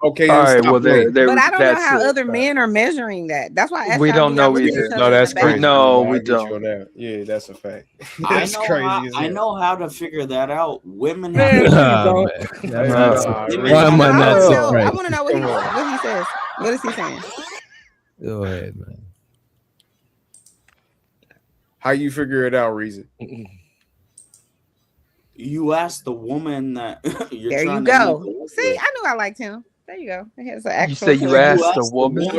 Okay, all right. Well, but I don't know how other men are measuring that. That's why I asked we y'all, don't do y'all know look at either. each other No, in that's the back? crazy. No, we I get you don't. on that. Yeah, that's a fact. I That's know crazy. I know how to figure that out. Women Man, have. Oh, man. Why am I not I surprised? want to know what he says. What is he saying? Go ahead, man. How you figure it out, Reason? You ask the woman that you're There trying you to go. make love See, with. I knew I liked him. There you go. Here's an actual. You say you asked a woman. So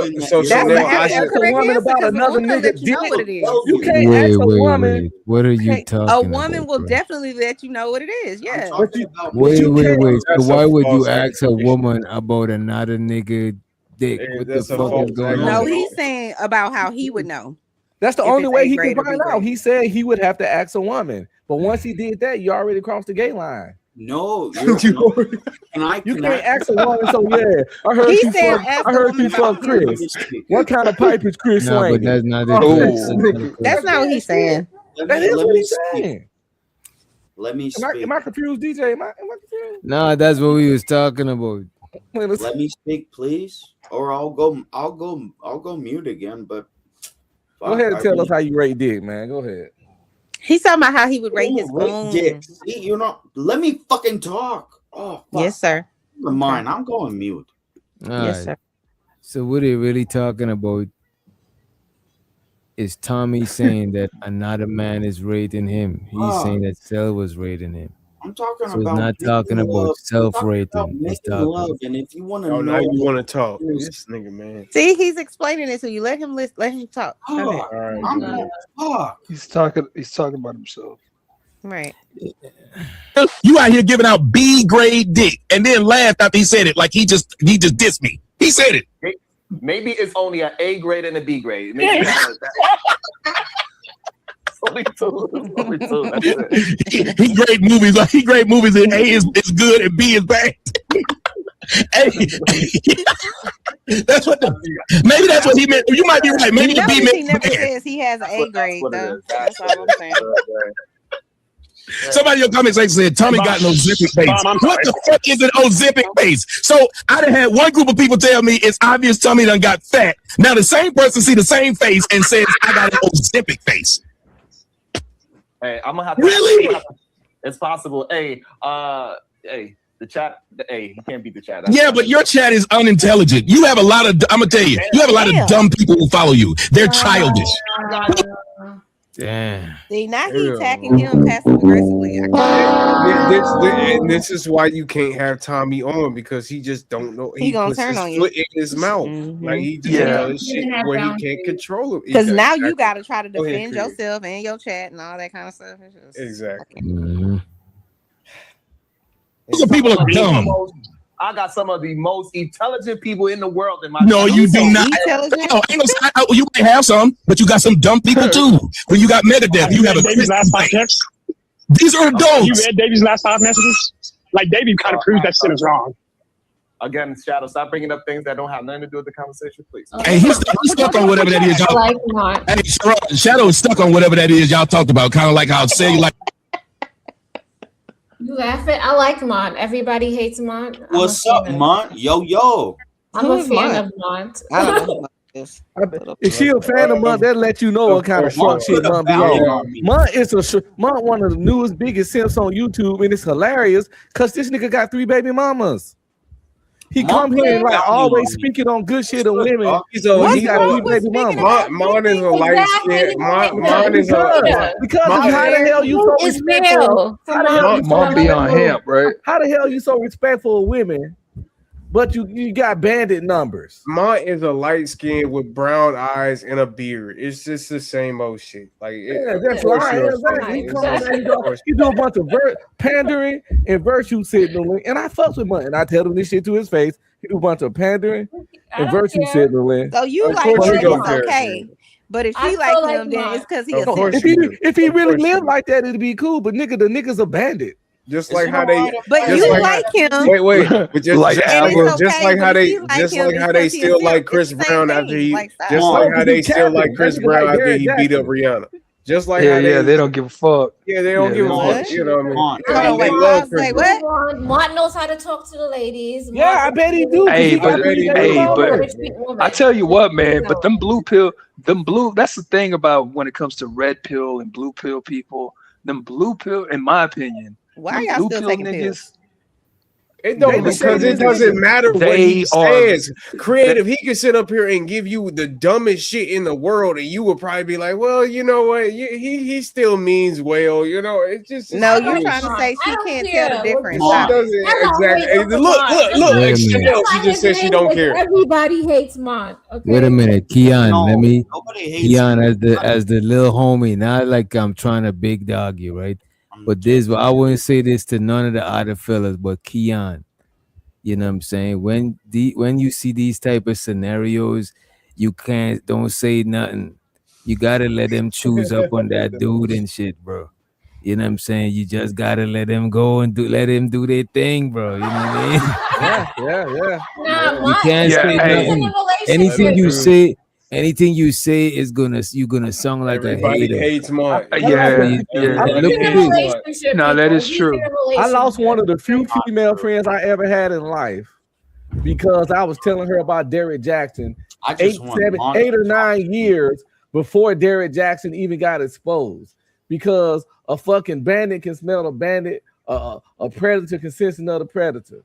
That's Chanel, the I actual should. correct woman answer, about 'cause a another woman will nigga let you know what it is. You can't ask a woman. Wait. What are you talking A about? woman will bro? definitely let you know what it is. Yeah. But you Wait. So That's why a would you false ask a woman about another nigga dick? Yeah, What the that's a fuck false is going No, on? he's saying about how he would know. That's the If only it's way A he can grade or B find out. grade. He said he would have to ask a woman. But once he did that, you already crossed the gay line. No, You can't ask a woman. So yeah, I heard He you said fuck. ask I a heard woman you fuck about him. Chris. What kind of pipe is Chris No, but slanging? that's not it. That's not what he's saying. That is what he's saying. Let me Am speak. I confused, DJ? Am I confused? No, that's what we was talking about. Let me speak, please, or I'll go mute again. But Go ahead and tell us how you rate dick, man. Go ahead. He's talking about how he would rate his own. dick. See, let me fucking talk. Oh, fuck. Yes, sir. Never mind. I'm going mute. All Yes, right. sir. So what they're really talking about is Tommy saying that another man is rating him. He's Ah, saying that Cell was rating him. I'm talking So it's about not making talking about love. I'm talking about self-rating. It's making talking. love. And if you want to Oh, know now you what want to talk. it is, This nigga, man. See, he's explaining it to you. Let him listen. Let him talk. Go ahead. fuck, All right, I'm man. gonna fuck. He's talking about himself. Right. You out here giving out B grade dick and then laughed after he said it like he just dissed me. He said it. Maybe it's only an A grade and a B grade. Maybe it's only two. It's only two. That's it. He grade movies. He grade movies and A is good and B is bad. Hey, that's what maybe that's what he meant. You might be right. Maybe the B Notice he meant never bad. says he has an A grade though. That's all I'm saying. Somebody in your comment section said Tommy got an Ozempic face. What the fuck is an Ozempic face? So I done had one group of people tell me it's obvious Tommy done got fat. Now the same person see the same face and says I got an Ozempic face. Hey, I'm gonna have to. Really? It's possible. Hey, the chat. Hey, he can't beat the chat. Yeah, but your chat is unintelligent. You have a lot of. I'm gonna tell you, you have a lot of dumb people who follow you. They're childish. Damn. See, now he's attacking him passive aggressively. And this is why you can't have Tommy on because he just don't know. He gonna puts turn his on you. foot in his mouth. Like he just does shit where he can't control it. Because now you got to try to Go ahead, defend Craig. yourself and your chat and all that kind of stuff. It's just, Exactly. Those people are dumb. I got some of the most intelligent people in the world in my. No, you do not. No, you may have some, but you got some dumb people too. When you got Megadeth, you have a. Davy's last 5 texts. These are adults. You read Davy's last 5 messages? Like Davy kind of proves that shit is wrong. Again, Shadow, stop bringing up things that don't have nothing to do with the conversation, please. Hey, he's stuck on whatever that is. Y'all. Hey, Shadow is stuck on whatever that is y'all talked about. Kind of like how say like. You laughing? I like Mont. Everybody hates Mont. What's up, Mont? Yo. I'm a fan of Mont. I don't know about this. If she a fan of Mont, that let you know what kind of fuck shit Mont be on. Mont is Mont one of the newest, biggest simps on YouTube, and it's hilarious because this nigga got 3 baby mamas. He come here and like always speaking on good shit of women. He got 3 baby mamas. Mont is a light skin. Mont is because how the hell you so respectful? Mont be on hemp, right? How the hell you so respectful of women, but you got bandit numbers? Mont is a light skin with brown eyes and a beard. It's just the same old shit. Like that's right. Exactly. He do a bunch of pandering and virtue signaling, and I fucks with Mont, and I tell him this shit to his face. He do a bunch of pandering and virtue signaling. So you like him, it's okay. But if she like him, then it's because he a simp. If he really lived like that, it'd be cool. But the nigga's a bandit. Just like how they, but you like him. Wait, but just like how they still like Chris Brown after he, just like how they still like Chris Brown after he beat up Rihanna. Just like how they don't give a fuck. Yeah, they don't give a fuck. You know what I mean? They love Chris Brown. Mont knows how to talk to the ladies. Yeah, I bet he do. But I tell you what, man. But them blue, that's the thing about when it comes to red pill and blue pill people. Them blue pill, in my opinion. Why are y'all still taking pills? It don't, because it doesn't matter what he says. Creative, he can sit up here and give you the dumbest shit in the world, and you would probably be like, "Well, you know what? He still means well." You know, it's just no. You're trying to say she can't tell the difference. She doesn't exactly. Look. Like Chanel, she just said she don't care. Everybody hates Mont. Okay? Wait a minute, Keon. Keon as the little homie. Not like I'm trying to big dog you, right? But I wouldn't say this to none of the other fellas, but Keon, you know what I'm saying? When you see these type of scenarios, you don't say nothing. You gotta let them choose up on that dude and shit, bro. You know what I'm saying? You just gotta let them go and let him do their thing, bro. You know what I mean? Yeah. You can't say nothing. Anything you say is you're gonna sound like everybody a hater. hates Mont. Look at this. No, that is true. I lost one of the few female friends I ever had in life because I was telling her about Derrick Jackson 8 or 9 years before Derrick Jackson even got exposed. Because a fucking bandit can smell a bandit, a predator can sense another predator.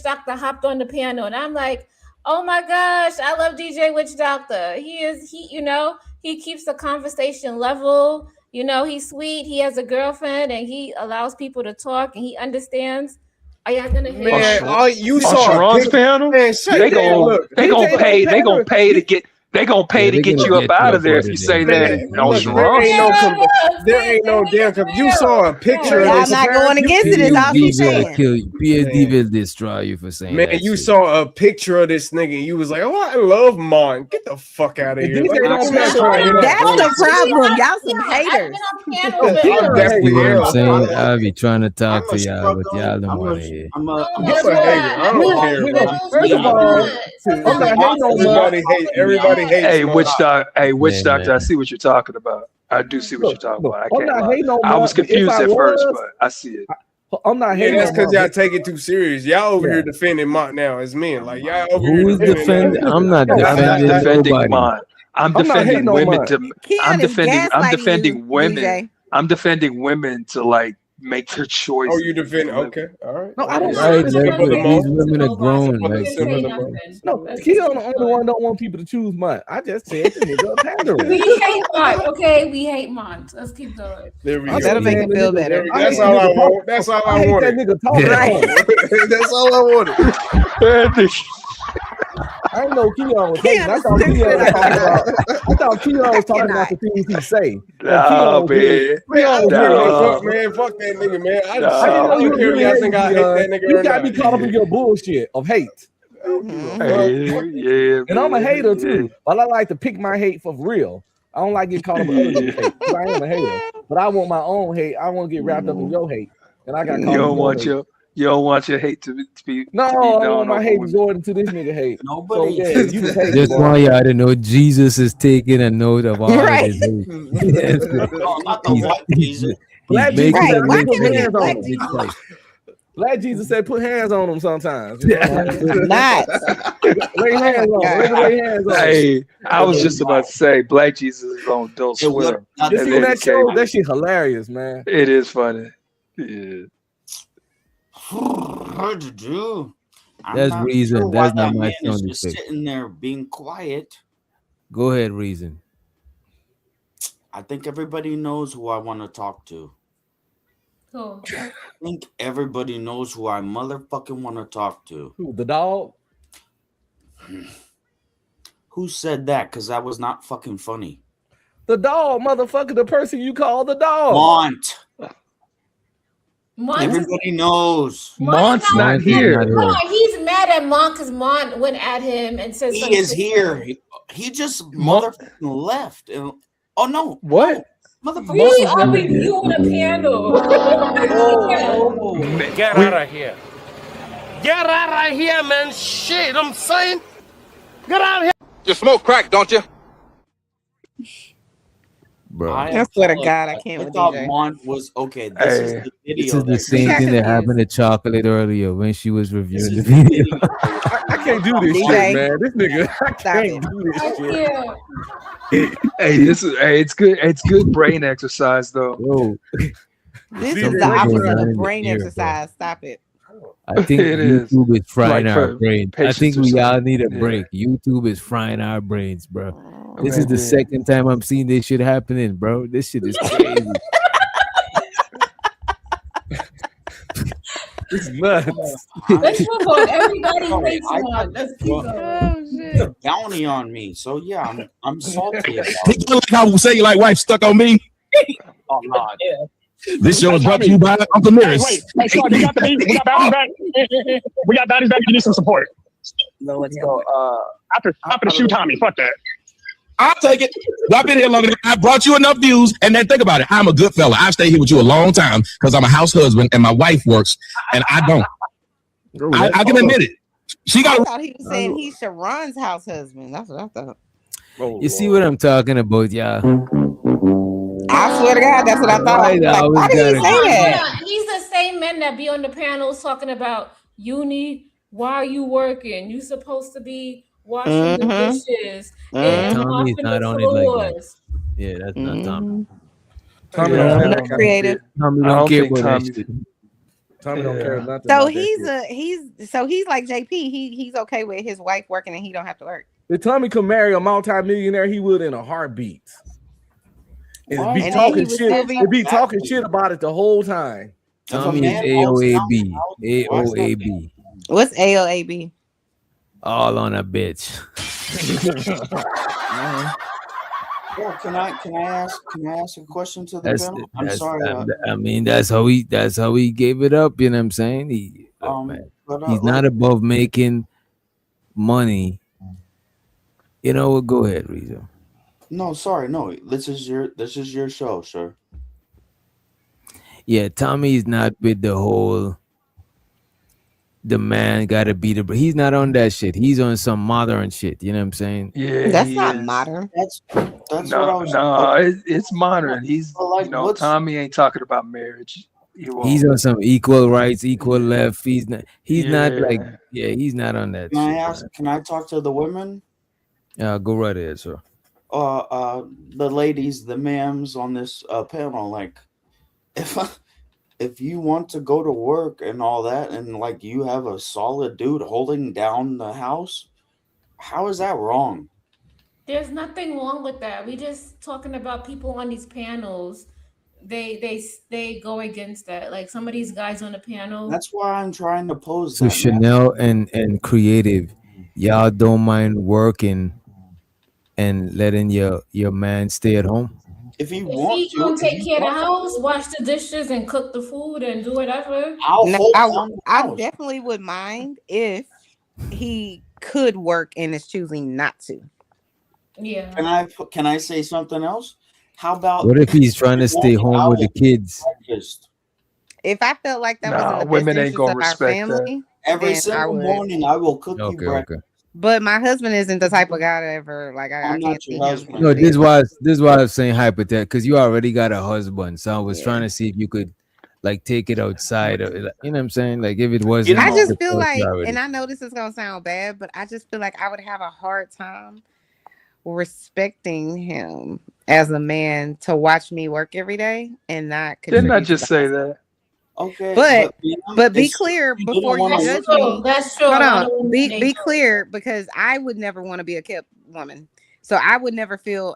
Witch Doctor hopped on the panel, and I'm like, oh my gosh, I love DJ Witch Doctor. He keeps the conversation level. He's sweet. He has a girlfriend, and he allows people to talk, and he understands. Are y'all gonna hit Man, you on saw Sharon's panel? Man, They gonna pay to get They gonna pay Yeah, to they're get gonna you up get out you of up there out if of you there. say that Man, on look, there ain't no damn you saw a picture of Y'all this. not going against it. Is all she's PSD will saying. kill you. PSD Man. will destroy you for saying Man, that you shit. saw a picture of this nigga and you was like, "Oh, I love Martin. Get the fuck out of And here!" DJ Like, don't I'm care not trying to hear that That's the bullshit. problem. Y'all some haters. Oh, I Keon definitely See what I'm am. saying? I'll be trying to talk I'm to a y'all, but y'all struggling. don't want to hear. I'm a I'm a hater. I don't care, bro. First of all, I'm not hating on Mark. Everybody hates Hey, Martin. witch Yeah, doctor, I man. see what you're talking about. I do see what you're talking Look, about. I I'm can't not lie. hating on I was Mark, but if confused I at first, was, but I see it. I'm not Yeah, hating that's on because Mark. y'all take it too serious. Y'all over Yeah. here defending Martin now as men. Like y'all over Who here is defending defending? that. I'm not No, I'm not defending defending nobody. mine. I'm I'm not hating defending on women Mark. to. Keon is I'm gaslighting you, defending women. DJ. I'm defending women to like make their Oh, choices. you defend? to live. Okay, all right. No, I don't. Right, Simple the these mo. women are grown. Simple Like, the simple the mo. No, Keon the only one don't want people to choose Mark. I just said the nigga a pandering. We hate Mont, okay? We hate Mont. Let's keep going. There we I go. That'll make saying him the feel nigga- better. I hate That's that all I nigga want. talk- That's all I I hate that wanted. nigga talking. That's all I wanted. I didn't know Keon was Keon hating. I is thought Keon stupid. was talking about. I thought Keon was talking about the things he say. And Nah, Keon was really, man. Man, I Keon was don't really give a hating. fuck, man. Fuck that nigga, man. I didn't Nah. know I you don't was care if really y'all hating, think I hate Keon. that nigga You or got not. me caught up in your bullshit of hate. I don't give a Hey, fuck. yeah, And I'm a man, hater yeah. too, but I like to pick my hate for real. I don't like getting caught up in other niggas' hate. 'Cause I am a hater, but I want my own hate. I want to get wrapped up in your hate, and I got You caught up in don't your want hate. you don't want your hate to be No, I known want my over hate women. absorbed into this nigga hate. Nobody. So yeah, you was hating, just boy. want y'all to know Jesus is taking a note of all Right. of this hate. Yes. No, not the white Jesus. Black He's Jesus making said, a Right. Why put list can't we of get hands on Black him. Jesus? Christ. Black Jesus said, put hands on him sometimes. You know what I'm saying? Not. Lay hands on him. Let me lay hands on him. Hey, I was just about to say Black Jesus is on Adult It would Swim. not You And seen then he that came show? That shit hilarious, man. It is funny. Yeah. What to do? I'm That's not reason. sure why That's not that my man is sound just effect. sitting there being quiet. Go ahead, reason. I think everybody knows who I want to talk to. Cool. I think everybody knows who I motherfucking want to talk to. Who, the dog? Who said that? Because that was not fucking funny. The dog, motherfucker, the person you call the dog. Mont. Mont is, Everybody knows. Mont's not Mont is here. not hold here. on, he's mad at Mont because Mont went at him and said He something. is here. He just motherfucking left. And, oh no. What? Motherfucker. We are reviewing a panel. Get out of here. Get out of here, man. Shit, I'm saying. Get out of here. You smoke crack, don't you? Bro. I swear to God, I can't with thought DJ. Mont was okay. This is the video. This is the that- same thing that happened to Chocolate earlier when she was reviewing the video. I can't do this DJ, shit, man. This nigga, I Stop can't it. do this I shit. can't. Hey, it's good. It's good brain exercise though. Yo, This See, is the the opposite going on of in the brain ear, bro. exercise. Stop it. I think It is. YouTube is frying Like our for brains. I patience think or we all something. need a Yeah. break. YouTube is frying our brains, bro. This is Right the there. second time I'm seeing this shit happening, bro. This shit is crazy. This is nuts. Let's move on. Everybody hates Mont. Let's keep going. Oh shit. Bounty on me. So yeah, I'm salty about Hey, it. you like how we say you like wife stuck on me? Oh God. This show is brought to you by Uncle Nearest. Hey, Sean, you got the beat. We got batteries back. We got batteries back. You need some support. So, after the shoe Tommy, fuck that. I'll take it. Well, I've been here long enough. I brought you enough views. And then think about it. I'm a good fella. I've stayed here with you a long time because I'm a house husband and my wife works and I don't. I can admit it. She I got thought he was saying he's Sharon's house husband. That's what I thought. You see what I'm talking about, y'all? I swear to God, that's what I thought. Why Like, why did he say that? He's the same man that be on the panels talking about why are you working? You supposed to be washing the dishes and Tommy is mopping not the on it like that. floors. Yeah, that's not Tommy. Tommy Yeah, don't I'm care. not creative. Tommy don't care about that shit. Tommy don't care nothing. So about that he's like JP. He's okay with his wife working and he don't have to work. If Tommy could marry a multi-millionaire, he would in a heartbeat. And And be then talking he would shit. still be- And be talking shit about it the whole time. Tommy is AOAB. AOAB. What's AOAB? All on a bitch. Well, can I ask a question to the That's panel? I'm that's sorry. I mean that's how he gave it up. You know what I'm saying? Look, man, But he's like, not above making money. You know what? Go ahead, Rizzo. no, sorry, no. This is your show, sir. Yeah, Tommy's not with the man gotta be the. He's not on that shit. He's on some modern shit. You know what I'm saying? Yeah, That's he not is. modern. That's what I No, was. no, it's modern. He's, But like, what's Tommy ain't talking about marriage. He He's won't. on some equal rights, equal left. He's not. He's not like. Yeah. Yeah, he's not on that Can I shit, ask? man. Can I talk to the women? Go right ahead, sir. The ladies, the ma'ams on this panel. Like, if you want to go to work and all that, and like you have a solid dude holding down the house, how is that wrong? There's nothing wrong with that. We just talking about people on these panels. They go against that. Like some of these guys on the panel. That's why I'm trying to pose So that, man. Chanel and creative, y'all don't mind working and letting your man stay at home. If you If want he to, gonna take care of the house, wash the dishes, and cook the food, and do whatever, I'll No, hold down the I house. definitely would mind if he could work and is choosing not to. yeah. Can I say something else? How about What if he's trying to stay morning, home I with the will kids? breakfast If I felt like that was in Nah, the best women ain't interest gonna of our respect that. family, every then I single would. morning. I will cook you Okay, breakfast. okay. But my husband isn't the type of guy to ever like. I I'm can't not see your him husband. No, being. this is why I was saying hypothetical because you already got a husband. So I was Yeah. trying to see if you could like take it outside of it. You know what I'm saying? Like if it You wasn't I know, the just feel first like, priority. and I know this is gonna sound bad, but I just feel like I would have a hard time respecting him as a man to watch me work every day and not Didn't I contribute to just the say house. that? okay, But but be if clear you didn't before you want to That's work, judge true. me. That's true. A Hold lot on. of women they Be do. clear because I would never want to be a kept woman. So I would never feel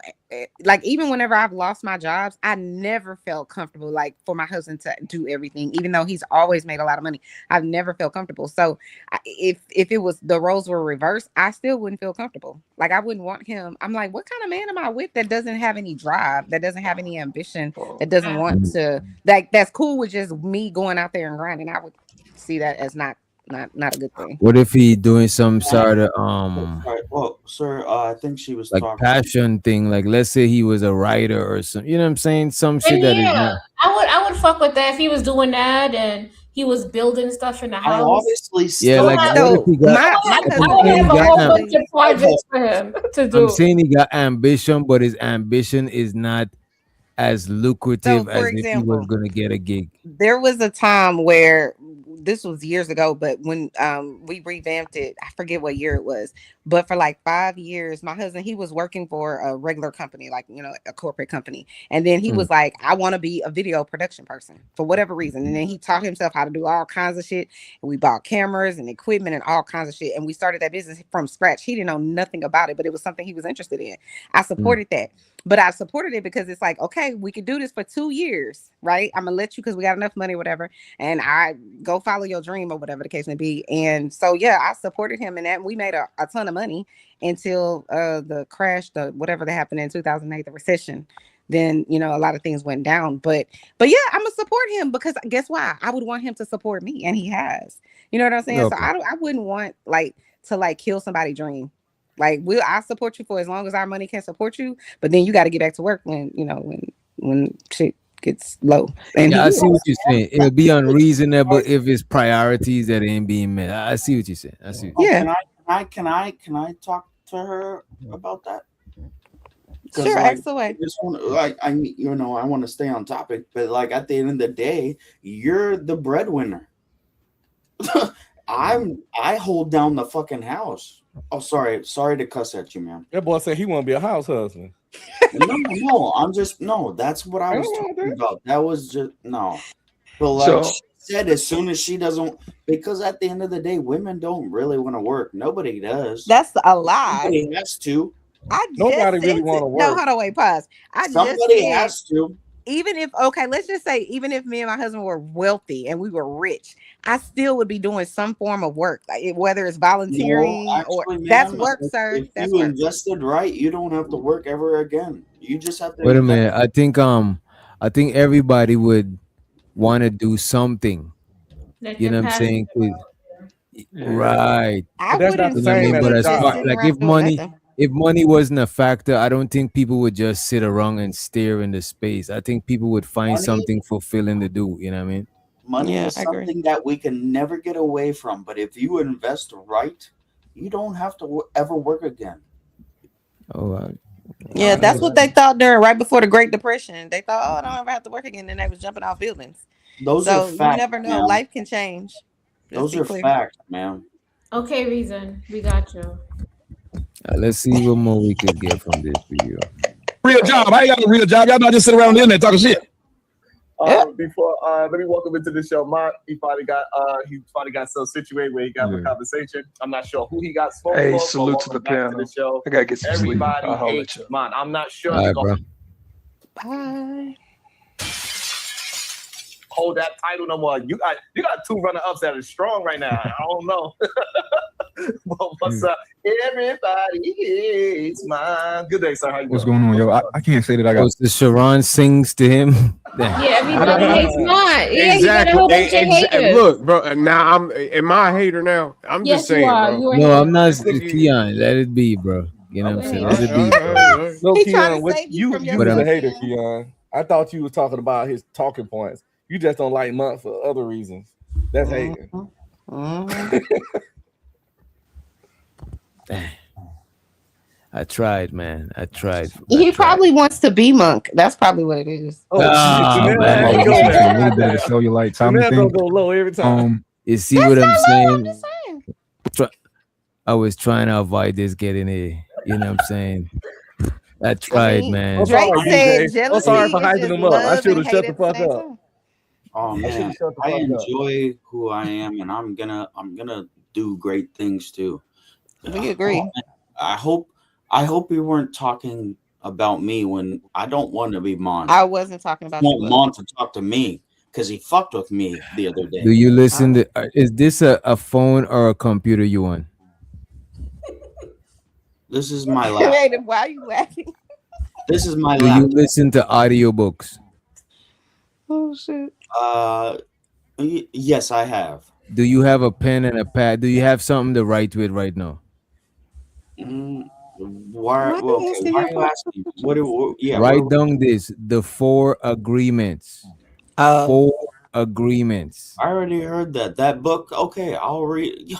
like even whenever I've lost my jobs, I never felt comfortable like for my husband to do everything, even though he's always made a lot of money. I've never felt comfortable. So if it was the roles were reversed, I still wouldn't feel comfortable. Like I wouldn't want him. I'm like, what kind of man am I with that doesn't have any drive, that doesn't have any ambition, that doesn't want to like that's cool with just me going out there and grinding. I would see that as not a good thing. What if he doing some sort of sorry. Well, sir, I think she was like talking. passion thing? Like let's say he was a writer or some, you know what I'm saying? Some shit And that is yeah, not. I would fuck with that if he was doing that and he was building stuff in the I house. obviously Yeah, I still would like have, what if So he got? my I'm I husband would saying is he have a got. whole bunch actually of projects for him to I'm do. saying he got ambition, but his ambition is not as so lucrative for as if he was example, gonna get a gig. there was a time where this was years ago, but when we revamped it, I forget what year it was, but for like 5 years, my husband, he was working for a regular company, like a corporate company, and then he Mm. was like, I want to be a video production person for whatever reason, and then he taught himself how to do all kinds of shit, and we bought cameras and equipment and all kinds of shit, and we started that business from scratch. He didn't know nothing about it, but it was something he was interested in. I Mm. supported that. But I supported it because it's like, okay, we could do this for 2 years, right? I'm gonna let you because we got enough money, whatever. And I go follow your dream or whatever the case may be. And so yeah, I supported him in that. We made a ton of money until the crash, the whatever that happened in 2008, the recession. Then a lot of things went down. But yeah, I'm gonna support him because guess why? I would want him to support me, and he has. You know what I'm saying? So Okay. I wouldn't want to kill somebody's dream. Like I support you for as long as our money can support you, but then you got to get back to work when shit gets low. And Yeah, he I see will. what you're saying. It'll be unreasonable if it's priorities that ain't being met. I see what you're saying. I see. Oh, Yeah. can I talk to her about that? Because Sure, like ask away. I just want like I want to stay on topic, but like at the end of the day, you're the breadwinner. I hold down the fucking house. Oh, sorry to cuss at you, man. That boy said he want to be a house husband. No, that's what I was talking about. That was just no. But like So she said, as soon as she doesn't, because at the end of the day, women don't really want to work. Nobody does. That's a lie. Somebody has to. I Nobody just really said want to no. work. Hold on, wait, pause. I just Somebody said has to. even if okay, let's just say even if me and my husband were wealthy and we were rich, I still would be doing some form of work, like whether it's No, volunteering or actually, that's ma'am, work, sir. if That's you work. invested right, you don't have to work ever again. You just have to Wait a invest. minute. I think everybody would want to do something. Let You your know what I'm passion saying? Yeah. Right. I But that's not wouldn't the You know what I same mean? as But a be as just far job. sitting like around doing nothing. if money wasn't a factor, I don't think people would just sit around and stare into space. I think people would find Money, something fulfilling to do. You know what I mean? money Yeah, is I agree. something that we can never get away from. But if you invest right, you don't have to ever work again. Oh, Yeah, I that's guess. what they thought during right before the Great Depression. They thought, oh, I don't ever have to work again. Then they was jumping off buildings. Those are So you facts, never know. ma'am. Life can change. Let's Those be are clear. facts, ma'am. Okay, Reason. We got you. Let's see what more we could get from this video. Real job. I ain't got a real job. Y'all not just sit around on the internet talking shit. Before let me welcome into the show. Mark, he finally got so situated where he got the conversation. I'm not sure who he got spoke Hey, for, but salute to welcome the back to the panel. show. I gotta get some sleep. Everybody I'll holler at hates you. man. I'm not sure All they're right, gonna Bye. hold that title no more. You got two runner ups that are strong right now. I don't know. But what's up? Everybody hates man. Good day, sir. How you What's doing? going on, yo? I can't say that I got. So Sharon sings to him. Yeah, everybody hates mine. Yeah, he got a Exactly. whole bunch of haters. Look, bro. Now am I a hater now? I'm just Yes, you saying, are. bro. You are a No, hater. I'm not. Look, you- Keon, let it be, bro. You know what I'm saying? Let Okay. it be, bro. No, He trying Keon, to what save you you from But was a yourself, hater, Keon. Keon. I thought you was talking about his talking points. You just don't like Monk for other reasons. That's hating. I tried, man. I tried. He probably wants to be Monk. That's probably what it is. Oh shit! Ah, Janelle My had to man. go little there. brother cellulite Tommy Janelle thing. gonna go low every time. You see That's what I'm not low. I'm saying? just saying. I was trying to avoid this getting here. You know what I'm saying? I I tried, mean, I'm man. sorry, Drake said DJ. I'm sorry jealousy for is hyping just him up. I love should and have shut hate the at the fuck same up. time. Oh I should man, have shut the I fuck up. enjoy who I am, and I'm gonna do great things too. We agree. I hope you weren't talking about me when I don't want to be Mon. I wasn't talking I about you. want Mon to talk to me because he fucked with me the other Do day. you listen to? Is this a phone or a computer you on? This is my laptop. Wait, why are you laughing? This is my Do you laptop. listen to audiobooks? Oh shit. Yes, I have. Do you have a pen and a pad? Do you have something to write with right now? Why? Why Well, you okay. asking Why him are you for asking? Yeah. Write down the 4 agreements. 4 agreements. I already heard that. That book. Okay, I'll read. Yeah,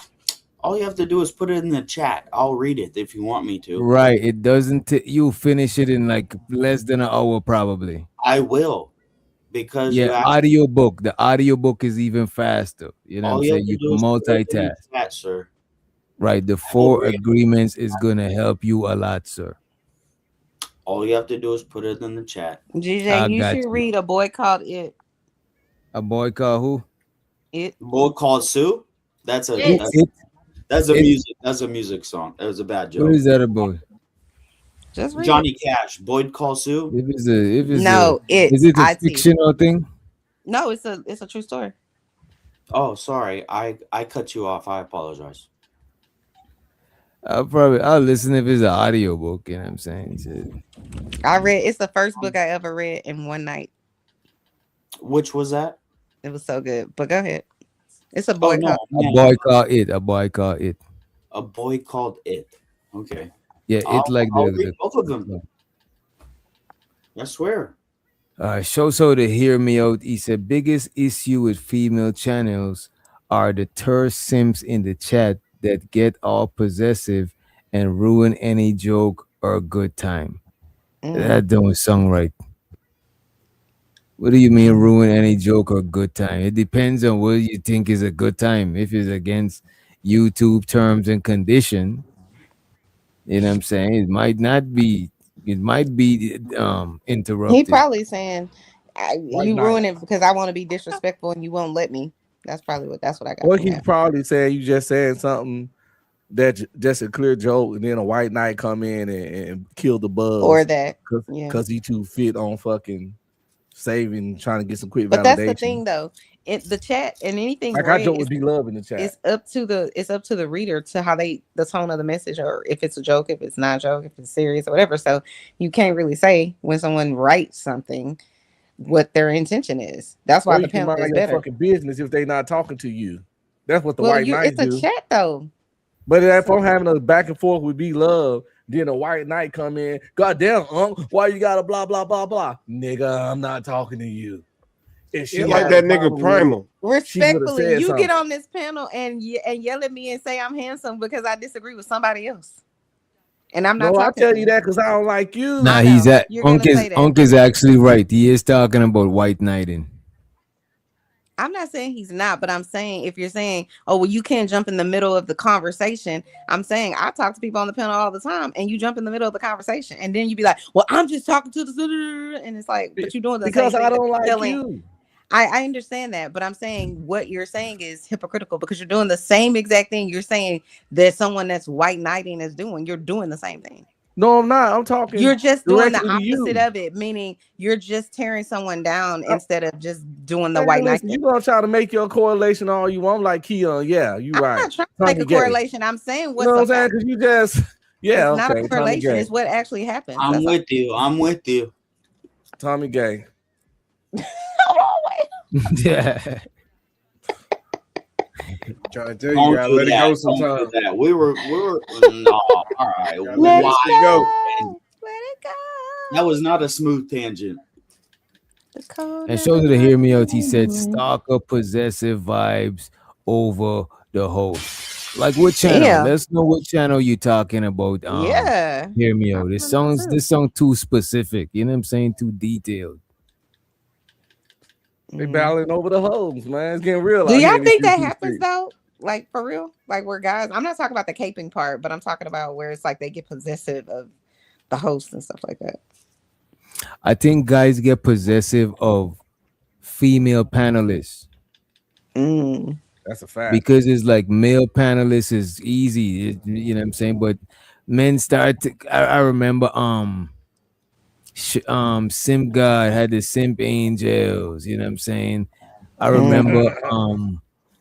all you have to do is put it in the chat. I'll read it if you want me to. Right. It doesn't. You finish it in like less than an hour, probably. I will, because Yeah, you asked. audiobook. The audiobook is even faster. You know what I'm All you have saying? to You do can is put it in the multitask. chat, sir. Right. The I will 4 read. agreements is gonna help you a lot, sir. All you have to do is put it in the chat. GJ, I you got should you. read A Boy Called It. A boy called who? It. Boy Called Sue. That's a It. that's a It. music. That's a music song. That was a bad What joke. is that about? Just read Johnny it. Cash. Boyd Call Sue. Is it a IT. fictional thing? No, it's a true story. Oh, sorry. I cut you off. I apologize. I'll listen if it's an audiobook, you know what I'm saying? Shit. It's the first book I ever read in one night. Which was that? It was so good. But go ahead. It's a Oh boy no, called A boy called it. A boy called it. A Boy Called It. Okay. Yeah, it like I'll read both of them. I swear. So to hear me out, he said biggest issue with female channels are the terse simps in the chat that get all possessive and ruin any joke or good time. That don't sound right. What do you mean ruin any joke or good time? It depends on what you think is a good time. If it's against YouTube terms and condition, you know what I'm saying? It might not be. It might be interrupted. He probably saying you night. ruin it because I want to be disrespectful and you won't let me. That's what I got. Or from he's that. probably saying you just saying something that just a clear joke, and then a white knight come in and kill the buzz, Or that, because he too fit on fucking saving, trying to get some quick But validation. that's the thing, though. The chat and anything Like I read joke with B-Love in the chat. it's up to the reader to how the tone of the message, or if it's a joke, if it's not a joke, if it's serious or whatever. So you can't really say when someone writes something what their intention is. That's why Or the you can panel mind is your better. fucking business if they not talking to you. That's what the Well, white knight it's a do. chat though. But if I'm having a back and forth with B-Love, then a white knight come in, goddamn, why you gotta blah blah blah blah? Nigga, I'm not talking to you. If she like had that a nigga problem with it, Primal. she would have Respectfully, said you something. get on this panel and yell at me and say I'm handsome because I disagree with somebody else, and I'm not No, I talking tell to you that because I don't like you. Nah, I he's know. at You're gonna say that. Unc is actually right. He is talking about white knighting. I'm not saying he's not, but I'm saying if you're saying, oh, well, you can't jump in the middle of the conversation. I'm saying I talk to people on the panel all the time, and you jump in the middle of the conversation, and then you be like, well, I'm just talking to the, and it's like, but you're doing the Because same I thing. don't like you. I understand that, but I'm saying what you're saying is hypocritical because you're doing the same exact thing you're saying that someone that's white knighting is doing. You're doing the same thing. No, I'm not. I'm talking. You're just doing the directly to you. opposite of it, meaning you're just tearing someone down instead of just doing the Man, white listen, knight. you gonna try to make your correlation all you want, like Keon. Yeah, you I'm right. not trying to Tommy make a Gay. correlation. I'm saying You what's know what a I'm saying? fact. Because you just, yeah, It's not okay. a Tommy correlation. Gay. It's what actually happens. I'm That's all. with you. I'm with you. Tommy Gay. Yeah. Trying to tell you, Don't gotta do let it that. go Don't sometimes. do that. We were no. All right. Gotta let that shit go. Let it go. That was not a smooth tangent. And Shoulder to hear me out. He said stalker possessive vibes over the host. Like what channel? Damn. Let's know what channel you talking about. Yeah. Hear me out. This song too specific. You know what I'm saying? Too detailed. They battling over the hoes, man. It's getting real. Do out here y'all in these think that YouTube happens streets. though? Like for real? Like where guys, I'm not talking about the caping part, but I'm talking about where it's like they get possessive of the host and stuff like that. I think guys get possessive of female panelists. That's a fact. Because it's like male panelists is easy, you know what I'm saying? But men start to, I remember Simp God had the Simp Angels, you know what I'm saying? I remember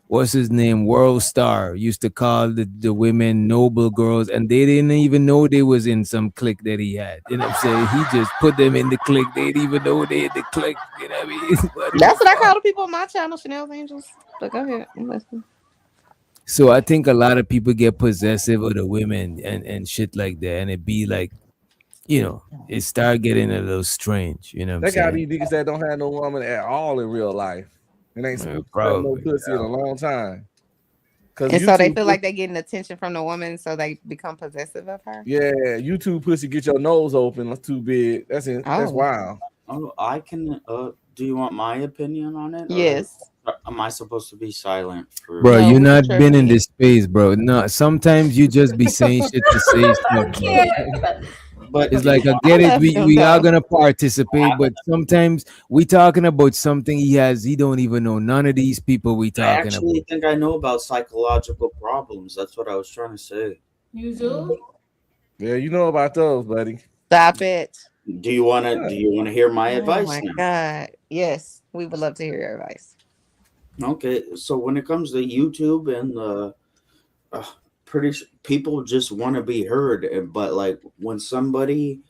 what's his name? World Star used to call the women noble girls, and they didn't even know they was in some clique that he had. You know what I'm saying? He just put them in the clique. They didn't even know they in the clique. You know what I mean? That's what I call the people on my channel, Chanel's Angels. But go ahead. I'm listening. So I think a lot of people get possessive of the women and shit like that, and it be like, you know, it start getting a little strange. You know what I'm They got saying? these niggas that don't have no woman at all in real life. And ain't smelled no Probably. pussy in a long time. Cause And so they YouTube feel like they're getting attention from the woman, so they become possessive of her. yeah, YouTube pussy get your nose open. That's too big. That's it. That's Oh. wild. Oh, I can. Do you want my opinion on it? or Yes. Am I supposed to be silent for? Bro, No, you we not want your been in opinion. this space, bro. No, sometimes you just be saying shit to say stuff, bro. But It's like I get it. We are gonna participate, but sometimes we talking about something he don't even know. None of these people we I talking actually about. think I know about psychological problems. That's what I was trying to say. You do? Yeah, you know about those, buddy. Stop it. Do you want to hear my advice? Oh my now? God. Yes, we would love to hear your advice. Okay, so when it comes to YouTube and pretty sure people just want to be heard, but like when somebody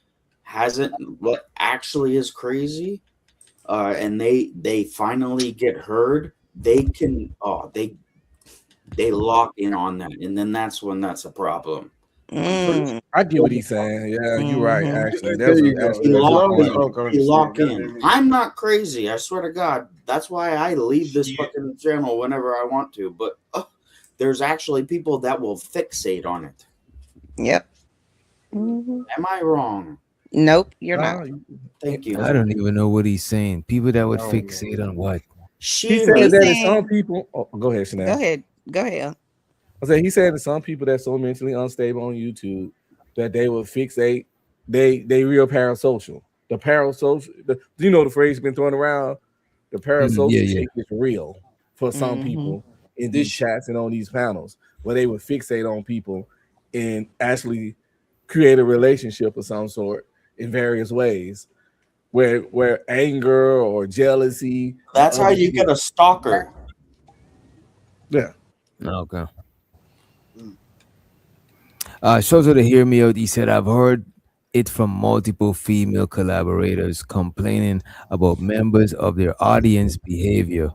hasn't what actually is crazy, and they finally get heard, they can they lock in on that, and then that's when that's a problem. I get what he's saying. Yeah, you're right. Actually, that's There you go. actually You As long as that's Unc you lock understand, in. goddamn it. I'm not crazy. I swear to God. That's why I leave this fucking channel whenever I want to. But there's actually people that will fixate on it. Yep. Am I wrong? Nope, you're not. Thank you. I don't even know what he's saying. People that would I don't fixate on what? he said He's that saying- some people. Oh, go ahead, Chanel. Go ahead. Go ahead. I said he said that some people that's so mentally unstable on YouTube that they will fixate. They real parasocial. The parasocial. You know the phrase been thrown around. The parasocial yeah. shit is real for some people in these chats and on these panels where they would fixate on people and actually create a relationship of some sort in various ways. where anger or jealousy. That's how you get a stalker. Yeah. Okay. Shozo to hear me out. He said, I've heard it from multiple female collaborators complaining about members of their audience behavior.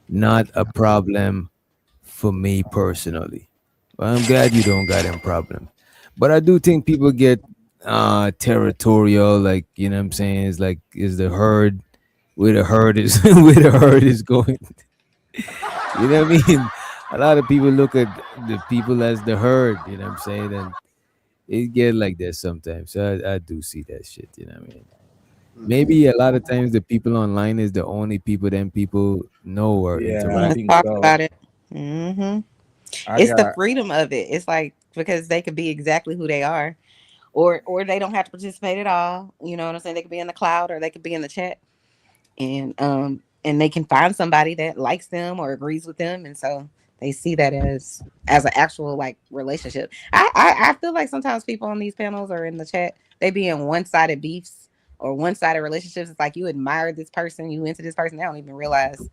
Not a problem for me personally. Well, I'm glad you don't got them problem. But I do think people get territorial, like, you know what I'm saying? It's like, is the herd where the herd is where the herd is going. You know what I mean? A lot of people look at the people as the herd, you know what I'm saying? And it get like that sometimes. So I do see that shit, you know what I mean? Maybe a lot of times the people online is the only people them people know or Yeah, I interact. Let's think talk so. about it. hmm I It's the got freedom of it. It's like because they could be exactly who they are, or they don't have to participate at all. You know what I'm saying? They could be in the cloud or they could be in the chat, and they can find somebody that likes them or agrees with them, and so they see that as an actual like relationship. I feel like sometimes people on these panels or in the chat they be in one-sided beefs or one-sided relationships. It's like you admire this person, you into this person, they don't even realize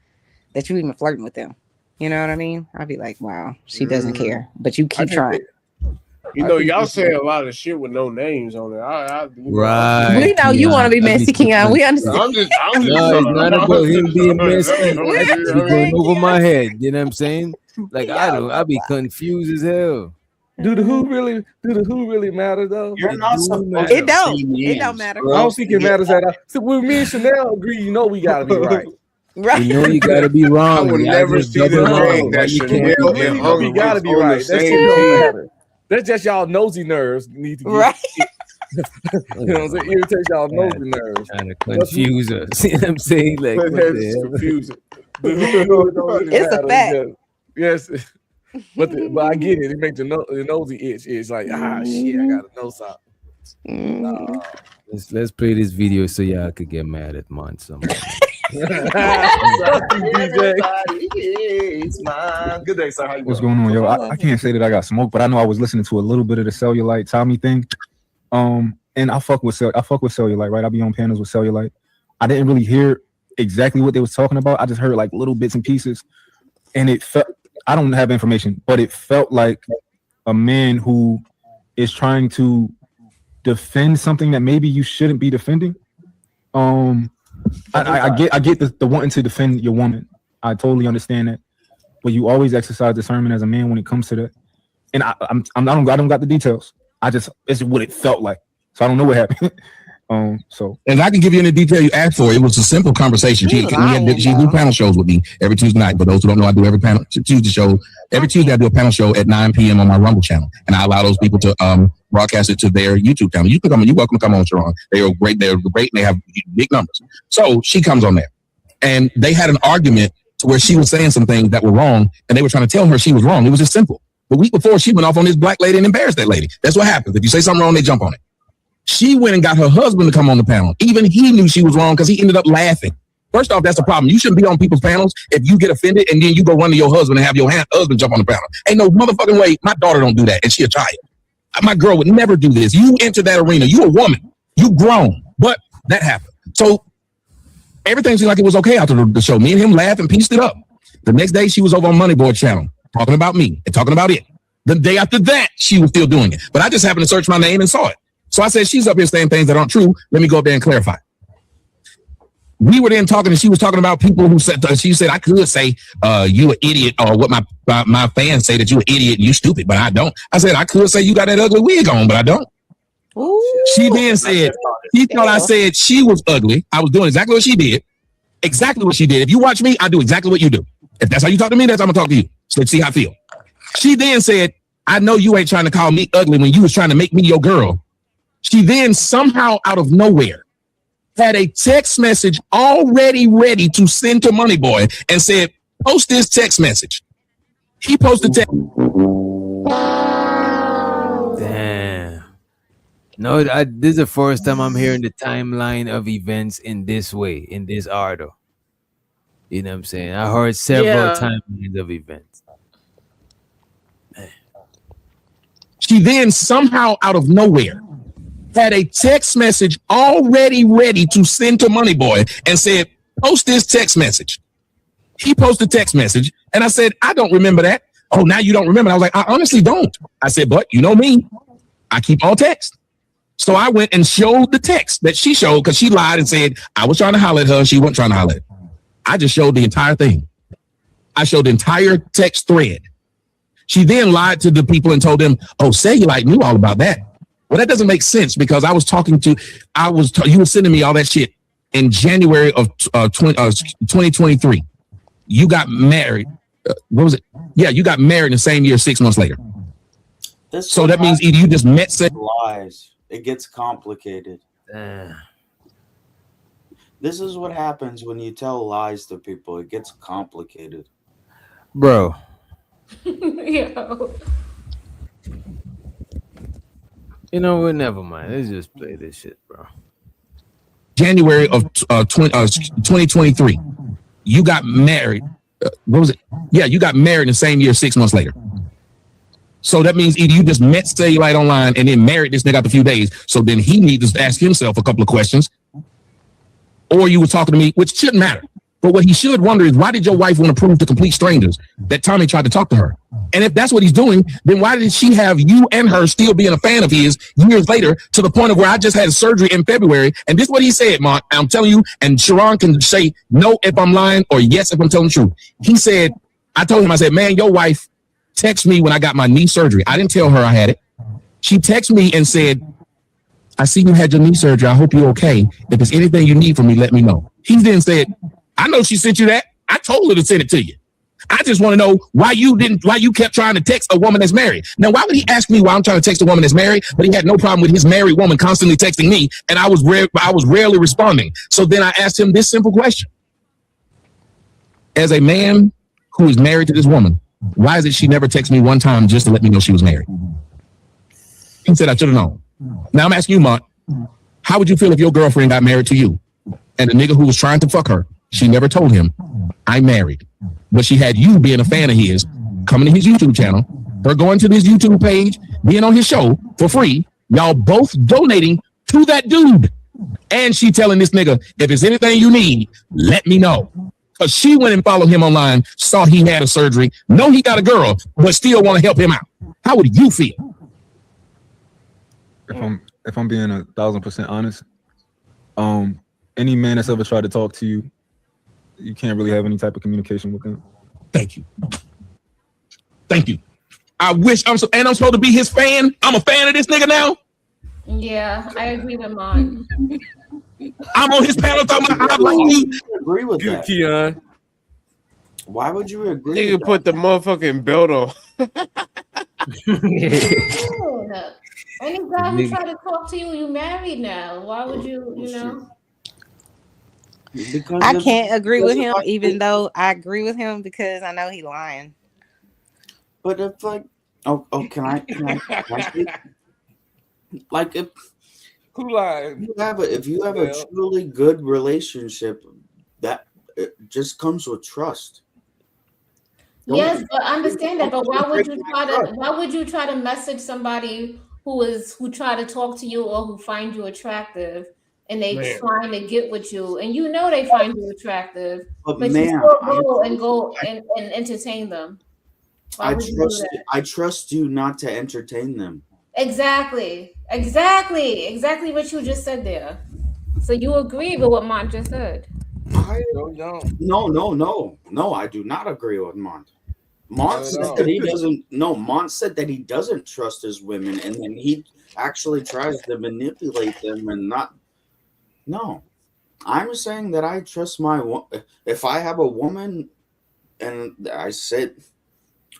that you even flirting with them. You know what I mean? I'd be like, wow, she doesn't care, but you I keep think trying. You I know, think y'all this say a lot of shit with no names on it. Right. We know you want to be messy, Keon. We understand. I'm just No, it's not about him being messy. We It's actually going understand, over Keon. my head. You know what I'm saying? Like I Y'all don't, I know be why. confused as hell. do the who really matter though? You're It not do supposed matter. It don't. He It don't is, matter. I don't think it Yeah. matters at all. So when me and Chanel agree, you know we gotta be right. Right. You know you gotta be I wrong. would Y'all never just see double the wrong. fact Why that you We, can't we, Chanel be we, and double we Hunger wrong? gotta is be on the right. That shit same don't team. matter. That's just y'all nosy nerves need to get. Right. You know what I'm saying? Irritates y'all nosy God, nerves. trying to But who, confuse us. You know what I'm saying? Like what That's the hell? confusing. the who don't really It's a matter. fact. Yes, but I get it. It makes the nosy itch. It's like shit, I gotta know something. Mhm. Let's play this video so y'all could get mad at mine someone. Fuck you, DJ. Everybody is mine. Good day, sir. How you What's doing? going on, yo? I can't say that I got smoked, but I know I was listening to a little bit of the Cellulite Tommy thing. And I fuck with Cellulite, right? I be on panels with Cellulite. I didn't really hear exactly what they was talking about. I just heard like little bits and pieces, and it felt I don't have information, but it felt like a man who is trying to defend something that maybe you shouldn't be defending. I get the wanting to defend your woman. I totally understand that, but you always exercise discernment as a man when it comes to that. And I don't got the details. It's what it felt like. So I don't know what happened. So And I can give you any detail you asked for. It was a simple conversation. She do panel shows with me every Tuesday night. For those who don't know, I do every panel Tuesday show. Every Tuesday I do a panel show at 9 p.m. on my Rumble channel, and I allow those people to broadcast it to their YouTube channel. You can come. You're welcome to come on, Sharon. They are great. They're great, and they have big numbers. So she comes on there, and they had an argument to where she was saying some things that were wrong, and they were trying to tell her she was wrong. It was just simple. The week before, she went off on this black lady and embarrassed that lady. That's what happens. If you say something wrong, they jump on it. She went and got her husband to come on the panel. Even he knew she was wrong because he ended up laughing. First off, that's the problem. You shouldn't be on people's panels if you get offended and then you go run to your husband and have your husband jump on the panel. Ain't no motherfucking way. My daughter don't do that, and she a child. My girl would never do this. You enter that arena. You a woman. You grown. But that happened. So everything seemed like it was okay after the show. Me and him laughed and pieced it up. The next day, she was over on Money Boy channel talking about me and talking about it. The day after that, she was still doing it. But I just happened to search my name and saw it. So I said, she's up here saying things that aren't true. Let me go up there and clarify. We were then talking, and she was talking about people who said, she said, I could say you an idiot, or what my fans say that you an idiot and you stupid, but I don't. I said, I could say you got that ugly wig on, but I don't. Ooh. She then said, she thought I said she was ugly. I was doing exactly what she did. Exactly what she did. If you watch me, I do exactly what you do. If that's how you talk to me, that's how I'm going to talk to you. So let's see how I feel. She then said, I know you ain't trying to call me ugly when you was trying to make me your girl. She then somehow out of nowhere had a text message already ready to send to Money Boy and said, post this text message. He posted text. Damn. No, this is the first time I'm hearing the timeline of events in this way, in this order. You know what I'm saying? I heard several timelines of events. She then somehow out of nowhere had a text message already ready to send to Money Boy and said, post this text message. He posted text message, and I said, I don't remember that. Oh, now you don't remember. I was like, I honestly don't. I said, but you know me, I keep all text. So I went and showed the text that she showed because she lied and said I was trying to holler at her. She wasn't trying to holler at her. I just showed the entire thing. I showed the entire text thread. She then lied to the people and told them, oh, Cellulite knew all about that. Well, that doesn't make sense because you were sending me all that shit in January of 2023. You got married. What was it? Yeah, you got married in the same year, 6 months later. So that means either you just met. Lies. It gets complicated. This is what happens when you tell lies to people. It gets complicated. Bro. Yo. You know what? Never mind. Let's just play this shit, bro. January of 2023. You got married. What was it? Yeah, you got married in the same year, 6 months later. So that means either you just met Cellulite online and then married this nigga after a few days. So then he needs to ask himself a couple of questions. Or you were talking to me, which shouldn't matter. But what he should wonder is, why did your wife want to prove to complete strangers that Tommy tried to talk to her? And if that's what he's doing, then why did she have you and her still being a fan of his years later to the point of where I just had surgery in February? And this is what he said, Mark. I'm telling you, and Sharon can say no if I'm lying or yes if I'm telling the truth. He said, I told him, I said, man, your wife texted me when I got my knee surgery. I didn't tell her I had it. She texted me and said, I see you had your knee surgery. I hope you're okay. If there's anything you need from me, let me know. He then said, I know she sent you that. I told her to send it to you. I just want to know why you kept trying to text a woman that's married. Now, why would he ask me why I'm trying to text a woman that's married, but he had no problem with his married woman constantly texting me, and I was rarely responding. So then I asked him this simple question. As a man who is married to this woman, why is it she never texted me one time just to let me know she was married? He said I should have known. Now I'm asking you, Mont, how would you feel if your girlfriend got married to you and the nigga who was trying to fuck her, she never told him, I'm married, but she had you being a fan of his, coming to his YouTube channel, her going to this YouTube page, being on his show for free, y'all both donating to that dude, and she telling this nigga, if it's anything you need, let me know. Because she went and followed him online, saw he had a surgery, know he got a girl, but still want to help him out. How would you feel? If I'm being 1,000% honest, any man that's ever tried to talk to you, you can't really have any type of communication with them. Thank you. Thank you. I wish I'm supposed to be his fan. I'm a fan of this nigga now. Yeah, I agree with mine. I'm on his panel talking about I like you. Agree with that. Keon. Why would you agree? Nigga put the motherfucking belt on. Any guy who try to talk to you, you married now. Why would you, I can't agree with him, even though I agree with him because I know he lying. But if can I speak? Like if you have a truly good relationship, that it just comes with trust. Yes, but understand that. But why would you try to message somebody who try to talk to you or who find you attractive and they trying to get with you and they find you attractive, but you still go and entertain them? I trust you not to entertain them. Exactly what you just said there. So you agree with what Mont just said? No, I do not agree with Mont. Mont said that he doesn't. No, Mont said that he doesn't trust his women, and then he actually tries to manipulate them and not. No, I'm saying that I trust if I have a woman, and I said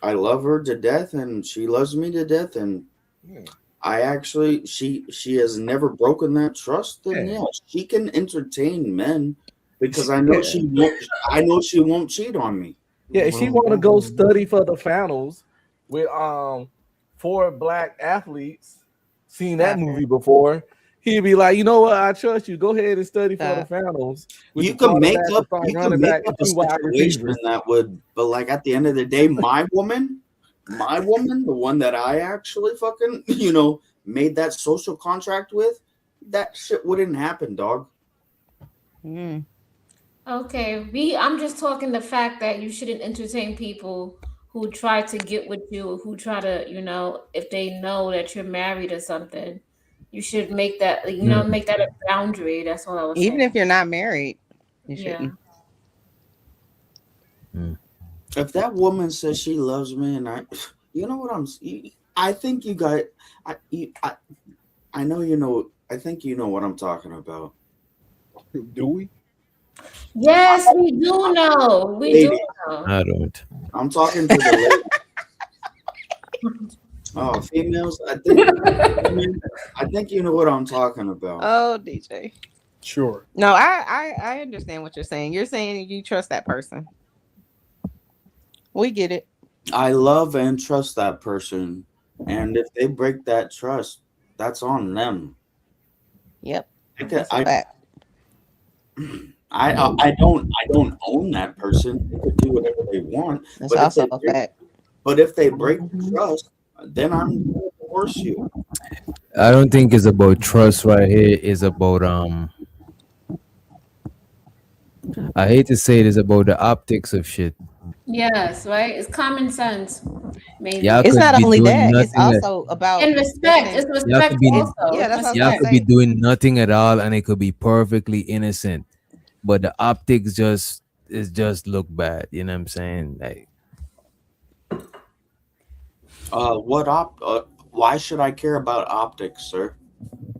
I love her to death, and she loves me to death, and she has never broken that trust. Then she can entertain men because I know she won't. I know she won't cheat on me. Yeah, if she want to go study for the finals with 4 black athletes, seen that movie before, he'd be like, you know what, I trust you. Go ahead and study for the finals. You can make up a situation that would, but like at the end of the day, my woman, the one that I actually fucking, made that social contract with, that shit wouldn't happen, dog. Okay, I'm just talking the fact that you shouldn't entertain people who try to get with you, who try to, if they know that you're married or something, you should make that, make that a boundary. That's all I was Even saying. if you're not married, you Yeah. shouldn't. If that woman says she loves me, and I think you got, I know you know. I think you know what I'm talking about. Do we? Yes, we do know. We do Lady. know. I don't. I'm talking to the lady. Oh, females. I think you know what I'm talking about. Oh, DJ. Sure. No, I understand what you're saying. You're saying you trust that person. We get it. I love and trust that person, and if they break that trust, that's on them. Yep. That's a fact. I don't own that person. They could do whatever they want. That's But also a fact. But if they break the trust, then I'm going to divorce you. I don't think it's about trust right here. It's about I hate to say it, it's about the optics of shit. Yes, right. It's common sense. Maybe Y'all It's could not be only doing that, it's nothing. also about and respect. It's Y'all respect could be also. Yeah, that's what I was y'all gonna could be say. doing nothing at all, and it could be perfectly innocent, but the optics just look bad. You know what I'm saying? Like, Why should I care about optics, sir?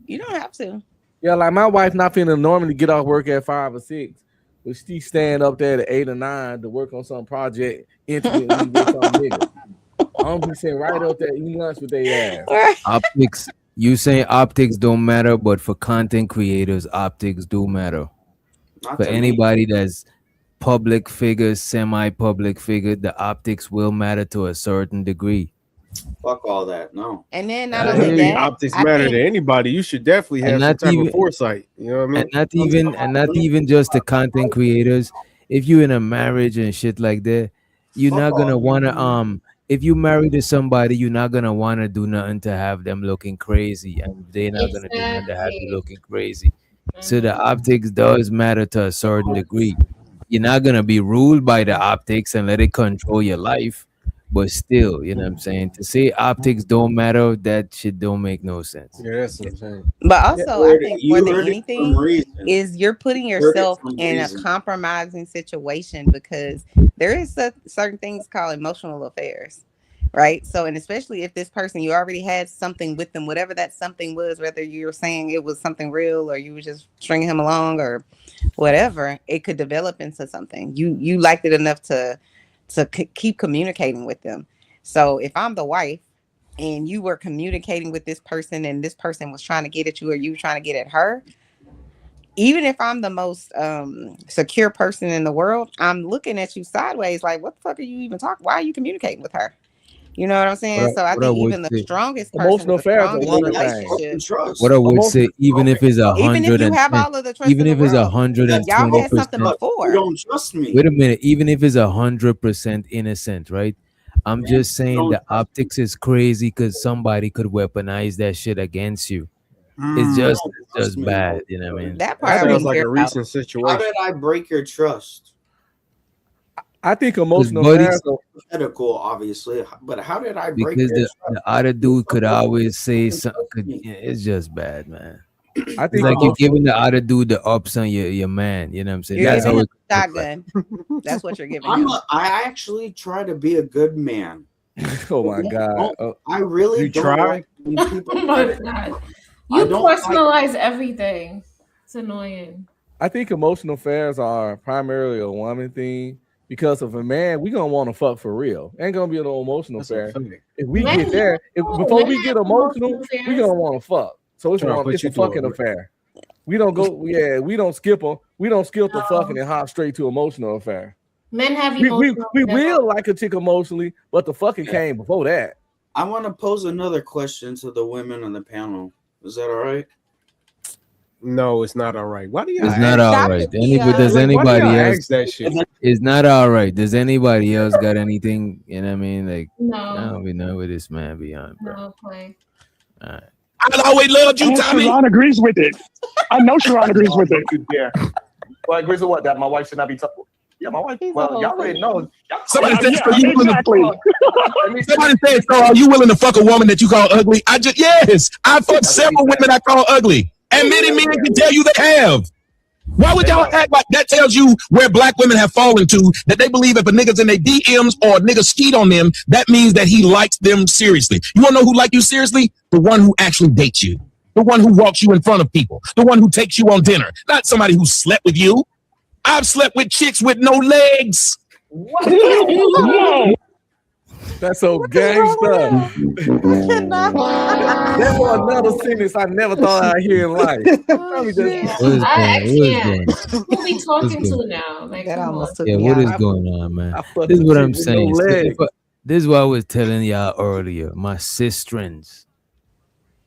You don't have to. Yeah, like my wife not finna normally get off work at 5 or 6, but she stand up there at 8 or 9 to work on some project intimately with some nigga. I'm be sitting right up there eating lunch with their ass. optics. You saying optics don't matter, but for content creators, optics do matter. Not For to me. anybody that's public figure, semi-public figure, the optics will matter to a certain degree. Fuck all that. No. And then not I only hear you. that, Optics I matter think to anybody. You should definitely And have some not type even of foresight. You know what I mean? and not even just the content creators. If you're in a marriage and shit like that, you're Fuck not all gonna that. wanna if you marry to somebody, you're not gonna wanna do nothing to have them looking crazy, and they're not gonna do nothing to have you Exactly. looking crazy. So the optics does matter to a certain degree. You're not gonna be ruled by the optics and let it control your life, but still, you know what I'm saying? To say optics don't matter, that shit don't make no sense. Yeah, that's what I'm saying. but also I think more You than heard it from anything reason. is you're putting You heard it yourself from in a reason. compromising situation because there is certain things called emotional affairs. Right. So, and especially if this person, you already had something with them, whatever that something was, whether you were saying it was something real or you were just stringing him along or whatever, it could develop into something. You liked it enough to keep communicating with them. So if I'm the wife and you were communicating with this person and this person was trying to get at you or you were trying to get at her, even if I'm the most secure person in the world, I'm looking at you sideways like, what the fuck are you even talking? Why are you communicating with her? You know what I'm saying? So I What I think would even the say, strongest person Emotional with the affairs are strongest woman thing. relationship, what I would say, even if it's even if you have all of the trust even in the if it's world, y'all had something 120%. before. You don't trust me. Wait a minute, even if it's 100% innocent, right? I'm just saying the optics is crazy because somebody could weaponize that shit against you. It's You just don't it's trust just me. bad, you know what I mean? That part That I sounds wouldn't like care a about. recent How situation. did I break your trust? I think emotional buddies- affairs are Hypothetical, obviously, but how did I break Because your the trust? other dude could always say fucking something. trust me. It's just bad, man. I It's think like you're emotional giving the other dude the ups on your man. You know what I'm saying? You're That's giving how him it a looks like. shotgun. That's what you're giving I him. actually try to be a good man. oh my god. I really You don't try? like when people. Oh my god. I You don't like. personalize everything. It's annoying. I think emotional affairs are primarily a woman thing because of a man, we gonna want to fuck for real. Ain't gonna be no emotional That's a affair. fact. If we Men get there, before men we get have emotional, emotional we affairs. gonna want to fuck. So Trying to put it's you a through fucking a- affair. We don't go, we don't skip them. We don't skip the fucking and hop straight to emotional affair. Men have We emotional will like a chick emotionally, but the fucking came before that. I want to pose another question to the women on the panel. Is that all right? No, it's not all right. Why do y'all It's not ask all that? right. Does Like, why do y'all anybody else? ask that shit? It's not all right. Does anybody else got anything? You know what I mean? Like, No. I don't be know where this man be on, bro. No play. All right. I always loved you, And Tommy. Sharon agrees with it. I know Sharon agrees with it. Yeah. Well, agrees with what? That my wife should not be tough. Yeah, my wife. Well, y'all already know. Somebody said, Yeah, so you willing exactly. Somebody said, so are you willing to fuck a woman that you call ugly? Yes. I fucked several women I call ugly. And many men can tell you they have. Why would y'all act like that? Tells you where black women have fallen to, that they believe if a nigga's in their DMs or a nigga skeet on them, that means that he likes them seriously. You want to know who like you seriously? The one who actually dates you. The one who walks you in front of people. The one who takes you on dinner. Not somebody who slept with you. I've slept with chicks with no legs. Whoa. That's so gangsta. That's another sentence I never thought I'd hear in life. Who we talking to now? Like, come on. Yeah, what is going on, man? This is what I'm saying. This is what I was telling y'all earlier. My sistrins.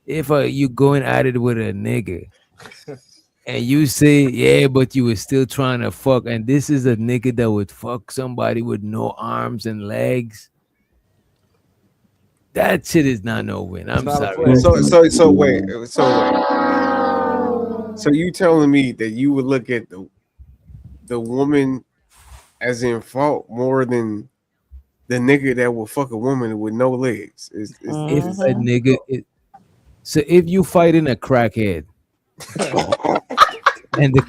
If you going at it with a nigga and you say, yeah, but you were still trying to fuck, and this is a nigga that would fuck somebody with no arms and legs, that shit is not no win. I'm sorry. So wait. So you telling me that you would look at the woman as in fault more than the nigga that will fuck a woman with no legs? If a nigga, so if you fighting a crackhead, and the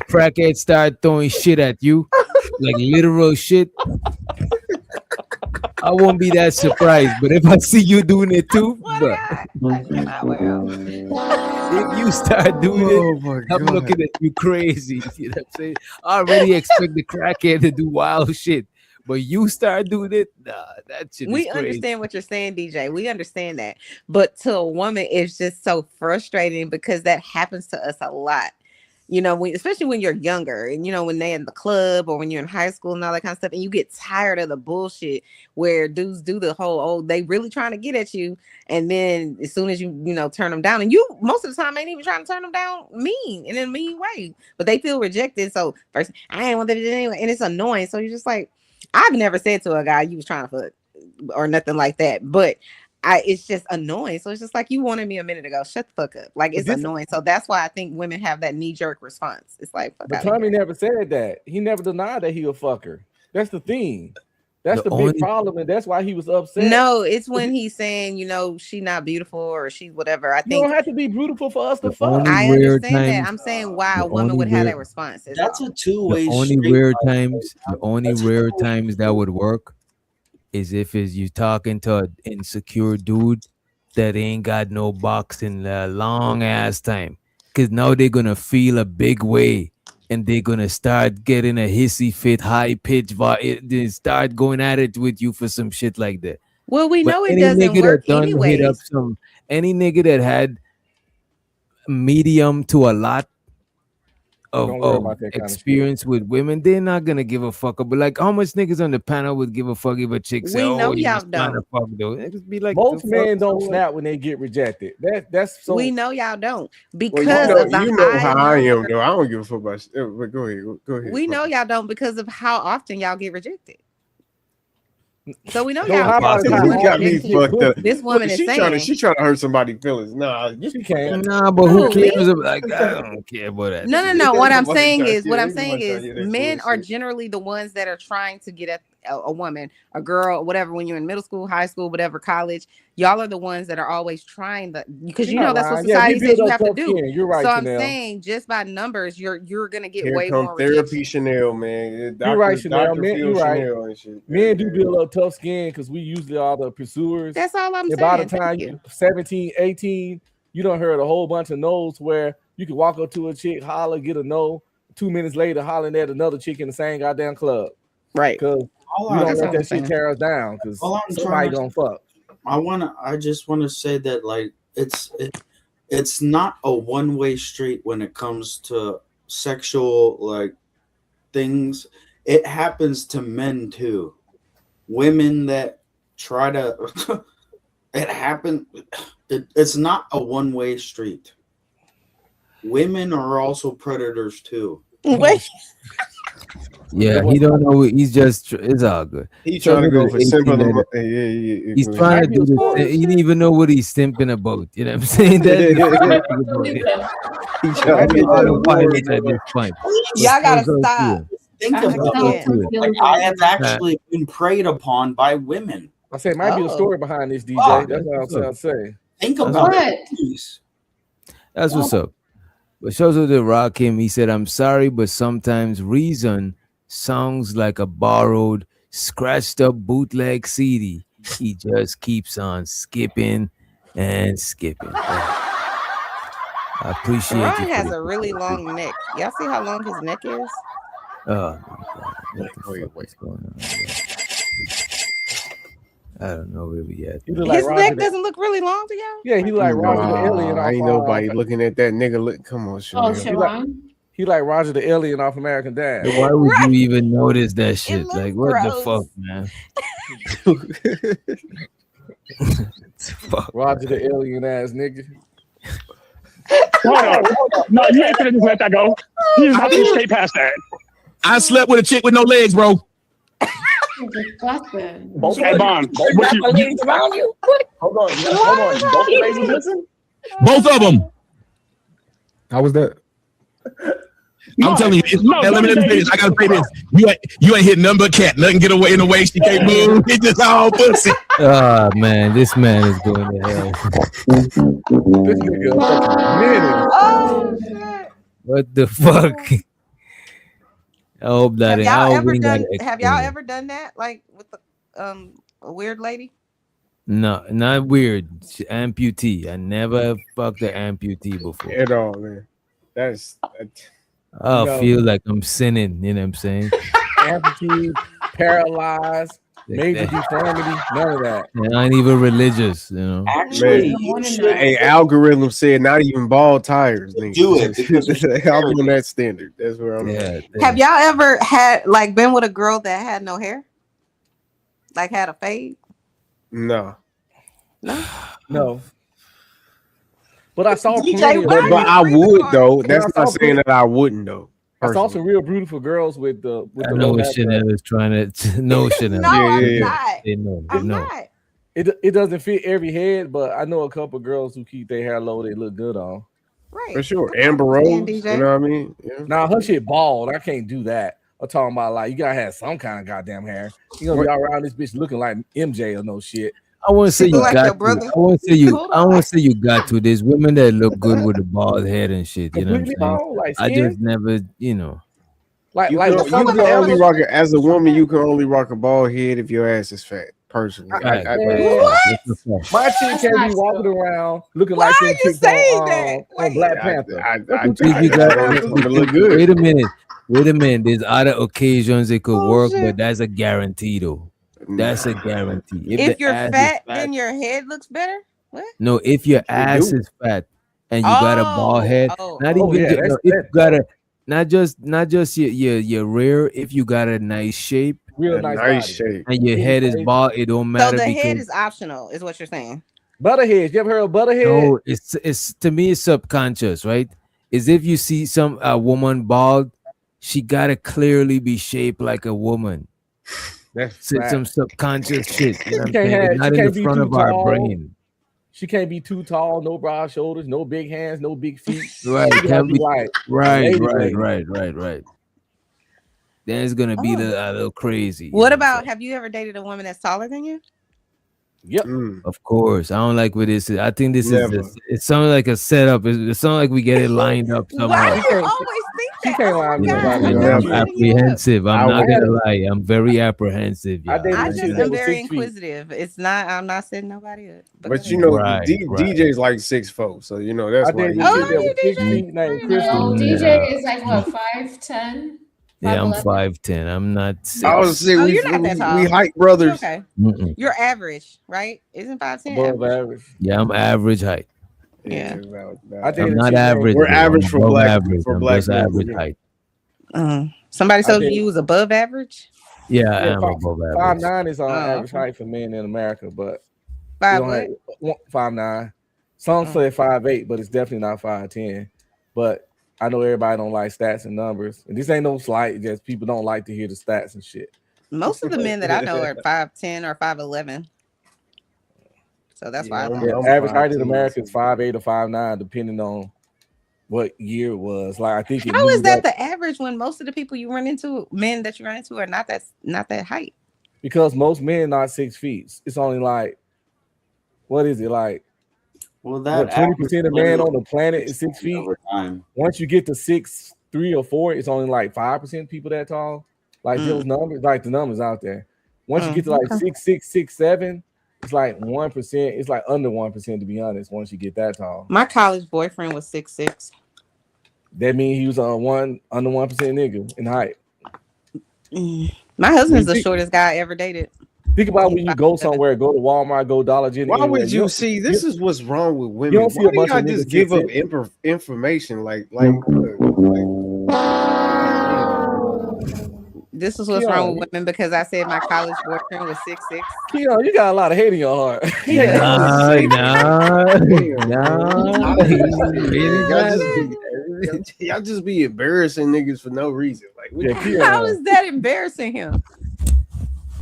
crackhead start throwing shit at you, like literal shit, I won't be that surprised. But if I see you doing it too, if you start doing it, I'm looking at you crazy. You know what I'm saying? I already expect the crackhead to do wild shit. But you start doing it, nah, that shit is We crazy. understand what you're saying, DJ. We understand that. But to a woman, it's just so frustrating because that happens to us a lot. You know, especially when you're younger and, you know, when they're in the club or when you're in high school and all that kind of stuff, and you get tired of the bullshit where dudes do the whole, they really trying to get at you. And then as soon as you turn them down, and you most of the time ain't even trying to turn them down in a mean way, but they feel rejected. So first, I ain't want that anyway. And it's annoying. So you're just like, I've never said to a guy you was trying to fuck or nothing like that, but it's just annoying. So it's just like, you wanted me a minute ago. Shut the fuck up. Like, it's annoying. So that's why I think women have that knee-jerk response. It's like, fuck But outta Tommy here. never said that. He never denied that he a fucker. That's the thing. That's The the only- big problem, and that's why he was upset. No, it's when he's saying, she not beautiful or she's whatever. I You think don't have to be beautiful for us to The fuck. only I rare understand that. times- I'm saying why the a woman only would have rare- that response. That's a The two-way only street. rare times that would work is if you talking to an insecure dude that ain't got no box in a long ass time. Cause now they're gonna feel a big way and they're gonna start getting a hissy fit, high pitch they start going at it with you for some shit like that. Well, we But know it any doesn't nigga work that done hit up anyways. any nigga that had medium to a lot Don't worry of about that kind of shit. experience with women, they're not gonna give a fuck. But like, how much niggas on the panel would give a fuck if a chick say, We know "Oh, you y'all was trying to don't. fuck though"? It just be like, Most the men fuck? don't So what? snap when they get rejected. That's so. We know y'all don't Well, because of the you know high how I am number. though. I don't give a fuck about. But go ahead. Go ahead. We know y'all don't because of how often y'all get rejected. So we know So y'all how about don't. You got me fucked up. This woman is She trying to saying, hurt somebody's feelings. Nah, she can't. Nah, but who Who, me? cares? Like, I don't care about that. No. shit. What I'm Nobody saying trying- is, yeah, ain't nobody trying to hear that men are bullshit. generally the ones that are trying to get at a woman, a girl, whatever. When you're in middle school, high school, whatever, college, y'all are the ones that are always trying because You're not that's what lying. Yeah, we society build says you up have to tough do. skin. You're right, So I'm Chanel. saying, just by numbers, you're gonna get Here way come more therapy rejection. Chanel, man. You're right, Chanel. Dr. Men, Phil you're right. Chanel and shit. Men do build up tough skin because we usually are the pursuers. That's all I'm And by the saying. Thank time you. you're 17, 18, you done heard a whole bunch of no's where you can walk up to a chick, holler, get a no. 2 minutes later, hollering at another chick in the same goddamn club. Right. Because All we I- don't That's let all that I'm shit saying. tear us down. Because All I'm somebody trying to- gonna fuck. I just want to say that like it's not a one-way street when it comes to sexual like things. It happens to men too. Women that try to it happen it's not a one-way street. Women are also predators too. Wait. Yeah, he don't know. He's just. It's all good. He So trying to look go at for 18 simple. letter. Yeah. He's trying to do this. He didn't even know what he's simping about. You know what I'm saying? That's the funny thing about it. He I trying to get get that autopilot award. at this point. Y'all gotta So stop. Think I about can't. it. Like, I have actually been preyed upon by women. I say it might be a Oh. story behind this, DJ. Fuck. That's what I'm saying. Think That's about what- it. Please. That's what's up. But Shozo did rock him. He said, "I'm sorry, but sometimes reason sounds like a borrowed, scratched up bootleg CD. He just keeps on skipping and skipping." I appreciate Ron you. has a really long neck. Y'all see how long his neck is? Oh my God. What the fuck is going on here? I don't know where we at. He man. look like His Roger neck the- doesn't look really long to y'all. Yeah, he like Roger the alien off. Ain't nobody looking at that nigga. Look, come on, Oh, Sharon. Sharon. He like Roger the alien off American Dad. So why would you even notice that shit? looks Like, what the gross. fuck, man? Fuck. Roger the alien ass nigga. Hold on. No, you ain't gonna just let that go. You just have to skate past that. I slept with a chick with no legs, bro. Disgusting. Hey, Bond. What you, ladies around you? Hold on. Both the ladies listen? Both of them. How was that? I'm telling you, it's, no, now, let me say this. I gotta say this. You ain't hit nothing but cat. Nothing get away in the way. She can't move. It's just all pussy. Ah, man, this man is going to hell. This nigga a fucking menace. Oh shit! What the fuck? I hope that. Have I y'all hope ever we done? gotta Have y'all explain it. ever done that? Like with a weird lady? No, not weird. Amputee. I never fucked an amputee before. At all, man. That's I No. feel like I'm sinning. You know what I'm saying? Amputee, paralyzed, major that. deformity, none of that. And I ain't even religious. You know. Actually, man. you should Hey, algorithm said not even bald tires. Nigga. do it because I'm on that standard. That's where I'm Yeah. at. Have y'all ever had like been with a girl that had no hair? Like had a fade? No. No. But I saw DJ, plenty of why But I would though. But That's I not saw saying plenty- that I wouldn't though. I saw personally. some real beautiful girls with the I low know what haircut. Chanel is trying to. No, Chanel. No, I'm yeah. not. They know. They I'm know. not. It doesn't fit every head, but I know a couple girls who keep their hair low. They look good on. Right. For sure. I Amber understand, Rose. DJ. You know what I mean? Yeah. Now her shit bald. I can't do that. I'm talking about like you gotta have some kind of goddamn hair. You gonna be all around this bitch looking like MJ or no shit. I want to say She you look like got your to. brother. I want to say you. Hold I on. want to say you got to. There's women that look good with a bald head and shit. You know what I'm Completely saying? bald, like I skin. just never. You know. Like You like can, some you of can the only other- rock it as a woman. You can only rock a bald head if your ass is fat. Personally, Right, I- right. That's a fact. My chick That's can't not be walking true. around looking Why like are them you chicks saying on, that? on Wait. Black I, Panther. I, I, If you got, want them to look good. wait a minute. Wait a minute. There's other occasions it could Oh, work, shit. but that's a guarantee though. That's a guarantee. If the you're ass is fat, then your head looks better. What? no, if your ass do. is fat and you got a bald head, not Oh, even yeah, just, that's- no, if you that's- got a not just your rear, if you got a nice shape Real A nice, nice body. shape. and your head is bald, it don't So matter the because head is optional, is what you're saying. Butterhead. You ever heard of Butterhead? no, it's to me it's subconscious, right? Is if you see a woman bald, she gotta clearly be shaped like a woman. That's Some subconscious shit. You know what I'm She can't saying? have- It's not she in the can't be front too of our tall. brain. She can't be too tall, no broad shoulders, no big hands, no big feet. Right, She gotta can't be be like right. lady. Then it's gonna be Oh. a little crazy. you What know about have you ever dated a woman that's taller than you? Yep. Of course, I don't like what this is. I think this Never. is. It sounds like a setup. It sounds like we get it lined up Why somehow. do you always think She that? can't Oh lie my to God, nobody. I'm And not I'm setting you up. apprehensive. I'm I not would- gonna lie. I'm very apprehensive. I y'all. dated I a just chick am that was very 6 feet. inquisitive. It's not. I'm not setting nobody up. But go you ahead. know, Right, right. DJ's like 6'4", so you know that's I why. dated a Oh, chick are that you was 6 DJ? feet named No, Crystal. DJ is like what 5'10". Yeah, I'm 5'11"? 5'10". I'm not. I was saying Oh, we you're not that tall. we height You're brothers. okay. Mm-mm. You're average, right? Isn't 5'10" Above average? average. Yeah, I'm average height. Yeah. I dated I'm a not chick named- average. We're though. average I'm for above black- average. for I'm black just men, average yeah. height. Somebody told did- you was above average. Yeah, I Yeah, am five- above average. 5'9" is on Oh, average okay. height for men in America, but we 5 don't what? have 5'9". Some Oh. say 5'8", but it's definitely not 5'10". But I know everybody don't like stats and numbers, and this ain't no slight. Just people don't like to hear the stats and shit. Most of the men that I know are 5'10" or 5'11". So that's why I Yeah, thought average height in America is 5'8" or 5'9", depending on what year it was. Like I think it how is moved that up the average when most of the people you run into, men that you run into, are not that height? because most men not 6 feet. It's only like, what is it like? Well, What, that 20% of man on the planet is 6 feet? over time. Once you get to 6'3" or 4, it's only like 5% people that tall. Like those numbers, like the numbers out there. Once you get to like 6'6", 6'7", it's like 1%. It's like under 1% to be honest. Once you get that tall, My college boyfriend was 6'6". that means he was under 1% nigga in height. My husband's the shortest guy I ever dated. Think about He's when you go 5'7". somewhere, go to Walmart, go Dollar General. Why anywhere. would you see? This is what's wrong with women. You don't see Why a do bunch y'all of just niggas give up 6'6". information like This is what's wrong with women because I said my college boyfriend was 6'6". Keon, you got a lot of hate in your heart. He does. Y'all just be embarrassing niggas for no reason. Like, How is that embarrassing him?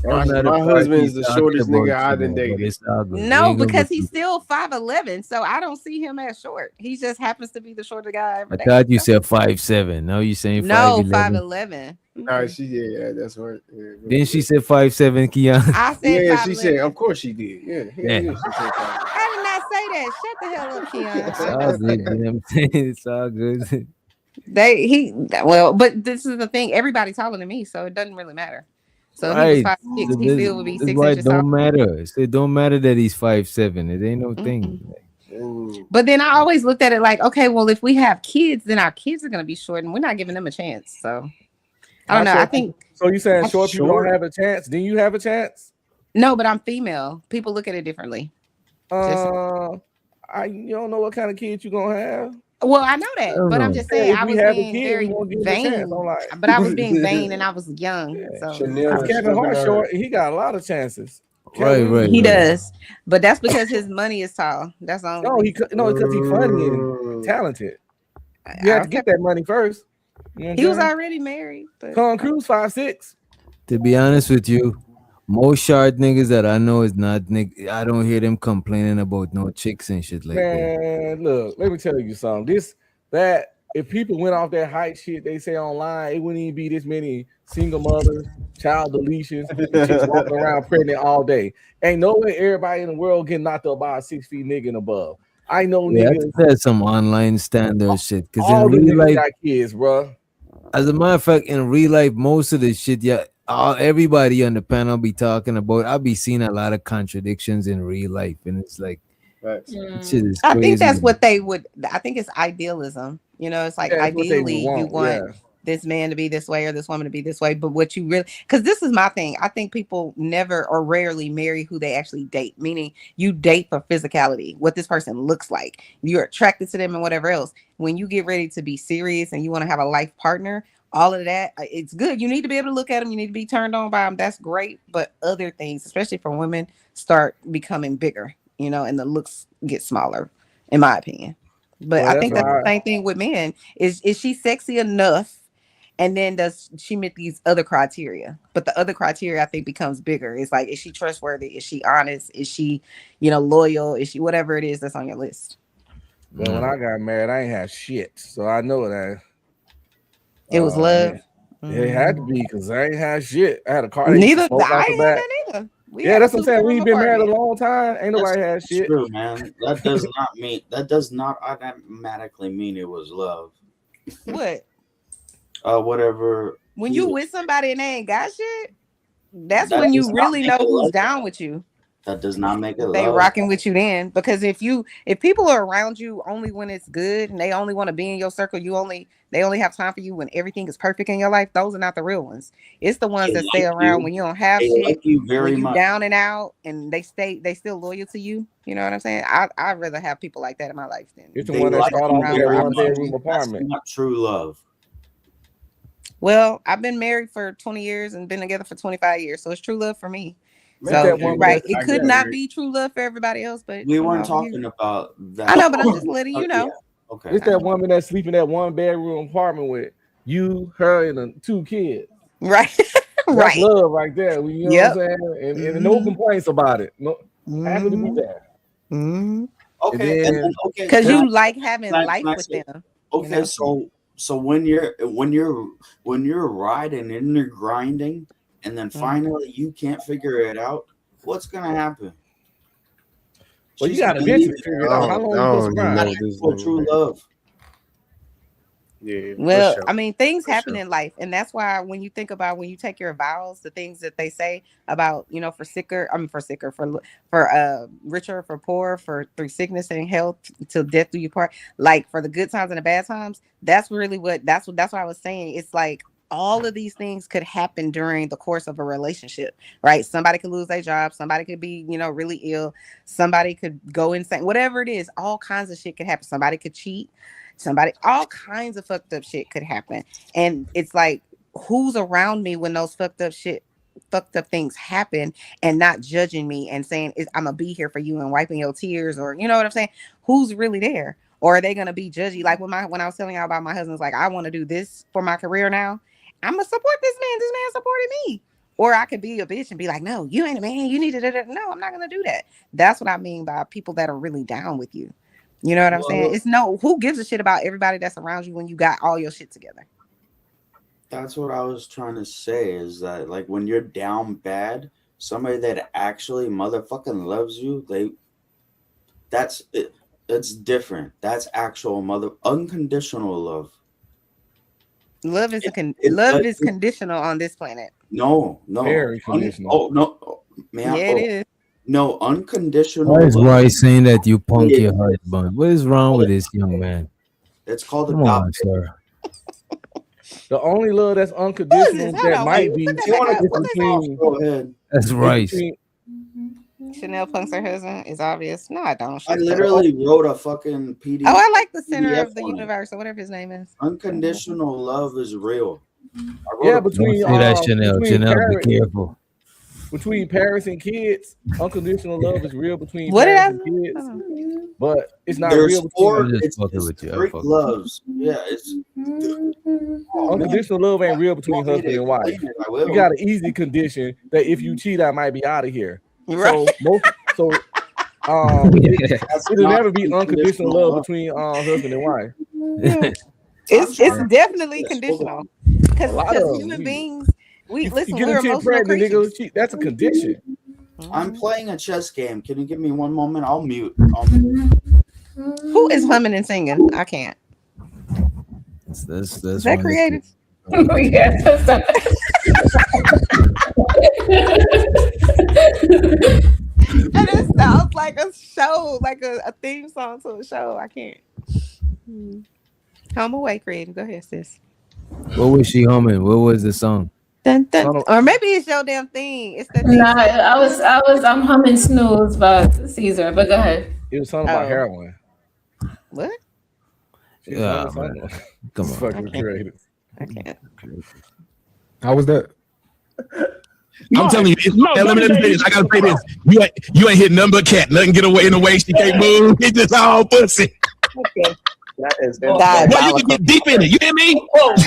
my husband is the shortest nigga I done dated. No, because he's still 5'11", so I don't see him as short. He just happens to be the shortest guy I ever I dated. thought you said 5'7". Now you saying No, 5'11". 5'11". Nah, yeah, that's right. Yeah, Then she said 5'7", Keon. I said yeah, 5'11". she said, of course she did. Yeah, Yeah. she said 5'11". I did not say that. Shut the hell up, Keon. It's all good. You know what I'm saying? It's all good. But this is the thing. Everybody's taller than me, so it doesn't really matter. So if he was Right. 5'6", he still would be That's 6 why it inches taller. don't matter. It don't matter that he's 5'7". It ain't no thing. But then I always looked at it like, okay, well, if we have kids, then our kids are gonna be short, and we're not giving them a chance. So I don't know. I think so. You saying short people don't have a chance? Then you have a chance? No, but I'm female. People look at it differently. You don't know what kind of kids you gonna have. Well, I know that, but I'm just saying I was being very vain. But I was being vain and I was young. So Kevin Hart short, he got a lot of chances. Right. He does, but that's because his money is tall. That's the only. No, because he's funny and talented. You have to get that money first. You know what He I'm was saying? already married. But Tom Cruise 5'6". To be honest with you, most short niggas that I know is not I don't hear them complaining about no chicks and shit like that. Man, look, let me tell you something. If people went off that height shit they say online, it wouldn't even be this many single mothers, child deletions, and chicks walking around pregnant all day. Ain't no way everybody in the world getting knocked up by a 6 feet nigga and above. I know niggas. That's some online standard shit. Because All the in real niggas life, got kids, bro. as a matter of fact, in real life, most of the shit, everybody on the panel be talking about. I be seeing a lot of contradictions in real life, and it's like, shit is I crazy. think that's what they would. I think it's idealism. You know, it's like ideally you want this man to be this way or this woman to be this way, but what you really, because this is my thing. I think people never or rarely marry who they actually date. Meaning, you date for physicality, what this person looks like. You're attracted to them and whatever else. When you get ready to be serious and you want to have a life partner, all of that, it's good. You need to be able to look at them. You need to be turned on by them. That's great. But other things, especially for women, start becoming bigger, you know, and the looks get smaller, in my opinion. But I think that's the same thing with men. Is she sexy enough? And then does she meet these other criteria? But the other criteria, I think, becomes bigger. It's like, is she trustworthy? Is she honest? Is she, loyal? Is she whatever it is that's on your list? But when I got married, I ain't have shit. So I know that. It was love. It had to be because I ain't had shit. I had a car. Neither I ain't had that either. Yeah, that's what I'm saying. We've been married a long time. Ain't nobody had shit. True, man. That does not automatically mean it was love. What? Whatever. When you with somebody and they ain't got shit, that's when you really know who's down with you. That does not make it they love. rocking with you then. Because if people are around you only when it's good and they only want to be in your circle, they only have time for you when everything is perfect in your life. Those are not the real ones. It's the ones that stay around when you don't have shit, when you down and out, and they still loyal to you. You know what I'm saying? I'd rather have people like that in my life than it's the one that start off in a one-bedroom apartment. That's not true love. Well, I've been married for 20 years and been together for 25 years, so it's true love for me. Make So that one right, list. it could not be true love for everybody else, but We weren't talking about that. I know, but I'm just letting you know. Okay. It's that woman that's sleeping in that 1-bedroom apartment with you, her, and 2 kids. Right. That's Right. love right there. You know Yep. what I'm saying? And no complaints about it. No, happy to be there. Okay. And then, Okay. Because can I- you like having can I- life can I with say- them. Okay, so when you're riding and you're grinding, and then finally you can't figure it out, what's gonna happen? well, you She's gotta gonna eventually leave figure it out. How long you supposed to grind? That's for true love. Yeah. Well, I mean, things happen in life, and that's why when you think about when you take your vows, the things that they say about, you know, for richer, for poor, for through sickness and health, till death do you part. Like for the good times and the bad times, that's really that's what I was saying. It's like all of these things could happen during the course of a relationship, right? Somebody could lose their job, somebody could be, you know, really ill, somebody could go insane, whatever it is, all kinds of shit could happen. Somebody could cheat. All kinds of fucked up shit could happen. And it's like, who's around me when those fucked up things happen and not judging me and saying, I'm gonna be here for you and wiping your tears, or, you know what I'm saying? Who's really there? Or are they gonna be judgy? Like when I was telling y'all about my husband's like, I want to do this for my career now. I'm gonna support this man. This man supported me. Or I could be a bitch and be like, no, you ain't a man. You need to do that. No, I'm not gonna do that. That's what I mean by people that are really down with you. You know what I'm saying? It's who gives a shit about everybody that's around you when you got all your shit together. That's what I was trying to say, is that like when you're down bad, somebody that actually motherfucking loves you, that's it. That's different. That's actual unconditional love. Love is conditional on this planet. No. Very conditional. No, man. Yeah, it is. No, unconditional. Why is love. Roy saying that you punk your husband? What is wrong with this young man? It's called Come on, sir. The only love that's unconditional that might be between. Go ahead. That's right. Chanel punks her husband is obvious. No, I don't. I literally wrote a fucking PDF. Oh, I like the center PDF of the on it. universe, or whatever his name is. Unconditional love is real. Yeah, between Don't say that, Chanel. between Chanel, parents, be careful. between parents and kids, unconditional love is real between What did parents and kids. But it's not There's real four. between. It's Greek loves. Yeah, it's Unconditional love ain't real between Want me to husband and wife. explain it? I will. You got an easy condition that if you cheat, I might be out of here. Right. It'll never be unconditional love between husband and wife. It's definitely conditional. Because human beings, you listen, get we're a chick emotional pregnant, creatures. nigga, that's a condition. I'm playing a chess game. Can you give me one moment? I'll mute. Who is humming and singing? I can't. That's Is that creative? Yes. And it sounds like a show, like a theme song to a show. I can't. Hum away, creative. Go ahead, sis. What was she humming? What was the song? Dun, dun. Or maybe it's your damn thing. It's the thing. Nah, I'm humming Snooze by Caesar, but go ahead. It was something about heroin. What? Yeah, man. Come on. Fucking creative. I can't. How was that? I'm telling you, let me say this. I gotta say this. You ain't hit nothing but cat. Nothing get away in the way. She can't move. It's just all pussy. Okay. That is Boy, you can get deep in it. You hear me?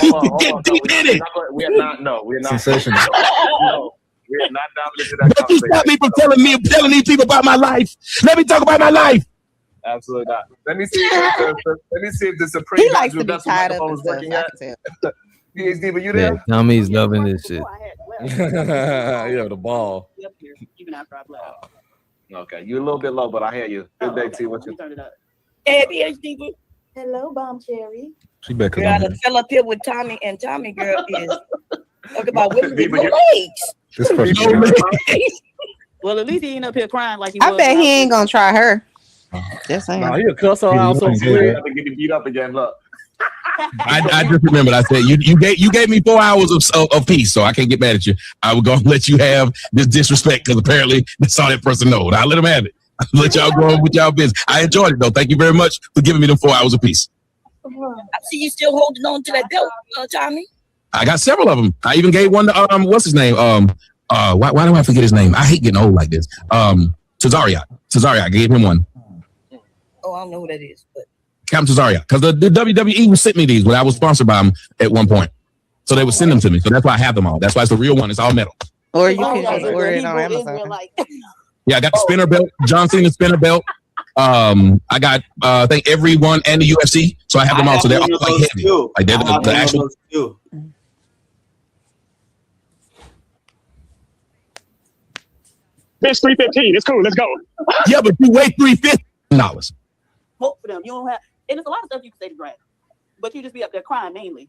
You can get deep in it. We are not. No, we are not. Sensational. No, we are not down to that Don't you stop me from telling these people about my life. Let me talk about my life. Absolutely not. Let me see. Let me see if the Supreme. He likes to be tied up and stuff. working I yet. can tell. PhD, but you Yeah, there? Tommy's loving this shit. Yeah, the ball. Even after I left. Okay, you're a little bit low, but I hear you. Good day, T. What you? Hey, PhD. Hello, Bomb Cherry. She back Girl, I done fell up here with Tommy, and Tommy, girl, is talking about women with no legs. This person. Well, at least he ain't up here crying like he I was. bet he ain't gonna try her. Just saying. Nah, he'll cuss her out so quick. Have to get beat up again. Look. I just remembered. I said you gave me 4 hours of peace, so I can't get mad at you. I was gonna let you have this disrespect because apparently that's all that person knows. I let him have it. I let y'all go on with y'all business. I enjoyed it though. Thank you very much for giving me them 4 hours of peace. I see you still holding on to that belt, Tommy. I got several of them. I even gave one to what's his name? Why do I forget his name? I hate getting old like this. Cesario. I gave him one. Oh, I don't know who that is, but Captain Cesario, because the WWE would send me these, but I was sponsored by them at one point. So they would send them to me. So that's why I have them all. That's why it's the real one. It's all metal. Or you can just order it on Amazon. Yeah, I got the spinner belt, John Cena spinner belt. I got I think every one and the UFC. So I have them all. So they're all like heavy. Like they're the actual. Bitch, $315. It's cool. Let's go. Yeah, but you weigh $350. Vote for them. You don't have, and there's a lot of stuff you can say to Grant, but you just be up there crying mainly.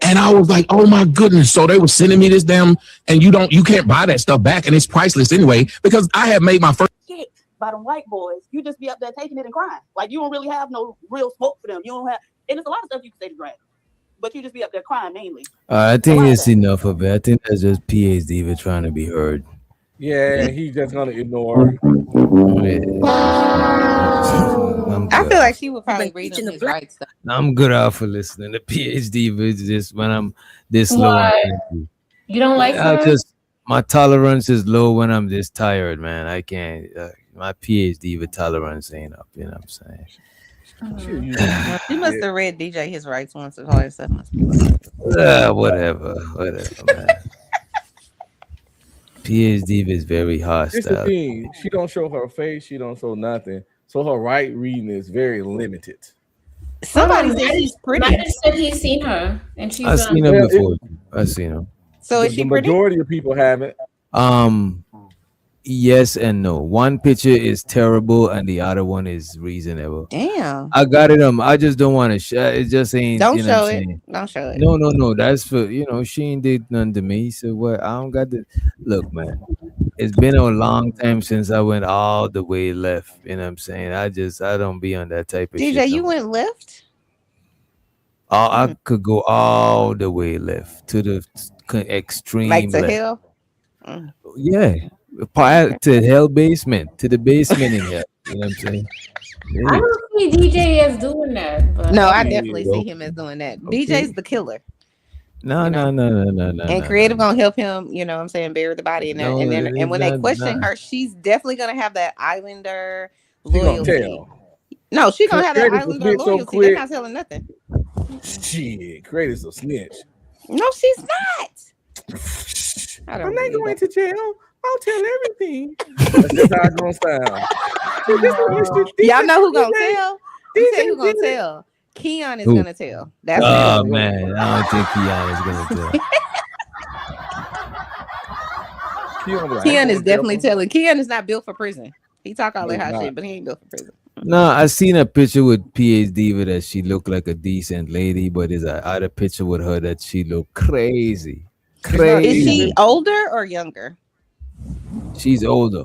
And I was like, oh my goodness. So they were sending me this damn, and you can't buy that stuff back, and it's priceless anyway, because I have made my first Shit by them white boys. You just be up there taking it and crying. Like you don't really have no real smoke for them. You don't have, and there's a lot of stuff you can say to Grant, but you just be up there crying mainly. I think it's enough of it. I think that's just PA's diva trying to be heard. Yeah, he's just gonna ignore. I feel like she would probably read him his right stuff. I'm good out for listening to PhD, but it's just when I'm this low. Why? You don't like her? My tolerance is low when I'm this tired, man. I can't. My PhD with tolerance ain't up. You know what I'm saying? She must have read DJ his rights once or twice. That must be whatever, man. PhD is very hostile. It's the thing. She don't show her face. She don't show nothing. So her right reading is very limited. Somebody said he's pretty. Mike said he's seen her, and she's. I've seen her before. I've seen her. So is she pretty? The majority of people haven't. Yes and no. One picture is terrible, and the other one is reasonable. Damn. I got it. I just don't want to share. It just ain't. Don't you know show what I'm it. saying? Don't show it. No. That's for she ain't did none to me. So what? I don't got the look, man. It's been a long time since I went all the way left. You know what I'm saying? I don't be on that type of shit. DJ, you went left? I could go all the way left to the extreme. Like to left. hell? Yeah. To hell basement. To the basement in hell. You know what I'm saying? Yeah. I don't see DJ as doing that. But No, I definitely see him as doing that. Okay. DJ's the killer. No. And creative gonna help him, you know what I'm saying, bury the body. And, No, and when they question her, she's definitely gonna have that Islander loyalty. No, she's gonna have that Islander loyalty. They're not telling nothing. Shit, Creative's a snitch. No, she's not. I'm not going to jail. I'll tell everything. That's just how it's gonna sound. Y'all know who gonna tell? You say who gonna tell? Keon is gonna tell. That's man, I don't think Keon is gonna tell. Keon is definitely telling. Keon is not built for prison. He talk all that hot shit, but he ain't built for prison. No, I seen a picture with PhD that she looked like a decent lady, but there's a other picture with her that she looked crazy. Is she older or younger? She's older.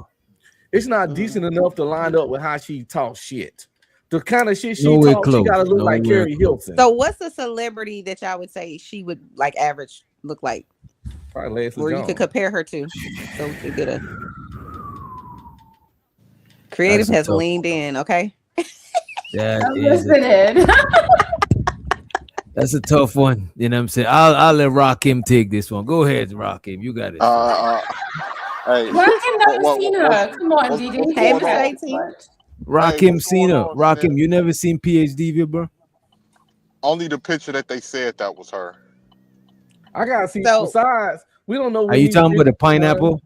It's not decent enough to line up with how she talks shit. The kind of shit she Nowhere talks, close. she gotta look like Nowhere Carrie Hilton. So what's a celebrity that y'all would say she would like average look like? Probably Leslie Or you Jones. could compare her to. So we could get a creative That's a has tough leaned in, okay? That's a tough one. You know what I'm saying? I'll let Rakim take this one. Go ahead, Rakim. You got it. Hey, Rakim never seen her. Come on, DJ. Hey, Mr. 18. Rakim seen her. Rakim, you never seen PhD, bro? Only the picture that they said that was her. I gotta see. Besides, we don't know. Are you talking about the pineapple?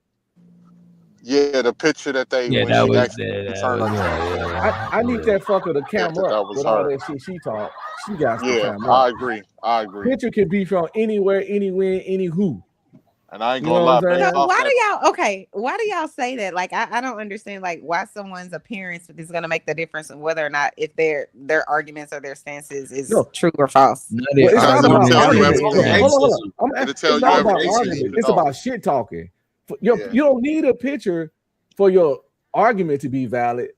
Yeah, the picture that they. Yeah, when that she was. actually turned her. I need that fucker to camera that up was with all her. that shit she talk. She got to Yeah, camera I up. agree. I agree. Picture can be from anywhere, anywhere, any who. And I ain't You gonna know lie, what I'm based saying? off Why that, do y'all say that? Like I don't understand like why someone's appearance is gonna make the difference in whether or not if their arguments or their stances is true or false. Well, it's not about argument. Hold on. It'll It's tell you not about everything you need argument. to It's know. about shit talking. You don't need a picture for your argument to be valid.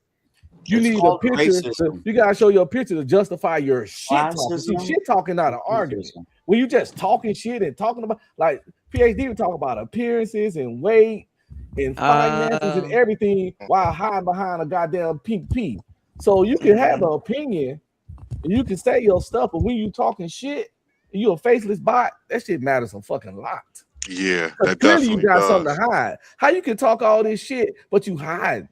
You It's need a called picture. racism. You gotta show your picture to justify your shit talking. See, Classism. shit talking not an argument. When you just talking shit and talking about like PhD would talk about appearances and weight and finances and everything while hiding behind a goddamn pink P. So you can have an opinion and you can say your stuff, but when you talking shit and you a faceless bot, that shit matters a fucking lot. Yeah, Because that clearly definitely you got does. something to hide. How you can talk all this shit, but you hide?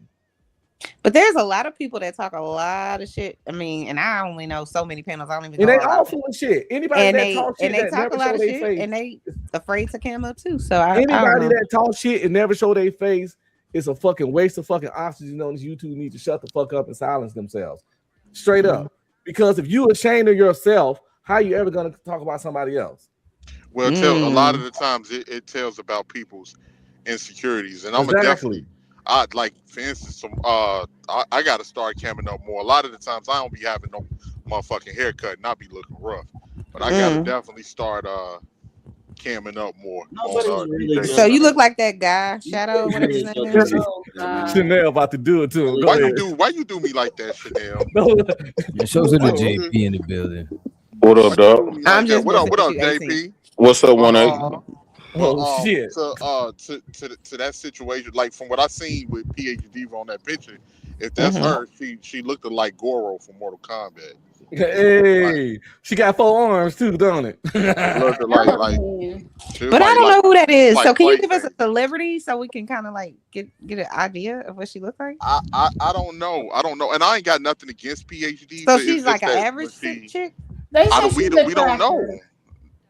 But there's a lot of people that talk a lot of shit. I mean, and I only know so many panels. I don't even And go they a lot. all full of shit. Anybody And that talk shit they that talk a never lot show of their shit, face. and they afraid to cam up too. So I don't Anybody know. that talk shit and never show their face is a fucking waste of fucking oxygen on this YouTube. Need to shut the fuck up and silence themselves. Straight up. Because if you ashamed of yourself, how you ever gonna talk about somebody else? Well, a lot of the times it tells about people's insecurities, and I'm a definitely. Like for instance, I got to start camming up more. A lot of the times I don't be having no motherfucking haircut and I be looking rough, but I got to definitely start camming up more. So you look like that guy, Shadow, whatever his name is. Chanel about to do it to him. Go Why ahead. you do me like that, Chanel? It shows the JP in the building. What up, dog? I'm just what up, messing with you, JP? What's up, 1A? Shit. To that situation, like from what I seen with PhD on that picture, if that's her, she looked like Goro from Mortal Kombat. Hey, she got 4 arms too, don't it? Like But I don't know who that is. like So can you give us a celebrity so we can kind of like get an idea of what she looks like? I don't know, and I ain't got nothing against PhD. So but she's it's like just an that average chick. we don't know.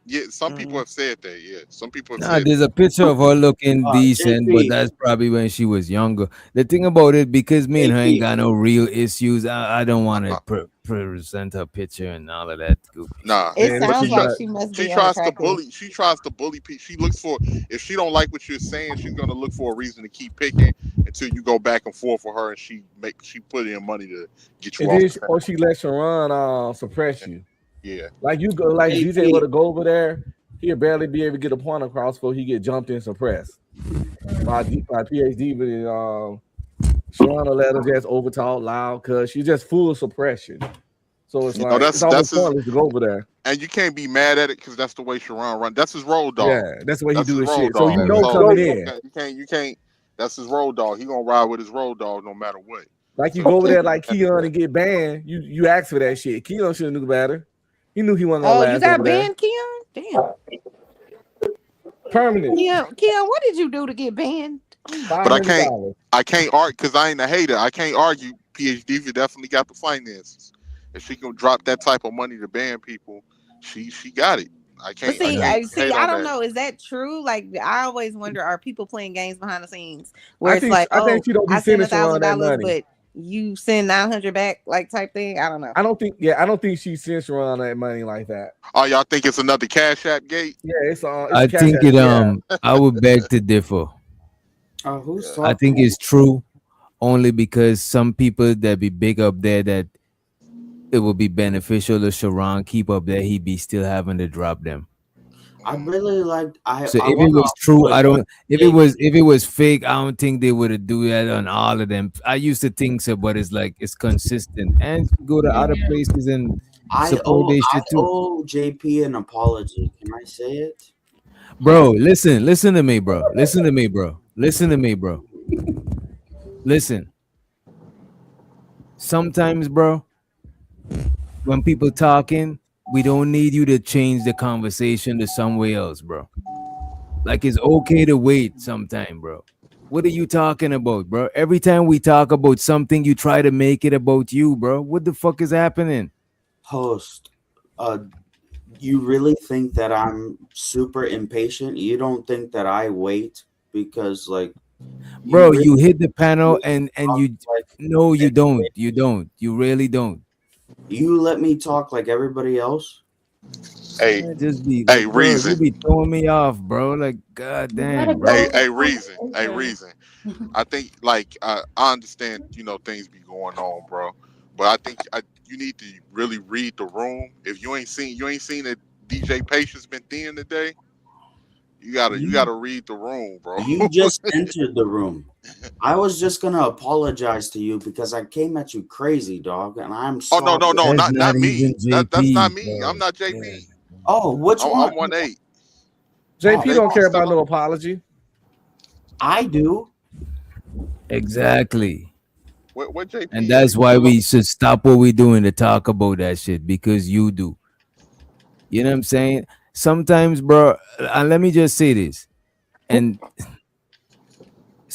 Yeah, some people have said that. Yeah, some people have Nah, said there's that. a picture of her looking decent, but JP. that's probably when she was younger. The thing about it, because me and her ain't got no real issues, I don't want to present her picture and all of that. Nah, It sounds like she must be unattractive. She tries to bully people. She looks for, if she don't like what you're saying, she's gonna look for a reason to keep picking until you go back and forth with her, and she put in money to get you off. Or she lets Sharon suppress you. Yeah, like you go, like DJ were to go over there, he'll barely be able to get a point across before he get jumped and suppressed by PhD. But Sharon will let her just overtalk loud because she's just full of suppression. So it's like it's almost pointless to go over there. And you can't be mad at it because that's the way Sharon run. That's his road dog. Yeah, that's the way he do his shit. Dog. So you know coming in. You can't. That's his road dog. He gonna ride with his road dog no matter what. Like you go over there like Keon and get banned. You ask for that shit. Keon should have knew better. He knew he wasn't gonna last. Oh, you got over there. banned, Keon? Damn. Permanent. Keon, what did you do to get banned? But I can't argue because I ain't a hater. I can't argue. PhD definitely got the finances. If she can drop that type of money to ban people, she got it. I can't. But I don't know. Is that true? Like I always wonder, are people playing games behind the scenes where I it's think, like, I think she don't be I send finishing on that $1,000, money. but you send 900 back, like type thing? I don't know. I don't think she sends around that money like that. Oh, y'all think it's another Cash App gate? Yeah, it's I think it. I would beg to differ. I think it's true, only because some people that be big up there that it would be beneficial to Sharon keep up there. He'd be still having to drop them. I really like. So if it was true, I don't. If it was fake, I don't think they would do that on all of them. I used to think so, but it's like it's consistent, and go to other places and support their shit too. I owe JP an apology. Can I say it? Bro, listen to me, bro. Listen to me, bro. Listen. Sometimes, bro, when people talking, we don't need you to change the conversation to somewhere else, bro. Like it's okay to wait sometime, bro. What are you talking about, bro? Every time we talk about something, you try to make it about you, bro. What the fuck is happening? Host, you really think that I'm super impatient? You don't think that I wait because like bro, you hit the panel and you no, you don't. You really don't. You let me talk like everybody else. Hey, bro, Reason. You be throwing me off, bro. Like, goddamn, bro. Hey, Reason. I think, like, I understand, things be going on, bro. But I think you need to really read the room. If you ain't seen that DJ Patience been thin today, you gotta read the room, bro. You just entered the room. I was just gonna apologize to you because I came at you crazy, dog, and I'm sorry. Oh no, not me. That's not me. I'm not JP. Yeah. Oh, which one? I'm 1-8. JP don't care about no apology. I do. Exactly. What JP? And that's why we should stop what we're doing to talk about that shit, because you do. You know what I'm saying? Sometimes, bro, and let me just say this. And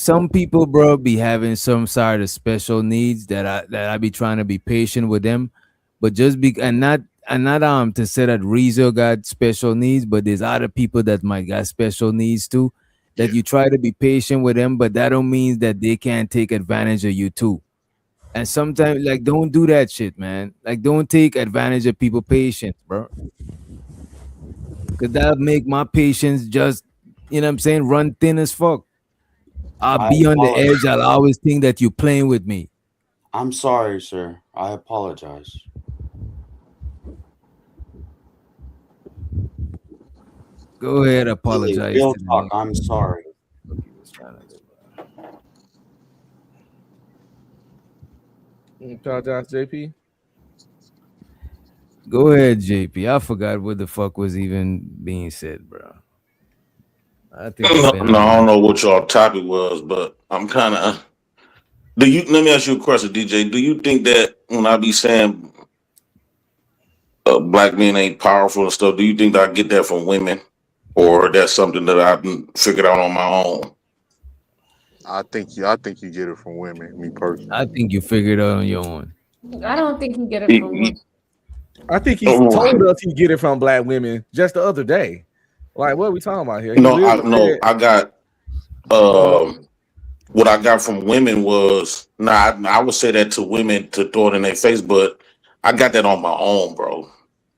some people, bro, be having some sort of special needs that I be trying to be patient with them, but just be and not to say that Rizzo got special needs, but there's other people that might got special needs too. That you try to be patient with them, but that don't mean that they can't take advantage of you too. And sometimes, like, don't do that shit, man. Like, don't take advantage of people' patience, bro. Cause that'll make my patience just, you know what I'm saying, run thin as fuck. I'll I be on the apologize. edge. I'll always think that you're playing with me. I'm sorry, sir. I apologize. Go ahead, Really, apologize real to the talk. nigga. I'm sorry. Apologize, JP. Go ahead, JP. I forgot what the fuck was even being said, bro. I think I've No, been no, on I don't that. know what your topic was, but I'm kind of. Do you? Let me ask you a question, DJ. Do you think that when I be saying black men ain't powerful and stuff, do you think that I get that from women, or that's something that I figured out on my own? I think you get it from women. Me I personally. think you figured it out on your own. I don't think you get it from women. I think he's told us he get it from black women just the other day. Like, what are we talking about here? He No, I literally no, said, I got what I got from women was I would say that to women to throw it in their face, but I got that on my own, bro.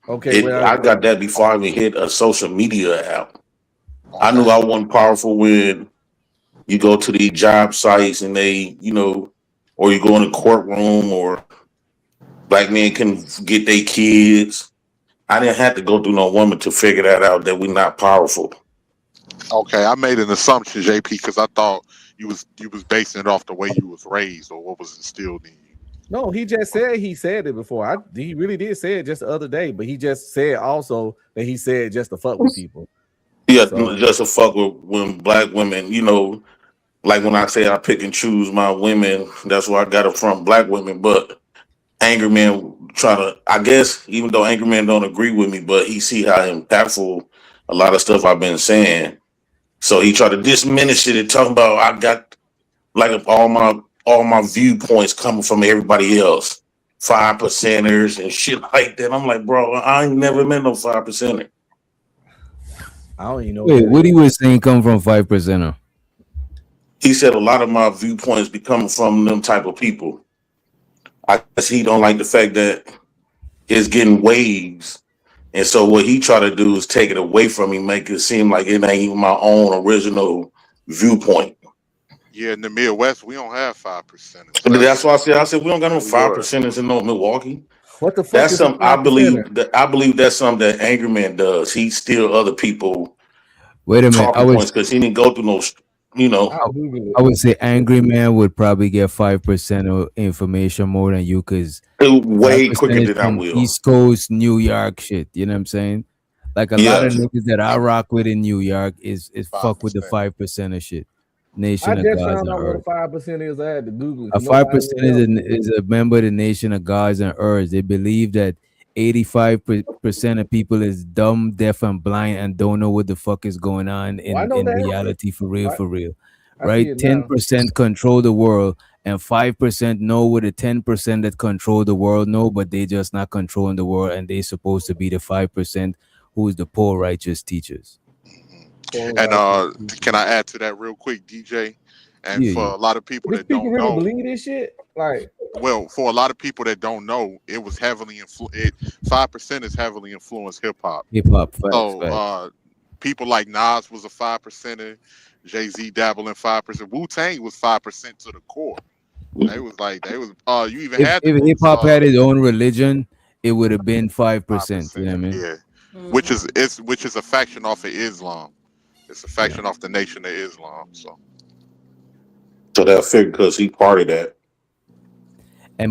okay, well, I got that before I even hit a social media app. I knew Okay. I wasn't powerful when you go to the job sites and they, or you go in a courtroom or black men can get their kids. I didn't have to go through no woman to figure that out that we're not powerful. Okay, I made an assumption, JP, because I thought you was basing it off the way you was raised or what was instilled in you. no, he just said he said it before. He really did say it just the other day, but he just said also that he said just to fuck with people. Yeah, So just a fuck with when black women, like when I say I pick and choose my women, that's where I got it from, black women. But angry men try to, I guess, even though angry men don't agree with me, but he see how impactful a lot of stuff I've been saying. So he tried to diminish it and talk about I got like all my viewpoints coming from everybody else, 5%ers and shit like that. I'm like, bro, I ain't never met no 5%er. I don't even know Wait, what he was saying come from 5%er? He said a lot of my viewpoints be coming from them type of people. I guess he don't like the fact that it's getting waves. And so what he try to do is take it away from me, make it seem like it ain't even my own original viewpoint. Yeah, in the Midwest, we don't have 5%ers. That's why I said we don't got no New York. 5%ers in no Milwaukee. What the fuck That's is a something I 5%er? believe that's something that Angry Man does. He steal other people Wait a minute. talking points because he didn't go through I would say angry man would probably get 5% of information more than you because way 5% quicker is than I from will. East Coast, New York shit. You know what I'm saying? Like a lot of Yes. niggas that I rock with in New York is fuck with the 5% of shit. Nation I of just Gods found and out what a Earth. 5% is. I had to Google it. A 'Cause nobody 5% else knew. is a member of the Nation of Gods and Earth. They believe that 85% of people is dumb, deaf, and blind and don't know what the fuck is going on Oh, I know in that. reality for real, I, for real. I see Right? it now. 10% control the world and 5% know what the 10% that control the world know, but they just not controlling the world and they supposed to be the 5% who is the poor righteous teachers. And can I add to that real quick, DJ? And for Yeah. a lot of people These that people don't really know, believe this shit? Like, well, for a lot of people that don't know, it was heavily 5% is heavily influenced hip hop. Hip hop, facts, So people like Nas was a 5%er, Jay-Z dabbled in 5%. Wu-Tang was 5% to the core. They was you even If had the hip groups hop had its own religion, it would have been 5%. You know what I mean? yeah. Which is a faction off of Islam. It's a faction off the Nation of Islam. So that figure because he part of that.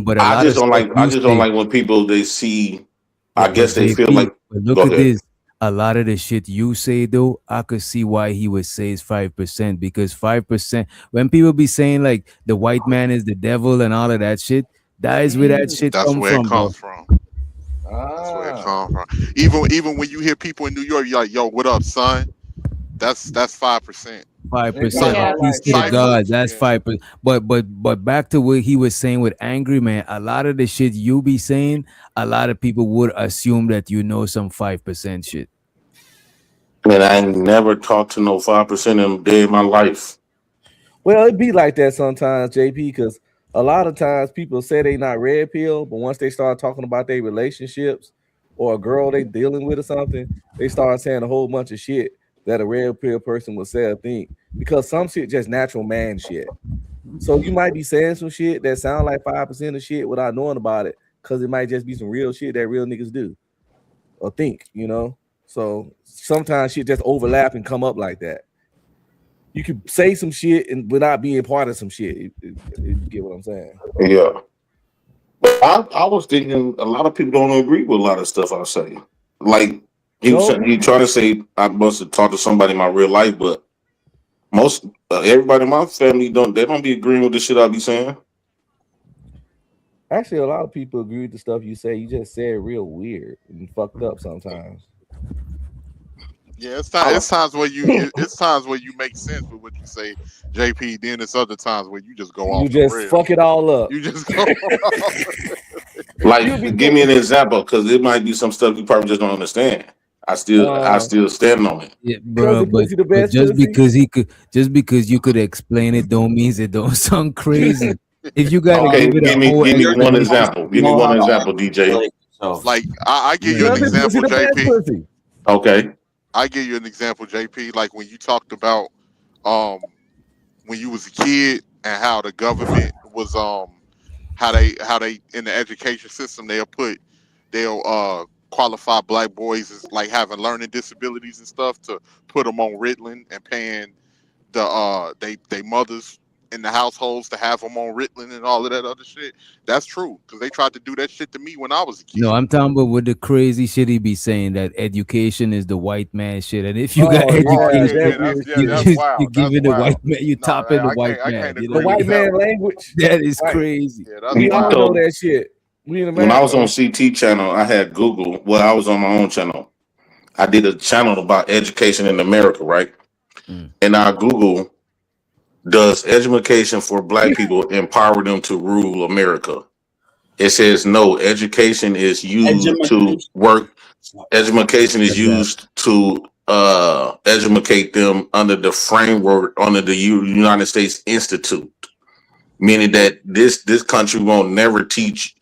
But a I lot just of don't stuff like you say, when people they see yeah, I but guess they feel JP, like but look go at ahead. this. A lot of the shit you say though, I could see why he would say it's 5% because 5%. When people be saying like the white man is the devil and all of that shit, that is where that shit That's come where it from, bro. comes from. That's where it comes from. Even when you hear people in New York, you're like, "Yo, what up, son?" That's 5%. 5%. Peace to the gods. That's 5%. But back to what he was saying with Angry Man. A lot of the shit you be saying, a lot of people would assume that you know some 5% shit. Man, I ain't never talked to no 5% in a day of my life. Well, it be like that sometimes, JP, because a lot of times people say they not red pill, but once they start talking about their relationships or a girl they dealing with or something, they start saying a whole bunch of shit that a red pill person would say or think, because some shit just natural man shit. So you might be saying some shit that sound like 5% of shit without knowing about it, because it might just be some real shit that real niggas do or think, you know? So sometimes shit just overlap and come up like that. You could say some shit and without being part of some shit. You get what I'm saying? Yeah. But I was thinking a lot of people don't agree with a lot of stuff I say. Like he trying to say I must have talked to somebody in my real life, but most everybody in my family don't be agreeing with the shit I be saying. Actually, a lot of people agree with the stuff you say. You just say it real weird and fucked up sometimes. Yeah, it's times where you make sense with what you say, JP. Then it's other times where you just go off. You just fuck it all up. You just go. Like, give me an example, because it might be some stuff you probably just don't understand. I still stand on it. Yeah, bro, but just because you could explain it don't means it don't sound crazy. If you gotta give it give me one example. Give me one example, DJ. Like I give you an example, JP. Okay. I give you an example, JP. Like when you talked about when you was a kid and how the government was how they in the education system they'll qualify black boys as like having learning disabilities and stuff to put them on Ritalin and paying the they mothers in the households to have them on Ritalin and all of that other shit. That's true, because they tried to do that shit to me when I was a kid. No, I'm talking about with the crazy shit he be saying that education is the white man shit, and if you got education, you give it the white man, you top in the white man. The white man language. That is crazy. We all know that shit. When I was on CT channel, I had Google. Well, I was on my own channel. I did a channel about education in America, right? And I Google, does education for black people empower them to rule America? It says no. Education is used to work. Education is used to educate them under the framework under the United States Institute, meaning that this country won't never teach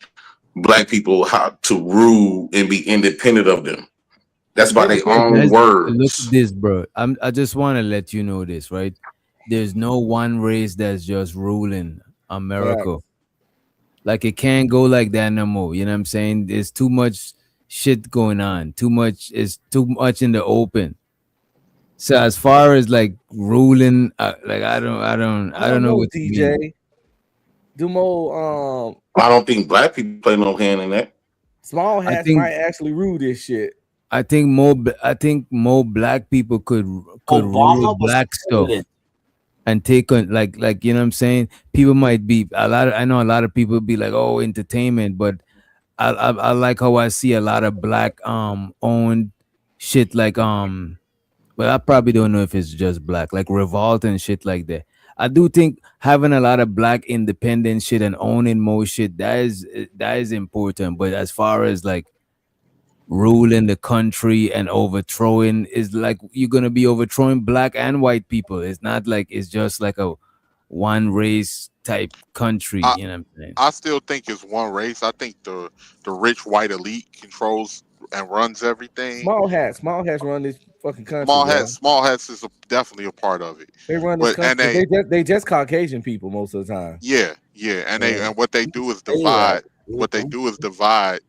black people how to rule and be independent of them. That's by their own words. Look at this, bro. I just want to let you know this, right? There's no one race that's just ruling America. Like, it can't go like that no more. You know what I'm saying? There's too much shit going on. It's too much in the open. So as far as like ruling, like I don't know what DJ. Dumo, I don't think black people play no hand in that. Small hats might actually rule this shit. I think more black people could rule black stuff and take on like you know what I'm saying. People might be I know a lot of people be like, oh, entertainment, but I like how I see a lot of black owned shit like but I probably don't know if it's just black, like Revolt and shit like that. I do think having a lot of black independent shit and owning more shit, that is important. But as far as like ruling the country and overthrowing, is like you're gonna be overthrowing black and white people. It's not like it's just like a one race type country. You know what I'm saying? I still think it's one race. I think the rich white elite controls and runs everything. Small hats run this fucking country. Small hats is definitely a part of it. They run this country. They just Caucasian people most of the time. Yeah, and what they do is divide. What they do is divide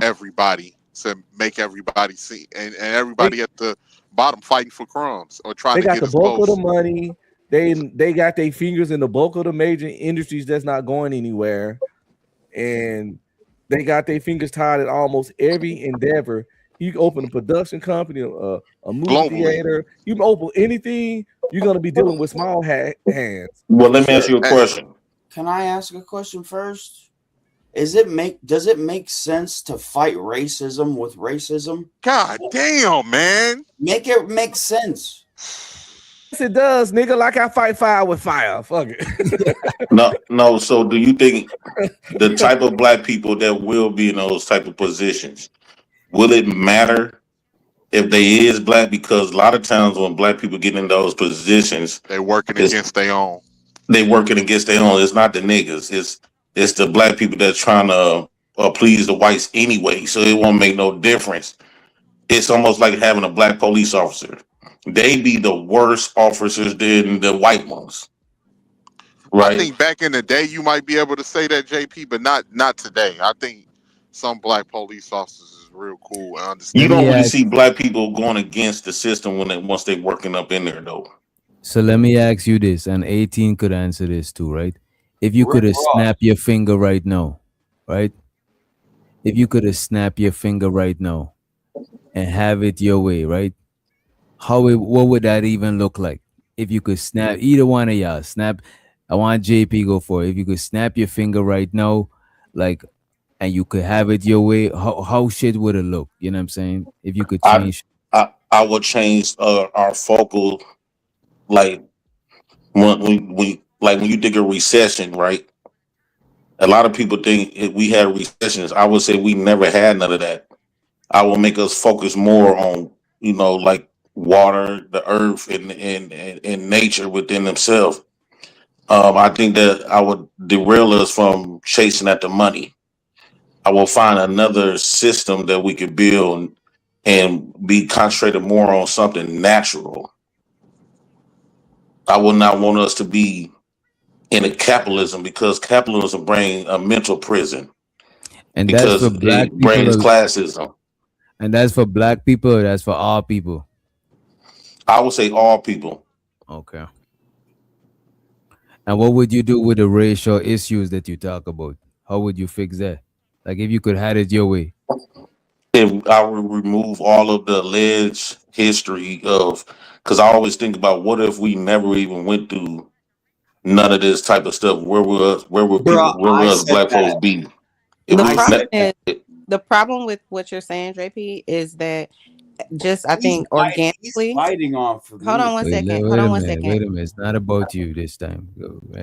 everybody to make everybody see, and everybody at the bottom fighting for crumbs or trying to get the bulk of the money. They got their fingers in the bulk of the major industries that's not going anywhere, and they got their fingers tied at almost every endeavor. You can open a production company, a movie theater. You can open anything. You're gonna be dealing with small hands. Well, let me ask you a question. Can I ask a question first? Does it make sense to fight racism with racism? God damn, man! Make it make sense. it does, nigga. Like I fight fire with fire. Fuck it. No. So, do you think the type of black people that will be in those type of positions, will it matter if they is black? Because a lot of times when black people get in those positions, they working against their own. They working against their own. It's not the niggas. It's the black people that's trying to please the whites anyway. So it won't make no difference. It's almost like having a black police officer. They be the worst officers than the white ones. Right. I think back in the day you might be able to say that, JP, but not today. I think some black police officers is real cool and understand. You don't really see black people going against the system once they working up in there though. So let me ask you this, and 18 could answer this too, right? If you could have snapped your finger right now, right? If you could have snapped your finger right now and have it your way, right? What would that even look like? If you could snap either one of y'all, snap. I want JP go for it. If you could snap your finger right now, like, and you could have it your way, how shit would it look? You know what I'm saying? If you could change, I would change our focal, like when you think of recession, right? A lot of people think if we had recessions. I would say we never had none of that. I will make us focus more on, like water, the earth, and nature within themselves. I think that I would derail us from chasing at the money. I will find another system that we could build and be concentrated more on something natural. I would not want us to be in a capitalism, because capitalism brings a mental prison, and that's because for black it brings people, classism. and that's for black people, or that's for all people. I would say all people. Okay. And what would you do with the racial issues that you talk about? How would you fix that? Like if you could have it your way. If I would remove all of the alleged history of, because I always think about what if we never even went through none of this type of stuff. Where was Bro, where I was said black folks that. be? The problem with what you're saying, JP, is that just I think organically. He's fighting on for me. Hold on one second. Wait a minute. It's not about you this time.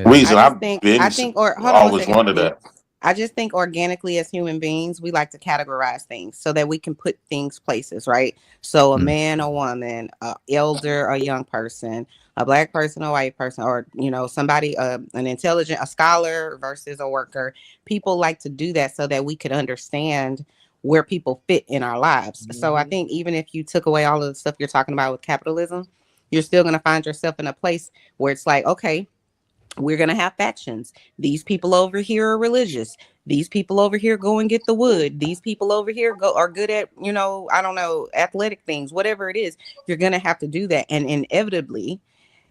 Reason I I've think been hold on one always second. wondered that. I just think organically as human beings, we like to categorize things so that we can put things places, right? So a man, a woman, a elder, a young person, a black person, a white person, or, somebody, an intelligent, a scholar versus a worker. People like to do that so that we could understand where people fit in our lives. So I think even if you took away all of the stuff you're talking about with capitalism, you're still going to find yourself in a place where it's like, okay, we're going to have factions. These people over here are religious. These people over here go and get the wood. These people over here are good at, I don't know, athletic things, whatever it is. You're going to have to do that. And inevitably,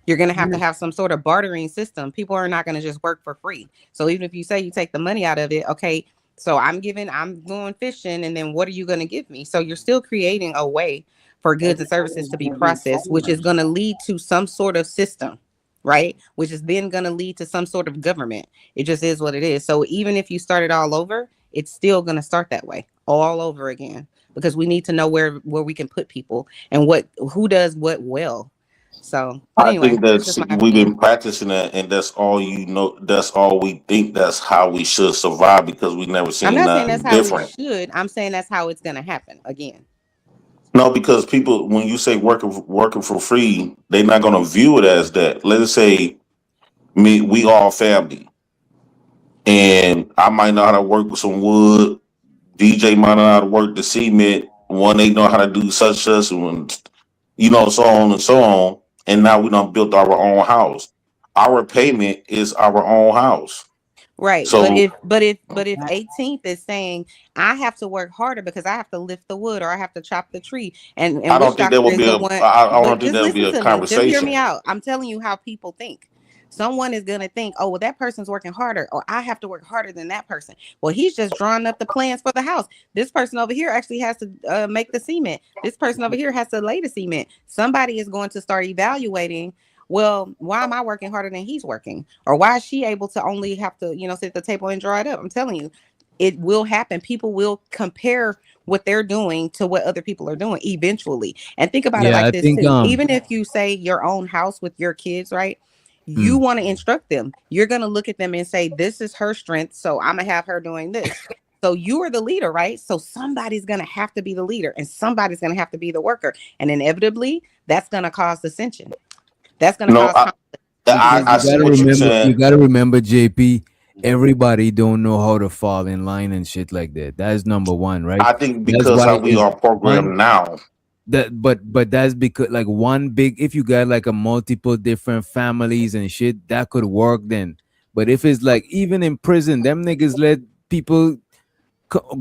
you're going to have some sort of bartering system. People are not going to just work for free. So even if you say you take the money out of it, okay, so I'm going fishing, and then what are you going to give me? So you're still creating a way for goods and services to be processed, which is going to lead to some sort of system, right? Which is then going to lead to some sort of government. It just is what it is. So even if you start it all over, it's still going to start that way all over again, because we need to know where we can put people and who does what well. So, but anyway, I think that we've been practicing that, and that's all that's all we think. That's how we should survive, because we never I'm seen not saying nothing that's how different. we should. I'm saying that's how it's going to happen again. No, because people, when you say working for free, they're not going to view it as that. Let's say we all family, and I might know how to work with some wood. DJ might know how to work the cement. One, they know how to do such and so on and so on. And now we done built our own house. Our payment is our own house. Right. So, but if 18th is saying I have to work harder because I have to lift the wood or I have to chop the tree, and I which don't think doctor that would is be the a. one? I But don't think just that would be listen a to me. Just hear me conversation. out. I'm telling you how people think. Someone is gonna think, oh, well, that person's working harder, or I have to work harder than that person. Well, he's just drawing up the plans for the house. This person over here actually has to make the cement. This person over here has to lay the cement. Somebody is going to start evaluating. Well, why am I working harder than he's working? Or why is she able to only have to, sit at the table and draw it up? I'm telling you, it will happen. People will compare what they're doing to what other people are doing eventually. And think about it Yeah, like I this think too. Even if you say your own house with your kids, right? You mm, want to instruct them. You're going to look at them and say, this is her strength. So I'm going to have her doing this. So you are the leader, right? So somebody's going to have to be the leader and somebody's going to have to be the worker. And inevitably, that's going to cause dissension. That's going to No, cause conflict. because I see what you're you saying. gotta remember, JP. Everybody don't know how to fall in line and shit like that. That's number one, right? I think That's because why how we is are one programmed now. that but that's because like one big if you got like a multiple different families and shit that could work then. But if it's like even in prison, them niggas let people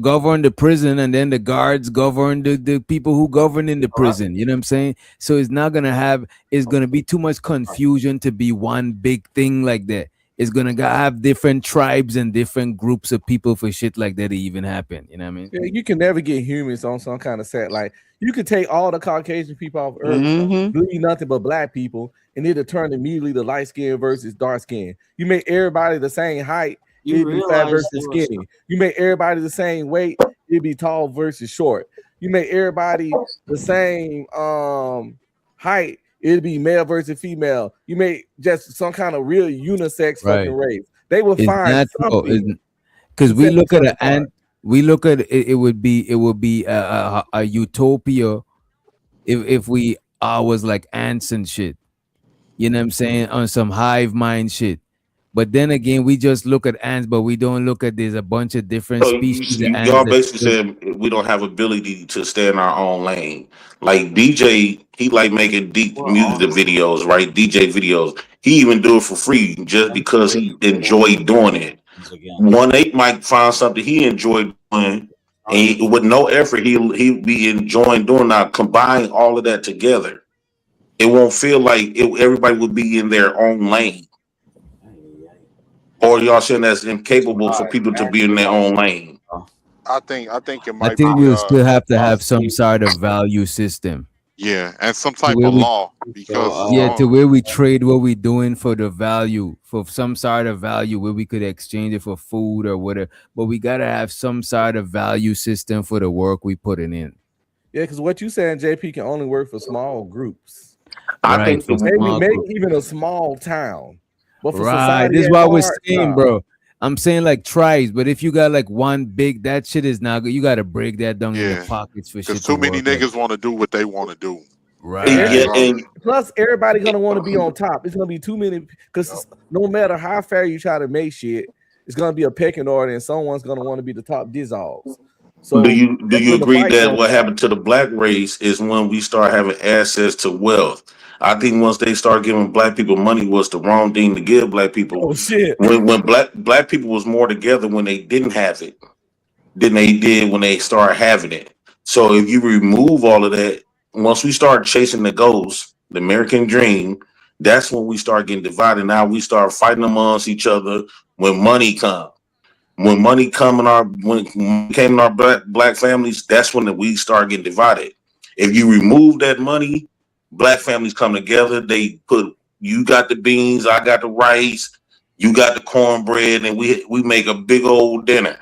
govern the prison and then the guards govern the people who govern in the prison. You know what I'm saying? So it's gonna be too much confusion to be one big thing like that. It's gonna have different tribes and different groups of people for shit like that to even happen. You know what I mean? Yeah, you can never get humans on some kind of set. Like you could take all the Caucasian people off Earth, bleed nothing but black people, and it'll turn immediately to light skin versus dark skin. You make everybody the same height, You it'd be fat realize versus there was skinny. You make everybody the same weight, it'd be tall versus short. You make everybody the same height, it'd be male versus female. You make just some kind of real unisex fucking Right. race. They will It's find natural. something Because to we set look at themselves an apart. ant, we look at it, it would be a utopia if we was like ants and shit. You know what I'm saying? On some hive mind shit. But then again, we just look at ants, but we don't look at there's a bunch of different So species of ants y'all that basically said we don't have ability to stay in our own lane. Like DJ, he like making deep music videos, right? DJ videos. He even do it for free just because he enjoyed doing it. 1-8 might find something he enjoyed doing, and with no effort, he'll be enjoying doing. Now combine all of that together, it won't feel like everybody would be in their own lane. Or y'all saying that's incapable for people to be in their own lane. I think it I might think be we'll still have to have some sort of value system. yeah, and some To type where of we law because yeah, to where we trade what we doing for the value, for some sort of value where we could exchange it for food or whatever. But we gotta have some sort of value system for the work we putting in. Yeah, because what you saying, JP, can only work for small groups. I Right, think for small Maybe group. even a small town, but for Right. society This is at what we're large, saying, nah. bro. I'm saying like tribes, but if you got like one big, that shit is not good. You gotta break that down into yeah, pockets for because shit to too many work. Like niggas want to do what they want to do. right. Yeah, and Plus, everybody gonna want to be on top. It's gonna be too many because no matter how fair you try to make shit, it's gonna be a pecking order, and someone's gonna want to be the top dissolves. do So that's you when the agree fight that gonna what start. happened to the black race is when we start having access to wealth? I think once they start giving black people money was the wrong thing to give black people. Oh shit! When black people was more together when they didn't have it than they did when they started having it. So if you remove all of that, once we start chasing the ghost, the American dream, that's when we start getting divided. Now we start fighting amongst each other when money comes. When money come in our when it came in our black families, that's when we start getting divided. If you remove that money, black families come together. They put you got the beans, I got the rice, you got the cornbread, and we make a big old dinner.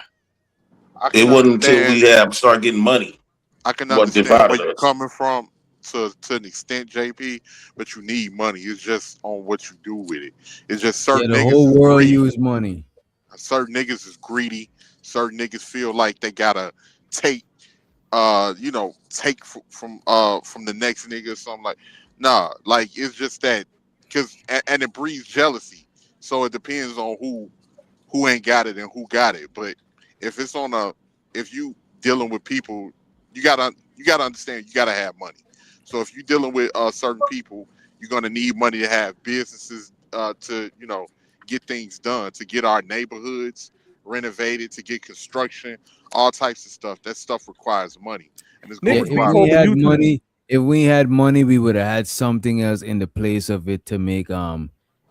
I It can wasn't until understand. we start getting money I can what understand where divided you're us. coming from to an extent, JP. But you need money. It's just on what you do with it. It's just Yeah, certain the niggas whole is world greedy. use money. Certain niggas is greedy. Certain niggas feel like they gotta take from the next nigga or something like nah, like it's just that because and it breeds jealousy. So it depends on who ain't got it and who got it. But if it's on a if you dealing with people, you gotta understand you gotta have money. So if you're dealing with certain people, you're gonna need money to have businesses to get things done, to get our neighborhoods renovated, to get construction, all types of stuff. That stuff requires money, and it's gonna Yeah, Niggas if beef require we over had people. YouTube. money, we would have had something else in the place of it to make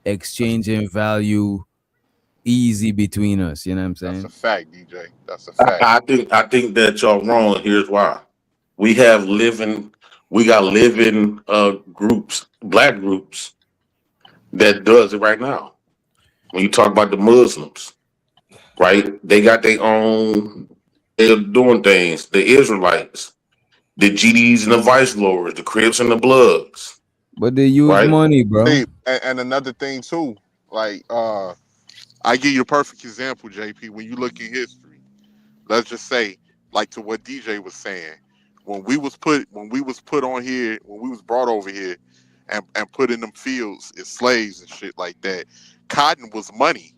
exchanging value easy between us. You know what I'm That's a saying? fact, DJ. That's a fact. I think that y'all wrong. Here's why. We have living we got living groups, black groups that does it right now. When you talk about the Muslims, right? They got their own. They're doing things. The Israelites, the GDs and the Vice Lords, the Crips and the Bloods, But they use right? money, bro. See, and another thing too, like I give you a perfect example, JP. When you look in history, let's just say, like to what DJ was saying, when we was put on here, when we was brought over here, and put in them fields as slaves and shit like that, cotton was money.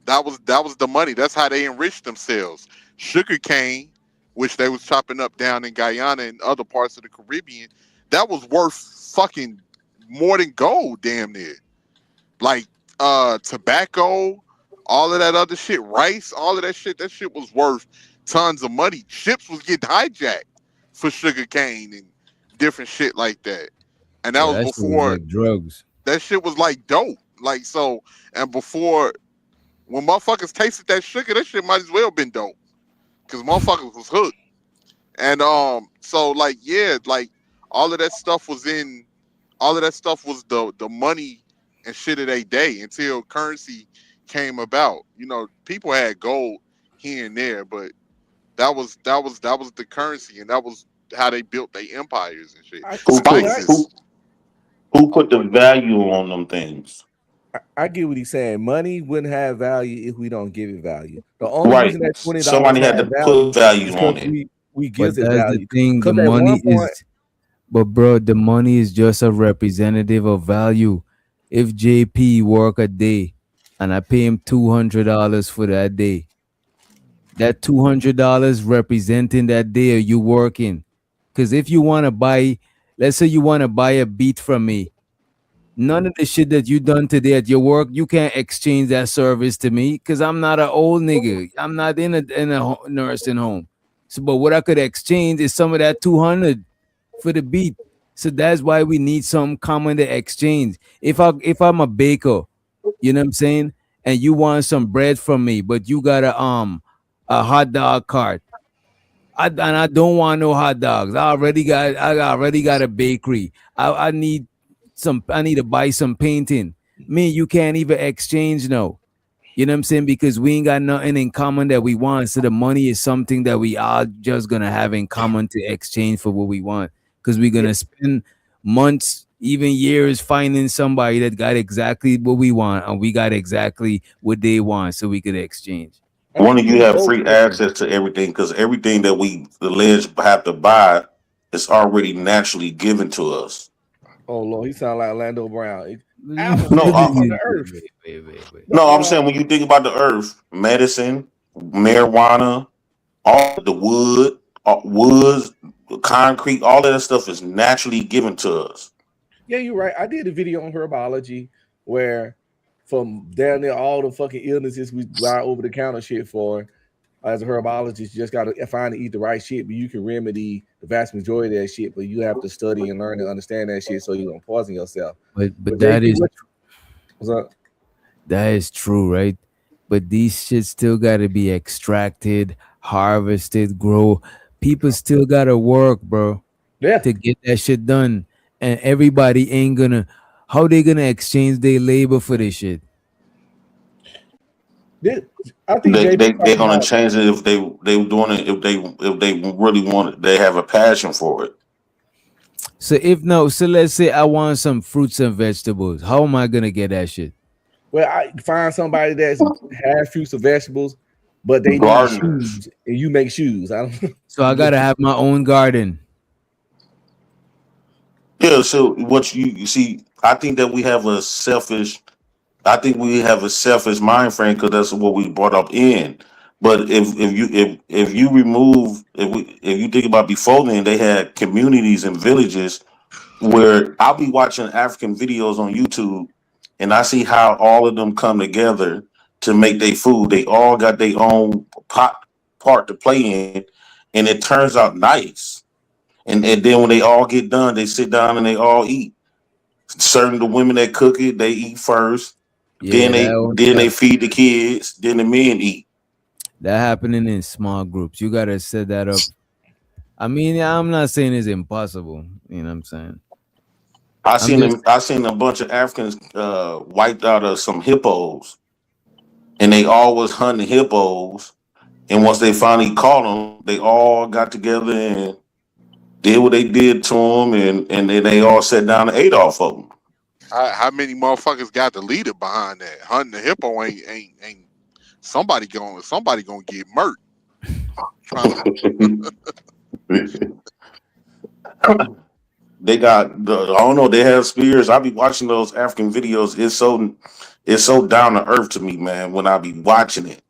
That was the money. That's how they enriched themselves. Sugar cane, which they was chopping up down in Guyana and other parts of the Caribbean, that was worth fucking more than gold, damn near. Like tobacco, all of that other shit, rice, all of that shit was worth tons of money. Ships was getting hijacked for sugar cane and different shit like that. And that Yeah, was that shit was before like drugs. that shit was like dope. Like so, and before when motherfuckers tasted that sugar, that shit might as well been dope. Cause motherfuckers was hooked. And so like yeah, like all of that stuff was in all of that stuff was the money and shit of their day until currency came about. You know, people had gold here and there, but that was the currency, and that was how they built their empires and shit. Who put Spices. who put the value on them things? I get what he's saying. Money wouldn't have value if we don't give it value. The only Right. reason that $20 Somebody had had to value put value is on because it. we But gives it that's the value. thing. The Because at one money point, is, but bro, the money is just a representative of value. If JP work a day and I pay him $200 for that day, that $200 representing that day of you working. Because if you want to buy, let's say you want to buy a beat from me, none of the shit that you done today at your work, you can't exchange that service to me because I'm not an old nigga. I'm not in a nursing home. So, but what I could exchange is some of that 200 for the beat. So that's why we need some common to exchange. If I'm a baker, you know what I'm saying, and you want some bread from me, but you got a hot dog cart. And I don't want no hot dogs. I already got a bakery. I need to buy some painting. Me, you can't even exchange no. You know what I'm saying? Because we ain't got nothing in common that we want. So the money is something that we are just gonna have in common to exchange for what we want. Because we're gonna spend months, even years, finding somebody that got exactly what we want, and we got exactly what they want, so we could exchange. One of you have free access to everything because everything that we alleged have to buy is already naturally given to us. oh Lord, he sound like Orlando Brown. No, Apples came from the earth. no, I'm saying when you think about the earth, medicine, marijuana, all the wood, woods, concrete, all of that stuff is naturally given to us. Yeah, you're right. I did a video on herbology where from down there all the fucking illnesses we buy over the counter shit for. As a herbologist, you just gotta find and eat the right shit, but you can remedy the vast majority of that shit. But you have to study and learn and understand that shit so you don't poison yourself. But that JP, is what's up? that is true, right? But these shit still gotta be extracted, harvested, grow. People still gotta work, bro. Yeah. To get that shit done. And everybody ain't gonna how they gonna exchange their labor for this shit? I think They're gonna change it if they doing it if they really want it. They have a passion for it. So let's say I want some fruits and vegetables. How am I gonna get that shit? Well, I find somebody that's has fruits and vegetables, but they need Gardeners. shoes, and you make shoes. I don't. So I gotta have my own garden. Yeah. So what you see, I think that we have a selfish. I think we have a selfish mind frame because that's what we brought up in. But if you remove if you think about before then, they had communities and villages where I'll be watching African videos on YouTube and I see how all of them come together to make their food. They all got their own part to play in, and it turns out nice. And then when they all get done, they sit down and they all eat. Certain the women that cook it, they eat first. Yeah, Then they feed the kids. Then the men eat. that happening in small groups. You gotta set that up. I mean, I'm not saying it's impossible. You know what I'm saying? I seen a bunch of Africans wiped out of some hippos. and they all was hunting hippos. And once they finally caught them, they all got together and did what they did to them, and then they all sat down and ate off of them. How many motherfuckers got the leader behind that? Hunting the hippo ain't somebody gonna get murked. Trying to They got I don't know. They have spears. I be watching those African videos. It's so down to earth to me, man. When I be watching it,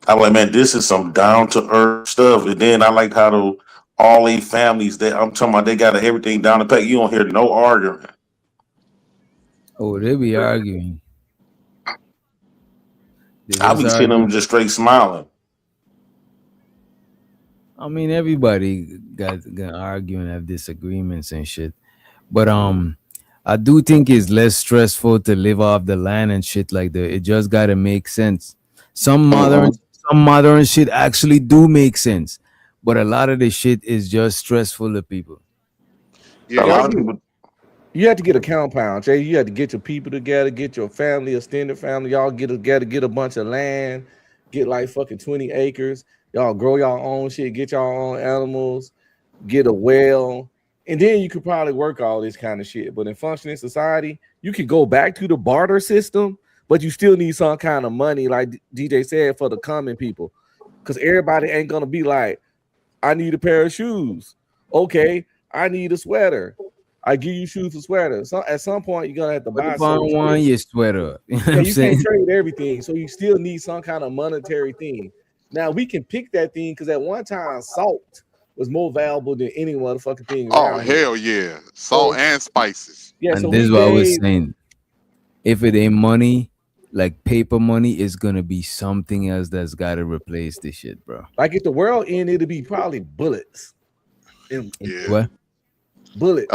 I'm like, man, this is some down to earth stuff. And then I like how all these families that I'm talking about, they got everything down the pack. You don't hear no arguing. Oh, they be arguing. They I just be seeing them argue. just straight smiling. I mean, everybody got argue and have disagreements and shit. But I do think it's less stressful to live off the land and shit like that. It just gotta make sense. Some modern Mhm. some modern shit actually do make sense, but a lot of the shit is just stressful to people. A Y'all lot of get, people. you have to get a compound, Jay. You have to get your people together, get your family, extended family. Y'all get together, get a bunch of land, get like fucking 20 acres. Y'all grow your own shit, get your own animals, get a well, and then you could probably work all this kind of shit. But in functioning society, you could go back to the barter system, but you still need some kind of money, like DJ said, for the common people. Because everybody ain't gonna be like, I need a pair of shoes. Okay, I need a sweater. I give you shoes and sweaters. So at some point, you're gonna have to What buy if I certain don't shit. want your sweater? You know what Yeah, I'm you can't saying? trade everything, so you still need some kind of monetary thing. Now we can pick that thing because at one time salt was more valuable than any motherfucking thing oh around here. hell yeah, salt So and spices. yeah, so And this we is what I was gave saying. If it ain't money, like paper money, is gonna be something else that's gotta replace this shit, bro. like if the world ended, it'd be probably bullets and Yeah. What? bullets.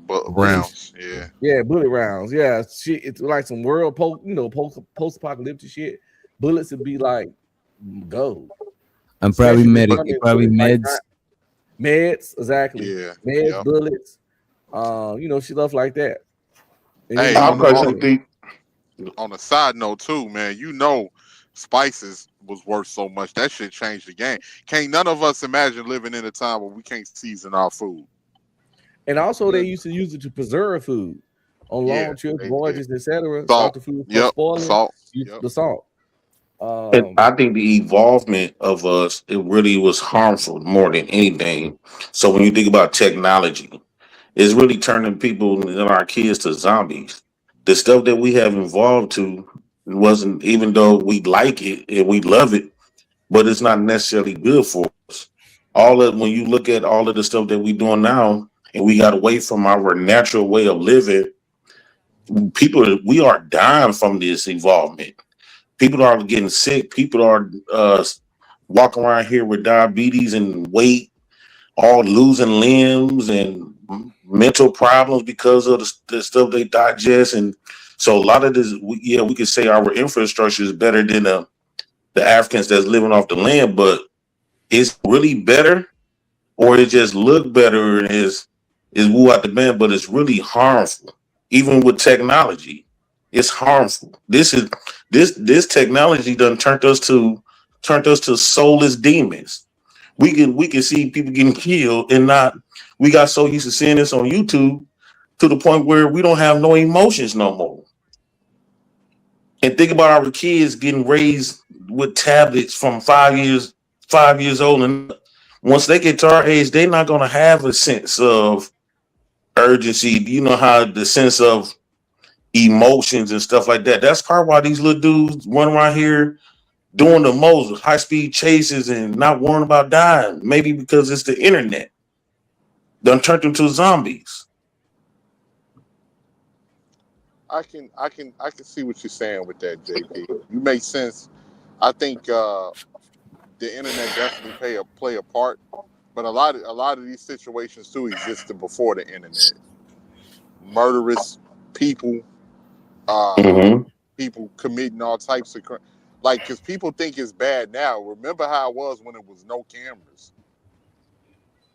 But Bullets. rounds. Yeah. Yeah, bullet rounds. Yeah, shit. It's like some world post apocalyptic shit. Bullets would be like gold, And probably especially if they medic, come in probably like meds. meds. Exactly, Yeah. meds, Yep. bullets. Stuff like that. And then Hey, I you need on money. personally think. on a side note too, man, spices was worth so much. That shit changed the game. Can't none of us imagine living in a time where we can't season our food. And also, they used to use it to preserve food on Yeah, long trips, they did. voyages, etc. Stop Salt. the food from Yep. spoiling. Salt. Use Yep. the salt. And Um, I think the evolvement of us, it really was harmful more than anything. So when you think about technology, it's really turning people and our kids to zombies. The stuff that we have evolved to wasn't, even though we like it and we love it, but it's not necessarily good for us. When you look at all of the stuff that we doing now, and we got away from our natural way of living, we are dying from this involvement. People are getting sick. People are walking around here with diabetes and weight, all losing limbs and mental problems because of the stuff they digest. And so a lot of this, we could say our infrastructure is better than the Africans that's living off the land, but it's really better, or it just look better and is woo out the band, but it's really harmful. Even with technology, it's harmful. This technology done turned us to soulless demons. We can see people getting killed and not. We got so used to seeing this on YouTube to the point where we don't have no emotions no more. And think about our kids getting raised with tablets from 5 years old, and once they get to our age, they're not gonna have a sense of urgency. You know how the sense of emotions and stuff like that. That's part why these little dudes run around here doing the most high speed chases and not worrying about dying. Maybe because it's the internet. Done turned them to zombies. I can see what you're saying with that, JP. You make sense. I think the internet definitely play a part, but a lot of these situations too existed before the internet. Murderous people, uh, Mm-hmm. people committing all types of like, because people think it's bad now. Remember how it was when it was no cameras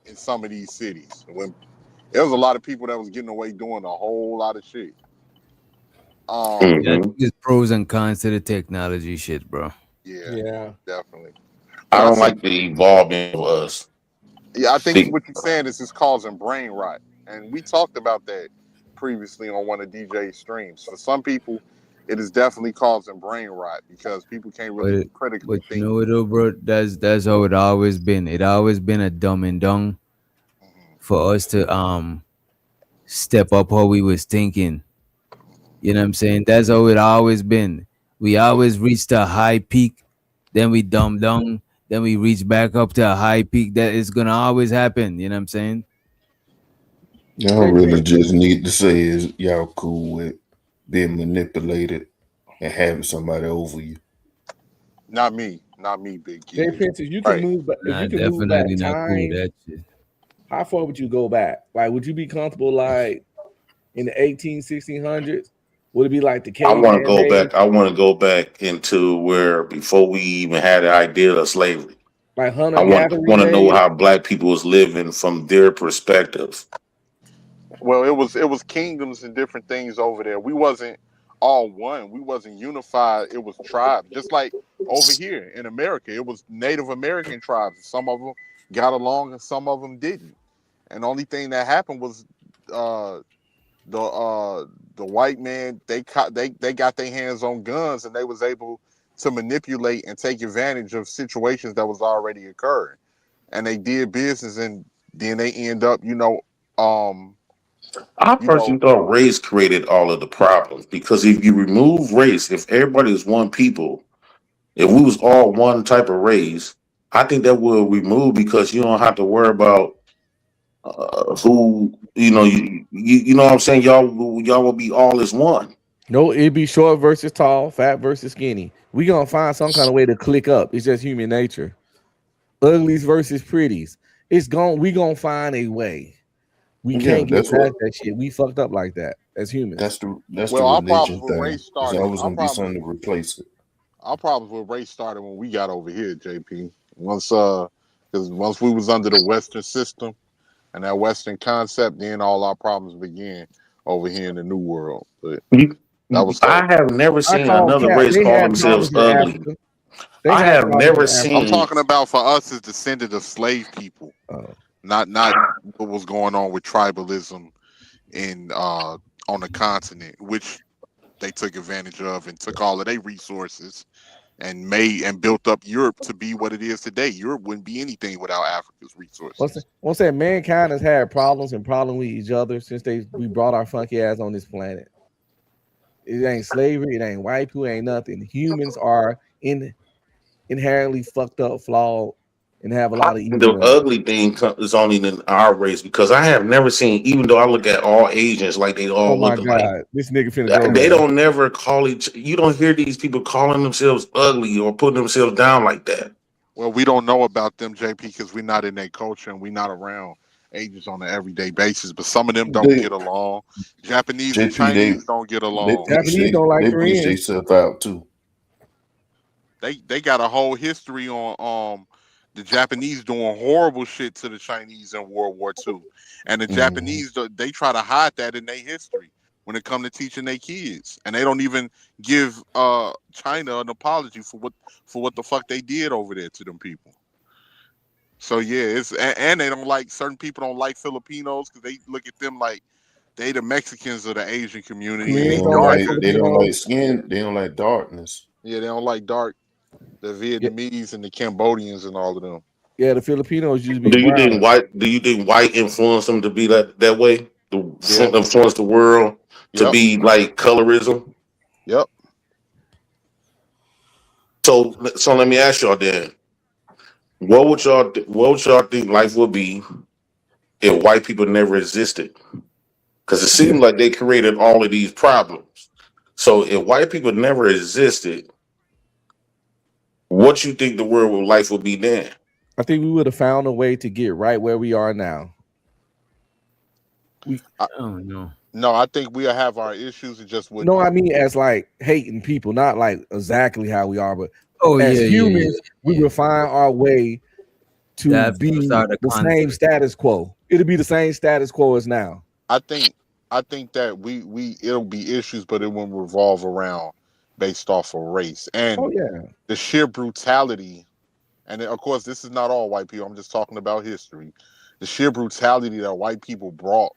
in some of these cities, when there was a lot of people that was getting away doing a whole lot of shit. Yeah, there's pros and cons to the technology shit, bro. Yeah, definitely. I But I don't think like the evolving of us. Yeah, I think what you're saying is it's causing brain rot, and we talked about that previously on one of DJ's streams. For some people, it is definitely causing brain rot because people can't really critically But you think. know what, though, bro? That's how it always been. It always been a dumb and dung for us to step up how we was thinking. You know what I'm saying? That's how it always been. We always reached a high peak, then we dumb down, then we reach back up to a high peak. That is gonna always happen. You know what I'm saying? Y'all really just need to say is y'all cool with being manipulated and having somebody over you. Not me, Big Jay Kid. Prince, if you can move back, if Nah, you can move back definitely not cool with time, that shit. how far would you go back? Like, would you be comfortable like in the 1600s? Would it be like the I want to caveman go days? back. I want to go back into where before we even had the idea of slavery. Like I hunter want gathering to know days? how black people was living from their perspective. Well, it was kingdoms and different things over there. We wasn't all one. We wasn't unified. It was tribes, just like over here in America. It was Native American tribes. Some of them got along and some of them didn't. And the only thing that happened was uh, the white man they got their hands on guns and they was able to manipulate and take advantage of situations that was already occurring, and they did business, and then they end up I personally thought race created all of the problems because if you remove race, if everybody is one people, if we was all one type of race, I think that will remove because you don't have to worry about who you know what I'm saying. Y'all will be all as one. No, it'd be short versus tall, fat versus skinny. We gonna find some kind of way to click up. It's just human nature. Uglies versus pretties. We gonna find a way. We Yeah, can't get that's what past that shit. We fucked up like that as humans. that's the our problems religion with thing. race There's started. always gonna be something to replace it. Our problems with race started when we got over here, JP. Because once we was under the Western system and that Western concept, then all our problems began over here in the New World. But that was I have never I seen call another cat. race They call had themselves problems in ugly. Africa. They I had have problems never in Africa. I'm seen. talking about for us as descendants of slave people, not what was going on with tribalism in on the continent, which they took advantage of and took all of their resources and made and built up Europe to be what it is today. Europe wouldn't be anything without Africa's resources. Once that mankind has had problems with each other since we brought our funky ass on this planet. It ain't slavery, it ain't white people, ain't nothing. Humans are inherently fucked up, flawed, and have a lot of evil The in them. ugly thing is only in our race because I have never seen, even though I look at all Asians like they all Oh my look alike. god, this nigga finna go They there. don't never call you don't hear these people calling themselves ugly or putting themselves down like that. Well, we don't know about them, JP, because we're not in their culture and we're not around Asians on an everyday basis. But some of them don't get along. Japanese and JP, Chinese don't get along. they bleach themselves out too. They got a whole history on the Japanese doing horrible shit to the Chinese in World War II, and the Japanese they try to hide that in their history when it comes to teaching their kids, and they don't even give China an apology for what the fuck they did over there to them people. So yeah, it's and they don't like certain people don't like Filipinos because they look at them like they the Mexicans of the Asian community. They don't like skin. They don't like darkness. Yeah, they don't like dark. The Vietnamese and the Cambodians and all of them. Yeah, the Filipinos used to be Do you brown. think white influenced them to be that way? Influence the world to be like colorism? Yep. So let me ask y'all then. What would y'all think life would be if white people never existed? Because it seems like they created all of these problems. So if white people never existed, what you think the world of life would be then? I think we would have found a way to get right where we are now. No, I think we'll have our issues and just wouldn't. No, I mean as like hating people, not like exactly how we are, but Oh, as yeah, yeah, humans, we will find our way to be start a the concept. same status quo. It'll be the same status quo as now. I think I think that it'll be issues, but it won't revolve around based off of race and the sheer brutality. And of course, this is not all white people. I'm just talking about history. The sheer brutality that white people brought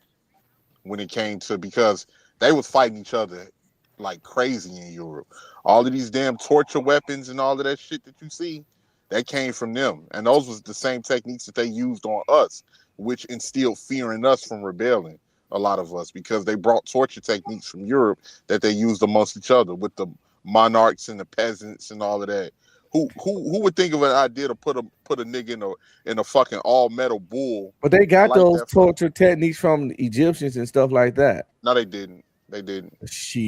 when it came to, because they was fighting each other like crazy in Europe. All of these damn torture weapons and all of that shit that you see, that came from them. And those was the same techniques that they used on us, which instilled fear in us from rebelling, a lot of us, because they brought torture techniques from Europe that they used amongst each other with the monarchs and the peasants and all of that. Who would think of an idea to put a nigga in a fucking all metal bull? But they got like those that from- torture techniques from the Egyptians and stuff like that. No, they didn't. They didn't. Shit.